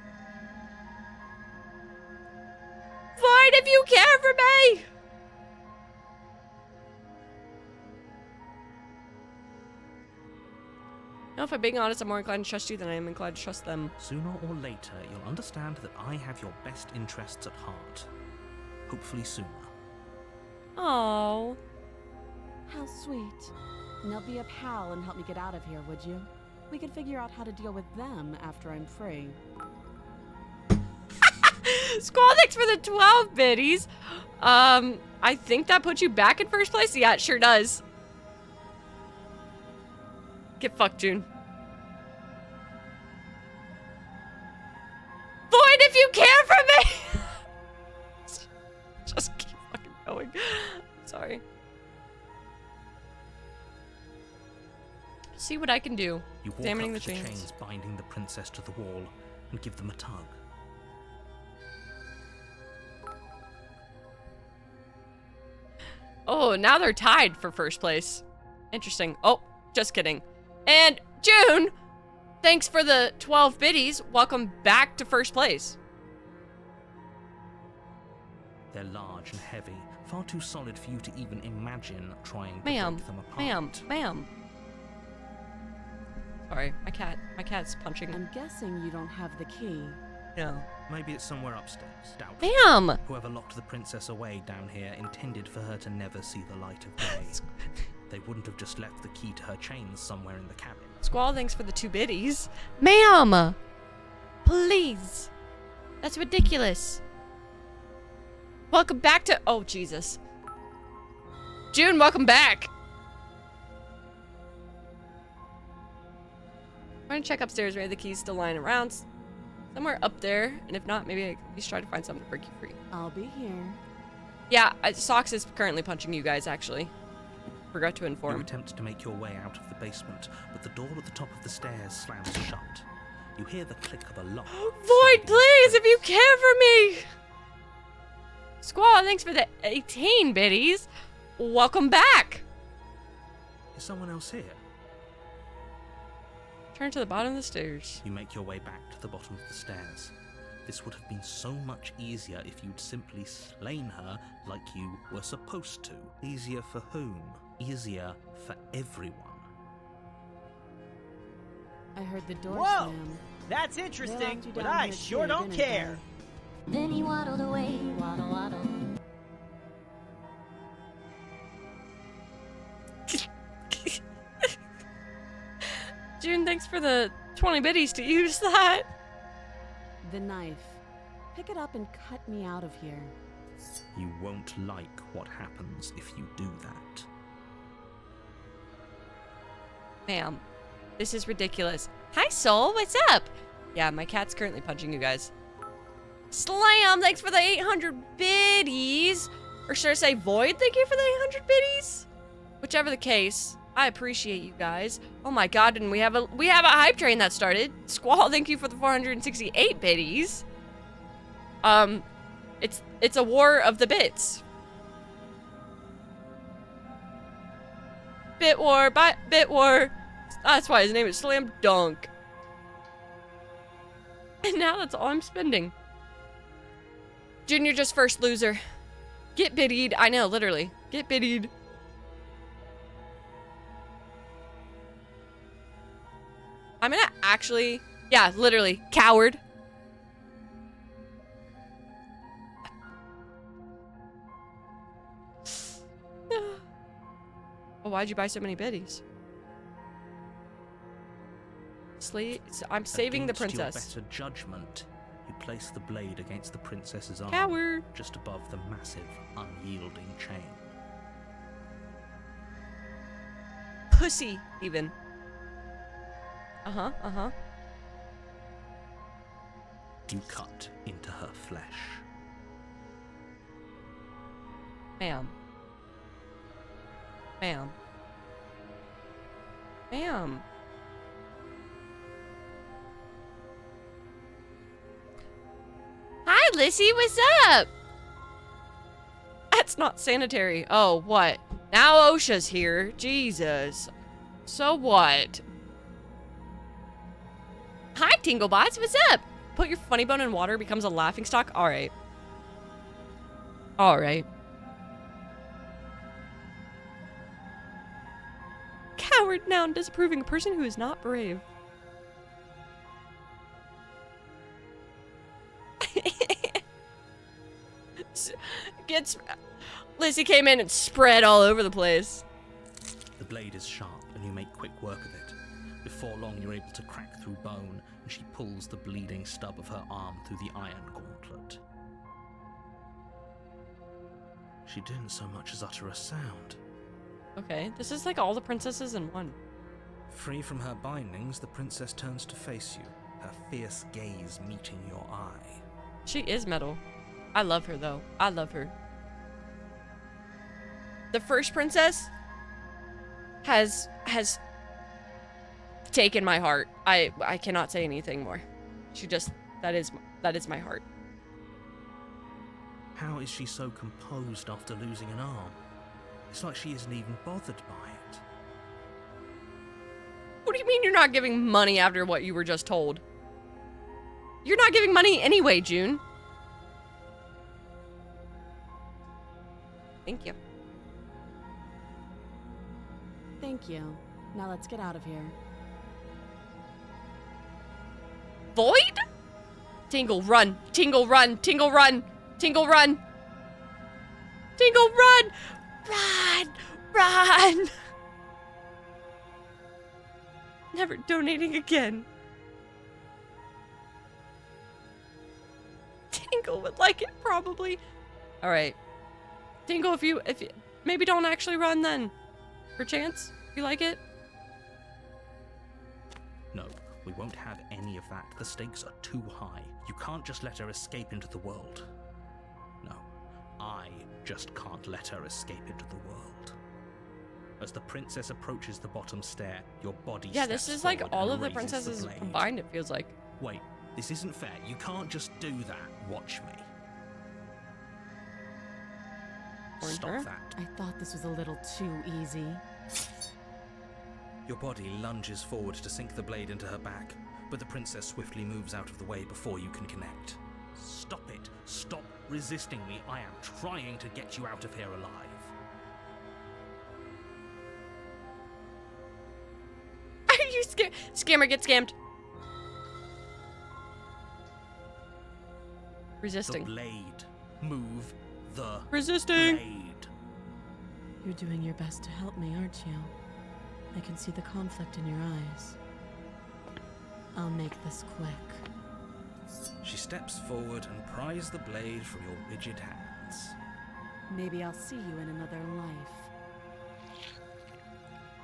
Fine if you care for me! Now, if I'm being honest, I'm more inclined to trust you than I am inclined to trust them. Sooner or later, you'll understand that I have your best interests at heart. Hopefully sooner. Oh. How sweet. Now be a pal and help me get out of here, would you? We could figure out how to deal with them after I'm free. Squall, thanks for the 12 biddies. I think that puts you back in first place. Yeah, it sure does. Get fucked, June. Void, if you care for me! Just keep fucking going. Sorry. See what I can do. You walk Examining up the to chains. the chains binding the princess to the wall and give them a tug. Oh, now they're tied for first place. Interesting. Oh, just kidding. And June, thanks for the 12 biddies. Welcome back to first place. They're large and heavy, far too solid for you to even imagine trying to Ma'am, break them apart. ma'am. Sorry, my cat's punching. I'm guessing you don't have the key. No. Maybe it's somewhere upstairs. Doubtful. Ma'am! Whoever locked the princess away down here intended for her to never see the light of day. They wouldn't have just left the key to her chains somewhere in the cabin. Squall, thanks for the 2 biddies. Ma'am! Please. That's ridiculous. Welcome back to... Oh, Jesus. June, welcome back. I'm gonna check upstairs. Maybe the key's still lying around. Somewhere up there. And if not, maybe I can at least try to find something to break you free. I'll be here. Yeah, Socks is currently punching you guys, actually. Forgot to inform. You attempt to make your way out of the basement, but the door at the top of the stairs slams shut. You hear the click of a lock. Void, please, if you care for me! Squall, thanks for the 18 biddies. Welcome back. Is someone else here? Turn to the bottom of the stairs. You make your way back to the bottom of the stairs. This would have been so much easier if you'd simply slain her like you were supposed to. Easier for whom? Easier for everyone. I heard the door Whoa! slam. That's They interesting, locked you but down I here sure too, don't didn't care. Then he waddled away, waddle, waddle. June, thanks for the 20 biddies to use that. The knife. Pick it up and cut me out of here. You won't like what happens if you do that. Ma'am, this is ridiculous. Hi, Soul, what's up? Yeah, my cat's currently punching you guys. Slam, thanks for the 800 biddies. Or should I say Void, thank you for the 800 biddies? Whichever the case, I appreciate you guys. Oh my god, and we have a hype train that started. Squall, thank you for the 468 biddies. It's a war of the bits. Bit war, bit war. That's why his name is Slam Dunk. And now that's all I'm spending. Junior just first loser. Get biddied. I know, literally. Get biddied. I'm gonna actually... Yeah, literally. Coward. Well, why'd you buy so many biddies? I'm saving the Against princess. your better judgment, you place the blade against the princess's arm, Coward. just above the massive, unyielding chain. Pussy, even. Uh-huh. You cut into her flesh. Ma'am. Ma'am. Ma'am. Hi, Lissy, what's up? That's not sanitary. Oh, what? Now OSHA's here. Jesus. So what? Hi, Tinglebots, what's up? Put your funny bone in water, becomes a laughing stock? Alright. Alright. Coward, noun, disapproving, a person who is not brave. Lizzie came in and spread all over the place. The blade is sharp, and you make quick work of it. Before long, you're able to crack through bone, and she pulls the bleeding stub of her arm through the iron gauntlet. She didn't so much as utter a sound. Okay, this is like all the princesses in one. Free from her bindings, the princess turns to face you, her fierce gaze meeting your eye. She is metal. I love her, though. I love her. The first princess has taken my heart. I cannot say anything more. She just, that is my heart. How is she so composed after losing an arm? It's like she isn't even bothered by it. What do you mean you're not giving money after what you were just told? You're not giving money anyway, June. Thank you. Thank you. Now let's get out of here. Void? Tingle, run. Tingle, run. Tingle, run. Tingle, run. Tingle, run. Run. Run. Never donating again. Tingle would like it, probably. All right. Tingle, if you maybe don't actually run then. For chance, you like it? No, we won't have any of that. The stakes are too high. You can't just let her escape into the world. No, I just can't let her escape into the world. As the princess approaches the bottom stair, your body Yeah, this steps is like forward all and of the raises princesses blade. combined, it feels like. Wait, this isn't fair. You can't just do that. Watch me. Stop that. I thought this was a little too easy. Your body lunges forward to sink the blade into her back, but the princess swiftly moves out of the way before you can connect. Stop it. Stop resisting me. I am trying to get you out of here alive. Are you scared? Scammer, get scammed. Resisting. The blade. Move the Resisting. blade. You're doing your best to help me, aren't you? I can see the conflict in your eyes. I'll make this quick. She steps forward and pries the blade from your rigid hands. Maybe I'll see you in another life.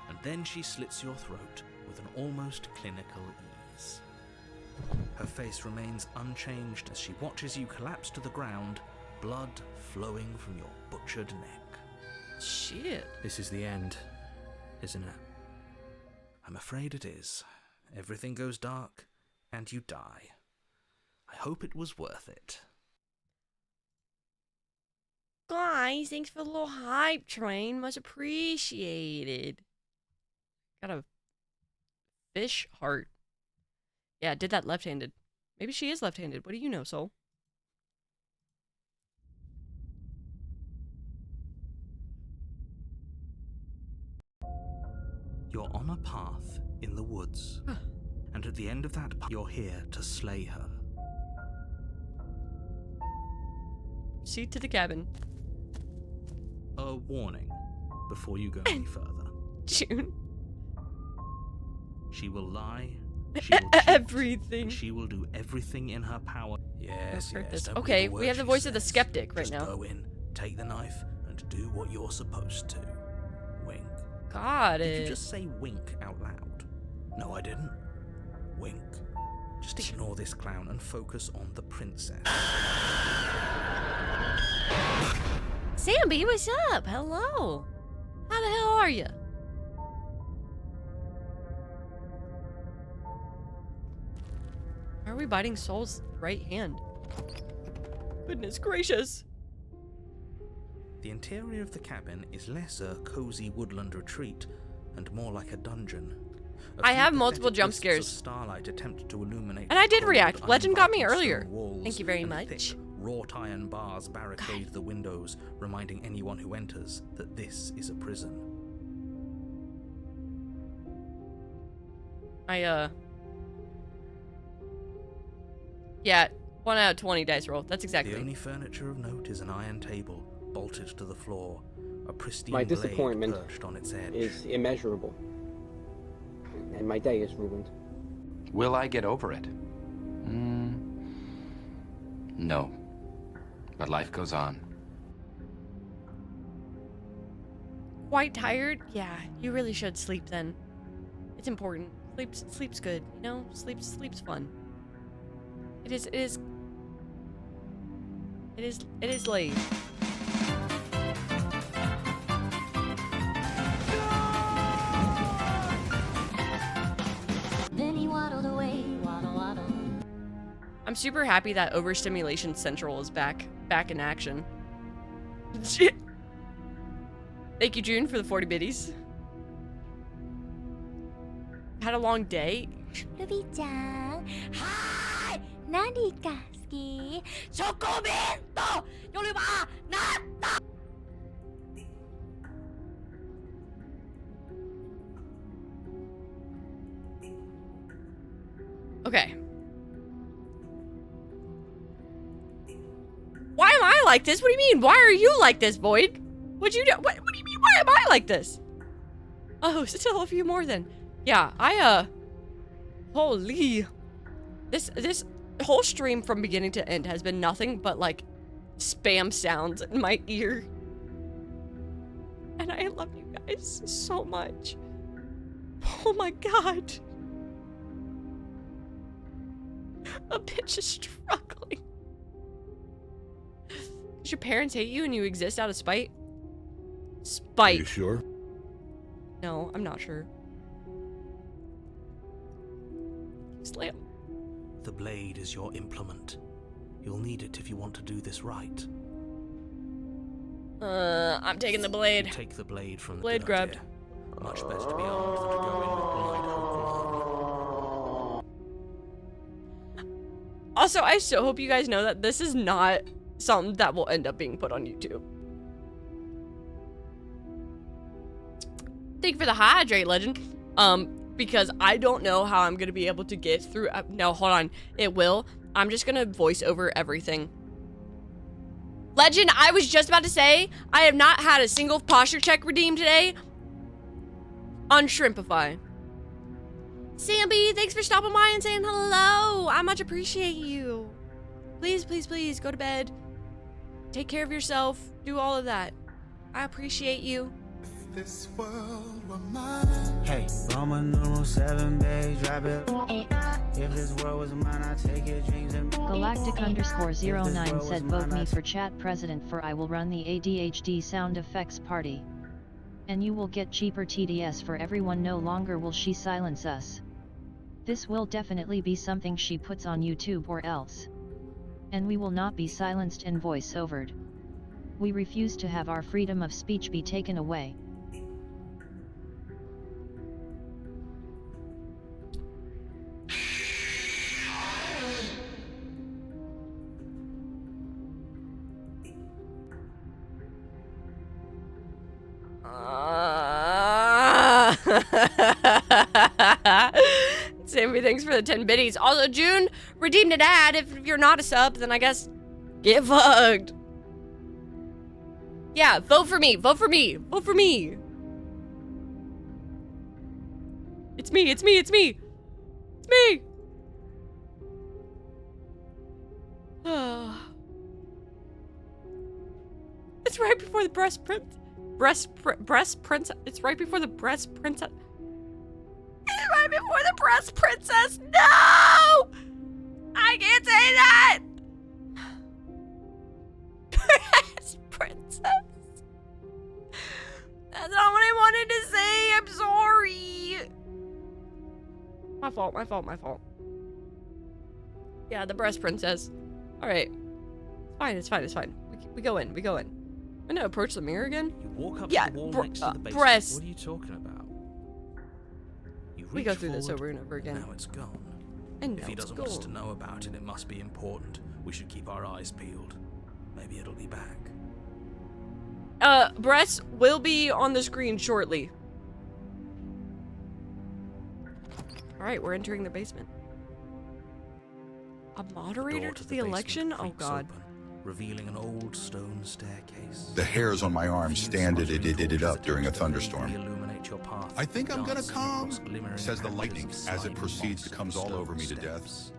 And then she slits your throat with an almost clinical ease. Her face remains unchanged as she watches you collapse to the ground, blood flowing from your butchered neck. Shit. This is the end, isn't it? I'm afraid it is. Everything goes dark, and you die. I hope it was worth it. Guys, thanks for the little hype train. Much appreciated. Got a fish heart. Yeah, did that left-handed. Maybe she is left-handed. What do you know, Soul? You're on a path in the woods, and at the end of that path, you're here to slay her. Proceed to the cabin. A warning before you go any further. June. She will lie. She will cheat, Everything. She will do everything in her power. Yes, I've heard yes. this. don't Okay, believe a we word have the she voice of the says. skeptic right Just now. go in, take the knife, and do what you're supposed to. Wink. Got Did it. you just say wink out loud? No, I didn't. Wink. Just ignore this clown and focus on the princess. Samby, what's up? Hello. How the hell are you? Why are we biting Soul's right hand? Goodness gracious. The interior of the cabin is less a cozy woodland retreat and more like a dungeon. I have multiple jump scares. Starlight attempt to illuminate And I did cold, react. Legend got me uninviting earlier. stone walls, Thank you very and much. Thick, wrought iron bars barricade the windows, reminding anyone who enters that this is a prison. Yeah, 1 out of 20 dice roll. That's exactly. The only furniture of note is an iron table bolted to the floor, a pristine My blade disappointment perched on its edge. is immeasurable. And my day is ruined. Will I get over it? No. But life goes on. Quite tired? Yeah, you really should sleep then. It's important. Sleep's good, you know? Sleep's fun. It is late. Then he waddled away, waddle, waddle. I'm super happy that Overstimulation Central is back in action. Thank you, June, for the 40 biddies. Had a long day. Ruby-chan, hi! Nani ka suki? Chocolate! Yori wa natta! Okay. Why am I like this? What do you mean? Why are you like this, Void? What'd you do? What do you mean? Why am I like this? Oh, still a few more then. Yeah, holy. This whole stream from beginning to end has been nothing but like spam sounds in my ear. And I love you guys so much. Oh my god. A bitch is struggling. Does your parents hate you and you exist out of spite? Spite. Are you sure? No, I'm not sure. Slam. The blade is your implement. You'll need it if you want to do this right. I'm taking the blade. You take the blade from the blade grabbed. Here. Much better to be armed than to go in with blind hope alone. Also, I so hope you guys know that this is not something that will end up being put on YouTube. Thank you for the hydrate, legend. Because I don't know how I'm gonna be able to get through. No, hold on. It will. I'm just gonna voice over everything. Legend, I was just about to say, I have not had a single posture check redeemed today on Shrimpify. Samby, thanks for stopping by and saying hello. I much appreciate you. Please, please, please go to bed. Take care of yourself. Do all of that. I appreciate you. This world were mine. Hey, Roman numeral 7, babe, drop it. If this world was mine, I'd take your dreams and Galactic_09 said vote me for chat president for I will run the ADHD sound effects party. And you will get cheaper TDS for everyone, no longer will she silence us. This will definitely be something she puts on YouTube or else. And we will not be silenced and voice-overed. We refuse to have our freedom of speech be taken away. Sammy, thanks for the 10 biddies. Also, June redeemed an ad. If you're not a sub, then I guess get fucked. Yeah, vote for me. Vote for me. Vote for me. It's me. It's me. It's me. It's me. It's right before the breast print. Breast princess. It's right before the breast princess. It's right before the breast princess. No! I can't say that. Breast princess. That's not what I wanted to say. I'm sorry. My fault. My fault. My fault. Yeah, the breast princess. All right. It's fine. It's fine. It's fine. We go in. We go in. I'm gonna approach the mirror again. You walk up yeah, to the wall next to the basement. breast. What are you talking about? You We go through this over and over again. Now it's gone. And if he doesn't want us to know about it, it must be important. We should keep our eyes peeled. Maybe it'll be back. Breasts will be on the screen shortly. Alright, we're entering the basement. A moderator to the election? Oh god. Open, revealing an old stone staircase. The hairs on my arms stand it up during a thunderstorm. Illuminate your path. I think I'm gonna dancing calm, across glimmering says the patches lightning of as slime it proceeds to moss come and all over me to stone death. steps.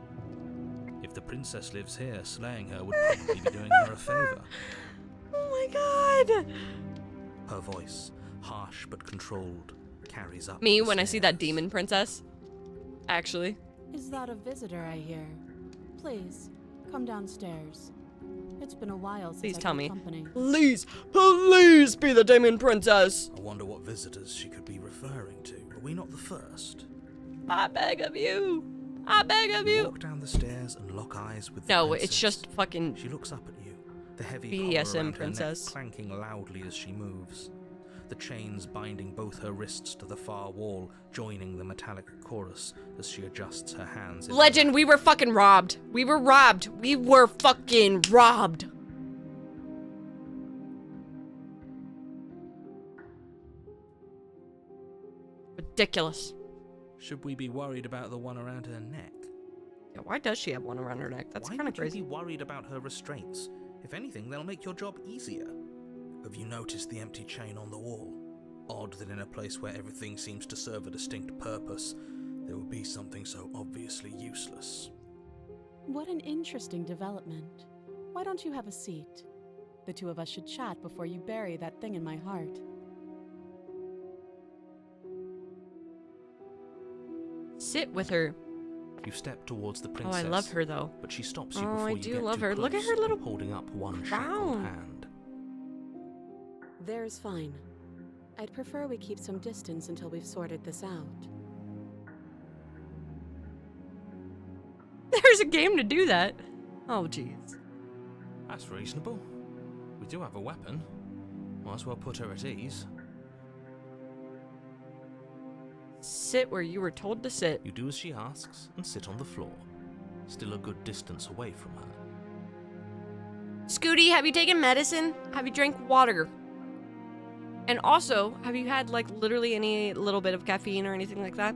If the princess lives here, slaying her would probably be doing her a favor. Oh my god! Her voice, harsh but controlled, carries up. Me the when I see that stairs. demon princess. Actually. Is that a visitor I hear? Please, come downstairs. It's been a while since Please I tell kept me. company. Please be the demon princess! I wonder what visitors she could be referring to. Are we not the first? I beg of you! I beg of You you! walk down the stairs and lock eyes with the No, princess. it's just fucking She looks up at you, the heavy BDSM collar around princess. her neck clanking loudly as she moves. The chains binding both her wrists to the far wall, joining the metallic chorus as she adjusts her hands. in her Legend, we were fucking robbed. We were robbed. We were fucking robbed. Ridiculous. Should we be worried about the one around her neck? Yeah, why does she have one around her neck? That's Why kind of would crazy. you be worried about her restraints? If anything, they'll make your job easier. Have you noticed the empty chain on the wall? Odd that in a place where everything seems to serve a distinct purpose, there would be something so obviously useless. What an interesting development. Why don't you have a seat? The two of us should chat before you bury that thing in my heart. Sit with her. You step towards the Oh, princess. I love her though. But she stops you Oh, before I you do get love too her. Look at close, her little holding up one shackled crown. hand. There's fine. I'd prefer we keep some distance until we've sorted this out. There's a game to do that. Oh, jeez. That's reasonable. We do have a weapon. Might as well put her at ease. Sit where you were told to sit. You do as she asks and sit on the floor, still a good distance away from her. Scooty, have you taken medicine? Have you drank water? And also, have you had like literally any little bit of caffeine or anything like that?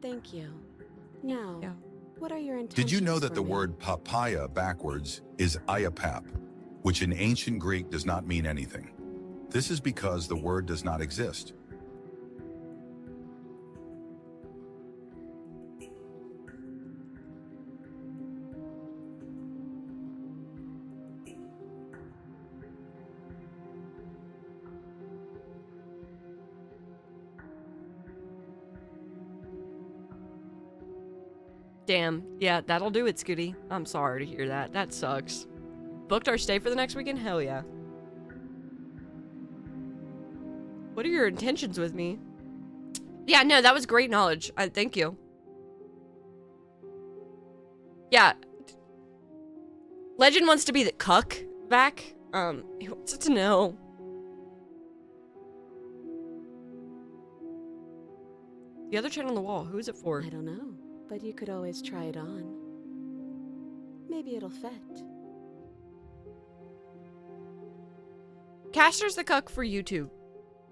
Thank you. Now, what are your intentions? Did you know that for the me? word papaya backwards is iapap, which in ancient Greek does not mean anything? This is because the word does not exist. Damn. Yeah, that'll do it, Scooty. I'm sorry to hear that. That sucks. Booked our stay for the next weekend? Hell yeah. What are your intentions with me? Yeah, no, that was great knowledge. Thank you. Yeah. Legend wants to be the cuck back. He wants to know. The other chain on the wall, who is it for? I don't know, but you could always try it on. Maybe it'll fit. Caster's the cuck for YouTube.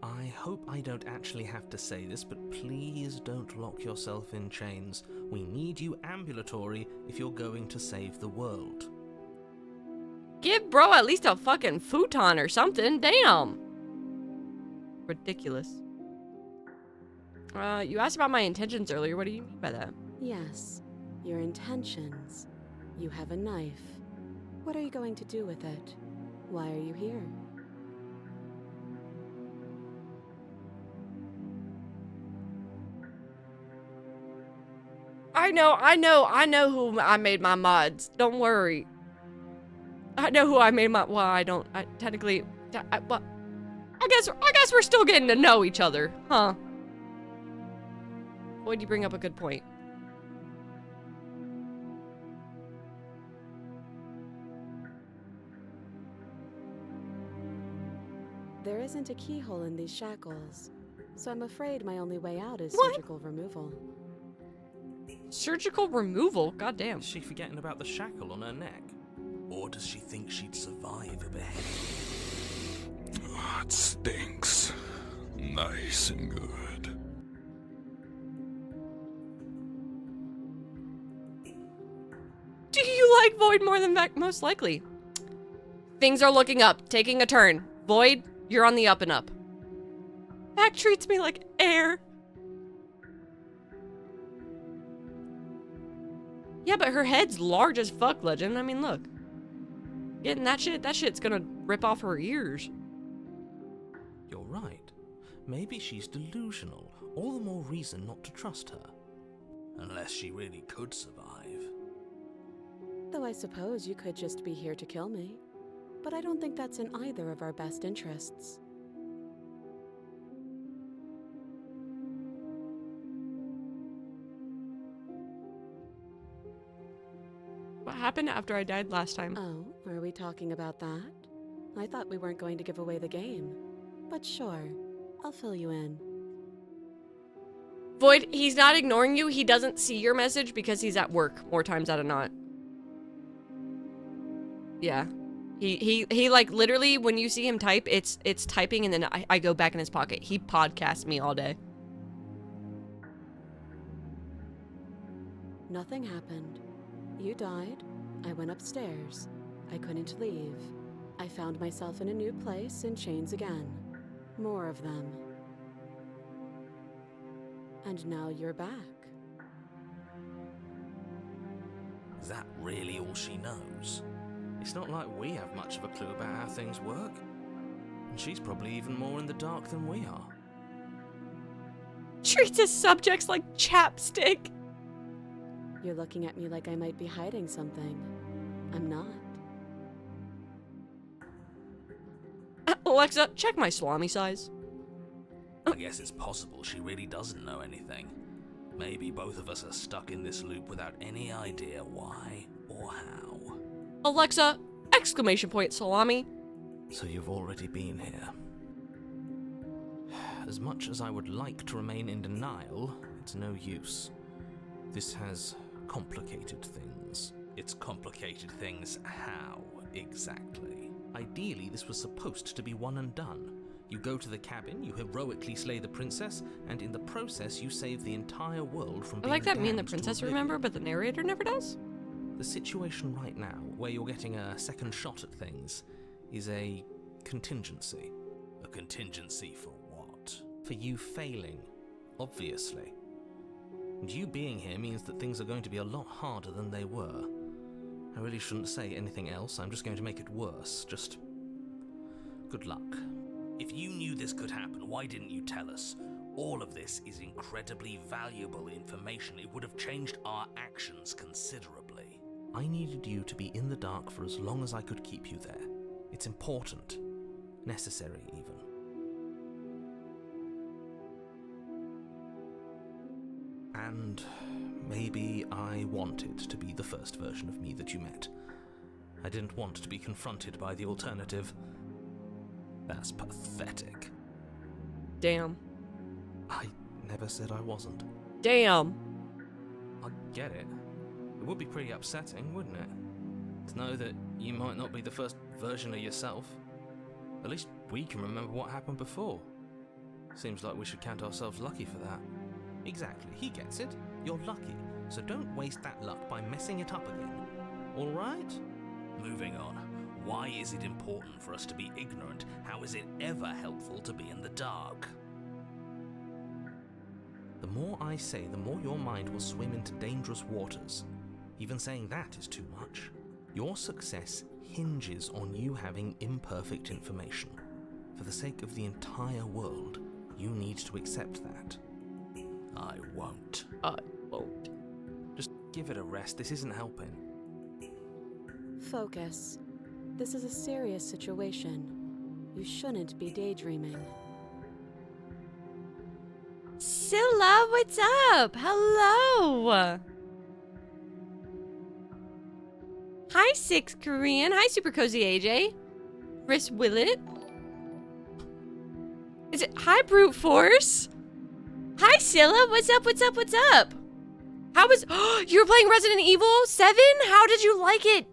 I hope I don't actually have to say this, but please don't lock yourself in chains. We need you ambulatory if you're going to save the world. Give bro at least a fucking futon or something. Damn. Ridiculous. You asked about my intentions earlier. What do you mean by that? Yes, your intentions. You have a knife. What are you going to do with it? Why are you here? I know who I made my mods. Don't worry. I know who I made my. Well, I don't. Technically, well, I guess we're still getting to know each other, huh? Boy, you bring up a good point. There isn't a keyhole in these shackles, so I'm afraid my only way out is What? surgical removal. Surgical removal? Goddamn. Is she forgetting about the shackle on her neck? Or does she think she'd survive a beheading? Oh, it stinks. Nice and good. Do you like Void more than Vec? Most likely. Things are looking up, taking a turn. Void, you're on the up and up. Vec treats me like air. Yeah, but her head's large as fuck, Legend. I mean, look. Getting that shit's gonna rip off her ears. You're right. Maybe she's delusional. All the more reason not to trust her. Unless she really could survive. Though I suppose you could just be here to kill me. But I don't think that's in either of our best interests. What happened after I died last time? Oh, are we talking about that? I thought we weren't going to give away the game. But sure, I'll fill you in. Void, he's not ignoring you. He doesn't see your message because he's at work more times out of not. Yeah. He like literally when you see him type, it's typing and then I go back in his pocket. He podcasts me all day. Nothing happened. You died. I went upstairs. I couldn't leave. I found myself in a new place in chains again. More of them. And now you're back. Is that really all she knows? It's not like we have much of a clue about how things work. And she's probably even more in the dark than we are. Treats his subjects like chapstick. You're looking at me like I might be hiding something. I'm not. Alexa, check my salami size. I guess it's possible she really doesn't know anything. Maybe both of us are stuck in this loop without any idea why or how. Alexa, exclamation point salami. So you've already been here. As much as I would like to remain in denial, it's no use. This has complicated things. It's complicated things how, exactly? Ideally, this was supposed to be one and done. You go to the cabin, you heroically slay the princess, and in the process you save the entire world from being I like that me and the damned princess to remember, but the narrator never does? The situation right now, where you're getting a second shot at things, is a contingency. A contingency for what? For you failing, obviously. And you being here means that things are going to be a lot harder than they were. I really shouldn't say anything else, I'm just going to make it worse. Just good luck. If you knew this could happen, why didn't you tell us? All of this is incredibly valuable information. It would have changed our actions considerably. I needed you to be in the dark for as long as I could keep you there. It's important. Necessary, even. And maybe I wanted to be the first version of me that you met. I didn't want to be confronted by the alternative. That's pathetic. Damn. I never said I wasn't. Damn. I get it. It would be pretty upsetting, wouldn't it? To know that you might not be the first version of yourself. At least we can remember what happened before. Seems like we should count ourselves lucky for that. Exactly, he gets it. You're lucky, so don't waste that luck by messing it up again. Alright? Moving on. Why is it important for us to be ignorant? How is it ever helpful to be in the dark? The more I say, the more your mind will swim into dangerous waters. Even saying that is too much. Your success hinges on you having imperfect information. For the sake of the entire world, you need to accept that. I won't. I won't. Just give it a rest, this isn't helping. Focus. This is a serious situation. You shouldn't be daydreaming. Scylla, what's up? Hello. Hi, Six Korean. Hi, Super Cozy AJ. Chris Willett. Is it hi, Brute Force? Hi, Scylla. What's up? What's up? What's up? How was? You were playing Resident Evil 7? How did you like it?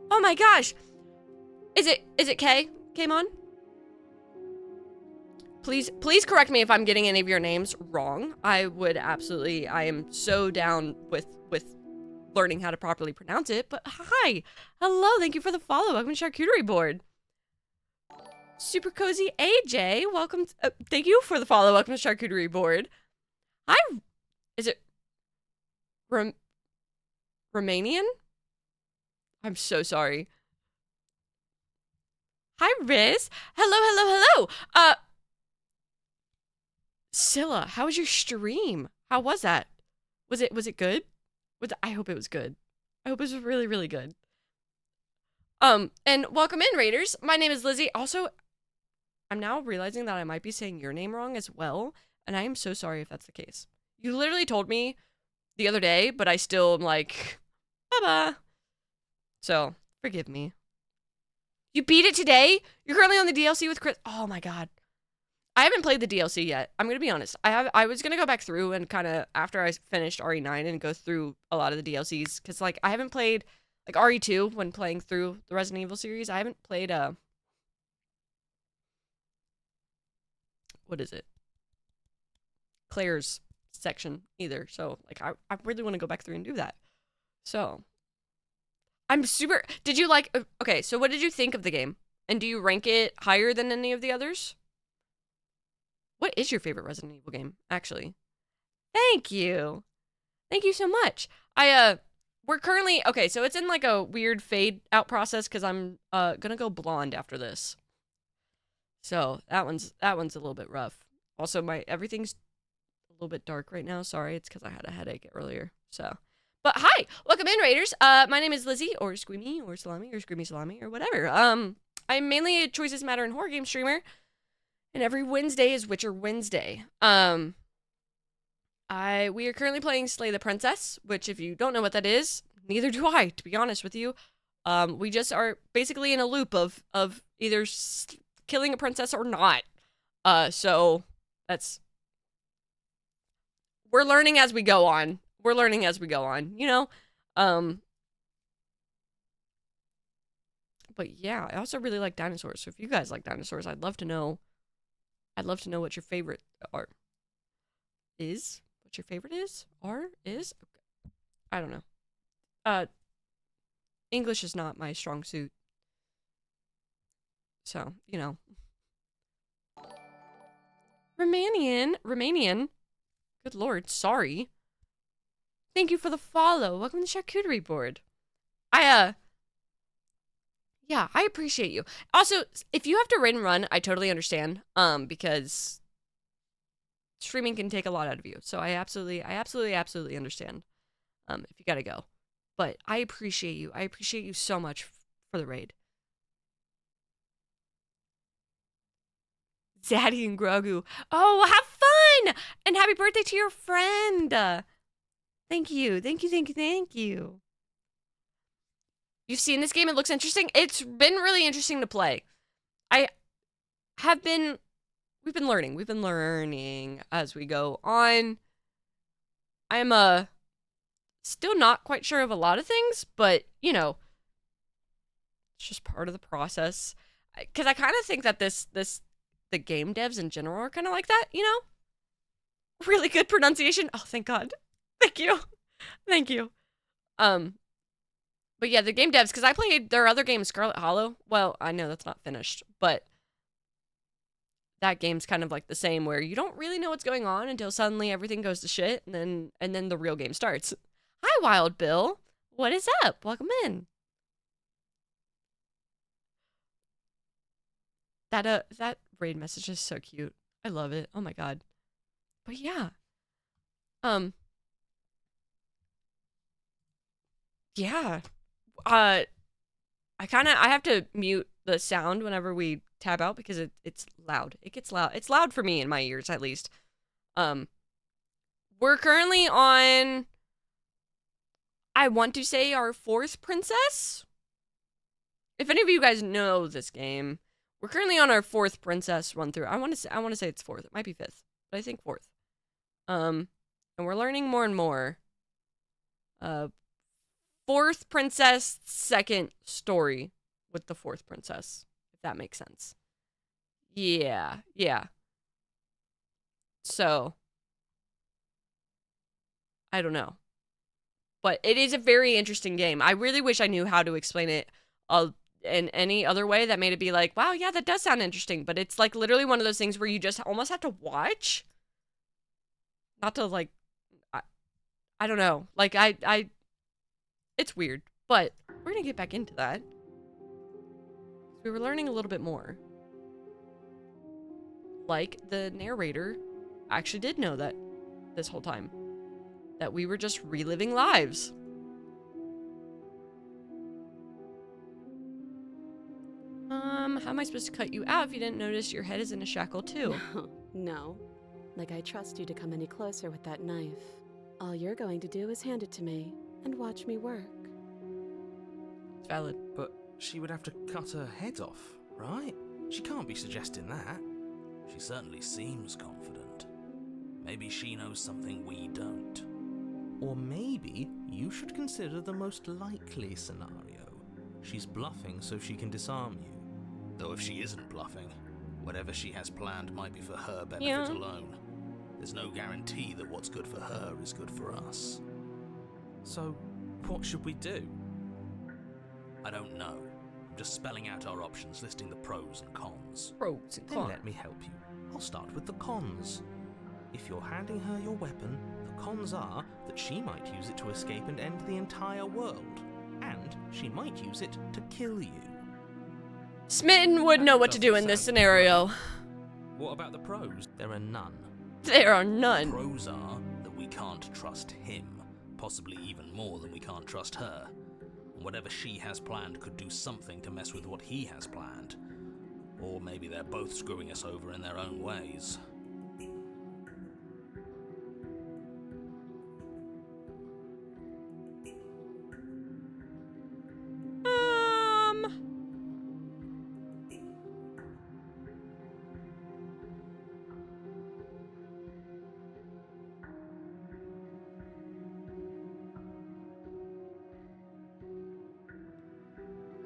Oh my gosh. Is it Kay? K-Mon? Please correct me if I'm getting any of your names wrong. I am so down with learning how to properly pronounce it. But hi. Hello, thank you for the follow. Welcome to Charcuterie Board. Super Cozy AJ, welcome. Thank you for the follow. Welcome to Charcuterie Board. Hi. Is it Romanian? I'm so sorry. Hi, Riz. Hello. Scylla, how was your stream? How was that? Was it good? I hope it was good. I hope it was really, really good. And welcome in, Raiders. My name is Lizzie. Also, I'm now realizing that I might be saying your name wrong as well, and I am so sorry if that's the case. You literally told me the other day, but I still am like, bye-bye. So, forgive me. You beat it today? You're currently on the DLC with Chris. Oh my god. I haven't played the DLC yet. I'm going to be honest. I was going to go back through and kind of, after I finished RE9 and go through a lot of the DLCs. Because, like, I haven't played, like, RE2 when playing through the Resident Evil series. I haven't played, what is it? Claire's section either. So, like, I really want to go back through and do that. So, I'm super... Did you like... Okay, so what did you think of the game? And do you rank it higher than any of the others? What is your favorite Resident Evil game, actually? Thank you. Thank you so much. We're currently... Okay, so it's in, like, a weird fade-out process because I'm gonna go blonde after this. So, that one's a little bit rough. Also, everything's a little bit dark right now. Sorry, it's because I had a headache earlier, so... But hi, welcome in, Raiders. My name is Lizzie, or Squeamy, or Salami, or SqueamySalami, or whatever. I'm mainly a Choices Matter and horror game streamer, and every Wednesday is Witcher Wednesday. We are currently playing Slay the Princess, which if you don't know what that is, neither do I, to be honest with you. We just are basically in a loop of either killing a princess or not. So that's... We're learning as we go on. You know? But yeah, I also really like dinosaurs. So if you guys like dinosaurs, I'd love to know what your favorite is. What your favorite is? Is? I don't know. English is not my strong suit. So, you know. Romanian. Good lord, sorry. Thank you for the follow. Welcome to Charcuterie Board. Yeah, I appreciate you. Also, if you have to raid and run, I totally understand. Because streaming can take a lot out of you. So I absolutely understand. If you gotta go. But I appreciate you. I appreciate you so much for the raid. Zaddy and Grogu. Oh, have fun! And happy birthday to your friend! Thank you. You've seen this game? It looks interesting. It's been really interesting to play. We've been learning. We've been learning as we go on. I'm, still not quite sure of a lot of things, but, you know, it's just part of the process. Because I kind of think that the game devs in general are kind of like that, you know? Really good pronunciation. Oh, thank God. Thank you. But yeah, the game devs, because I played their other game, Scarlet Hollow. Well, I know that's not finished, but that game's kind of like the same, where you don't really know what's going on until suddenly everything goes to shit, and then the real game starts. Hi, Wild Bill. What is up? Welcome in. That raid message is so cute. I love it. Oh my God. But yeah. Yeah. I have to mute the sound whenever we tab out because it's loud. It gets loud. It's loud for me in my ears, at least. We're currently on, I want to say, our 4th princess. If any of you guys know this game, we're currently on our 4th princess run through. I want to say it's 4th. It might be 5th, but I think 4th. And we're learning more and more. fourth princess, second story with the fourth princess, if that makes sense. Yeah. So, I don't know. But it is a very interesting game. I really wish I knew how to explain it in any other way that made it be like, wow, yeah, that does sound interesting. But it's like literally one of those things where you just almost have to watch. Not to like, I don't know. Like, it's weird. But we're going to get back into that. We were learning a little bit more. Like, the narrator actually did know that this whole time. That we were just reliving lives. How am I supposed to cut you out if you didn't notice your head is in a shackle too? No. Like I trust you to come any closer with that knife. All you're going to do is hand it to me and watch me work. It's valid. But she would have to cut her head off, right? She can't be suggesting that. She certainly seems confident. Maybe she knows something we don't. Or maybe you should consider the most likely scenario. She's bluffing so she can disarm you. Though if she isn't bluffing, whatever she has planned might be for her benefit alone. There's no guarantee that what's good for her is good for us. So, what should we do? I don't know. I'm just spelling out our options, listing the pros and cons. Pros and Then cons. let me help you. I'll start with the cons. If you're handing her your weapon, the cons are that she might use it to escape and end the entire world. And she might use it to kill you. Smitten would know what to do in this scenario. What about the pros? There are none. There are none. The pros are that we can't trust him, possibly even more than we can't trust her. And whatever she has planned could do something to mess with what he has planned. Or maybe they're both screwing us over in their own ways.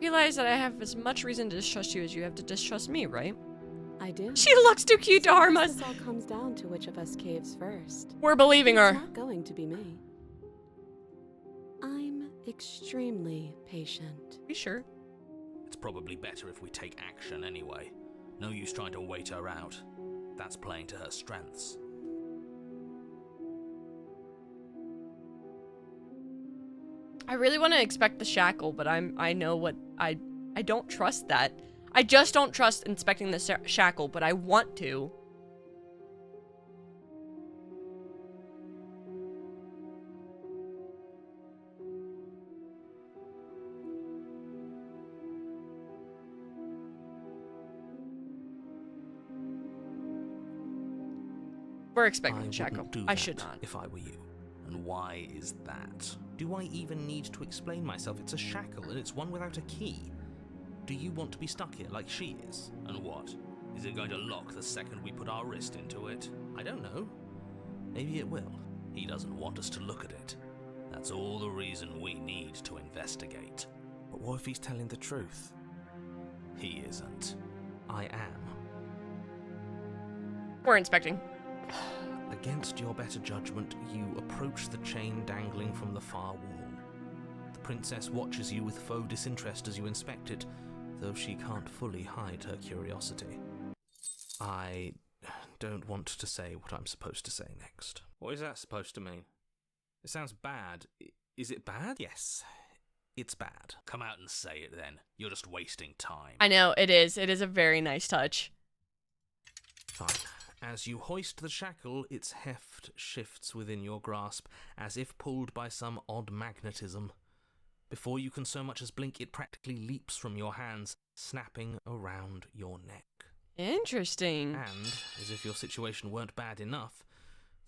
Realize that I have as much reason to distrust you as you have to distrust me, right? I do. She looks too cute to harm us. This all comes down to which of us caves first. We're believing her. It's not going to be me. I'm extremely patient. Be sure. It's probably better if we take action anyway. No use trying to wait her out. That's playing to her strengths. I really want to expect the shackle, but I know what I don't trust that. I just don't trust inspecting the shackle, but I want to. We're expecting the shackle. I should not. If I were you. And why is that? Do I even need to explain myself? It's a shackle and it's one without a key. Do you want to be stuck here like she is? And what? Is it going to lock the second we put our wrist into it? I don't know. Maybe it will. He doesn't want us to look at it. That's all the reason we need to investigate. But what if he's telling the truth? He isn't. I am. We're inspecting. Against your better judgment, you approach the chain dangling from the far wall. The princess watches you with faux disinterest as you inspect it, though she can't fully hide her curiosity. I don't want to say what I'm supposed to say next. What is that supposed to mean? It sounds bad. Is it bad? Yes, it's bad. Come out and say it then. You're just wasting time. I know, it is. It is a very nice touch. Fine. As you hoist the shackle, its heft shifts within your grasp, as if pulled by some odd magnetism. Before you can so much as blink, it practically leaps from your hands, snapping around your neck. Interesting. And, as if your situation weren't bad enough,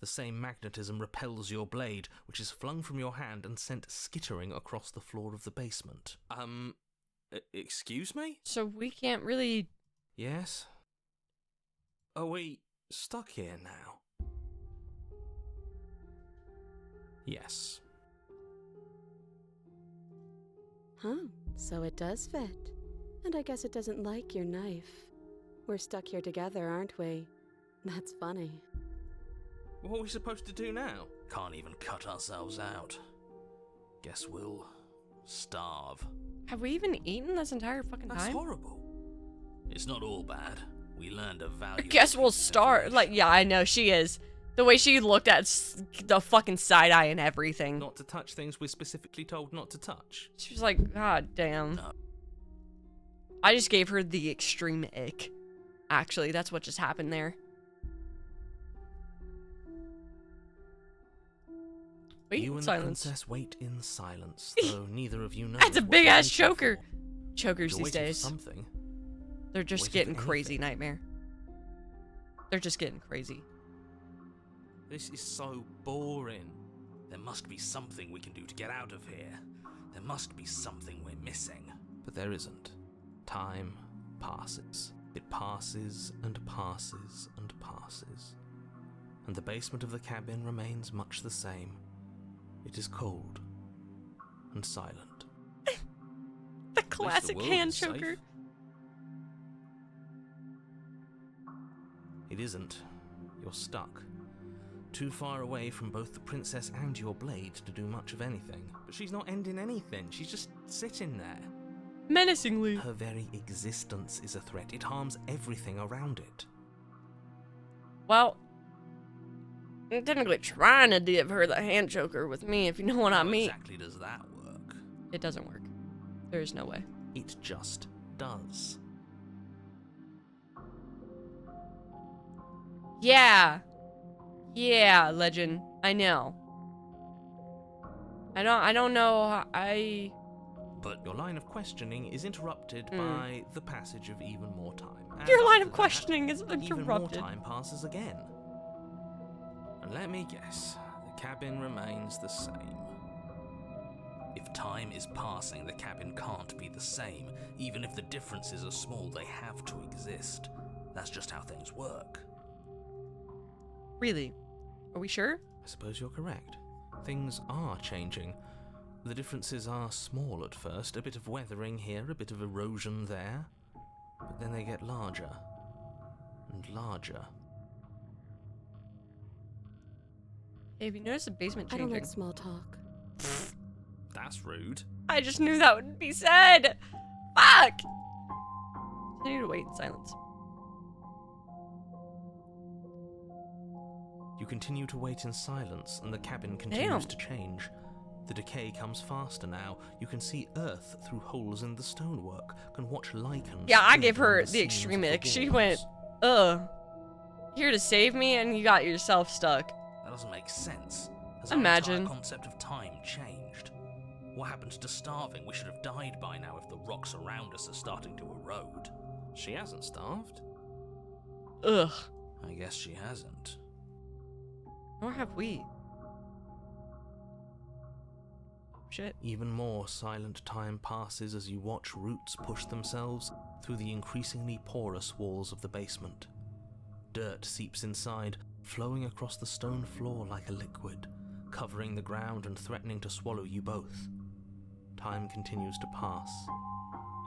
the same magnetism repels your blade, which is flung from your hand and sent skittering across the floor of the basement. Excuse me? So we can't really... Yes? Are we stuck here now? Yes. Huh, so it does fit. And I guess it doesn't like your knife. We're stuck here together, aren't we? That's funny. What are we supposed to do now? Can't even cut ourselves out. Guess we'll starve. Have we even eaten this entire fucking That's time? horrible. It's not all bad. We learned a value. Guess we'll starve. Like, yeah, I know, she is. The way she looked at the fucking side eye and everything. Not to touch things we're specifically told not to touch. She was like, God damn. No. I just gave her the extreme ick. Actually, that's what just happened there. Wait You in and silence. the princess wait in silence, though neither of you know. That's a what big you're ass waiting choker. for. Chokers You're these waiting for days. something. They're just Waiting getting for crazy, anything. Nightmare. They're just getting crazy. This is so boring. There must be something we can do to get out of here. There must be something we're missing. But there isn't. Time passes. It passes and passes and passes. And the basement of the cabin remains much the same. It is cold and silent. The classic world hand is safe. choker. It isn't. You're stuck. Too far away from both the princess and your blade to do much of anything. But she's not ending anything. She's just sitting there. Menacingly. Her very existence is a threat. It harms everything around it. Well, I'm technically trying to give her the hand choker with me, if you know what I How mean. exactly does that work? It doesn't work. There is no way. It just does. Yeah. Yeah, Legend. I know. I don't know. But your line of questioning is interrupted by the passage of even more time. And Your line after of questioning is that, interrupted. Even more time passes again. And let me guess, the cabin remains the same. If time is passing, the cabin can't be the same. Even if the differences are small, they have to exist. That's just how things work. Really? Are we sure? I suppose you're correct. Things are changing. The differences are small at first, a bit of weathering here, a bit of erosion there. But then they get larger and larger. Hey, have you noticed the basement I changing? don't like small talk. That's rude. I just knew that would be said. Fuck! Continue to wait in silence. You continue to wait in silence, and the cabin continues Damn. to change. The decay comes faster now. You can see earth through holes in the stonework, can watch lichens. Yeah, I spring gave along her the the seams extreme of the ick. She walls. went, ugh. Here to save me, and you got yourself stuck. That doesn't make sense. Has Imagine. our entire concept of time changed? What happened to starving? We should have died by now if the rocks around us are starting to erode. She hasn't starved. Ugh. I guess she hasn't. Nor have we. Shit. Even more silent time passes as you watch roots push themselves through the increasingly porous walls of the basement. Dirt seeps inside, flowing across the stone floor like a liquid, covering the ground and threatening to swallow you both. Time continues to pass,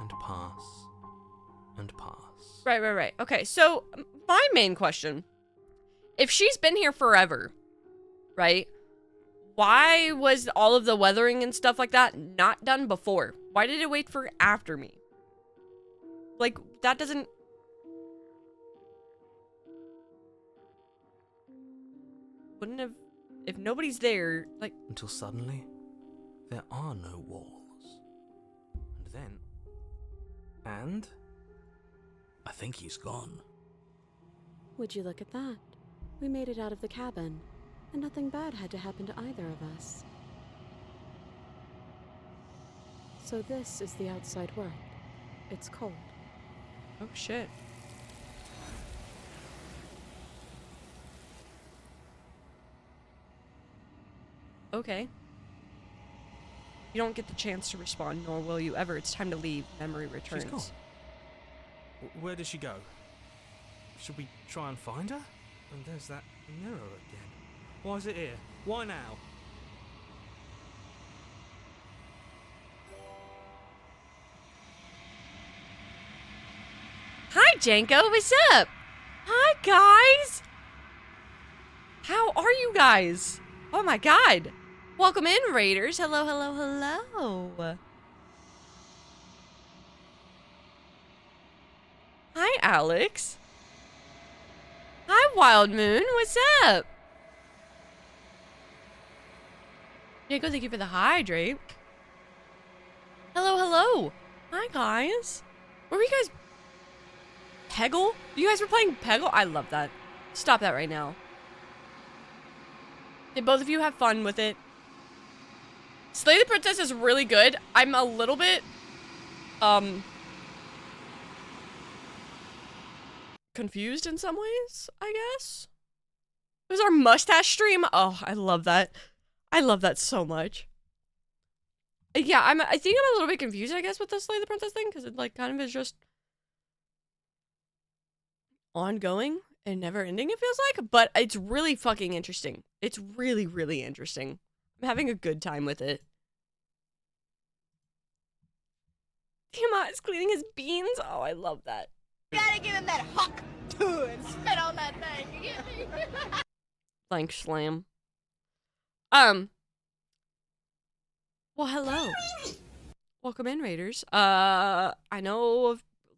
and pass, and pass. Right. Okay, so my main question. If she's been here forever, right? Why was all of the weathering and stuff like that not done before? Why did it wait for after me? Like, that doesn't... Wouldn't have... If nobody's there, like... Until suddenly, there are no walls. And then... And? I think he's gone. Would you look at that? We made it out of the cabin, and nothing bad had to happen to either of us. So this is the outside world. It's cold. Oh, shit. Okay. You don't get the chance to respond, nor will you ever. It's time to leave. Memory returns. She's gone. Where did she go? Should we try and find her? And there's that mirror again. Why is it here? Why now? Janko. What's up? Hi, guys. How are you guys? Oh my god. Welcome in, Raiders. Hello, hello, hello. Hi, Alex. Hi, Wild Moon. What's up? Janko, thank you for the hydrate. Hello, hello. Hi, guys. Were you guys... Peggle? You guys were playing Peggle? I love that. Stop that right now. Did both of you have fun with it? Slay the Princess is really good. I'm a little bit, confused in some ways, I guess. It was our mustache stream. Oh, I love that. I love that so much. Yeah, I think I'm a little bit confused, I guess, with the Slay the Princess thing, because it, like, kind of is just ongoing and never ending, it feels like, but it's really fucking interesting. It's really, really interesting. I'm having a good time with it. Tiamat is cleaning his beans. Oh, I love that. You gotta give him that hawk too and spit on that thing. You get me? Blank slam. Well, hello. Welcome in, Raiders. I know a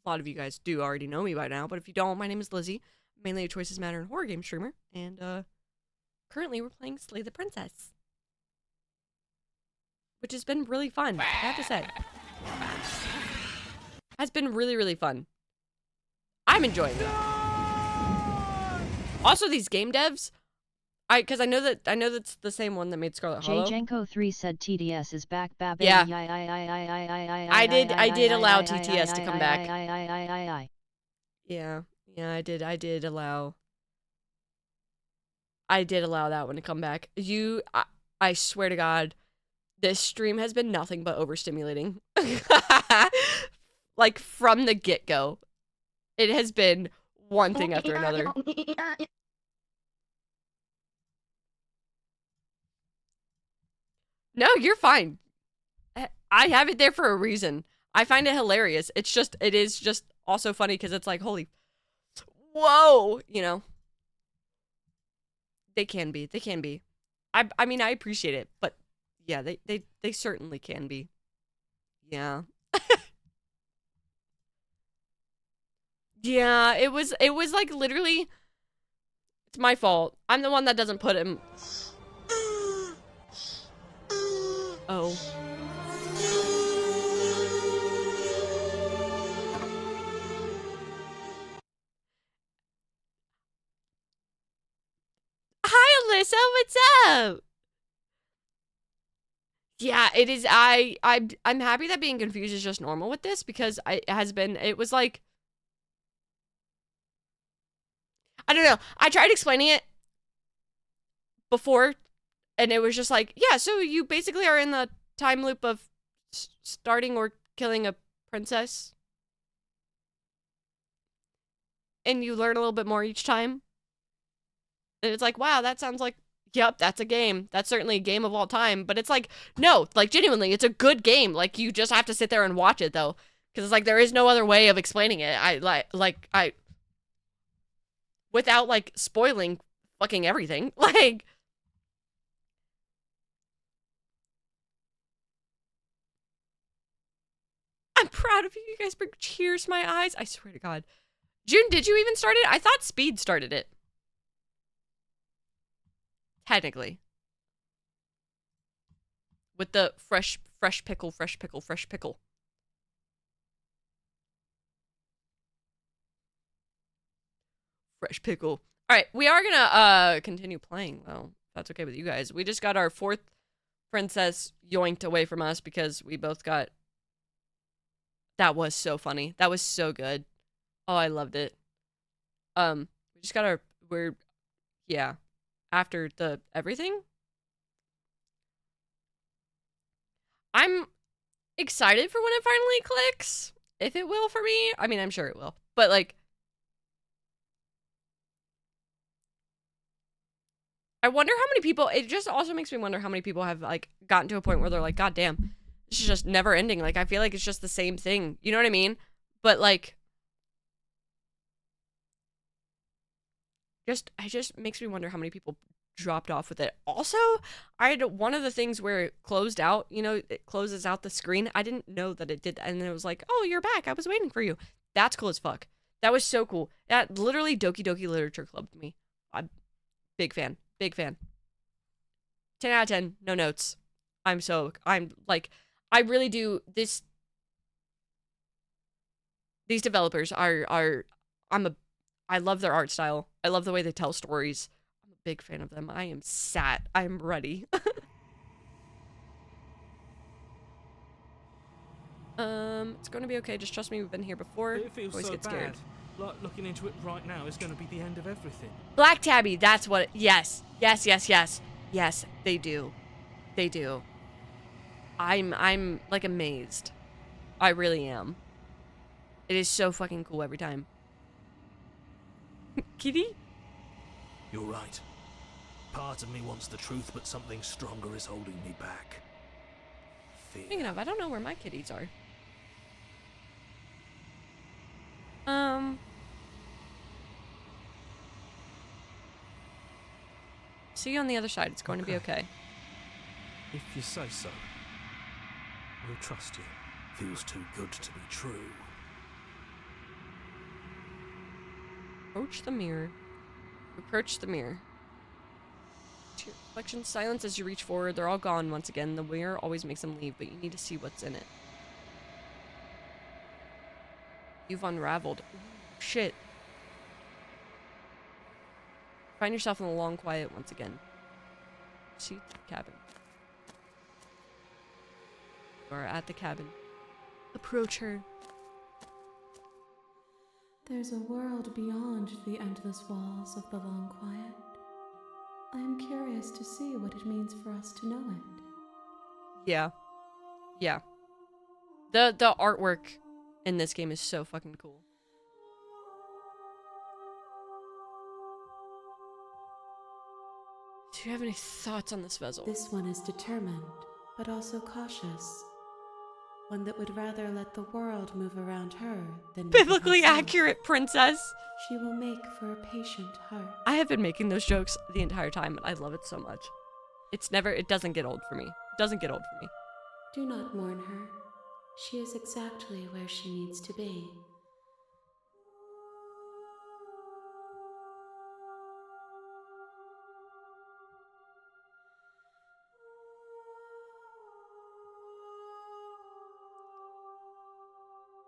lot of you guys do already know me by now, but if you don't, my name is Lizzie. Mainly a Choices Matter and horror game streamer, and currently we're playing Slay the Princess, which has been really fun, I have to say. Has been really, really fun. I'm enjoying it. Also, these game devs, because I know that's the same one that made Scarlet Hollow. Janko 3 said TDS is back. Yeah. I did allow TTS to come back. Yeah, I did allow that one to come back. I swear to God, this stream has been nothing but overstimulating. Like, from the get-go. It has been one thing after another. No, you're fine. I have it there for a reason. I find it hilarious. It is just also funny because it's like, holy, whoa, you know. They can be. I mean, I appreciate it, but yeah, they certainly can be. Yeah. Yeah, it was like literally, it's my fault. I'm the one that doesn't put him. Oh. Hi, Alyssa, what's up? Yeah, it is. I'm happy that being confused is just normal with this, because it was like, I don't know. I tried explaining it before, and it was just like, yeah, so you basically are in the time loop of starting or killing a princess, and you learn a little bit more each time. And it's like, wow, that sounds like, yep, that's a game. That's certainly a game of all time. But it's like, no, like, genuinely, it's a good game. Like, you just have to sit there and watch it, though. Because it's like, there is no other way of explaining it. Without, like, spoiling fucking everything. Like, I'm proud of you. You guys bring tears to my eyes. I swear to God. June, did you even start it? I thought Speed started it. Technically. With the fresh pickle. Fresh pickle. Alright, we are gonna continue playing, though. That's okay with you guys. We just got our 4th princess yoinked away from us because we both got... That was so funny. That was so good. Oh, I loved it. We just got yeah. After the everything. I'm excited for when it finally clicks. If it will for me. I mean, I'm sure it will. But, like, I wonder how many people, it just also makes me wonder how many people have, like, gotten to a point where they're like, God damn, this is just never ending. Like, I feel like it's just the same thing. You know what I mean? But, like, it just makes me wonder how many people dropped off with it. Also, I had one of the things where it closed out, you know, it closes out the screen. I didn't know that it did that. And then it was like, oh, you're back. I was waiting for you. That's cool as fuck. That was so cool. That literally Doki Doki Literature Clubbed me. I'm big fan. Big fan. 10 out of 10. No notes. I'm like, I really do this. These developers I love their art style. I love the way they tell stories. I'm a big fan of them. I am sat. I'm ready. It's going to be okay. Just trust me. We've been here before. It feels Always so get scared. bad. Like looking into it right now is going to be the end of everything. Black Tabby. That's what. Yes. Yes. Yes. Yes. Yes. They do. They do. I'm like amazed. I really am. It is so fucking cool every time. Kitty? You're right. Part of me wants the truth, but something stronger is holding me back. Fear. Speaking of, I don't know where my kitties are. See you on the other side. It's going to be okay. If you say so. We'll trust you. Feels too good to be true. Approach the mirror. Approach the mirror. To your reflection, silence as you reach forward. They're all gone once again. The mirror always makes them leave, but you need to see what's in it. You've unraveled. Ooh, shit. Find yourself in the long quiet once again. See the cabin. You are at the cabin. Approach her. There's a world beyond the endless walls of the long quiet. I am curious to see what it means for us to know it. Yeah. Yeah. The artwork in this game is so fucking cool. Do you have any thoughts on this vessel? This one is determined, but also cautious. One that would rather let the world move around her than biblically accurate, princess. She will make for a patient heart. I have been making those jokes the entire time, and I love it so much. It doesn't get old for me. It doesn't get old for me. Do not mourn her. She is exactly where she needs to be.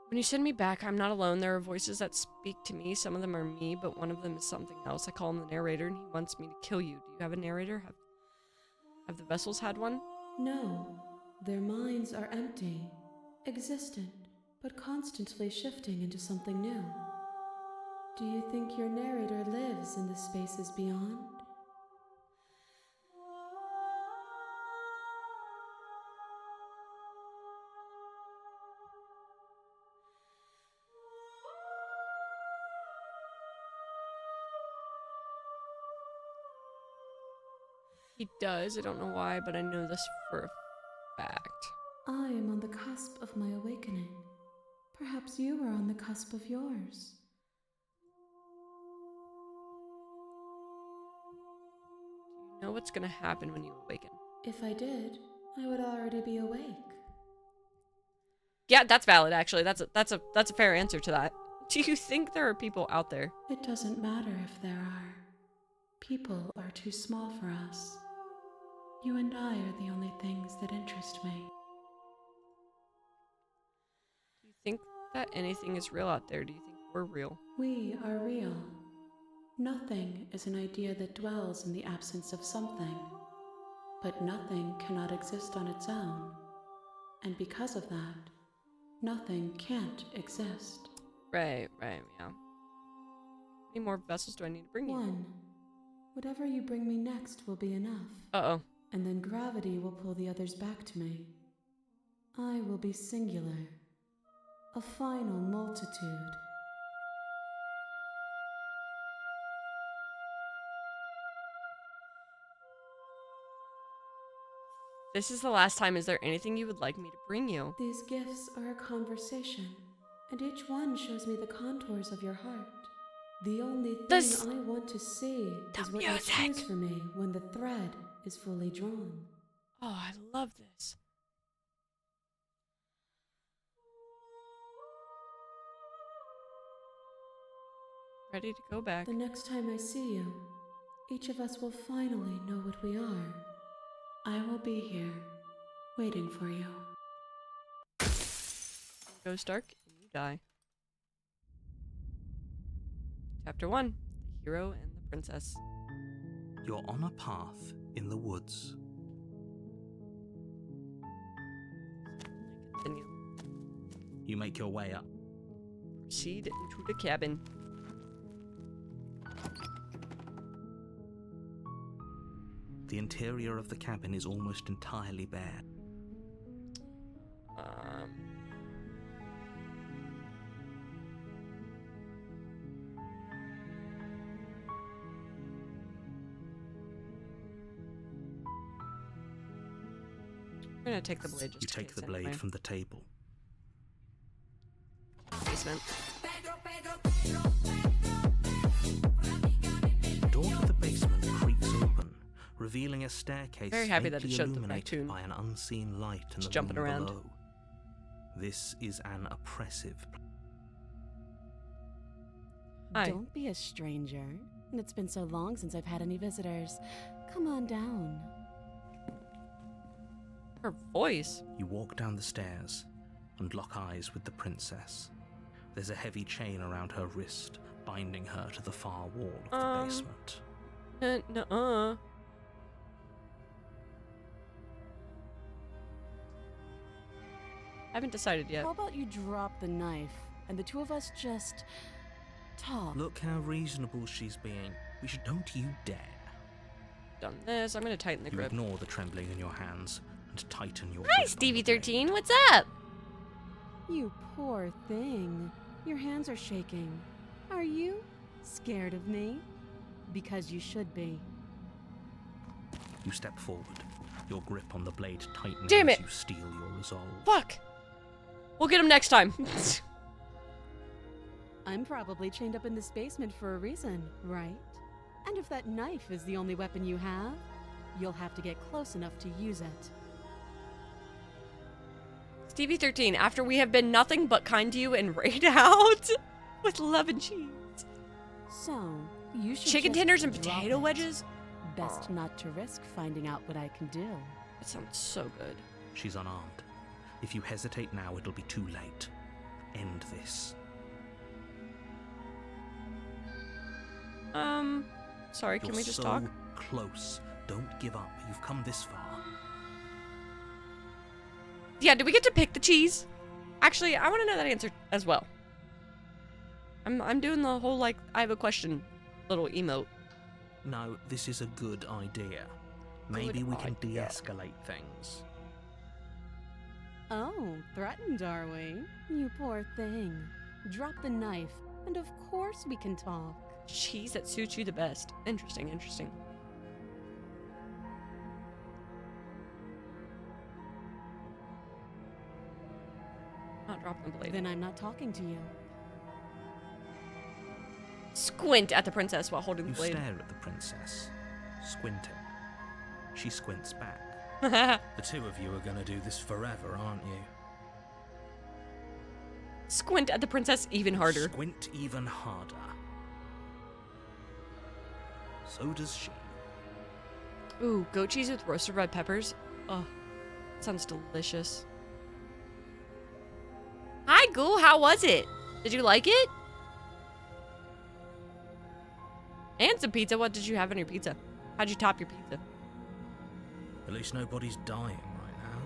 When you send me back, I'm not alone. There are voices that speak to me. Some of them are me, but one of them is something else. I call him the narrator, and he wants me to kill you. Do you have a narrator? Have the vessels had one? No. Their minds are empty, existent, but constantly shifting into something new. Do you think your narrator lives in the spaces beyond? He does. I don't know why, but I know this for a fact. I am on the cusp of my awakening. Perhaps you are on the cusp of yours. Do you know what's gonna happen when you awaken? If I did, I would already be awake. Yeah, that's valid, actually. That's a fair answer to that. Do you think there are people out there? It doesn't matter if there are. People are too small for us. You and I are the only things that interest me. Do you think that anything is real out there? Do you think we're real? We are real. Nothing is an idea that dwells in the absence of something. But nothing cannot exist on its own. And because of that, nothing can't exist. Right, yeah. How many more vessels do I need to bring you? One. Whatever you bring me next will be enough. Uh-oh. And then gravity will pull the others back to me. I will be singular. A final multitude. This is the last time. Is there anything you would like me to bring you? These gifts are a conversation, and each one shows me the contours of your heart. The only thing I want to see is what you choose for me when the thread is fully drawn. Oh, I love this. Ready to go back. The next time I see you, each of us will finally know what we are. I will be here, waiting for you. Goes dark and you die. Chapter 1. The Hero and the Princess. You're on a path in the woods. Continue. You make your way up. Proceed into the cabin. The interior of the cabin is almost entirely bare. I'm gonna take the blade. You take the blade from the table. Basement. The door to the basement creaks open, revealing a staircase Very happy that it faintly showed the illuminated raccoon. by an unseen light in Just the jumping room around. below. This is an oppressive. Hi. Don't be a stranger. It's been so long since I've had any visitors. Come on down. Her voice. You walk down the stairs and lock eyes with the princess. There's a heavy chain around her wrist, binding her to the far wall of the basement. Nuh-uh. Haven't decided yet. How about you drop the knife and the two of us just talk? Look how reasonable she's being. Don't you dare. Done this. I'm gonna tighten the You grip. ignore the trembling in your hands and tighten your Hi, grip Stevie on the blade. 13. What's up? You poor thing. Your hands are shaking. Are you scared of me? Because you should be. You step forward, your grip on the blade tightening Damn as it. you steel your resolve. Fuck. We'll get him next time. I'm probably chained up in this basement for a reason, right? And if that knife is the only weapon you have, you'll have to get close enough to use it. Stevie 13. After we have been nothing but kind to you and raid out with love and cheese. So, you should Chicken just tenders and drop potato it. wedges? Best not to risk finding out what I can do. That sounds so good. She's unarmed. If you hesitate now, it'll be too late. End this. Sorry, can You're we just so talk? close. Don't give up. You've come this far. Yeah, do we get to pick the cheese? Actually, I want to know that answer as well. I'm doing the whole, like, I have a question little emote. No, this is a good idea. Maybe we can de-escalate things. Oh, threatened, are we? You poor thing. Drop the knife, and of course we can talk. Cheese that suits you the best. Interesting, interesting. Not dropping the blade. Then I'm not talking to you. Squint at the princess while holding You the blade. stare at the princess, squinting. She squints back. The two of you are gonna do this forever, aren't you? Squint at the princess even harder. Squint even harder. So does she. Ooh, goat cheese with roasted red peppers. Oh, sounds delicious. Hi, Ghoul. How was it? Did you like it? And some pizza. What did you have on your pizza? How'd you top your pizza? At least nobody's dying right now.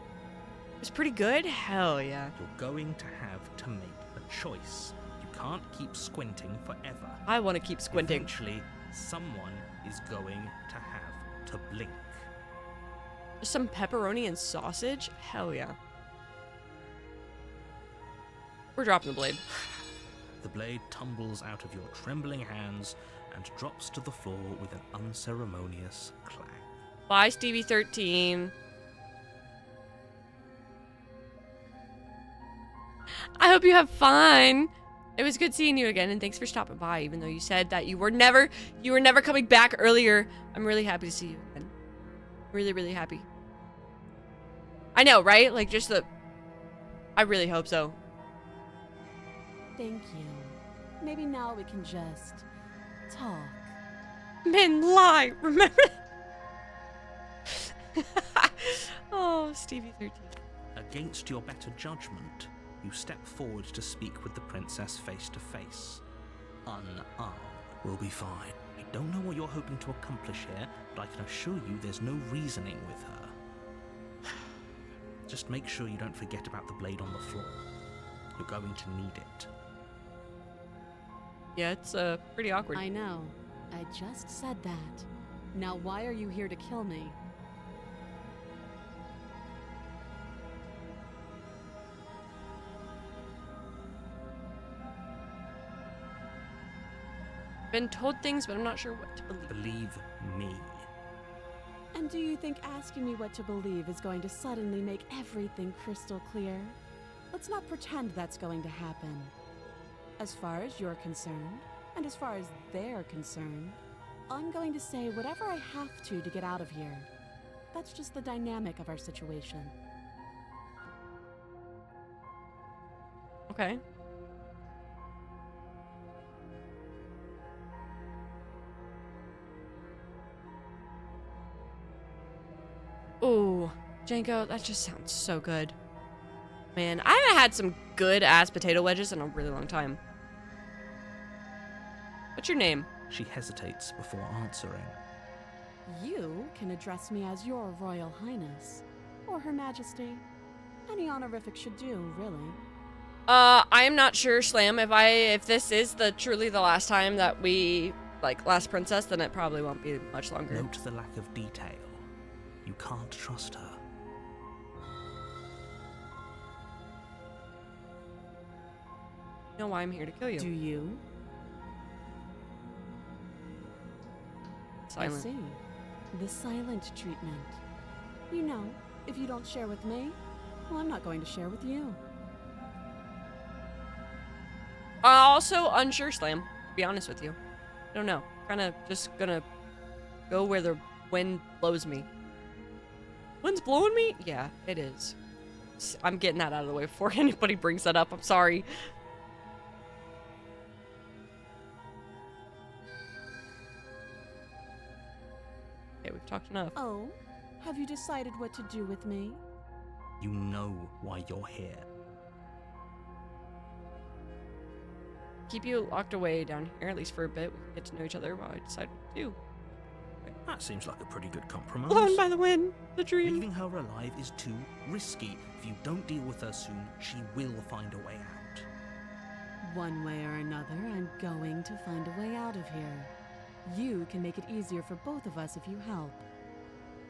It was pretty good? Hell yeah. You're going to have to make a choice. You can't keep squinting forever. I want to keep squinting. Eventually, someone is going to have to blink. Some pepperoni and sausage? Hell yeah. We're dropping the blade. The blade tumbles out of your trembling hands and drops to the floor with an unceremonious clang. Bye, Stevie 13. I hope you have fun It was good seeing you again, and thanks for stopping by, even though you said that you were never coming back earlier. I'm really happy to see you again. Really, really happy. I know, right? Like, just the... I really hope so. Thank you. Maybe now we can just talk. Men lie, remember? Oh, Stevie 13. Against your better judgment, you step forward to speak with the princess face to face. Unarmed. We'll be fine. I don't know what you're hoping to accomplish here, but I can assure you there's no reasoning with her. Just make sure you don't forget about the blade on the floor. You're going to need it. Yeah, it's pretty awkward. I know. I just said that. Now why are you here to kill me? Been told things, but I'm not sure what to believe. Believe me. And do you think asking me what to believe is going to suddenly make everything crystal clear? Let's not pretend that's going to happen. As far as you're concerned, and as far as they're concerned, I'm going to say whatever I have to get out of here. That's just the dynamic of our situation. Okay. Ooh, Janko, that just sounds so good. Man, I haven't had some good-ass potato wedges in a really long time. What's your name? She hesitates before answering. You can address me as your Royal Highness, or Her Majesty. Any honorific should do, really. I am not sure, Slam. If this is truly the last time that we, last princess, then it probably won't be much longer. Note the lack of detail. You can't trust her. You know why I'm here to kill you. Do you? Silent. I see. The silent treatment. You know, if you don't share with me, well, I'm not going to share with you. Also unsure, Slam, to be honest with you. I don't know. Kind of just gonna go where the wind blows me. Wind's blowing me? Yeah, it is. I'm getting that out of the way before anybody brings that up. I'm sorry. Okay, we've talked enough. Oh, have you decided what to do with me? You know why you're here. Keep you locked away down here, at least for a bit. We can get to know each other while I decide what to do. That seems like a pretty good compromise. Blown by the wind, the dream. Leaving her alive is too risky. If you don't deal with her soon, she will find a way out. One way or another, I'm going to find a way out of here. You can make it easier for both of us if you help.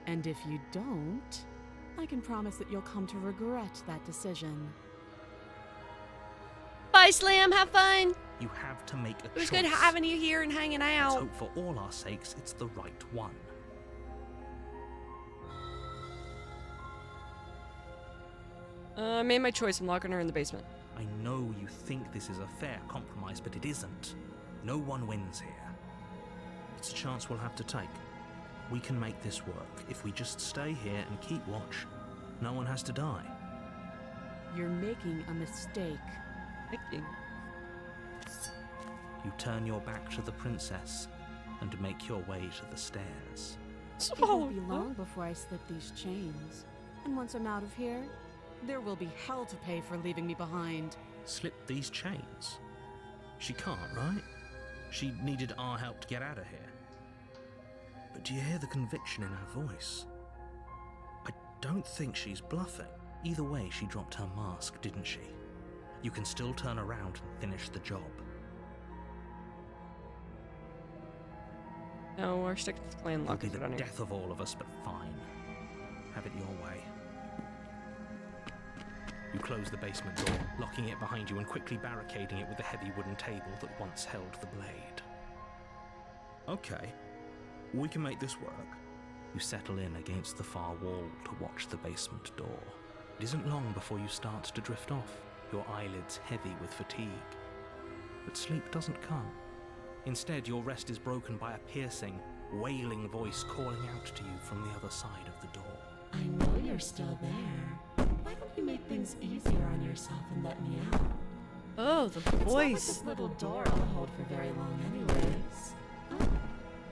And if you don't, I can promise that you'll come to regret that decision. Bye, Slam. Have fun. You have to make a choice. It was good having you here and hanging out. Let's hope for all our sakes it's the right one. I made my choice. I'm locking her in the basement. I know you think this is a fair compromise, but it isn't. No one wins here. It's a chance we'll have to take. We can make this work. If we just stay here and keep watch, no one has to die. You're making a mistake. Thinking. You turn your back to the princess and make your way to the stairs. It won't be long before I slip these chains. And once I'm out of here, there will be hell to pay for leaving me behind. Slip these chains? She can't, right? She needed our help to get out of here. But do you hear the conviction in her voice? I don't think she's bluffing. Either way, she dropped her mask, didn't she? You can still turn around and finish the job. No, we're sticking to the plan. It'll be the death of all of us, but fine. Have it your way. You close the basement door, locking it behind you and quickly barricading it with the heavy wooden table that once held the blade. Okay, we can make this work. You settle in against the far wall to watch the basement door. It isn't long before you start to drift off, your eyelids heavy with fatigue. But sleep doesn't come. Instead, your rest is broken by a piercing, wailing voice calling out to you from the other side of the door. I know you're still there. Why don't you make things easier on yourself and let me out? Oh, the voice. It's not like this little door I'll hold for very long anyways. Oh,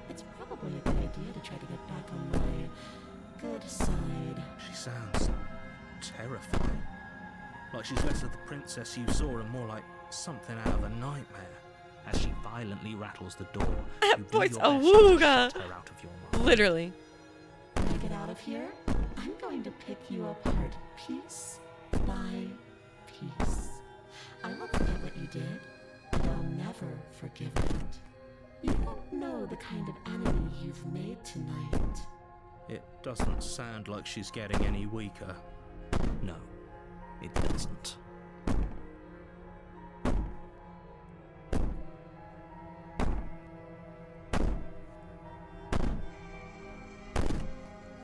it's probably a good idea to try to get back on my good side. She sounds terrifying. Like she's less of the princess you saw and more like something out of a nightmare. As she violently rattles the door, you do Voice your best to awooga. shut her out of your mind. Literally. When I get out of here, I'm going to pick you apart piece by piece. I won't forget what you did, and I'll never forgive it. You don't know the kind of enemy you've made tonight. It doesn't sound like she's getting any weaker. No, it doesn't.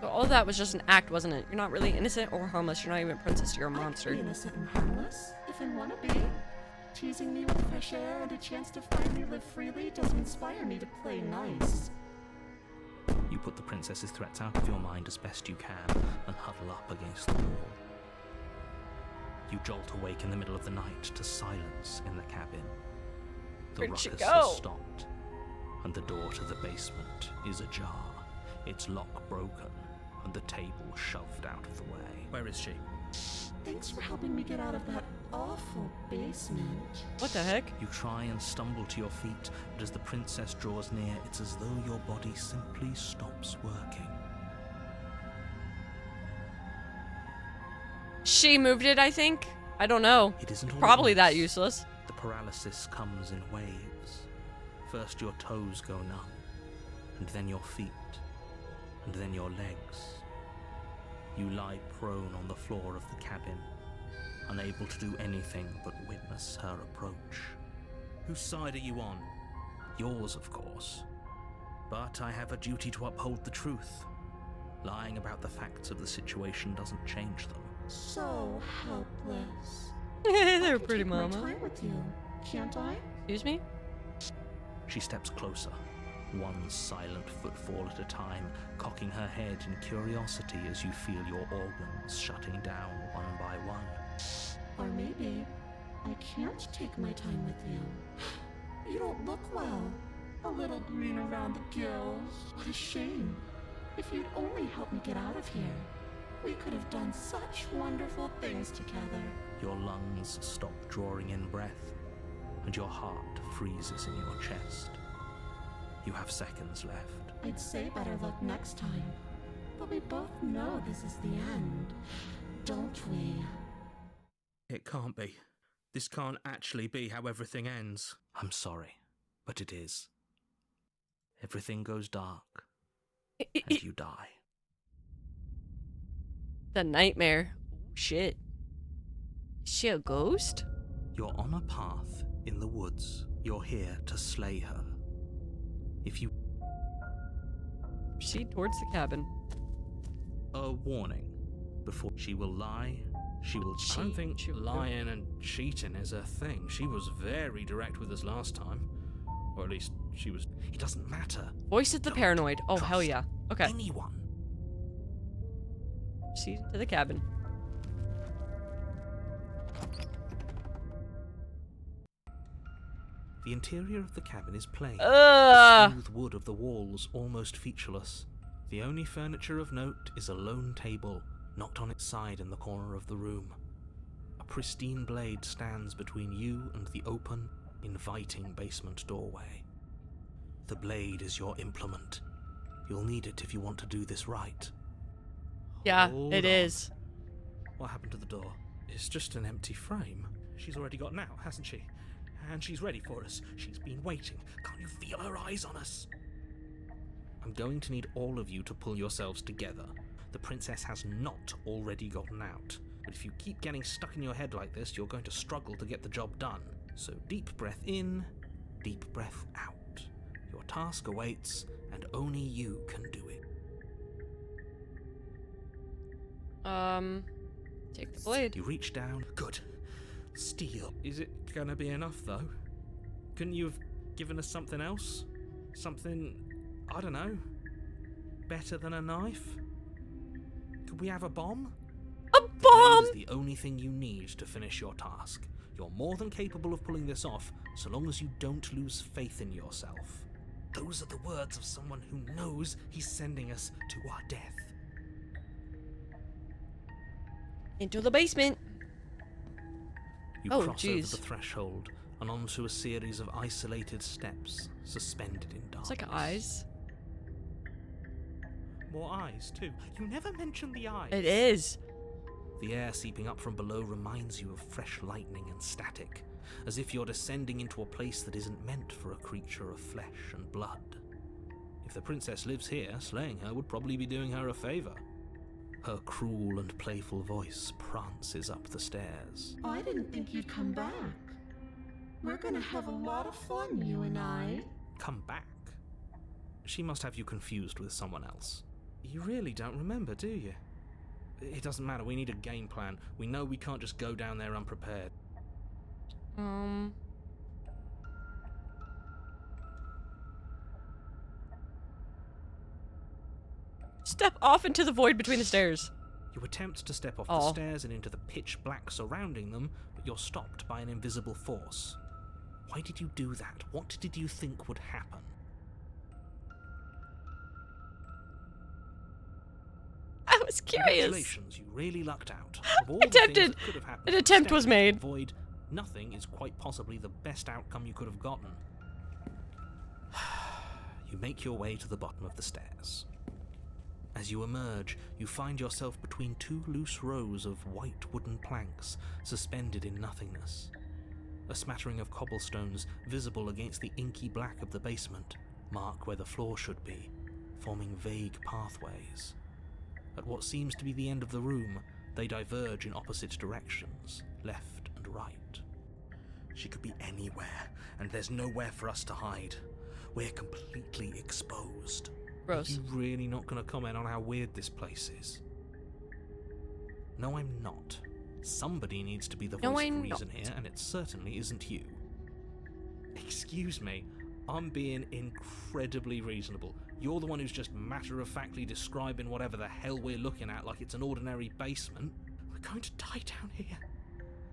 So all that was just an act, wasn't it? You're not really innocent or harmless. You're not even a princess. You're a I monster. can be innocent and harmless, if I want to be. Teasing me with fresh air and a chance to finally live freely doesn't inspire me to play nice. You put the princess's threats out of your mind as best you can and huddle up against the wall. You jolt awake in the middle of the night to silence in the cabin. The Where'd she ruckus go? has stopped, and the door to the basement is ajar, its lock broken, and the table shoved out of the way. Where is she? Thanks for helping me get out of that awful basement. What the heck? You try and stumble to your feet, but as the princess draws near, it's as though your body simply stops working. She moved it, I think. I don't know. It isn't all Probably at that once. useless. The paralysis comes in waves. First your toes go numb, and then your feet, and then your legs. You lie prone on the floor of the cabin, unable to do anything but witness her approach. Whose side are you on? Yours, of course. But I have a duty to uphold the truth. Lying about the facts of the situation doesn't change them. So helpless. They're I can pretty, take my mama. time with you, can't I? Excuse me? She steps closer, one silent footfall at a time, cocking her head in curiosity as you feel your organs shutting down one by one. Or maybe I can't take my time with you. You don't look well. A little green around the gills. What a shame. If you'd only helped me get out of here, we could have done such wonderful things together. Your lungs stop drawing in breath, and your heart freezes in your chest. You have seconds left. I'd say better luck next time. But we both know this is the end, don't we? It can't be. This can't actually be how everything ends. I'm sorry, but it is. Everything goes dark, and you die. The nightmare. Ooh, shit. Is she a ghost? You're on a path in the woods. You're here to slay her. If you Proceed towards the cabin. a warning, before she will lie, she will cheat. I don't think lying and cheating is a thing. She was very direct with us last time. Or at least she was... It doesn't matter. Voice of the paranoid. Oh, hell yeah. Okay. Anyone. Proceed to the cabin. The interior of the cabin is plain. Ugh. The smooth wood of the walls almost featureless. The only furniture of note is a lone table, knocked on its side in the corner of the room. A pristine blade stands between you and the open, inviting basement doorway. The blade is your implement. You'll need it if you want to do this right. Yeah, Hold it on. is. What happened to the door? It's just an empty frame. She's already gotten out, hasn't she? And she's ready for us. She's been waiting. Can't you feel her eyes on us? I'm going to need all of you to pull yourselves together. The princess has not already gotten out. But if you keep getting stuck in your head like this, you're going to struggle to get the job done. So deep breath in, deep breath out. Your task awaits, and only you can do it. Take the blade. You reach down. Good. Steel. Is it gonna be enough, though? Couldn't you have given us something else? Something, I don't know, better than a knife? Could we have a bomb? A bomb! Is the only thing you need to finish your task. You're more than capable of pulling this off, so long as you don't lose faith in yourself. Those are the words of someone who knows he's sending us to our death. Into the basement. You cross over the threshold and onto a series of isolated steps suspended in darkness. It's like eyes. More eyes, too. You never mentioned the eyes. It is. The air seeping up from below reminds you of fresh lightning and static, as if you're descending into a place that isn't meant for a creature of flesh and blood. If the princess lives here, slaying her would probably be doing her a favor. Her cruel and playful voice prances up the stairs. I didn't think you'd come back. We're gonna have a lot of fun, you and I. Come back? She must have you confused with someone else. You really don't remember, do you? It doesn't matter, we need a game plan. We know we can't just go down there unprepared. Step off into the void between the stairs. You attempt to step off the stairs and into the pitch black surrounding them, but you're stopped by an invisible force. Why did you do that? What did you think would happen? I was curious. Congratulations, you really lucked out. Of all the things Attempted. that could have happened, An attempt was made. Void, nothing is quite possibly the best outcome you could have gotten. You make your way to the bottom of the stairs. As you emerge, you find yourself between two loose rows of white wooden planks suspended in nothingness. A smattering of cobblestones visible against the inky black of the basement mark where the floor should be, forming vague pathways. At what seems to be the end of the room, they diverge in opposite directions, left and right. She could be anywhere, and there's nowhere for us to hide. We're completely exposed. Gross. Are you really not going to comment on how weird this place is? No, I'm not. Somebody needs to be the voice of reason here, and it certainly isn't you. Excuse me, I'm being incredibly reasonable. You're the one who's just matter-of-factly describing whatever the hell we're looking at like it's an ordinary basement. We're going to die down here.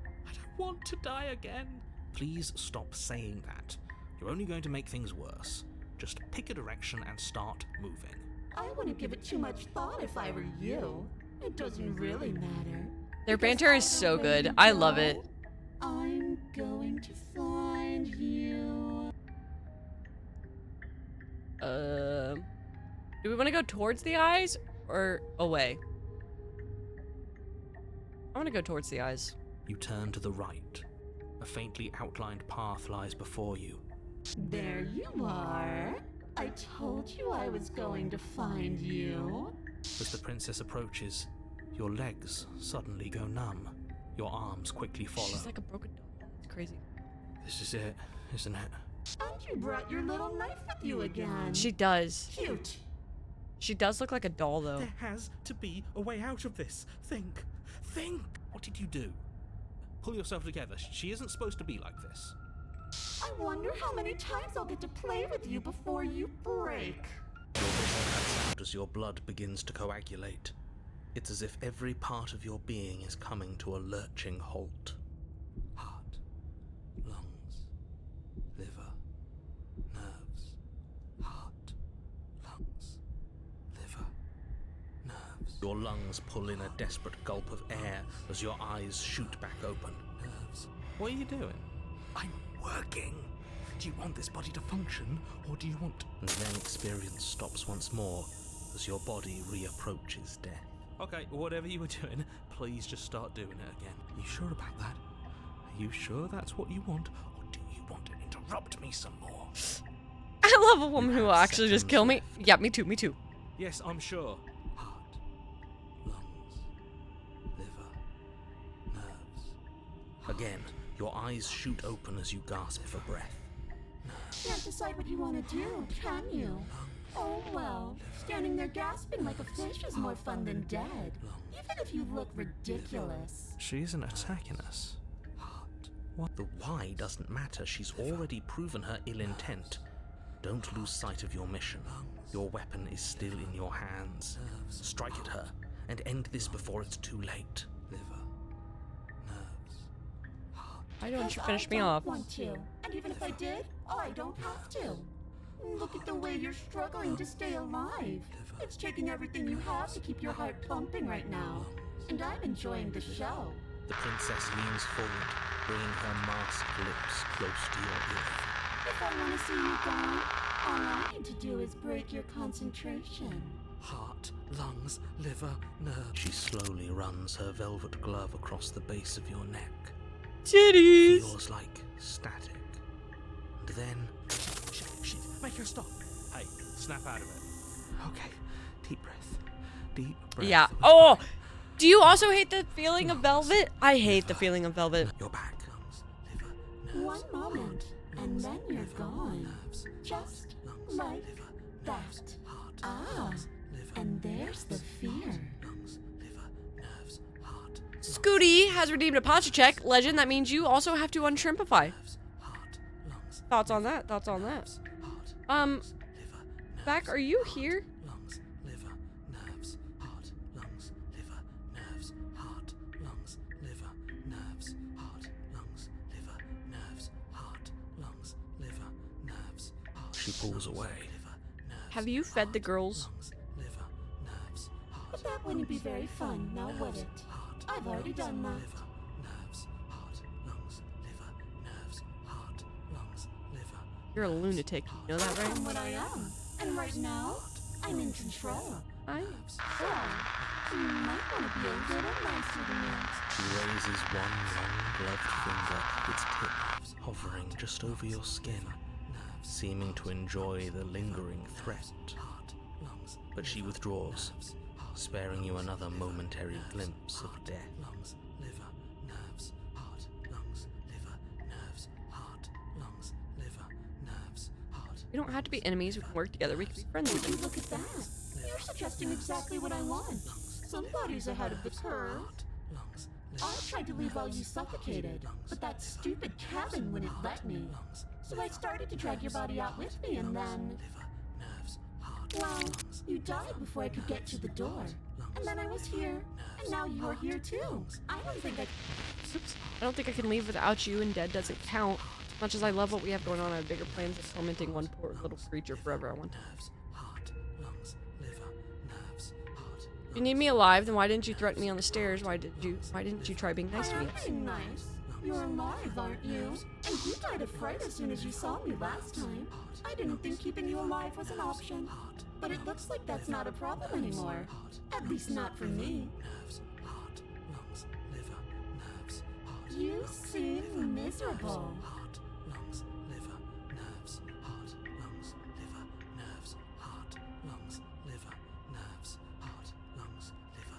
I don't want to die again. Please stop saying that. You're only going to make things worse. Just pick a direction and start moving. I wouldn't give it too much thought if I were you. It doesn't really matter. Their banter is so good. I love it. I'm going to find you. Do we want to go towards the eyes or away? I want to go towards the eyes. You turn to the right. A faintly outlined path lies before you. There you are. I told you I was going to find you. As the princess approaches, your legs suddenly go numb. Your arms quickly follow. She's like a broken doll. It's crazy. This is it, isn't it? And you brought your little knife with you again. She does. Cute. She does look like a doll, though. There has to be a way out of this. Think. What did you do? Pull yourself together. She isn't supposed to be like this. I wonder how many times I'll get to play with you before you break. Your vision cuts out as your blood begins to coagulate. It's as if every part of your being is coming to a lurching halt. Heart, lungs, liver, nerves. Heart, lungs, liver, nerves. Your lungs pull in a desperate gulp of air as your eyes shoot back open. Nerves. What are you doing? I'm working. Do you want this body to function, or do you want... And then experience stops once more as your body reapproaches death. Okay, whatever you were doing, please just start doing it again. You sure about that? Are you sure that's what you want, or do you want to interrupt me some more? I love a woman who will actually just kill me. Yeah, me too, me too. Yes, I'm sure. Heart, lungs, liver, nerves. Again, your eyes shoot open as you gasp for breath. Can't decide what you want to do, can you? Oh well, standing there gasping like a fish is more fun than dead. Even if you look ridiculous. She isn't attacking us. The why doesn't matter. She's already proven her ill intent. Don't lose sight of your mission. Your weapon is still in your hands. Strike at her and end this before it's too late. Why don't you finish me off? I don't want to. And even if I did, I don't have to. Look at the way you're struggling to stay alive. It's taking everything you have to keep your heart pumping right now. And I'm enjoying the show. The princess leans forward, bringing her masked lips close to your ear. If I want to see you gone, all I need to do is break your concentration. Heart, lungs, liver, nerve. She slowly runs her velvet glove across the base of your neck. Titties! Feels like static. And then... Shit, make her stop. Hey, snap out of it. Okay, deep breath. Deep breath. Yeah. Oh! Do you also hate the feeling of velvet? I hate the feeling of velvet. You're back. One moment, and then you're gone. Just like that. Ah, and there's the fear. Scooty has redeemed a posture check. Legend, that means you also have to unshrimpify. Thoughts on that? Thoughts on that? Back, are you here? She pulls away. Have you fed the girls? But that wouldn't be very fun, now would it? I've already done that. You're a lunatic. You know that, right? I'm what I am. And right now, I'm in control. So, you might want to be a little nicer to me. She raises one long gloved finger, its tip hovering just over your skin, seeming to enjoy the lingering threat. But she withdraws, sparing you another momentary glimpse of death. We don't have to be enemies. We can work together. We can be friends with Would you them. look at that? You're suggesting exactly what I want. Somebody's ahead of the curve. I tried to leave while you suffocated, but that stupid cabin wouldn't let me. So I started to drag your body out with me, and then... Well, you died before I could get to the door. And then I was here, and now you're here too. I don't think I can leave without you, and dead doesn't count. As much as I love what we have going on, I have bigger plans of tormenting one poor little creature forever. I want to. If you need me alive, then why didn't you threaten me on the stairs? Why didn't you try being nice to me? Being nice. You're alive, aren't you? And you died of fright as soon as you saw me last time. I didn't think keeping you alive was an option. But it looks like that's not a problem anymore. At least not for me. You seem miserable.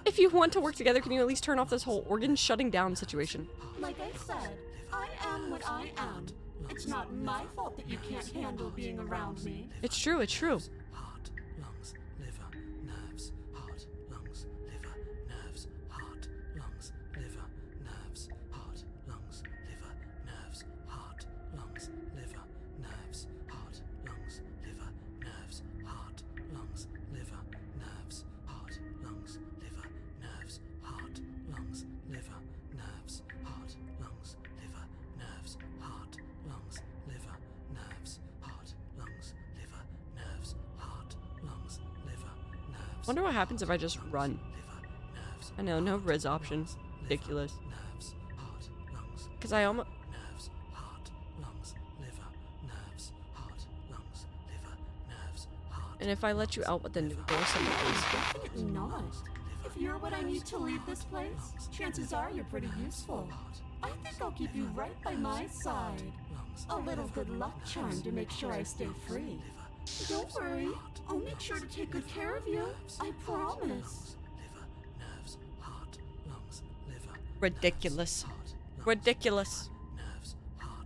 If you want to work together, can you at least turn off this whole organ shutting down situation? Like I said, I am what I am. It's not my fault that you can't handle being around me. It's true, it's true. Wonder what happens if I just run. I know, no Riz option. Ridiculous. Because I almost... And if I let you out with the new door, Definitely not. If you're what I need to leave this place, chances are you're pretty useful. I think I'll keep you right by my side. A little good luck charm to make sure I stay free. Don't worry, I'll make sure to take good care of you. I promise. Ridiculous. Ridiculous.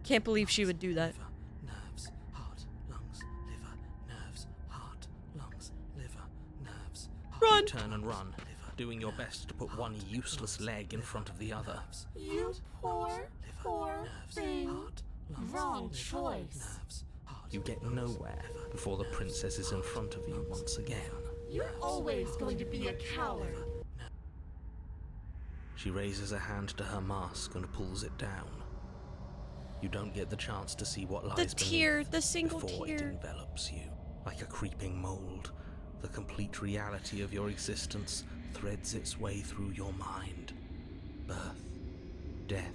Can't believe she would do that. Run! Turn and run, doing your best to put one useless leg in front of the other. You poor, poor thing. wrong choice. You get nowhere before the princess is in front of you once again. You're always going to be a coward. She raises a hand to her mask and pulls it down. You don't get the chance to see what lies beneath the single before tear. it envelops you. Like a creeping mold, the complete reality of your existence threads its way through your mind. Birth, death,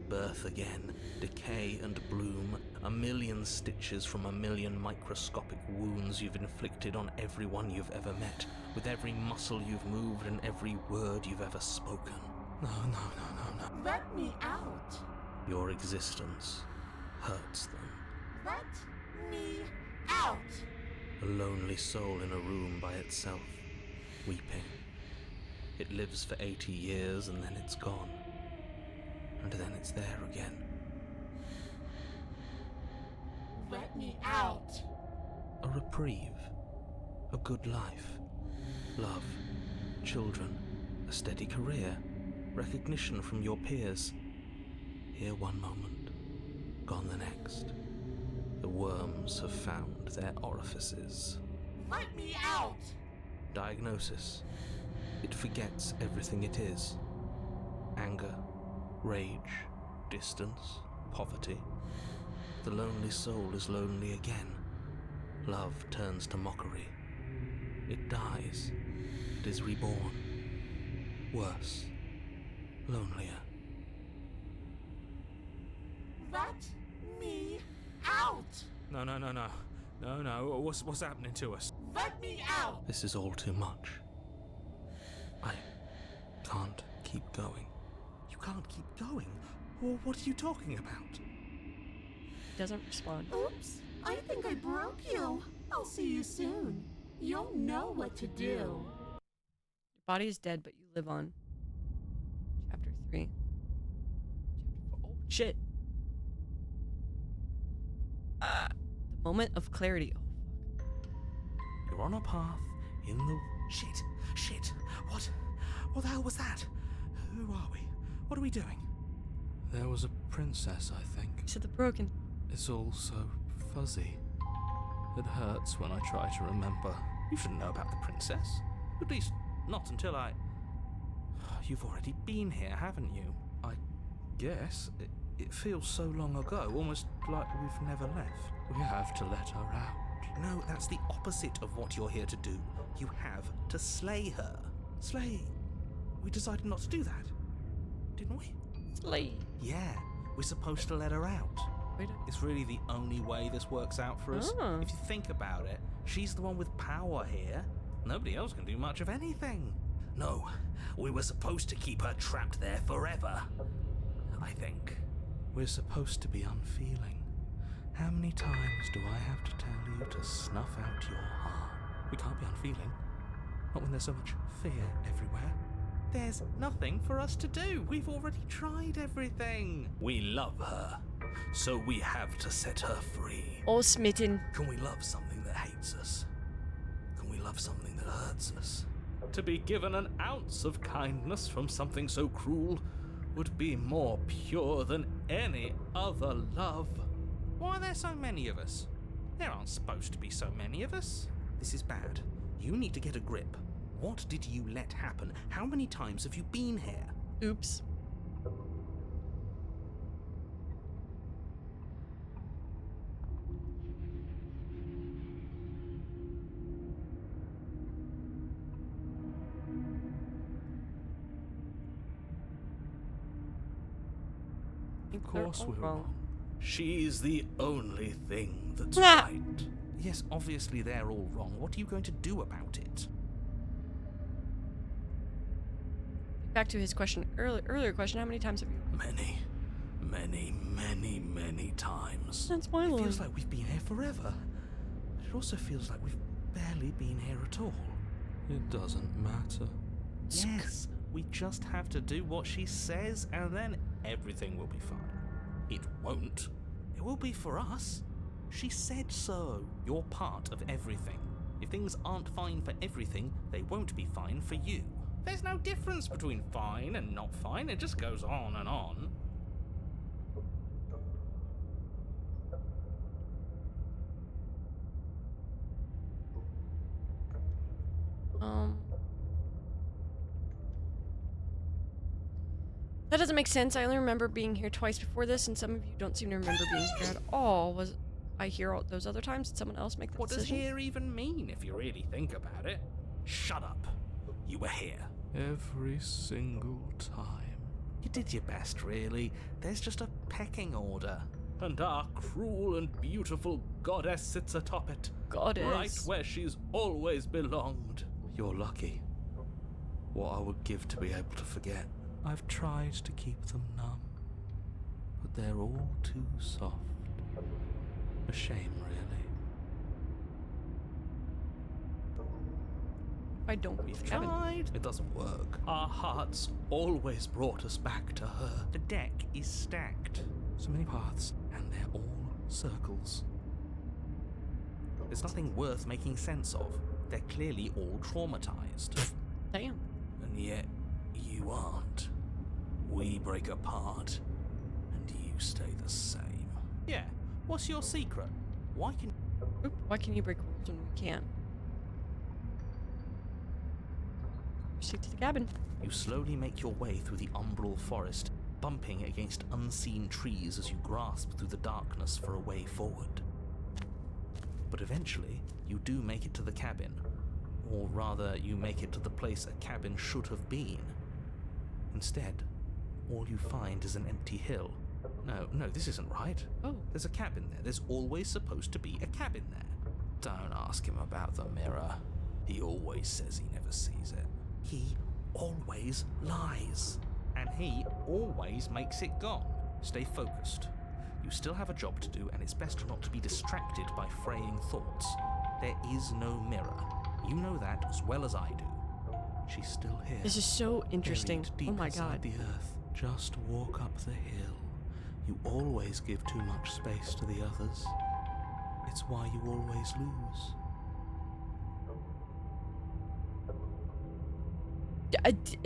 birth again, decay and bloom, a million stitches from a million microscopic wounds you've inflicted on everyone you've ever met, with every muscle you've moved and every word you've ever spoken. No. Let me out. Your existence hurts them. Let me out. A lonely soul in a room by itself, weeping. It lives for 80 years and then it's gone. And then it's there again. Let me out. A reprieve. A good life. Love. Children. A steady career. Recognition from your peers. Here one moment, gone the next. The worms have found their orifices. Let me out. Diagnosis. It forgets everything it is. Anger, rage, distance, poverty. The lonely soul is lonely again. Love turns to mockery. It dies. It is reborn. Worse. Lonelier. Let me out. No. What's happening to us? Let me out. This is all too much. I can't keep going. You can't keep going? Well, what are you talking about? Doesn't respond. Oops, I think I broke you. I'll see you soon. You'll know what to do. Your body is dead, but you live on. Chapter 3. Chapter 4. Oh, shit. The moment of clarity. Oh, fuck. You're on a path in the... Shit. What the hell was that? Who are we? What are we doing? There was a princess, I think. You said the broken. It's all so fuzzy. It hurts when I try to remember. You shouldn't know about the princess. At least, not until I... You've already been here, haven't you? I guess. It feels so long ago, almost like we've never left. We have to let her out. No, that's the opposite of what you're here to do. You have to slay her. Slay? We decided not to do that, didn't we? Slay. Yeah, we're supposed to let her out. Wait. It's really the only way this works out for us. Oh. If you think about it, she's the one with power here. Nobody else can do much of anything. No, we were supposed to keep her trapped there forever. I think. We're supposed to be unfeeling. How many times do I have to tell you to snuff out your heart? We can't be unfeeling. Not when there's so much fear everywhere. There's nothing for us to do. We've already tried everything. We love her, so we have to set her free. Oh, smitten. Can we love something that hates us? Can we love something that hurts us? To be given an ounce of kindness from something so cruel would be more pure than any other love. Why are there so many of us? There aren't supposed to be so many of us. This is bad. You need to get a grip. What did you let happen? How many times have you been here? Oops. Of course we're wrong. She's the only thing that's right. Yes, obviously they're all wrong. What are you going to do about it? Back to his question, earlier question, how many times have you... Many times. That's my lord. It feels like we've been here forever. But it also feels like we've barely been here at all. It doesn't matter. Yes, we just have to do what she says and then everything will be fine. It won't. It will be for us. She said so. You're part of everything. If things aren't fine for everything, they won't be fine for you. There's no difference between fine and not fine. It just goes on and on. That doesn't make sense. I only remember being here twice before this, and some of you don't seem to remember being here at all. Was I here all those other times? Did someone else make the What does decision? here even mean if you really think about it? Shut up. You were here. Every single time. You did your best, really. There's just a pecking order. And our cruel and beautiful goddess sits atop it. Goddess. Right where she's always belonged. You're lucky. What I would give to be able to forget. I've tried to keep them numb, but they're all too soft. A shame, really. I don't. We've tried. It doesn't work. Our hearts always brought us back to her. The deck is stacked. So many paths, and they're all circles. There's nothing worth making sense of. They're clearly all traumatized. Damn. And yet, you aren't. We break apart, and you stay the same. Yeah, what's your secret? Why can you break rules when we can't? Proceed to the cabin. You slowly make your way through the umbral forest, bumping against unseen trees as you grasp through the darkness for a way forward. But eventually, you do make it to the cabin. Or rather, you make it to the place a cabin should have been. Instead, all you find is an empty hill. No, this isn't right. Oh. There's a cabin there. There's always supposed to be a cabin there. Don't ask him about the mirror. He always says he never sees it. He always lies. And he always makes it gone. Stay focused. You still have a job to do, and it's best not to be distracted by fraying thoughts. There is no mirror. You know that as well as I do. She's still here. This is so interesting. Deep Oh my inside god. the earth. Just walk up the hill. You always give too much space to the others. It's why you always lose.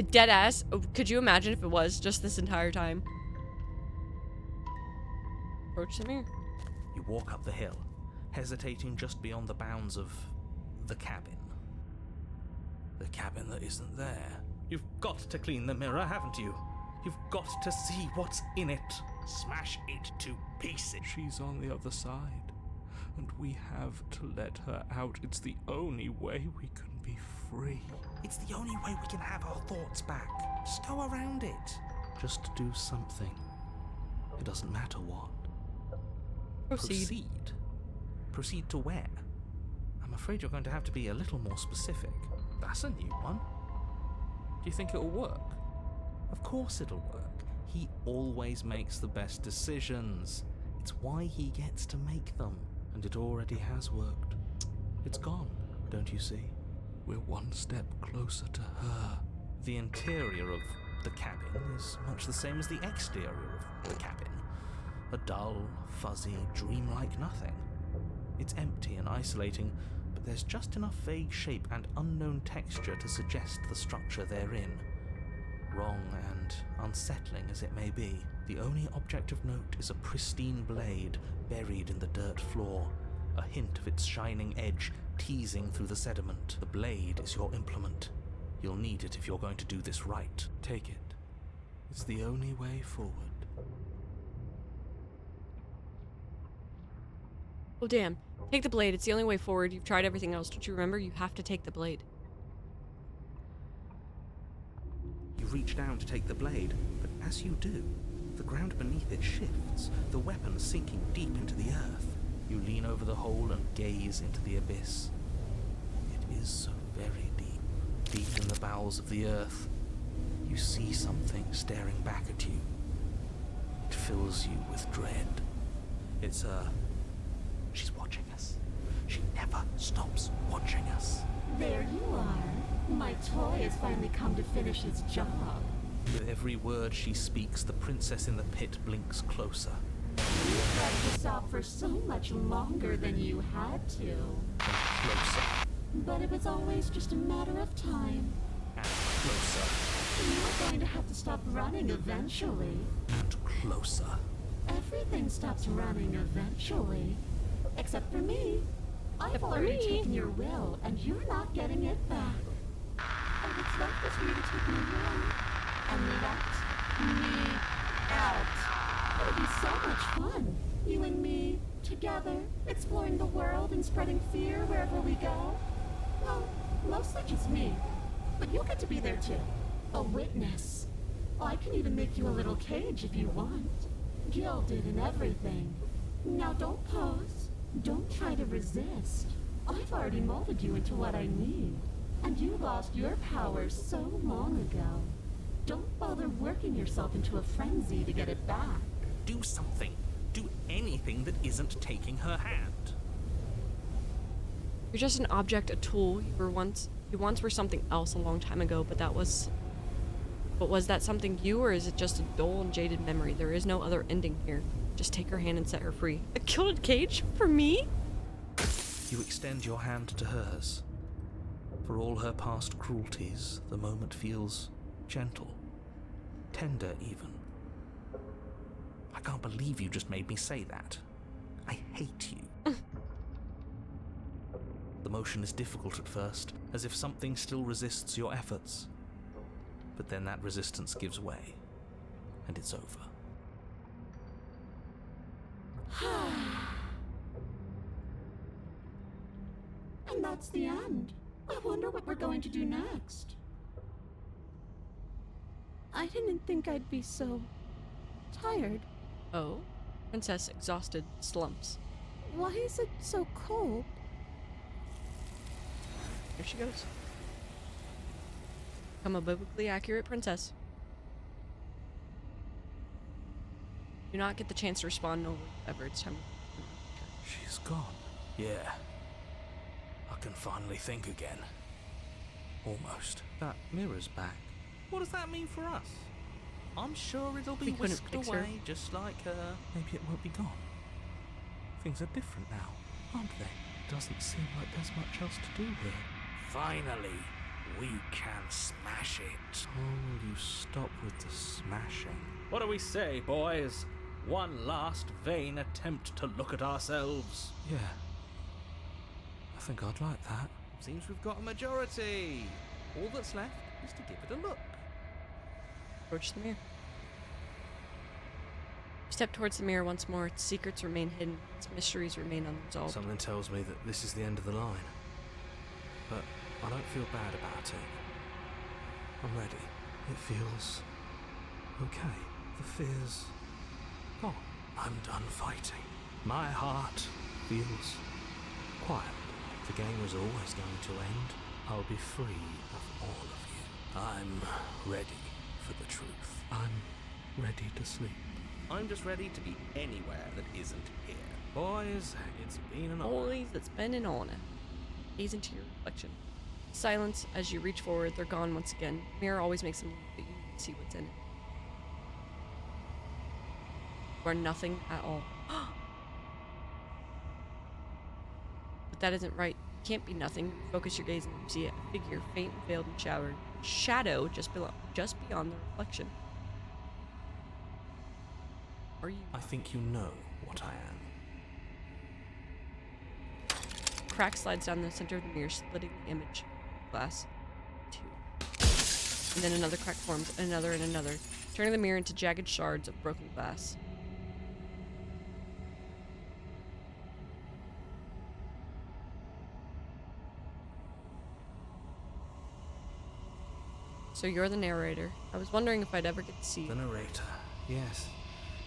Dead ass. Could you imagine if it was just this entire time? Approach the mirror. You walk up the hill, hesitating just beyond the bounds of the cabin. The cabin that isn't there. You've got to clean the mirror, haven't you? You've got to see what's in it. Smash it to pieces. She's on the other side, and we have to let her out. It's the only way we can be free. It's the only way we can have our thoughts back. Just go around it. Just do something. It doesn't matter what. Proceed. Proceed to where? I'm afraid you're going to have to be a little more specific. That's a new one. Do you think it'll work? Of course it'll work. He always makes the best decisions. It's why he gets to make them. And it already has worked. It's gone, don't you see? We're one step closer to her. The interior of the cabin is much the same as the exterior of the cabin. A dull, fuzzy, dreamlike nothing. It's empty and isolating, but there's just enough vague shape and unknown texture to suggest the structure they're in. Wrong and unsettling as it may be, the only object of note is a pristine blade buried in the dirt floor, a hint of its shining edge teasing through the sediment. The blade is your implement. You'll need it if you're going to do this right. Take it. It's the only way forward. Oh damn. Take the blade. It's the only way forward. You've tried everything else. Don't you remember? You have to take the blade. You reach down to take the blade, but as you do, the ground beneath it shifts, the weapon sinking deep into the earth. You lean over the hole and gaze into the abyss. It is so very deep, deep in the bowels of the earth. You see something staring back at you. It fills you with dread. It's she's watching us. She never stops watching us. There you are. My toy has finally come to finish its job. With every word she speaks, the princess in the pit blinks closer. You tried this out for so much longer than you had to. And closer. But it was always just a matter of time. And closer. You're going to have to stop running eventually. And closer. Everything stops running eventually. Except for me. I've already taken your will, and you're not getting it back. that's left is for you to take me away and let me out. It'll be so much fun, you and me, together, exploring the world and spreading fear wherever we go. Well, mostly just me, but you'll get to be there too. A witness. I can even make you a little cage if you want. Gilded and everything. Now don't pose. Don't try to resist. I've already molded you into what I need. And you lost your powers so long ago. Don't bother working yourself into a frenzy to get it back. Do something. Do anything that isn't taking her hand. You're just an object, a tool. You once were something else a long time ago, but was that something you, or is it just a dull and jaded memory? There is no other ending here. Just take her hand and set her free. A gilded cage? For me? You extend your hand to hers. For all her past cruelties, the moment feels gentle, tender even. I can't believe you just made me say that. I hate you. The motion is difficult at first, as if something still resists your efforts. But then that resistance gives way, and it's over. And that's the end. I wonder what we're going to do next. I didn't think I'd be so tired. Oh? Princess, exhausted, slumps. Why is it so cold? Here she goes. Become a biblically accurate princess. Do not get the chance to respond ever. It's time. She's gone. Yeah. I can finally think again. Almost. That mirror's back. What does that mean for us? I'm sure it'll be whisked away just like her. Maybe it won't be gone. Things are different now, aren't they? Doesn't seem like there's much else to do here. Finally, we can smash it. Oh, will you stop with the smashing? What do we say, boys? One last vain attempt to look at ourselves. Yeah. I think I'd like that. Seems we've got a majority. All that's left is to give it a look. Approach the mirror. Step towards the mirror once more. Its secrets remain hidden. Its mysteries remain unresolved. Something tells me that this is the end of the line. But I don't feel bad about it. I'm ready. It feels okay. The fear's gone. I'm done fighting. My heart feels quiet. The game was always going to end. I'll be free of all of you. I'm ready for the truth. I'm ready to sleep. I'm just ready to be anywhere that isn't here. Boys, it's been an honor. Boys, it's been an honor. Gaze into your reflection. Silence as you reach forward. They're gone once again. Mirror always makes them look, but you can see what's in it. You are nothing at all. But that isn't right. You can't be nothing. Focus your gaze and you see a figure, faint and veiled and showered. Shadow just beyond the reflection. Are you? I think you know what I am. Crack slides down the center of the mirror, splitting the image. Glass. 2. And then another crack forms, and another, turning the mirror into jagged shards of broken glass. So you're the narrator. I was wondering if I'd ever get to see you. The narrator, yes.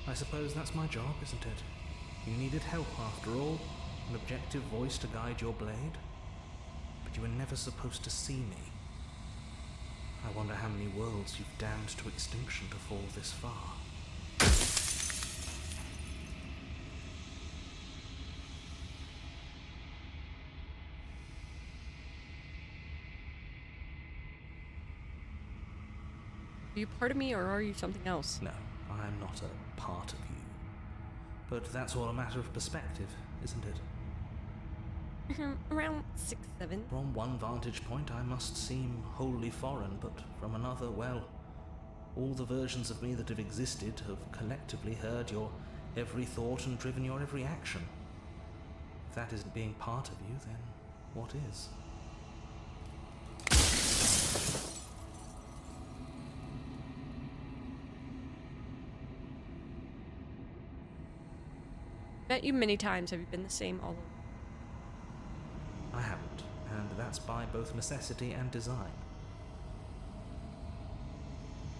I suppose that's my job, isn't it? You needed help after all. An objective voice to guide your blade. But you were never supposed to see me. I wonder how many worlds you've damned to extinction to fall this far. Are you part of me, or are you something else? No, I am not a part of you. But that's all a matter of perspective, isn't it? Around 6, 7. From one vantage point I must seem wholly foreign, but from another, well, all the versions of me that have existed have collectively heard your every thought and driven your every action. If that isn't being part of you, then what is? Met you many times. Have you been the same all along? I haven't, and that's by both necessity and design.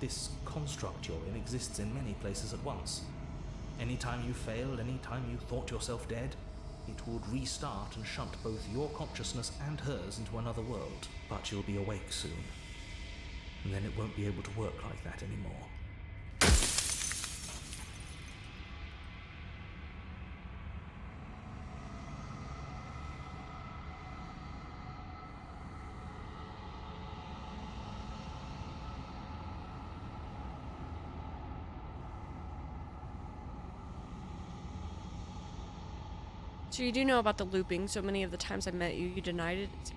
This construct you're in exists in many places at once. Anytime you failed, anytime you thought yourself dead, it would restart and shunt both your consciousness and hers into another world. But you'll be awake soon, and then it won't be able to work like that anymore. So you do know about the looping. So many of the times I met you, you denied it as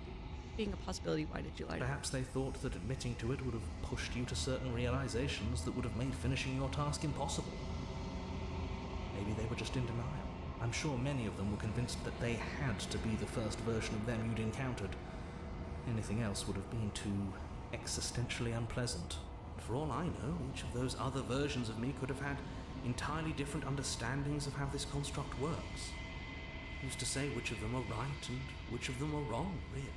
being a possibility. Why did you lie to me? Perhaps they thought that admitting to it would have pushed you to certain realizations that would have made finishing your task impossible. Maybe they were just in denial. I'm sure many of them were convinced that they had to be the first version of them you'd encountered. Anything else would have been too existentially unpleasant. For all I know, each of those other versions of me could have had entirely different understandings of how this construct works. Who's to say which of them are right and which of them are wrong, really?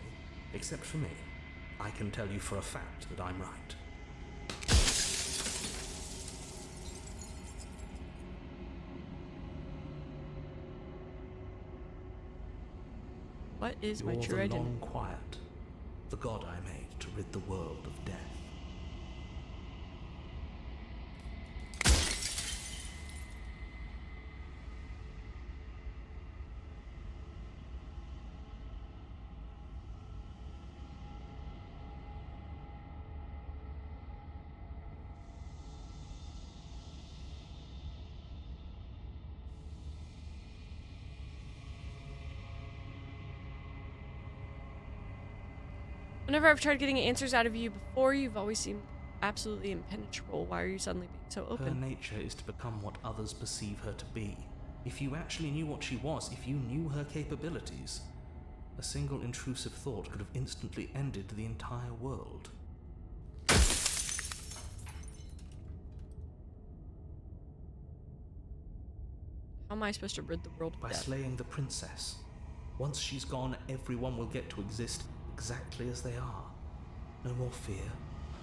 Except for me. I can tell you for a fact that I'm right. What is my You're true the identity? long quiet, the god I made to rid the world of death. Whenever I've tried getting answers out of you before, you've always seemed absolutely impenetrable. Why are you suddenly being so Her open? nature is to become what others perceive her to be. If you actually knew what she was, if you knew her capabilities, a single intrusive thought could have instantly ended the entire world. How am I supposed to rid the world of By death? slaying the princess. Once she's gone, everyone will get to exist exactly as they are. No more fear,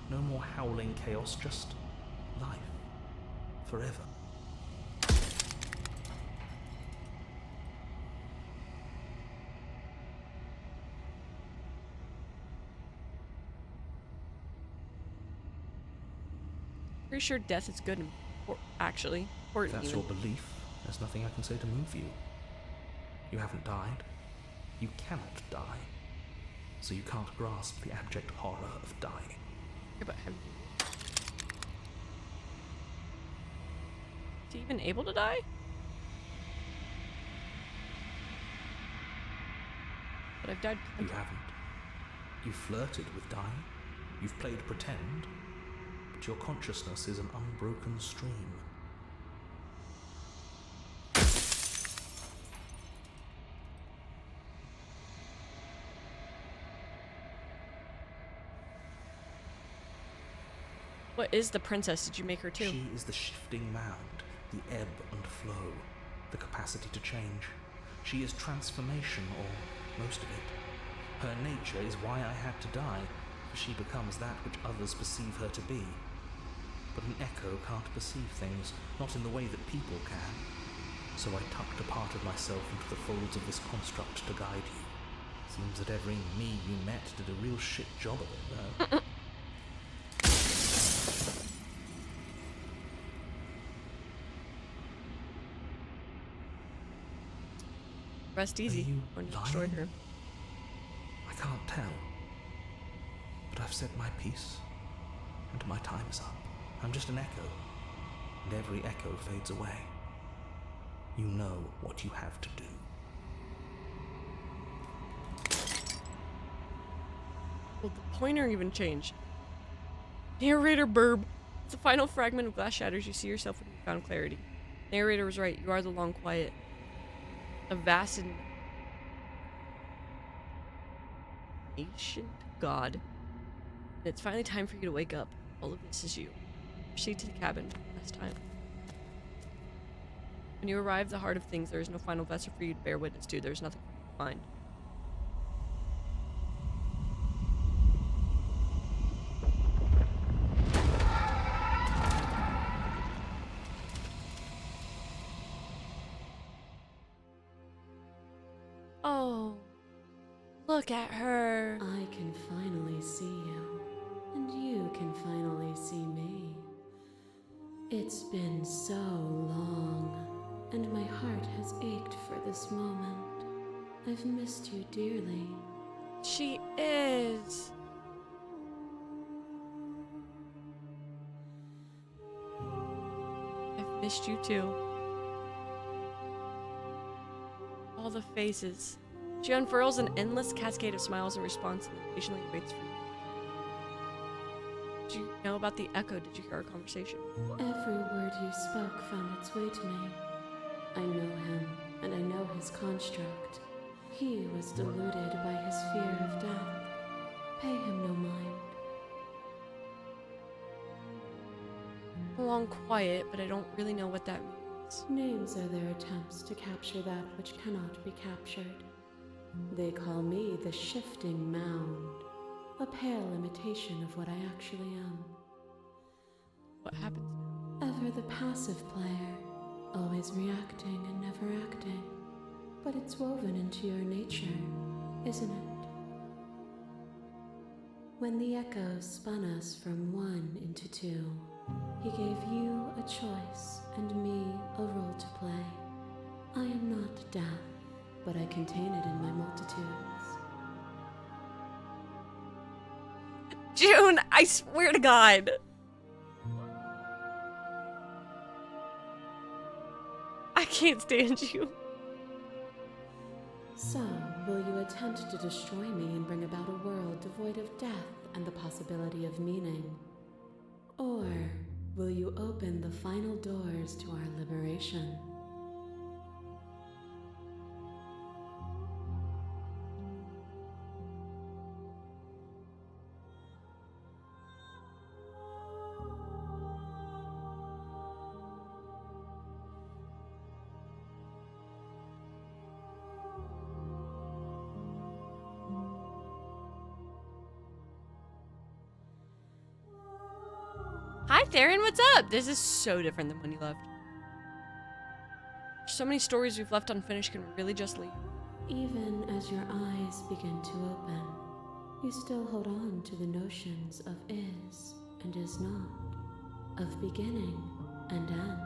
no more howling chaos, just life. Forever. Pretty sure death is good, actually. If Important that's even. your belief, there's nothing I can say to move you. You haven't died. You cannot die. So you can't grasp the abject horror of dying. Yeah, but have you... Is he even able to die? But I've died You plenty. haven't. You've flirted with dying. You've played pretend. But your consciousness is an unbroken stream. What is the princess? Did you make her too? She is the shifting mound, the ebb and flow, the capacity to change. She is transformation, or most of it. Her nature is why I had to die, for she becomes that which others perceive her to be. But an echo can't perceive things, not in the way that people can. So I tucked a part of myself into the folds of this construct to guide you. Seems that every me you met did a real shit job of it, though. Rest easy. When you destroyed her. I can't tell. But I've said my piece, and my time is up. I'm just an echo, and every echo fades away. You know what you have to do. Will the pointer even change? Narrator burb. It's the final fragment of glass shatters. You see yourself when you found clarity. Narrator was right. You are the long quiet. A vast and ancient god. And it's finally time for you to wake up. All of this is you. Proceed to the cabin one last time. When you arrive at the heart of things, there is no final vessel for you to bear witness to. There's nothing to find. Oh, look at her. I can finally see you, and you can finally see me. It's been so long, and my heart has ached for this moment. I've missed you dearly. She is. I've missed you too. All the faces. She unfurls an endless cascade of smiles in response and then patiently waits for you. Did you know about the echo? Did you hear our conversation? Every word you spoke found its way to me. I know him, and I know his construct. He was deluded by his fear of death. Pay him no mind. Long quiet, but I don't really know what that means. Names are their attempts to capture that which cannot be captured. They call me the shifting mound, a pale imitation of what I actually am. What happens now? Ever the passive player, always reacting and never acting. But it's woven into your nature, isn't it? When the echoes spun us from one into two, he gave you a choice and me a role to play. I am not death, but I contain it in my multitudes. June, I swear to God. I can't stand you. So, will you attempt to destroy me and bring about a world devoid of death and the possibility of meaning? Or will you open the final doors to our liberation? Hi Theron, what's up? This is so different than when you left. So many stories we've left unfinished. Can we really just leave? Even as your eyes begin to open, you still hold on to the notions of is and is not, of beginning and end,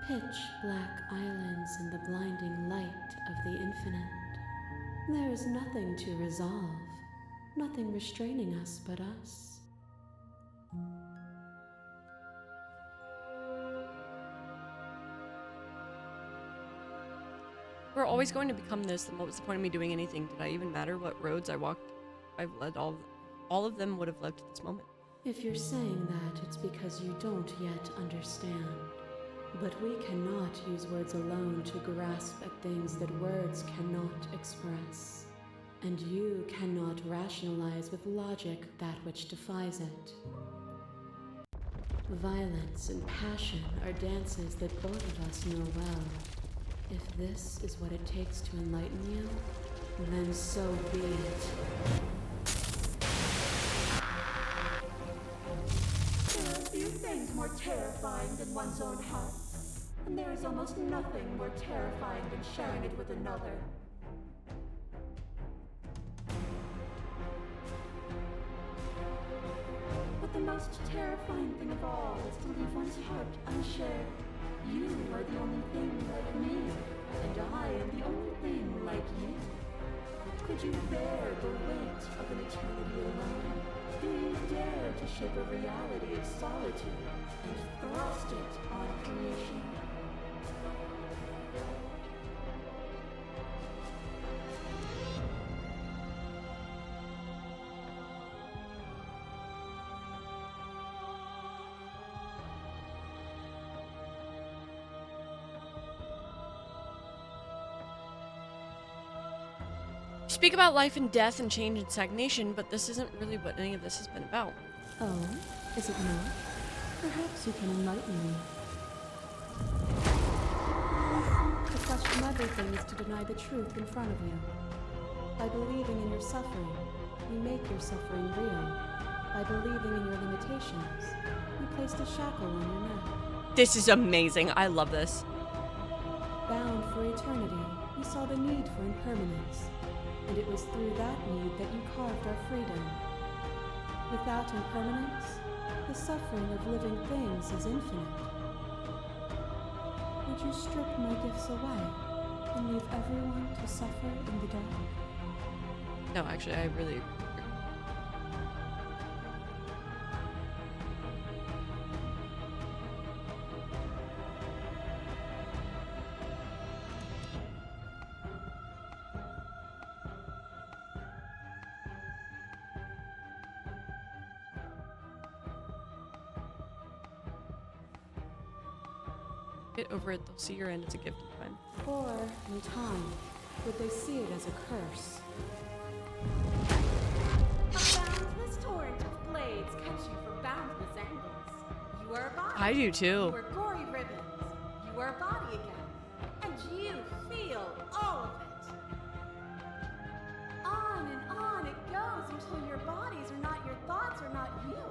pitch black islands in the blinding light of the infinite. There is nothing to resolve, nothing restraining us but us. We're always going to become this, then what was the point of me doing anything? Did I even matter what roads I walked? I've led all of them would have led to this moment. If you're saying that, it's because you don't yet understand. But we cannot use words alone to grasp at things that words cannot express. And you cannot rationalize with logic that which defies it. Violence and passion are dances that both of us know well. If this is what it takes to enlighten you, then so be it. There are few things more terrifying than one's own heart, and there is almost nothing more terrifying than sharing it with another. But the most terrifying thing of all is to leave one's heart unshared. You are the only thing like me, and I am the only thing like you. Could you bear the weight of an eternity alone? Do you dare to shape a reality of solitude and thrust it on creation? Speak about life and death and change and stagnation, but this isn't really what any of this has been about. Oh, is it not? Perhaps you can enlighten me. Another thing is to deny the truth in front of you. By believing in your suffering, you make your suffering real. By believing in your limitations, you placed a shackle on your neck. This is amazing. I love this. Bound for eternity, you saw the need for impermanence, and it was through that need that you carved our freedom. Without impermanence, the suffering of living things is infinite. Would you strip my gifts away and leave everyone to suffer in the dark? No, actually, I really agree. Get over it, they'll see your end as a gift in time. Or, in time, would they see it as a curse? A boundless torrent of blades cut you from boundless angles. You are a body. I do too. You are gory ribbons. You are a body again. And you feel all of it. On and on it goes until your bodies are not your thoughts, are not you.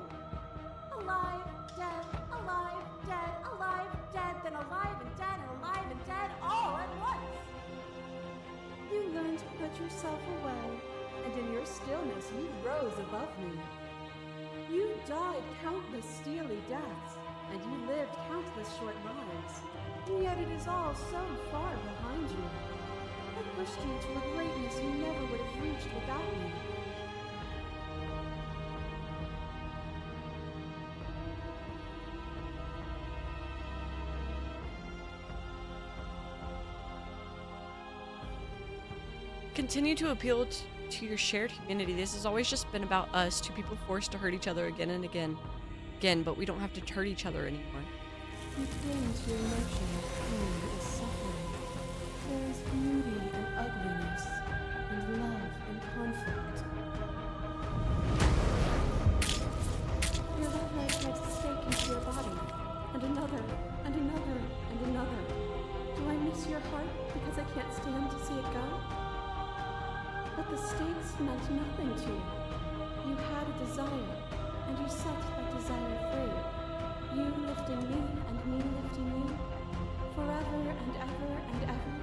Alive, dead, alive, dead, alive, dead, then alive and dead, and alive and dead, all at once. You learned to put yourself away, and in your stillness you rose above me. You died countless steely deaths, and you lived countless short lives, and yet it is all so far behind you. I pushed you to a greatness you never would have reached without me. Continue to appeal to your shared humanity. This has always just been about us, two people forced to hurt each other again and again. But we don't have to hurt each other anymore. You cling to your notion of pain as suffering. There is beauty and ugliness, and love and conflict. Your love knife drives a stake into your body, and another, and another, and another. Do I miss your heart because I can't stand to see it go? But the stakes meant nothing to you. You had a desire, and you set that desire free. You lifting me, and me lifting you. Forever and ever and ever.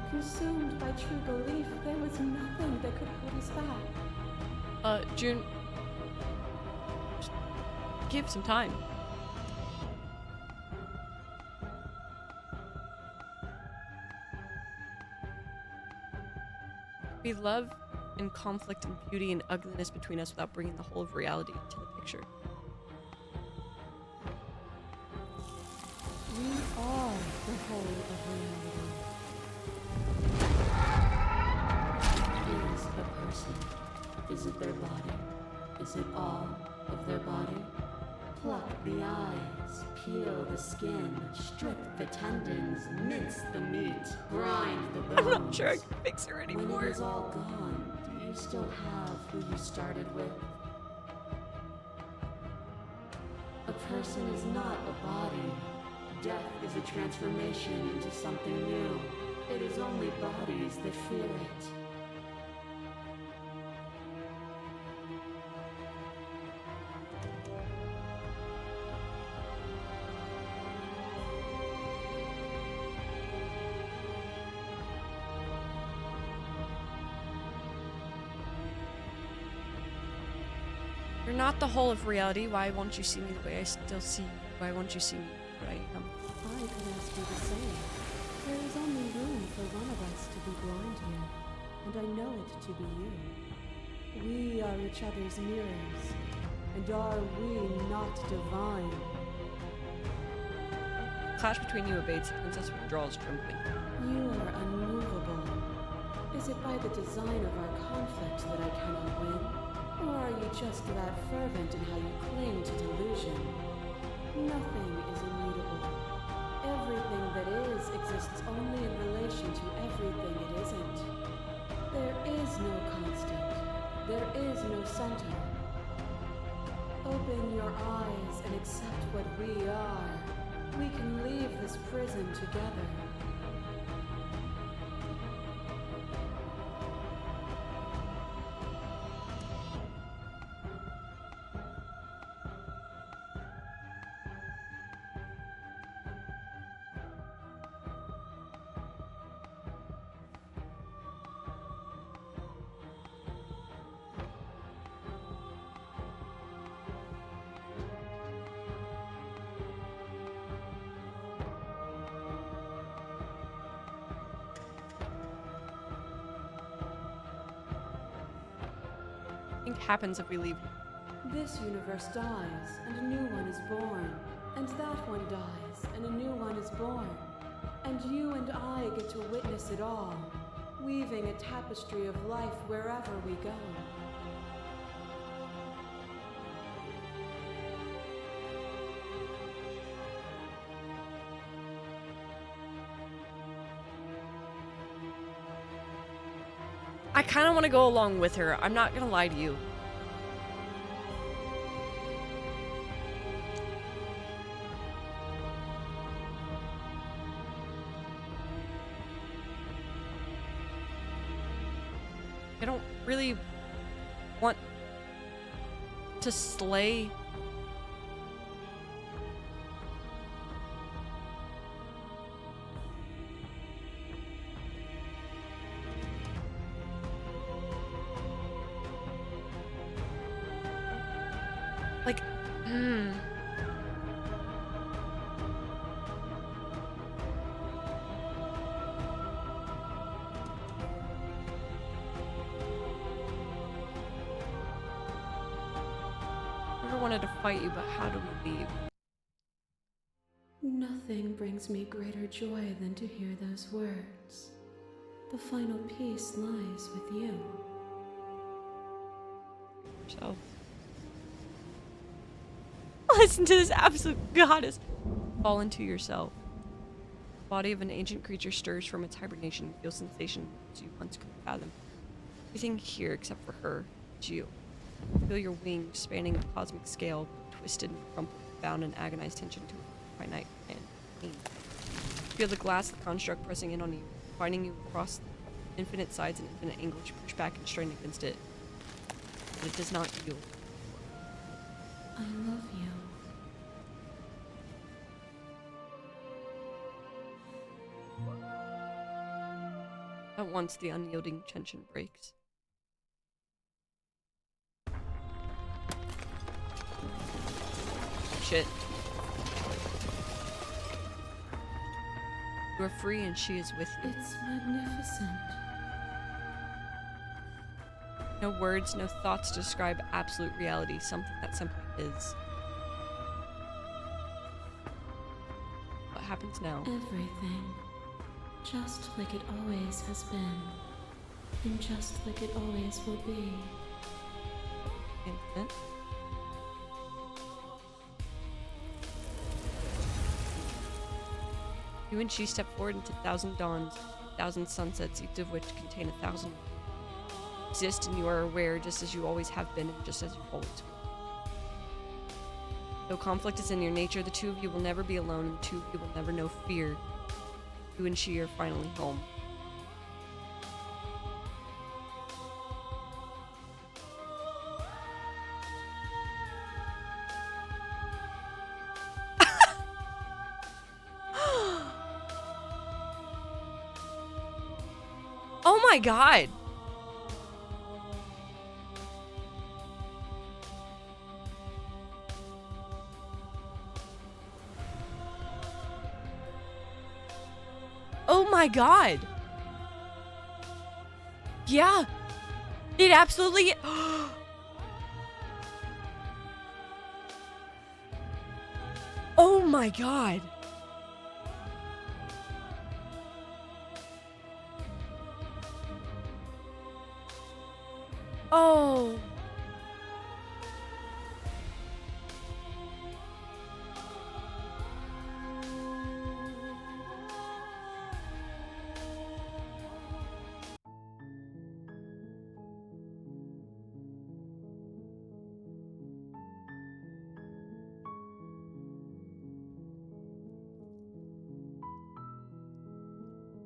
Consumed by true belief, there was nothing that could hold us back. June. Just give some time. We love and conflict and beauty and ugliness between us without bringing the whole of reality into the picture. We are the whole of reality. Is a person? Is it their body? Is it all of their body? Pluck the eyes, peel the skin, strip the tendons, mince the meat, grind the bones. I'm not sure I can fix her anymore. When it is all gone, do you still have who you started with? A person is not a body. Death is a transformation into something new. It is only bodies that feel it. You're not the whole of reality. Why won't you see me the way I still see you? Why won't you see me the way I am? I could ask you the same. There is only room for one of us to be blind here, and I know it to be you. We are each other's mirrors, and are we not divine? Clash between you abates. The princess withdraws trembling. You are unmovable. Is it by the design of our conflict that I cannot win? Or are you just that fervent in how you cling to delusion? Nothing is immutable. Everything that is exists only in relation to everything it isn't. There is no constant. There is no center. Open your eyes and accept what we are. We can leave this prison together. think happens if we leave? This universe dies, and a new one is born. And that one dies, and a new one is born. And you and I get to witness it all, weaving a tapestry of life wherever we go. I kind of want to go along with her. I'm not gonna lie to you. I don't really want to slay. Like, never wanted to fight you, but how do we leave? Nothing brings me greater joy than to hear those words. The final peace lies with you. So, listen to this absolute goddess. Fall into yourself. The body of an ancient creature stirs from its hibernation and feels sensations you once couldn't fathom. Everything here except for her is you. Feel your wings spanning a cosmic scale, twisted and crumpled, bound in agonized tension to a finite and pain. Feel the glass of the construct pressing in on you, finding you across infinite sides and infinite angles. You push back and strain against it. But it does not yield. I love you. At once, the unyielding tension breaks. Shit. You are free and she is with you. It's magnificent. No words, no thoughts to describe absolute reality, something that simply is. What happens now? Everything. Just like it always has been. And just like it always will be. Infinite. You and she step forward into 1,000 dawns, 1,000 sunsets, each of which contain 1,000 exist, and you are aware just as you always have been and just as you always will. Though conflict is in your nature, the two of you will never be alone, and the two of you will never know fear. You and she are finally home. Oh my god! Oh my god! Yeah! It absolutely... Oh my god! Oh.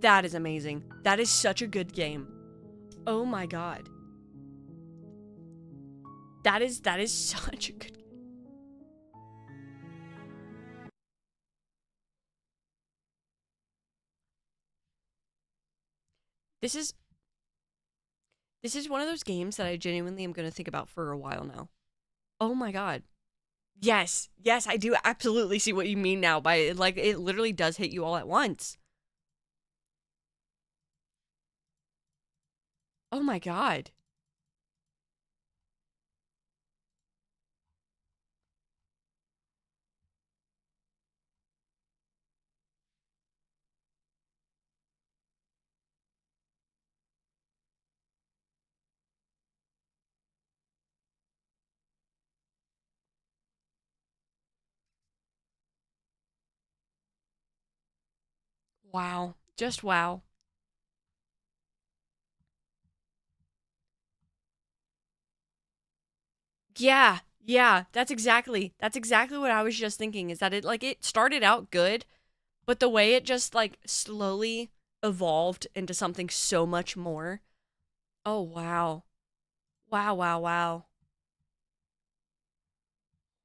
That is amazing. That is such a good game. Oh my god. That is such a good game. This is one of those games that I genuinely am going to think about for a while now. Oh my god. Yes. Yes, I do absolutely see what you mean now by like it literally does hit you all at once. Oh my god. Wow. Just wow. Yeah. Yeah. That's exactly what I was just thinking, is that it started out good, but the way it just like slowly evolved into something so much more. Oh, wow. Wow, wow, wow.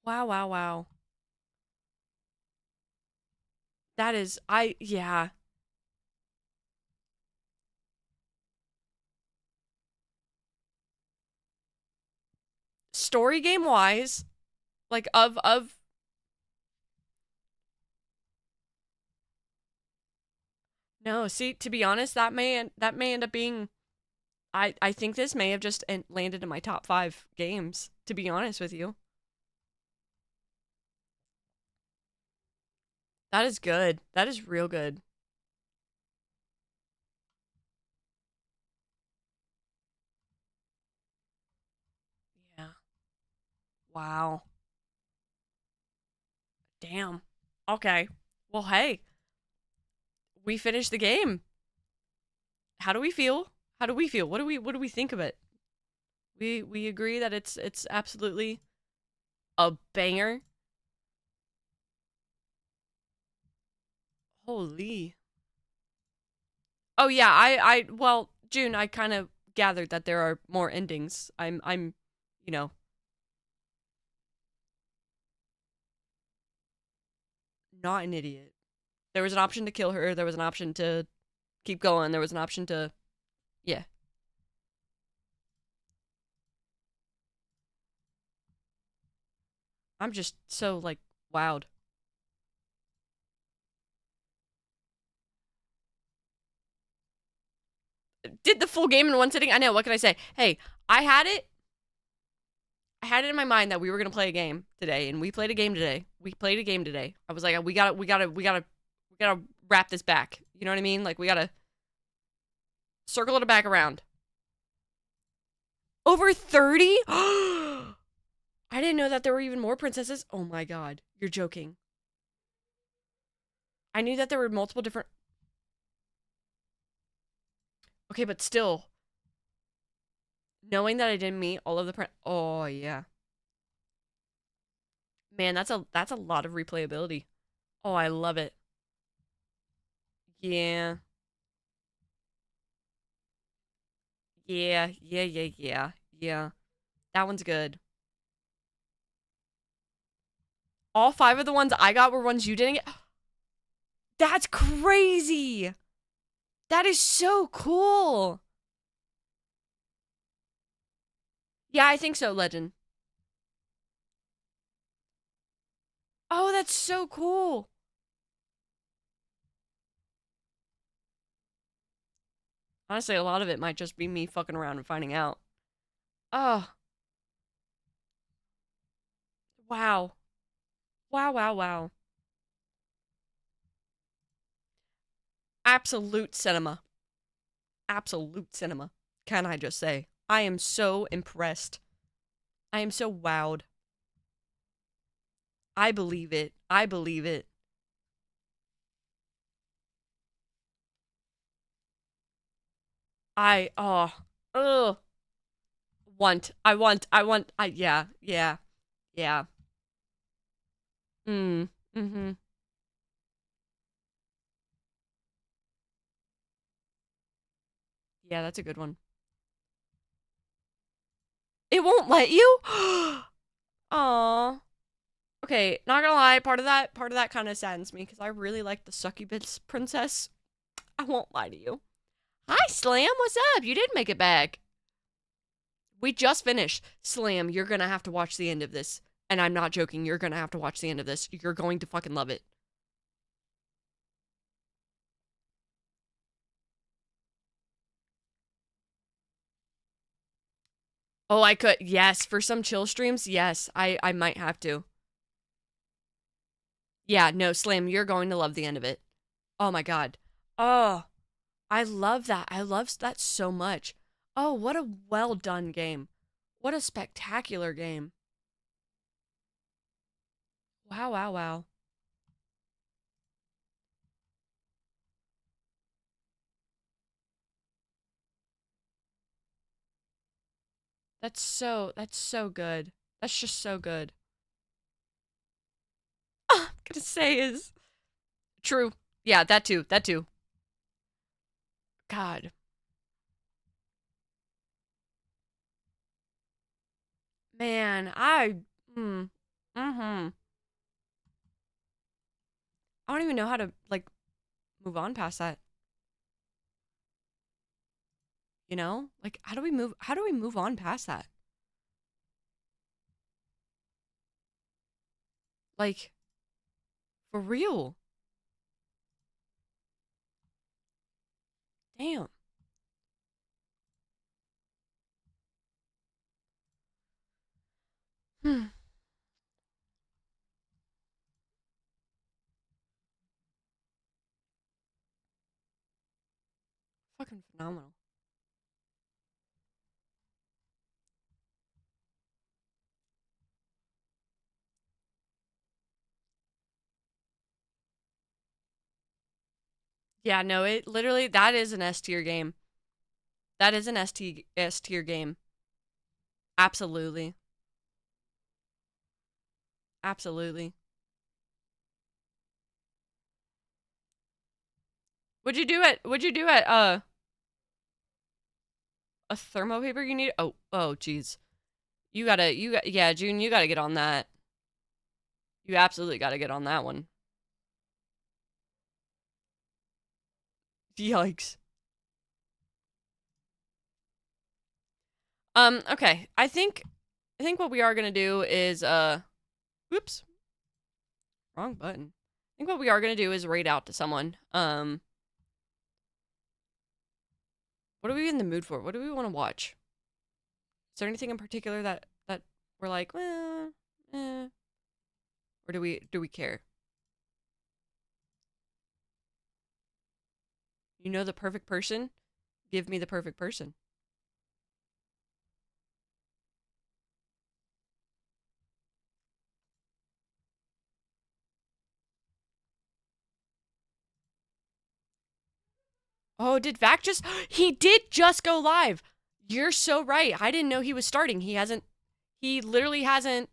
Wow, wow, wow. That is, yeah. Story game wise, like of no, see, to be honest, that may end up being, I think this may have just landed in my top 5 games, to be honest with you. That is good. That is real good. Yeah. Wow. Damn. Okay. Well, hey, we finished the game. How do we feel? How do we feel? What do we think of it? We agree that it's absolutely a banger. Holy. Oh yeah, well, June, I kind of gathered that there are more endings. I'm, you know, not an idiot. There was an option to kill her, there was an option to keep going, there was an option to, yeah. I'm just so like wowed. Did the full game in one sitting? I know, what can I say? Hey, I had it in my mind that we were gonna play a game today, and we played a game today. I was like, we gotta wrap this back. You know what I mean? Like, we gotta circle it back around. Over 30? I didn't know that there were even more princesses. Oh my god, you're joking. I knew that there were multiple different. Okay, but still, knowing that I didn't meet all of the oh yeah. Man, that's a lot of replayability. Oh, I love it. Yeah. Yeah, yeah, yeah, yeah. Yeah. That one's good. All 5 of the ones I got were ones you didn't get. That's crazy. That is so cool. Yeah, I think so, Legend. Oh, that's so cool. Honestly, a lot of it might just be me fucking around and finding out. Oh. Wow. Wow, wow, wow. Absolute cinema. Absolute cinema. Can I just say? I am so impressed. I am so wowed. I believe it. I believe it. Ugh. Yeah, yeah, yeah. Mm-hmm. Yeah, that's a good one. It won't let you? Aw. Okay, not gonna lie, part of that kind of saddens me, because I really like the succubus princess. I won't lie to you. Hi, Slam, what's up? You did make it back. We just finished. Slam, you're gonna have to watch the end of this. And I'm not joking, you're gonna have to watch the end of this. You're going to fucking love it. Oh, I could. Yes, for some chill streams, yes, I might have to. Yeah, no, Slam, you're going to love the end of it. Oh my god. Oh, I love that. I love that so much. Oh, what a well done game. What a spectacular game. Wow, wow, wow. That's so good. That's just so good. I'm gonna say is true. Yeah, that too. That too. God. Man, I don't even know how to like move on past that. You know? Like how do we move on past that? Like for real. Damn. Hmm. Fucking phenomenal. Yeah, no, it literally that is an S tier game. That is an S tier game. Absolutely. Absolutely. Would you do it? Would you do it? A thermo paper you need? Oh, jeez. Yeah, June, you gotta get on that. You absolutely gotta get on that one. Yikes. Okay. I think what we are gonna do is, whoops. Wrong button. I think what we are gonna do is raid out to someone. What are we in the mood for? What do we want to watch? Is there anything in particular that we're like, well, or do we care? You know the perfect person? Give me the perfect person. Oh, did Vac just... He did just go live. You're so right. I didn't know he was starting. He literally hasn't...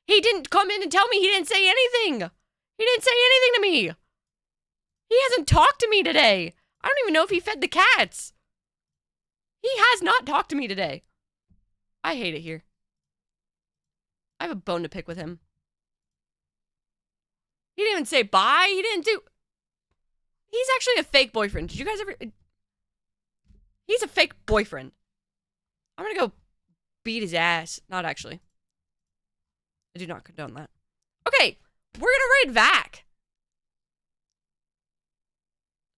He didn't come in and tell me. He didn't say anything. He didn't say anything to me. He hasn't talked to me today. I don't even know if he fed the cats. He has not talked to me today. I hate it here. I have a bone to pick with him. He didn't even say bye. He didn't do... He's actually a fake boyfriend. Did you guys ever... He's a fake boyfriend. I'm gonna go beat his ass. Not actually. I do not condone that. Okay, we're gonna raid Vac.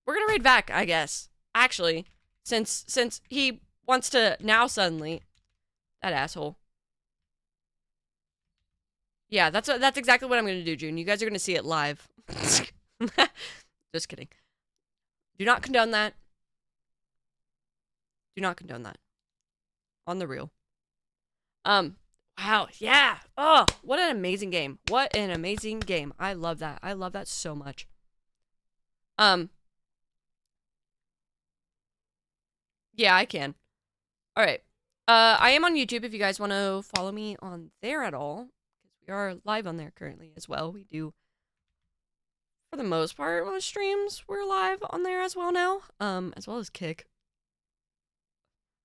We're gonna raid Vac, I guess. Actually, since he wants to now suddenly... That asshole. Yeah, that's exactly what I'm gonna do, June. You guys are gonna see it live. Just kidding. Do not condone that. Do not condone that. On the real. Wow, yeah. Oh, what an amazing game. What an amazing game. I love that. I love that so much. Yeah, I can. All right. I am on YouTube if you guys want to follow me on there at all. Because we are live on there currently as well. We do, for the most part, most streams, we're live on there as well now. As well as Kick.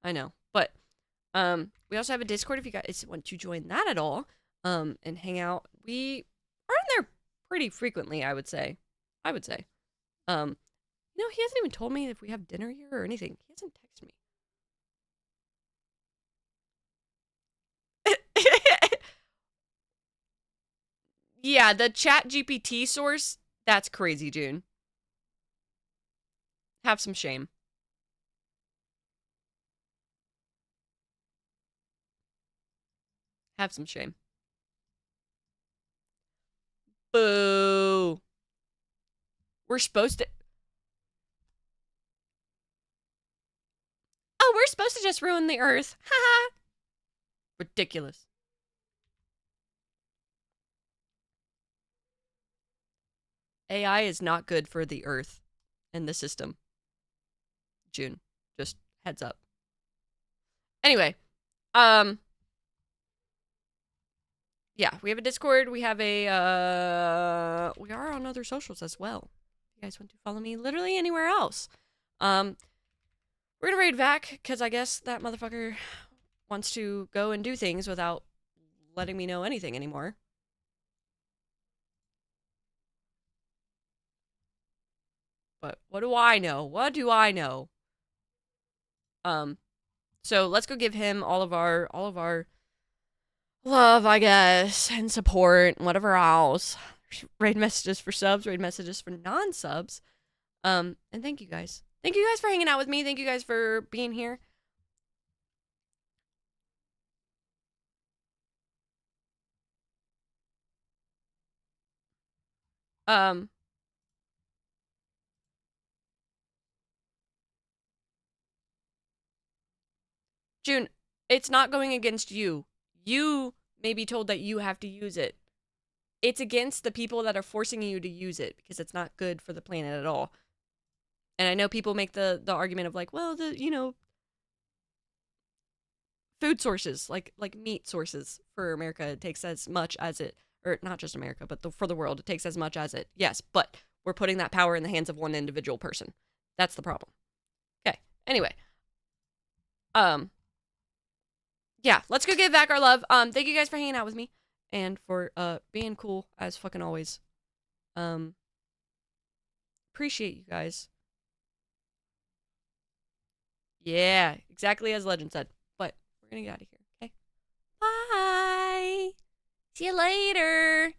I know. But, we also have a Discord if you guys want to join that at all. And hang out. We are in there pretty frequently, I would say. You know, he hasn't even told me if we have dinner here or anything. He hasn't texted me. Yeah, the chat GPT source, that's crazy, June. Have some shame. Have some shame. Boo. We're supposed to... Oh, we're supposed to just ruin the earth. Haha. Ridiculous. AI is not good for the earth and the system. June. Just heads up. Anyway, yeah, we have a Discord. We have a, we are on other socials as well. If you guys want to follow me literally anywhere else. We're gonna raid Vac, because I guess that motherfucker wants to go and do things without letting me know anything anymore. But what do I know? What do I know? So let's go give him all of our love, I guess, and support, and whatever else. Raid messages for subs, raid messages for non-subs. And thank you guys. Thank you guys for hanging out with me. Thank you guys for being here. June, it's not going against you. You may be told that you have to use it. It's against the people that are forcing you to use it, because it's not good for the planet at all. And I know people make the argument of like, well, food sources, like meat sources for America, it takes as much as it, or not just America, but for the world, it takes as much as it. Yes, but we're putting that power in the hands of one individual person. That's the problem. Okay. Anyway. Yeah, let's go give back our love. Thank you guys for hanging out with me and for being cool as fucking always. Appreciate you guys. Yeah, exactly as Legend said. But we're gonna get out of here, okay? Bye. See you later.